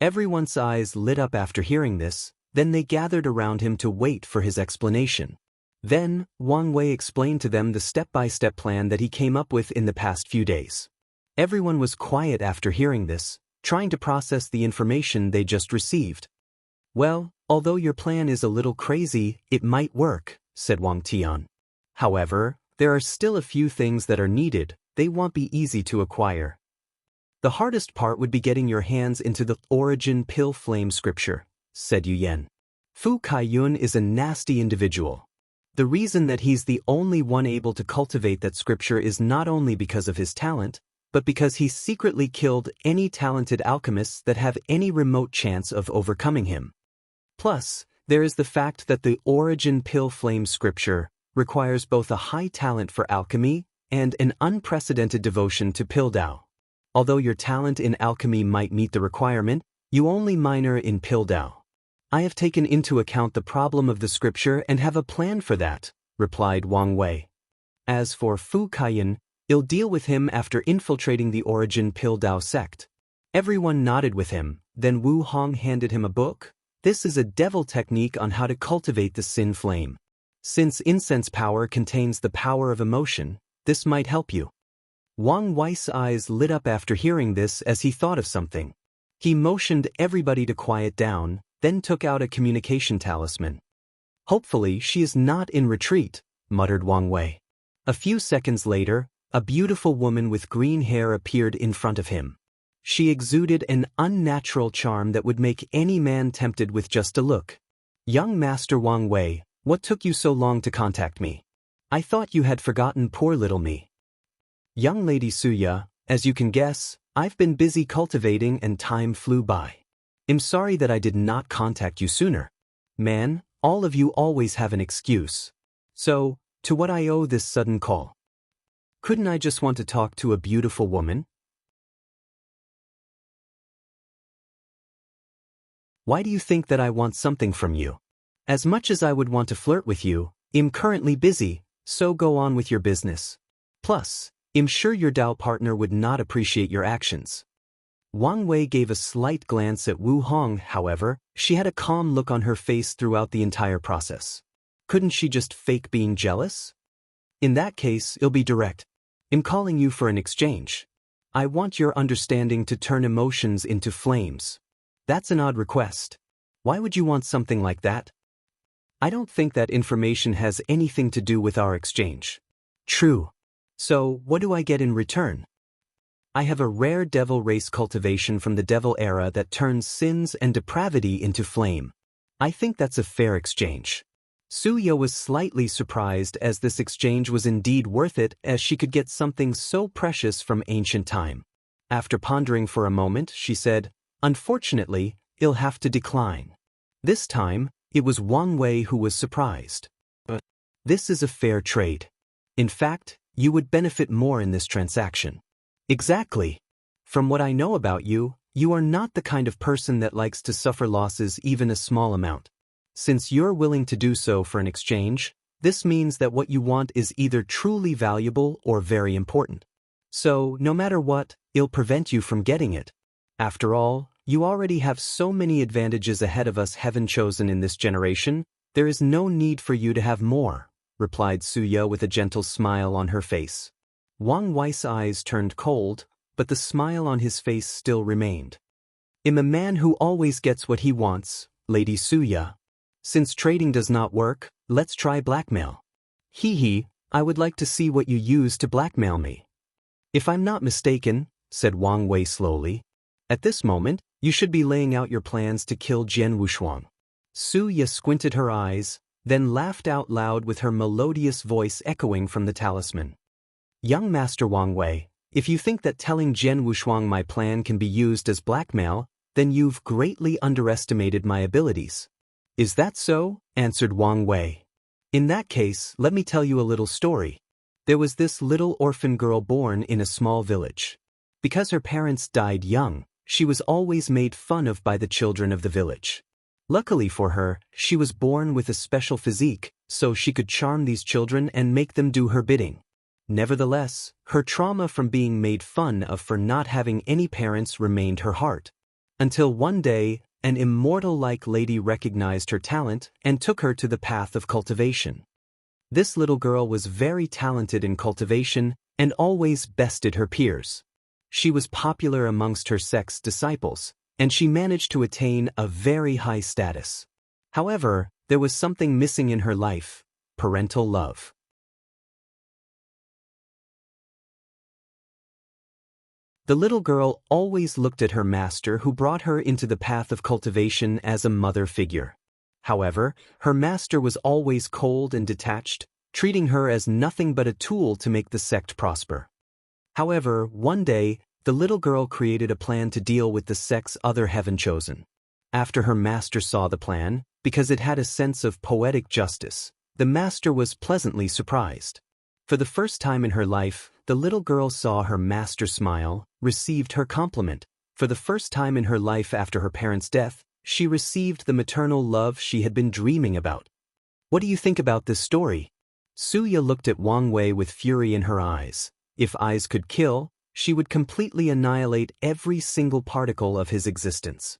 Speaker 1: Everyone's eyes lit up after hearing this, then they gathered around him to wait for his explanation. Then, Wang Wei explained to them the step-by-step plan that he came up with in the past few days. Everyone was quiet after hearing this, trying to process the information they just received. "Well, although your plan is a little crazy, it might work," said Wang Tian. "However, there are still a few things that are needed. They won't be easy to acquire. The hardest part would be getting your hands into the origin pill flame scripture," said Yu Yan. "Fu Kaiyun is a nasty individual. The reason that he's the only one able to cultivate that scripture is not only because of his talent, but because he secretly killed any talented alchemists that have any remote chance of overcoming him. Plus, there is the fact that the origin pill flame scripture requires both a high talent for alchemy and an unprecedented devotion to pill Dao. Although your talent in alchemy might meet the requirement, you only minor in pill Dao. I have taken into account the problem of the scripture and have a plan for that," replied Wang Wei. "As for Fu Kaiyan, you'll deal with him after infiltrating the origin pill Dao sect." Everyone nodded with him, then Wu Hong handed him a book. "This is a devil technique on how to cultivate the sin flame. Since incense power contains the power of emotion, this might help you." Wang Wei's eyes lit up after hearing this as he thought of something. He motioned everybody to quiet down, then took out a communication talisman. "Hopefully she is not in retreat," muttered Wang Wei. A few seconds later, a beautiful woman with green hair appeared in front of him. She exuded an unnatural charm that would make any man tempted with just a look. "Young Master Wang Wei, what took you so long to contact me? I thought you had forgotten poor little me." "Young Lady Suya, as you can guess, I've been busy cultivating and time flew by. I'm sorry that I did not contact you sooner. Man, all of you always have an excuse. So, to what I owe this sudden call? Couldn't I just want to talk to a beautiful woman? Why do you think that I want something from you? As much as I would want to flirt with you, I'm currently busy, so go on with your business. Plus, I'm sure your Dao partner would not appreciate your actions." Wang Wei gave a slight glance at Wu Hong, however, she had a calm look on her face throughout the entire process. Couldn't she just fake being jealous? "In that case, it'll be direct. I'm calling you for an exchange. I want your understanding to turn emotions into flames. That's an odd request. Why would you want something like that? I don't think that information has anything to do with our exchange." "True. So, what do I get in return?" "I have a rare devil race cultivation from the devil era that turns sins and depravity into flame. I think that's a fair exchange." Suya was slightly surprised as this exchange was indeed worth it as she could get something so precious from ancient time. After pondering for a moment, she said, "Unfortunately, I'll have to decline." This time, it was Wang Wei who was surprised. "But this is a fair trade. In fact, you would benefit more in this transaction." "Exactly. From what I know about you, You are not the kind of person that likes to suffer losses even a small amount. Since you're willing to do so for an exchange, this means that what you want is either truly valuable or very important. So, no matter what, it'll prevent you from getting it. After all, you already have so many advantages ahead of us heaven chosen in this generation, there is no need for you to have more, replied Suya with a gentle smile on her face. Wang Wei's eyes turned cold, but the smile on his face still remained. I'm a man who always gets what he wants, Lady Suya. Since trading does not work, let's try blackmail. Hee, I would like to see what you use to blackmail me. If I'm not mistaken, said Wang Wei slowly, at this moment, you should be laying out your plans to kill Jian Wushuang. Suya squinted her eyes, then laughed out loud with her melodious voice echoing from the talisman. Young Master Wang Wei, if you think that telling Jian Wushuang my plan can be used as blackmail, then you've greatly underestimated my abilities. Is that so? Answered Wang Wei. In that case, let me tell you a little story. There was this little orphan girl born in a small village. Because her parents died young, she was always made fun of by the children of the village. Luckily for her, she was born with a special physique, so she could charm these children and make them do her bidding. Nevertheless, her trauma from being made fun of for not having any parents remained her heart. Until one day, an immortal-like lady recognized her talent and took her to the path of cultivation. This little girl was very talented in cultivation and always bested her peers. She was popular amongst her sect's disciples, and she managed to attain a very high status. However, there was something missing in her life: parental love. The little girl always looked at her master who brought her into the path of cultivation as a mother figure. However, her master was always cold and detached, treating her as nothing but a tool to make the sect prosper. However, one day, the little girl created a plan to deal with the sect's other heaven chosen. After her master saw the plan, because it had a sense of poetic justice, the master was pleasantly surprised. For the first time in her life, the little girl saw her master smile, received her compliment. For the first time in her life after her parents' death, she received the maternal love she had been dreaming about. What do you think about this story? Suya looked at Wang Wei with fury in her eyes. If eyes could kill, she would completely annihilate every single particle of his existence.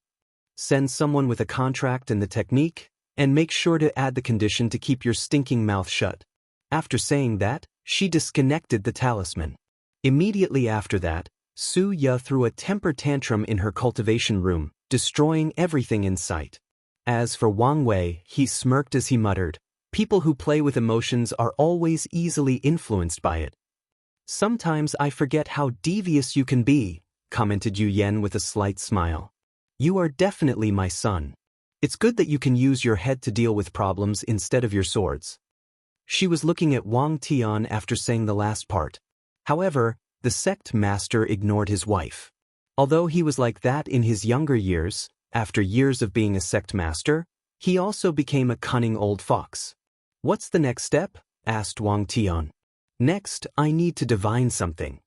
Speaker 1: Send someone with a contract and the technique, and make sure to add the condition to keep your stinking mouth shut. After saying that, she disconnected the talisman. Immediately after that, Suya threw a temper tantrum in her cultivation room, destroying everything in sight. As for Wang Wei, he smirked as he muttered, "People who play with emotions are always easily influenced by it." "Sometimes I forget how devious you can be," commented Yu Yen with a slight smile. "You are definitely my son. It's good that you can use your head to deal with problems instead of your swords." She was looking at Wang Tian after saying the last part. However, the sect master ignored his wife. Although he was like that in his younger years, after years of being a sect master, he also became a cunning old fox. "What's the next step?" asked Wang Tian. "Next, I need to divine something."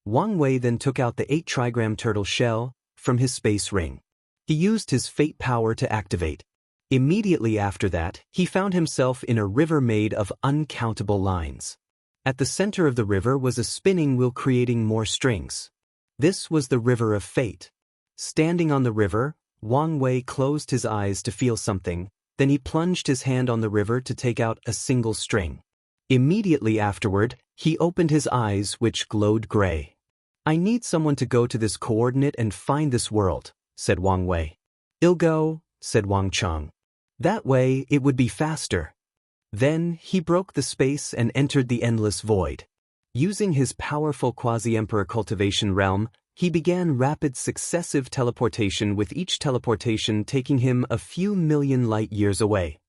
Speaker 1: Wang Wei then took out the 8 trigram turtle shell from his space ring. He used his fate power to activate. Immediately after that, he found himself in a river made of uncountable lines. At the center of the river was a spinning wheel creating more strings. This was the river of fate. Standing on the river, Wang Wei closed his eyes to feel something, then he plunged his hand on the river to take out a single string. Immediately afterward, he opened his eyes which glowed gray. "I need someone to go to this coordinate and find this world," said Wang Wei. "I'll go," said Wang Cheng. "That way it would be faster." Then he broke the space and entered the endless void. Using his powerful quasi-emperor cultivation realm, he began rapid successive teleportation, with each teleportation taking him a few million light years away.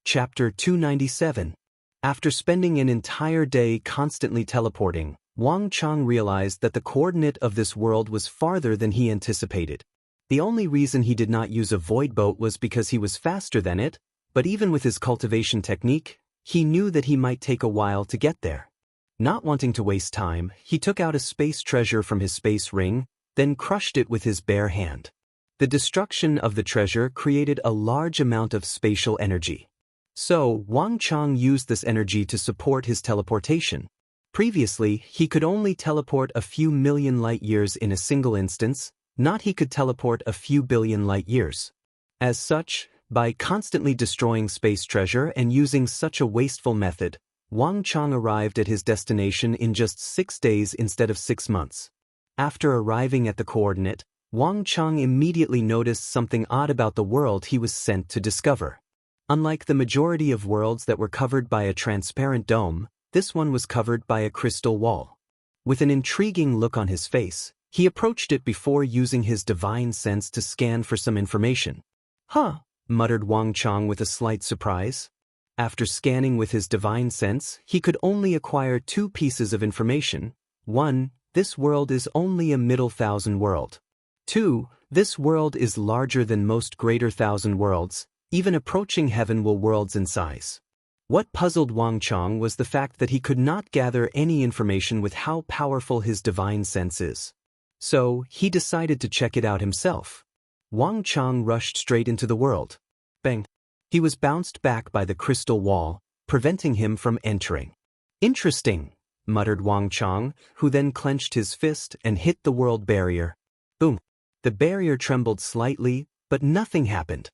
Speaker 1: Chapter 297. After spending an entire day constantly teleporting, Wang Cheng realized that the coordinate of this world was farther than he anticipated. The only reason he did not use a void boat was because he was faster than it, but even with his cultivation technique, He knew that he might take a while to get there. Not wanting to waste time, he took out a space treasure from his space ring, then crushed it with his bare hand. The destruction of the treasure created a large amount of spatial energy. So, Wang Chang used this energy to support his teleportation. Previously, he could only teleport a few million light-years in a single instance, not he could teleport a few billion light-years. As such, by constantly destroying space treasure and using such a wasteful method, Wang Chang arrived at his destination in just 6 days instead of 6 months. After arriving at the coordinate, Wang Chang immediately noticed something odd about the world he was sent to discover. Unlike the majority of worlds that were covered by a transparent dome, this one was covered by a crystal wall. With an intriguing look on his face, he approached it before using his divine sense to scan for some information. "Huh," muttered Wang Chang with a slight surprise. After scanning with his divine sense, he could only acquire 2 pieces of information. 1. This world is only a middle thousand world. 2. This world is larger than most greater thousand worlds, even approaching heaven-will worlds in size. What puzzled Wang Chang was the fact that he could not gather any information with how powerful his divine sense is. So, he decided to check it out himself. Wang Chang rushed straight into the world. Bang! He was bounced back by the crystal wall, preventing him from entering. "Interesting," muttered Wang Chang, who then clenched his fist and hit the world barrier. Boom! The barrier trembled slightly, but nothing happened.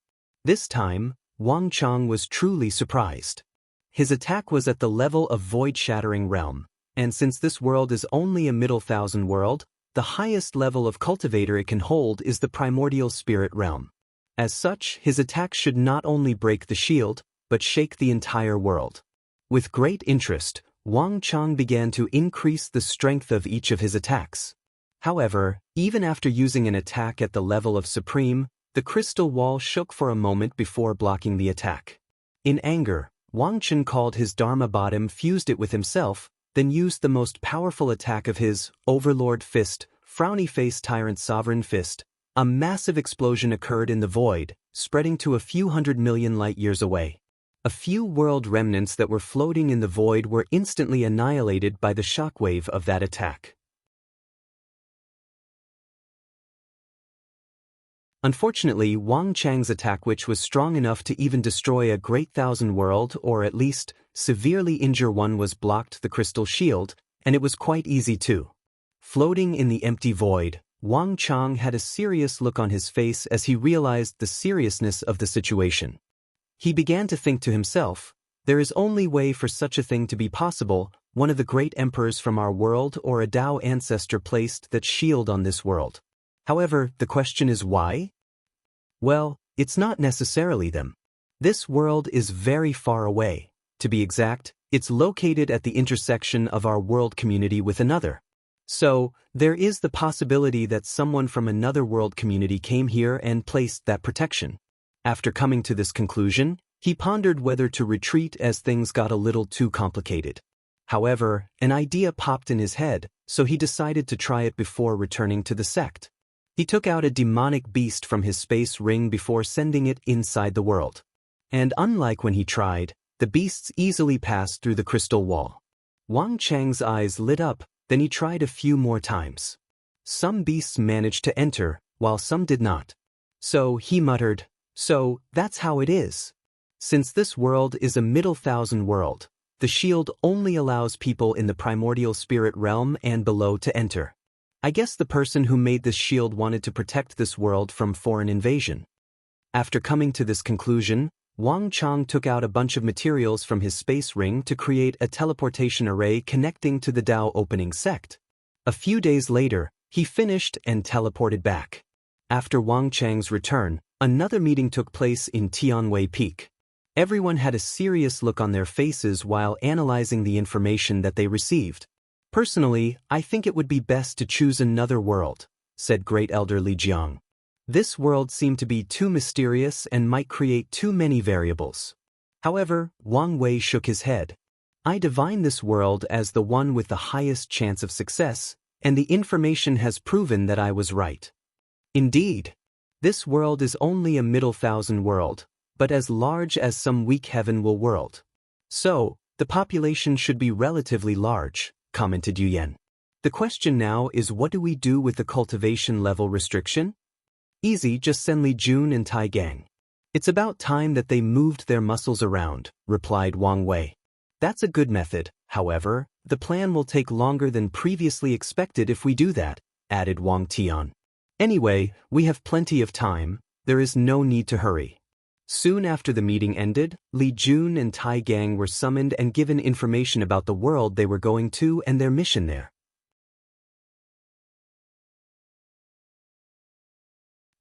Speaker 1: This time, Wang Chang was truly surprised. His attack was at the level of void-shattering realm, and since this world is only a middle thousand world, the highest level of cultivator it can hold is the primordial spirit realm. As such, his attack should not only break the shield, but shake the entire world. With great interest, Wang Chang began to increase the strength of each of his attacks. However, even after using an attack at the level of supreme, the crystal wall shook for a moment before blocking the attack. In anger, Wang Chang called his Dharma bottom, fused it with himself, then used the most powerful attack of his Overlord Fist, Frowny Face Tyrant Sovereign Fist. A massive explosion occurred in the void, spreading to a few 100 million light-years away. A few world remnants that were floating in the void were instantly annihilated by the shockwave of that attack. Unfortunately, Wang Chang's attack, which was strong enough to even destroy a great thousand world or at least severely injure one, was blocked the crystal shield, and it was quite easy too. Floating in the empty void, Wang Chang had a serious look on his face as he realized the seriousness of the situation. He began to think to himself, there is only way for such a thing to be possible, one of the great emperors from our world or a Tao ancestor placed that shield on this world. However, the question is why? Well, it's not necessarily them. This world is very far away. To be exact, it's located at the intersection of our world community with another. So, there is the possibility that someone from another world community came here and placed that protection. After coming to this conclusion, he pondered whether to retreat as things got a little too complicated. However, an idea popped in his head, so he decided to try it before returning to the sect. He took out a demonic beast from his space ring before sending it inside the world. And unlike when he tried, the beasts easily passed through the crystal wall. Wang Chang's eyes lit up, then he tried a few more times. Some beasts managed to enter, while some did not. So he muttered, "So, that's how it is. Since this world is a middle thousand world, the shield only allows people in the primordial spirit realm and below to enter. I guess the person who made this shield wanted to protect this world from foreign invasion." After coming to this conclusion, Wang Chang took out a bunch of materials from his space ring to create a teleportation array connecting to the Tao opening sect. A few days later, he finished and teleported back. After Wang Chang's return, another meeting took place in Tianwei Peak. Everyone had a serious look on their faces while analyzing the information that they received. "Personally, I think it would be best to choose another world," said Great Elder Li Jiang. "This world seemed to be too mysterious and might create too many variables." However, Wang Wei shook his head. "I divine this world as the one with the highest chance of success, and the information has proven that I was right. Indeed, this world is only a middle thousand world, but as large as some weak heaven-will world. So, the population should be relatively large, commented Yu Yan. The question now is, what do we do with the cultivation level restriction? Easy, just send Li Jun and Tai Gang. It's about time that they moved their muscles around, replied Wang Wei. That's a good method, however, the plan will take longer than previously expected if we do that, added Wang Tian. Anyway, we have plenty of time, there is no need to hurry. Soon after the meeting ended, Li Jun and Tai Gang were summoned and given information about the world they were going to and their mission there.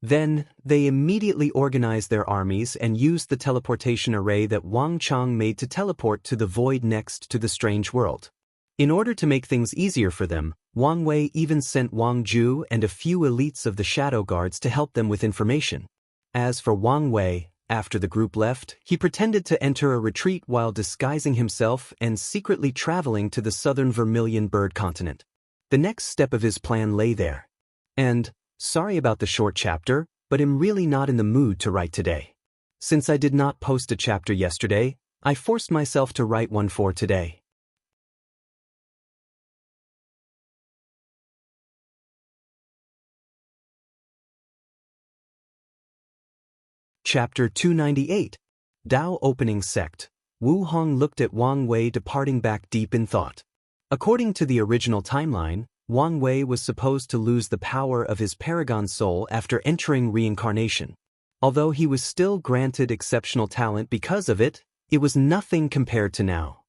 Speaker 1: Then, they immediately organized their armies and used the teleportation array that Wang Chang made to teleport to the void next to the strange world. In order to make things easier for them, Wang Wei even sent Wang Ju and a few elites of the Shadow Guards to help them with information. As for Wang Wei, after the group left, he pretended to enter a retreat while disguising himself and secretly traveling to the southern Vermilion Bird continent. The next step of his plan lay there. And, sorry about the short chapter, but I'm really not in the mood to write today. Since I did not post a chapter yesterday, I forced myself to write one for today. Chapter 298. Dao Opening Sect. Wu Hong looked at Wang Wei departing back deep in thought. According to the original timeline, Wang Wei was supposed to lose the power of his Paragon Soul after entering reincarnation. Although he was still granted exceptional talent because of it, it was nothing compared to now.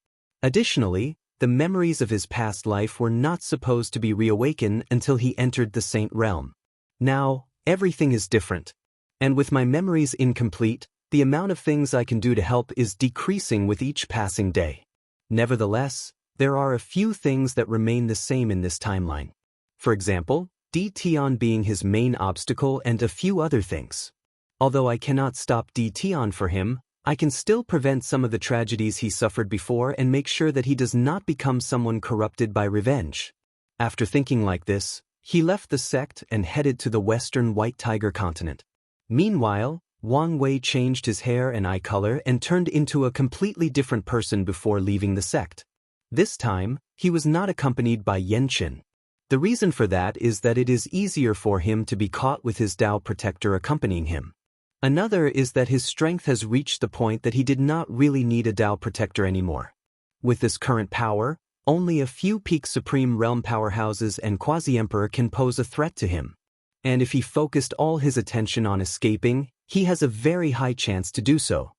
Speaker 1: Additionally, the memories of his past life were not supposed to be reawakened until he entered the Saint Realm. Now, everything is different. And with my memories incomplete, the amount of things I can do to help is decreasing with each passing day. Nevertheless, there are a few things that remain the same in this timeline. For example, Di Tian being his main obstacle and a few other things. Although I cannot stop Di Tian for him, I can still prevent some of the tragedies he suffered before and make sure that he does not become someone corrupted by revenge. After thinking like this, he left the sect and headed to the western White Tiger continent. Meanwhile, Wang Wei changed his hair and eye color and turned into a completely different person before leaving the sect. This time, he was not accompanied by Yanqin. The reason for that is that it is easier for him to be caught with his Dao protector accompanying him. Another is that his strength has reached the point that he did not really need a Dao protector anymore. With this current power, only a few peak Supreme Realm powerhouses and Quasi-Emperor can pose a threat to him. And if he focused all his attention on escaping, he has a very high chance to do so.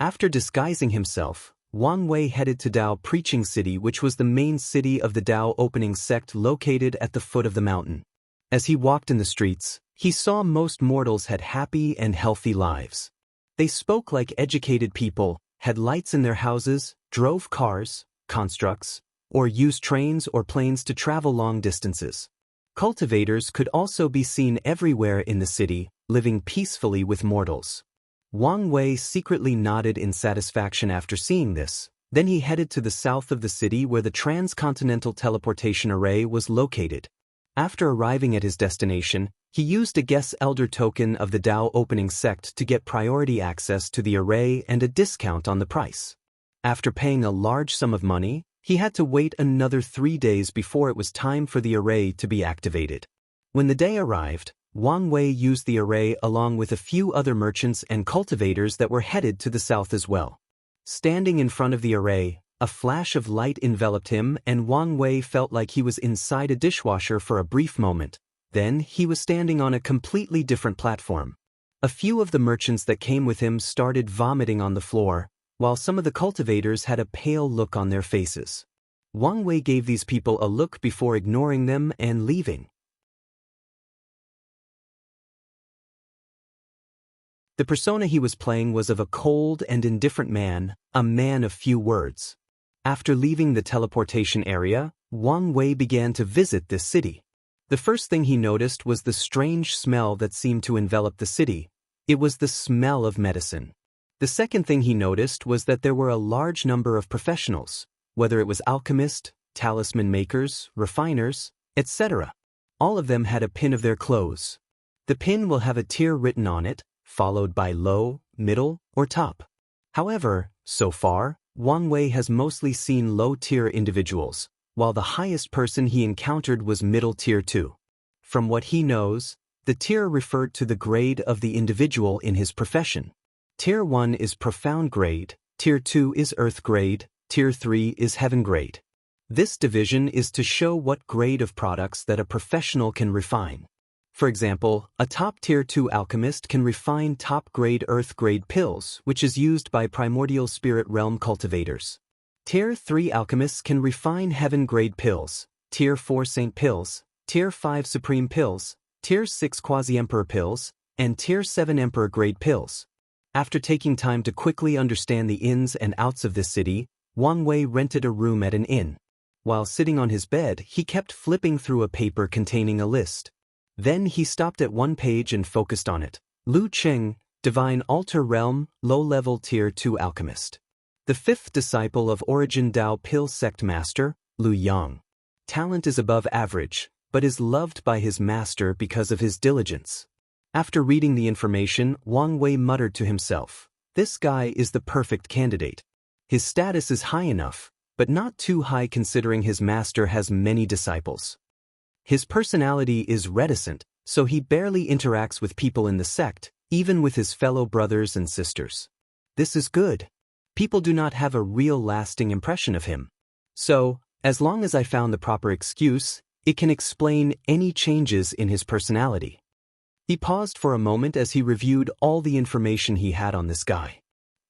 Speaker 1: After disguising himself, Wang Wei headed to Dao Preaching City, which was the main city of the Dao Opening Sect located at the foot of the mountain. As he walked in the streets, he saw most mortals had happy and healthy lives. They spoke like educated people, had lights in their houses, drove cars, constructs, or used trains or planes to travel long distances. Cultivators could also be seen everywhere in the city, living peacefully with mortals. Wang Wei secretly nodded in satisfaction after seeing this. Then he headed to the south of the city where the transcontinental teleportation array was located. After arriving at his destination, he used a guest elder token of the Dao Opening Sect to get priority access to the array and a discount on the price. After paying a large sum of money, he had to wait another 3 days before it was time for the array to be activated. When the day arrived, Wang Wei used the array along with a few other merchants and cultivators that were headed to the south as well. Standing in front of the array, a flash of light enveloped him and Wang Wei felt like he was inside a dishwasher for a brief moment. Then he was standing on a completely different platform. A few of the merchants that came with him started vomiting on the floor, while some of the cultivators had a pale look on their faces. Wang Wei gave these people a look before ignoring them and leaving. The persona he was playing was of a cold and indifferent man, a man of few words. After leaving the teleportation area, Wang Wei began to visit this city. The first thing he noticed was the strange smell that seemed to envelop the city. It was the smell of medicine. The second thing he noticed was that there were a large number of professionals, whether it was alchemists, talisman makers, refiners, etc. All of them had a pin of their clothes. The pin will have a tier written on it, followed by low, middle, or top. However, so far, Wang Wei has mostly seen low-tier individuals, while the highest person he encountered was middle tier 2. From what he knows, the tier referred to the grade of the individual in his profession. Tier 1 is profound grade, Tier 2 is earth grade, Tier 3 is heaven grade. This division is to show what grade of products that a professional can refine. For example, a top Tier 2 alchemist can refine top-grade earth-grade pills, which is used by primordial spirit realm cultivators. Tier 3 alchemists can refine heaven-grade pills, Tier 4 saint pills, Tier 5 supreme pills, Tier 6 quasi-emperor pills, and Tier 7 emperor-grade pills. After taking time to quickly understand the ins and outs of this city, Wang Wei rented a room at an inn. While sitting on his bed, he kept flipping through a paper containing a list. Then he stopped at one page and focused on it. Lu Cheng, Divine Altar Realm, low-level Tier 2 alchemist. The fifth disciple of Origin Dao Pill Sect Master, Lu Yang. Talent is above average, but is loved by his master because of his diligence. After reading the information, Wang Wei muttered to himself, "This guy is the perfect candidate. His status is high enough, but not too high considering his master has many disciples. His personality is reticent, so he barely interacts with people in the sect, even with his fellow brothers and sisters. This is good. People do not have a real lasting impression of him. So, as long as I found the proper excuse, it can explain any changes in his personality." He paused for a moment as he reviewed all the information he had on this guy.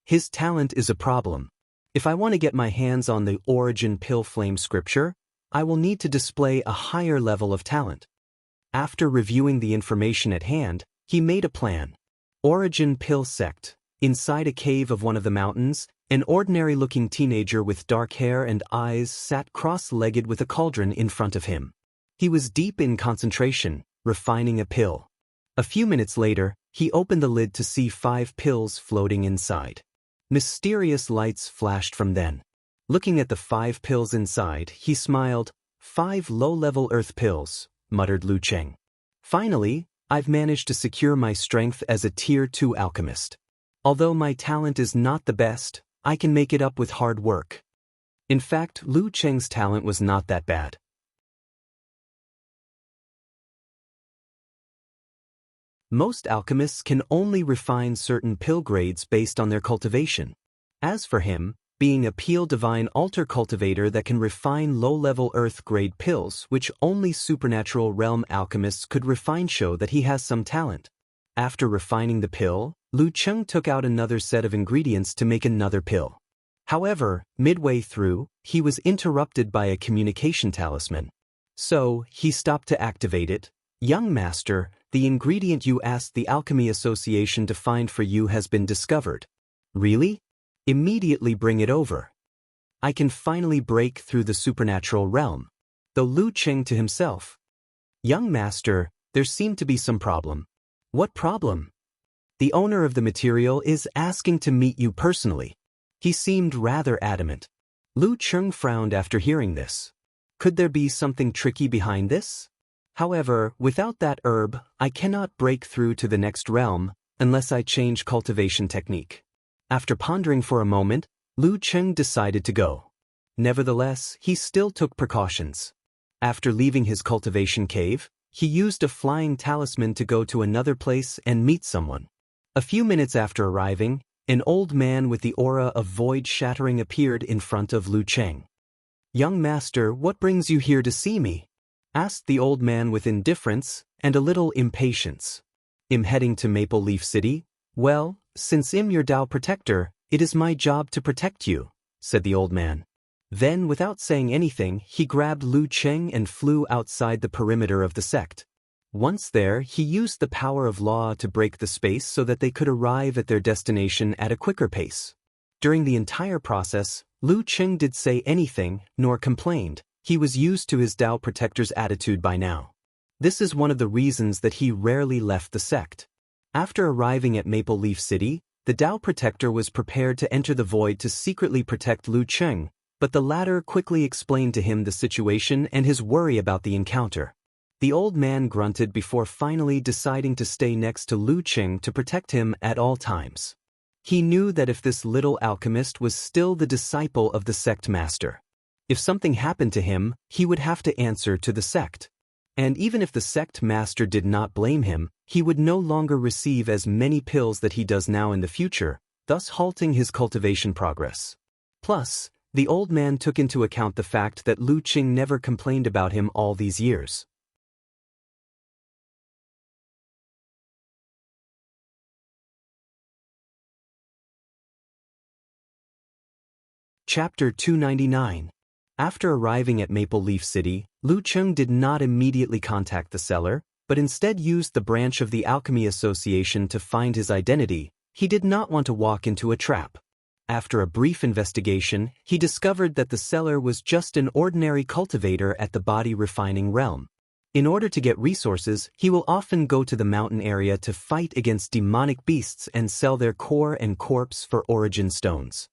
Speaker 1: His talent is a problem. If I want to get my hands on the Origin Pill Flame scripture, I will need to display a higher level of talent. After reviewing the information at hand, he made a plan. Origin Pill Sect. Inside a cave of one of the mountains, an ordinary-looking teenager with dark hair and eyes sat cross-legged with a cauldron in front of him. He was deep in concentration, refining a pill. A few minutes later, he opened the lid to see 5 pills floating inside. Mysterious lights flashed from them. Looking at the 5 pills inside, he smiled. 5 low-level earth pills, muttered Lu Cheng. Finally, I've managed to secure my strength as a Tier 2 alchemist. Although my talent is not the best, I can make it up with hard work. In fact, Lu Cheng's talent was not that bad. Most alchemists can only refine certain pill grades based on their cultivation. As for him, being a Peel Divine Altar cultivator that can refine low-level earth-grade pills which only supernatural realm alchemists could refine show that he has some talent. After refining the pill, Lu Cheng took out another set of ingredients to make another pill. However, midway through, he was interrupted by a communication talisman. So, he stopped to activate it. "Young master, the ingredient you asked the Alchemy Association to find for you has been discovered." "Really? Immediately bring it over. I can finally break through the supernatural realm." Though Lu Cheng to himself, "Young master, there seemed to be some problem." "What problem?" "The owner of the material is asking to meet you personally." He seemed rather adamant. Lu Cheng frowned after hearing this. Could there be something tricky behind this? However, without that herb, I cannot break through to the next realm unless I change cultivation technique. After pondering for a moment, Lu Cheng decided to go. Nevertheless, he still took precautions. After leaving his cultivation cave, he used a flying talisman to go to another place and meet someone. A few minutes after arriving, an old man with the aura of void shattering appeared in front of Lu Cheng. "Young master, what brings you here to see me?" asked the old man with indifference and a little impatience. "I'm heading to Maple Leaf City. Well, since I'm your Dao protector, it is my job to protect you," said the old man. Then, without saying anything, he grabbed Lu Cheng and flew outside the perimeter of the sect. Once there, he used the power of law to break the space so that they could arrive at their destination at a quicker pace. During the entire process, Lu Cheng did say anything, nor complained. He was used to his Dao protector's attitude by now. This is one of the reasons that he rarely left the sect. After arriving at Maple Leaf City, the Dao protector was prepared to enter the void to secretly protect Lu Cheng, but the latter quickly explained to him the situation and his worry about the encounter. The old man grunted before finally deciding to stay next to Lu Cheng to protect him at all times. He knew that if this little alchemist was still the disciple of the sect master, if something happened to him, he would have to answer to the sect. And even if the sect master did not blame him, he would no longer receive as many pills that he does now in the future, thus halting his cultivation progress. Plus, the old man took into account the fact that Lu Qing never complained about him all these years. Chapter 299. After arriving at Maple Leaf City, Lu Qing did not immediately contact the seller, but instead used the branch of the Alchemy Association to find his identity. He did not want to walk into a trap. After a brief investigation, he discovered that the seller was just an ordinary cultivator at the body refining realm. In order to get resources, he will often go to the mountain area to fight against demonic beasts and sell their core and corpse for origin stones.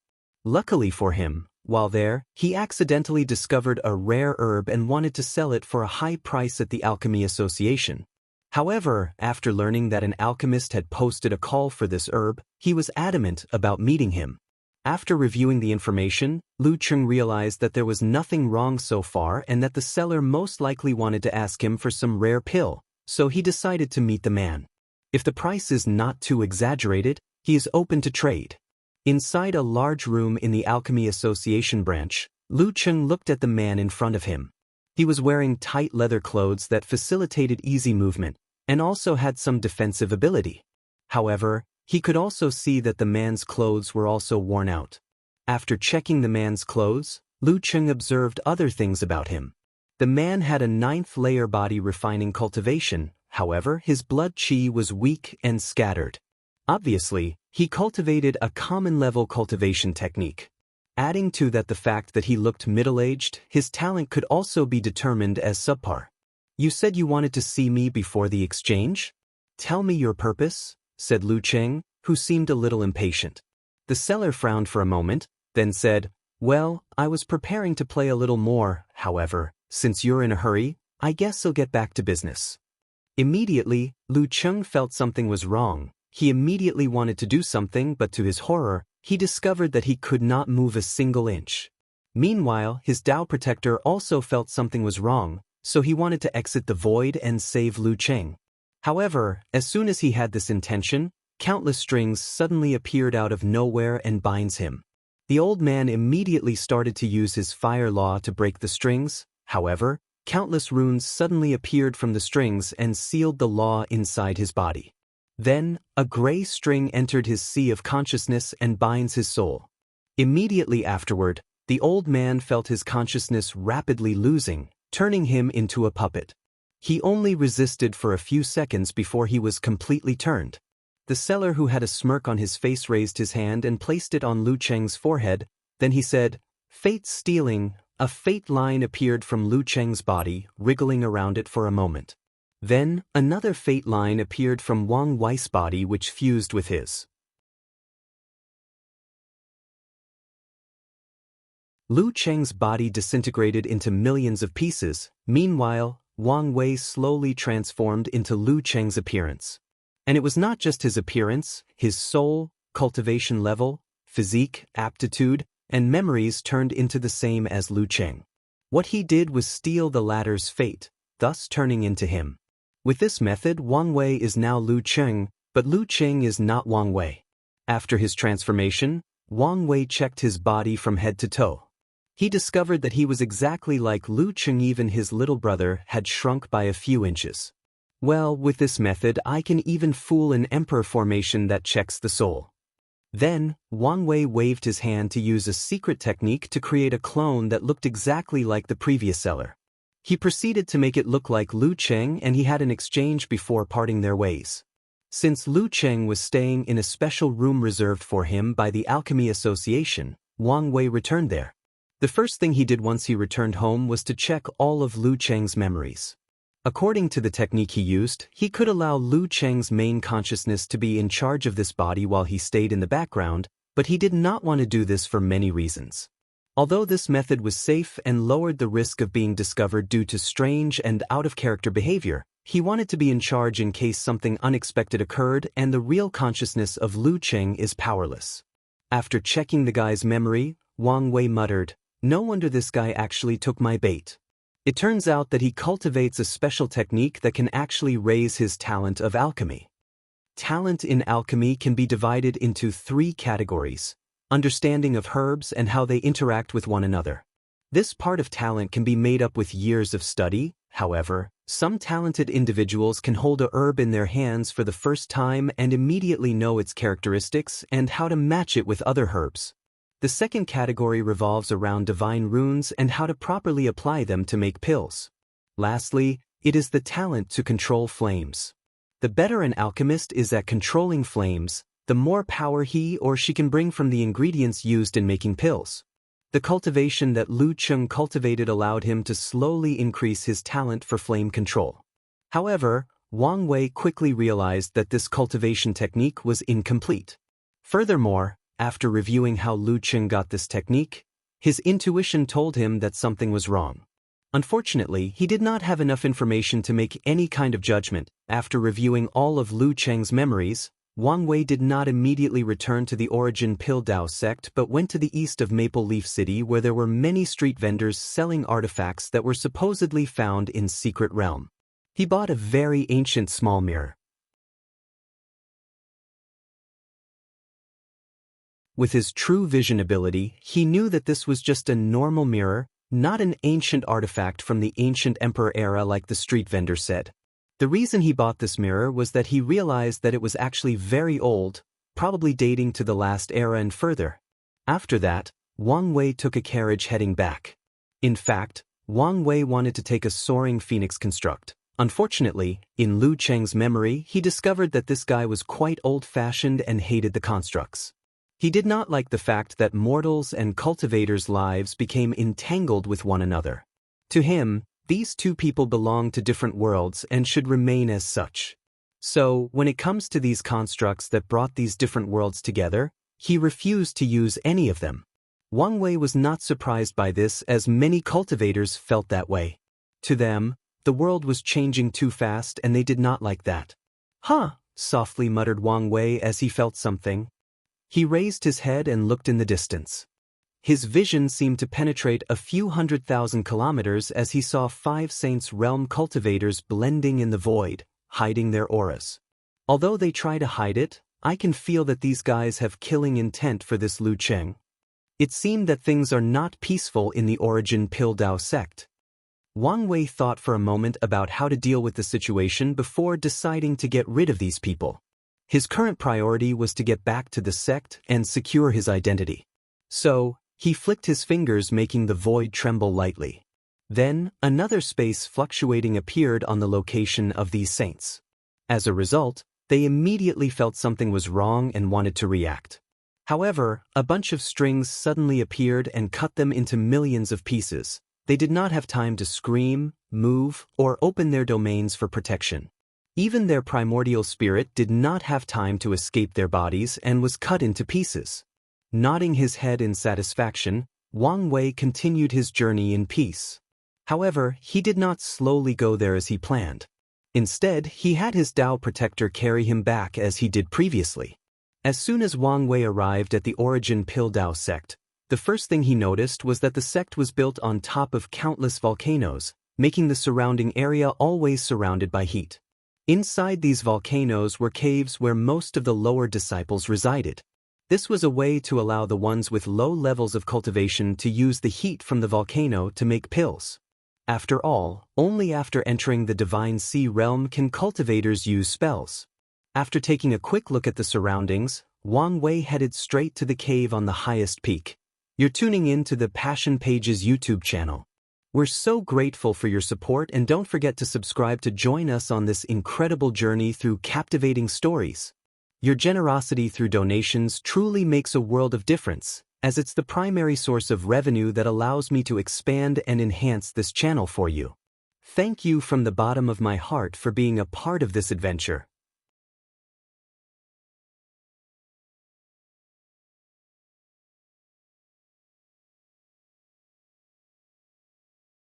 Speaker 1: Luckily for him, while there, he accidentally discovered a rare herb and wanted to sell it for a high price at the Alchemy Association. However, after learning that an alchemist had posted a call for this herb, he was adamant about meeting him. After reviewing the information, Lu Qing realized that there was nothing wrong so far and that the seller most likely wanted to ask him for some rare pill, so he decided to meet the man. If the price is not too exaggerated, he is open to trade. Inside a large room in the Alchemy Association branch, Lu Qing looked at the man in front of him. He was wearing tight leather clothes that facilitated easy movement, and also had some defensive ability. However, he could also see that the man's clothes were also worn out. After checking the man's clothes, Lu Qing observed other things about him. The man had a 9th-layer body refining cultivation, however, his blood qi was weak and scattered. Obviously, he cultivated a common-level cultivation technique. Adding to that the fact that he looked middle-aged, his talent could also be determined as subpar. "You said you wanted to see me before the exchange? Tell me your purpose," said Lu Qing, who seemed a little impatient. The seller frowned for a moment, then said, "Well, I was preparing to play a little more, however, since you're in a hurry, I guess I'll get back to business." Immediately, Lu Qing felt something was wrong. He immediately wanted to do something, but to his horror, he discovered that he could not move a single inch. Meanwhile, his Dao protector also felt something was wrong, so he wanted to exit the void and save Lu Qing. However, as soon as he had this intention, countless strings suddenly appeared out of nowhere and binds him. The old man immediately started to use his fire law to break the strings. However, countless runes suddenly appeared from the strings and sealed the law inside his body. Then, a gray string entered his sea of consciousness and binds his soul. Immediately afterward, the old man felt his consciousness rapidly losing, turning him into a puppet. He only resisted for a few seconds before he was completely turned. The seller, who had a smirk on his face, raised his hand and placed it on Lu Qing's forehead. Then he said, "Fate stealing." A fate line appeared from Lu Qing's body, wriggling around it for a moment. Then, another fate line appeared from Wang Wei's body, which fused with his. Lu Qing's body disintegrated into millions of pieces. Meanwhile, Wang Wei slowly transformed into Lu Qing's appearance. And it was not just his appearance, his soul, cultivation level, physique, aptitude, and memories turned into the same as Lu Qing. What he did was steal the latter's fate, thus turning into him. With this method, Wang Wei is now Lu Qing, but Lu Qing is not Wang Wei. After his transformation, Wang Wei checked his body from head to toe. He discovered that he was exactly like Lu Qing, even his little brother had shrunk by a few inches. Well, with this method I can even fool an emperor formation that checks the soul. Then, Wang Wei waved his hand to use a secret technique to create a clone that looked exactly like the previous seller. He proceeded to make it look like Lu Qing, and he had an exchange before parting their ways. Since Lu Qing was staying in a special room reserved for him by the Alchemy Association, Wang Wei returned there. The first thing he did once he returned home was to check all of Lu Qing's memories. According to the technique he used, he could allow Lu Qing's main consciousness to be in charge of this body while he stayed in the background, but he did not want to do this for many reasons. Although this method was safe and lowered the risk of being discovered due to strange and out-of-character behavior, He wanted to be in charge in case something unexpected occurred, and the real consciousness of Lu Cheng is powerless. After checking the guy's memory, Wang Wei muttered, "No wonder this guy actually took my bait." It turns out that he cultivates a special technique that can actually raise his talent of alchemy. Talent in alchemy can be divided into 3 categories: understanding of herbs and how they interact with one another. This part of talent can be made up with years of study. However, some talented individuals can hold a herb in their hands for the first time and immediately know its characteristics and how to match it with other herbs. The second category revolves around divine runes and how to properly apply them to make pills. Lastly, it is the talent to control flames. The better an alchemist is at controlling flames, the more power he or she can bring from the ingredients used in making pills. The cultivation that Lu Cheng cultivated allowed him to slowly increase his talent for flame control. However, Wang Wei quickly realized that this cultivation technique was incomplete. Furthermore, after reviewing how Lu Cheng got this technique, his intuition told him that something was wrong. Unfortunately, he did not have enough information to make any kind of judgment. After reviewing all of Lu Cheng's memories, Wang Wei did not immediately return to the Origin Piltao sect but went to the east of Maple Leaf City, where there were many street vendors selling artifacts that were supposedly found in Secret Realm. He bought a very ancient small mirror. With his true vision ability, he knew that this was just a normal mirror, not an ancient artifact from the ancient emperor era like the street vendor said. The reason he bought this mirror was that he realized that it was actually very old, probably dating to the last era and further. After that, Wang Wei took a carriage heading back. In fact, Wang Wei wanted to take a soaring phoenix construct. Unfortunately, in Lu Cheng's memory, he discovered that this guy was quite old-fashioned and hated the constructs. He did not like the fact that mortals and cultivators' lives became entangled with one another. To him, these two people belong to different worlds and should remain as such. So, when it comes to these constructs that brought these different worlds together, he refused to use any of them. Wang Wei was not surprised by this, as many cultivators felt that way. To them, the world was changing too fast and they did not like that. "Huh," softly muttered Wang Wei as he felt something. He raised his head and looked in the distance. His vision seemed to penetrate a few 100,000 kilometers as he saw 5 Saints Realm cultivators blending in the void, hiding their auras. Although they try to hide it, I can feel that these guys have killing intent for this Lu Cheng. It seemed that things are not peaceful in the Origin Piltao sect. Wang Wei thought for a moment about how to deal with the situation before deciding to get rid of these people. His current priority was to get back to the sect and secure his identity. So, he flicked his fingers, making the void tremble lightly. Then, another space fluctuating appeared on the location of these saints. As a result, they immediately felt something was wrong and wanted to react. However, a bunch of strings suddenly appeared and cut them into millions of pieces. They did not have time to scream, move, or open their domains for protection. Even their primordial spirit did not have time to escape their bodies and was cut into pieces. Nodding his head in satisfaction, Wang Wei continued his journey in peace. However, he did not slowly go there as he planned. Instead, he had his Dao protector carry him back as he did previously. As soon as Wang Wei arrived at the Origin Piltao sect, the first thing he noticed was that the sect was built on top of countless volcanoes, making the surrounding area always surrounded by heat. Inside these volcanoes were caves where most of the lower disciples resided. This was a way to allow the ones with low levels of cultivation to use the heat from the volcano to make pills. After all, only after entering the Divine Sea realm can cultivators use spells. After taking a quick look at the surroundings, Wang Wei headed straight to the cave on the highest peak. You're tuning in to the Passion Pages YouTube channel. We're so grateful for your support, and don't forget to subscribe to join us on this incredible journey through captivating stories. Your generosity through donations truly makes a world of difference, as it's the primary source of revenue that allows me to expand and enhance this channel for you. Thank you from the bottom of my heart for being a part of this adventure.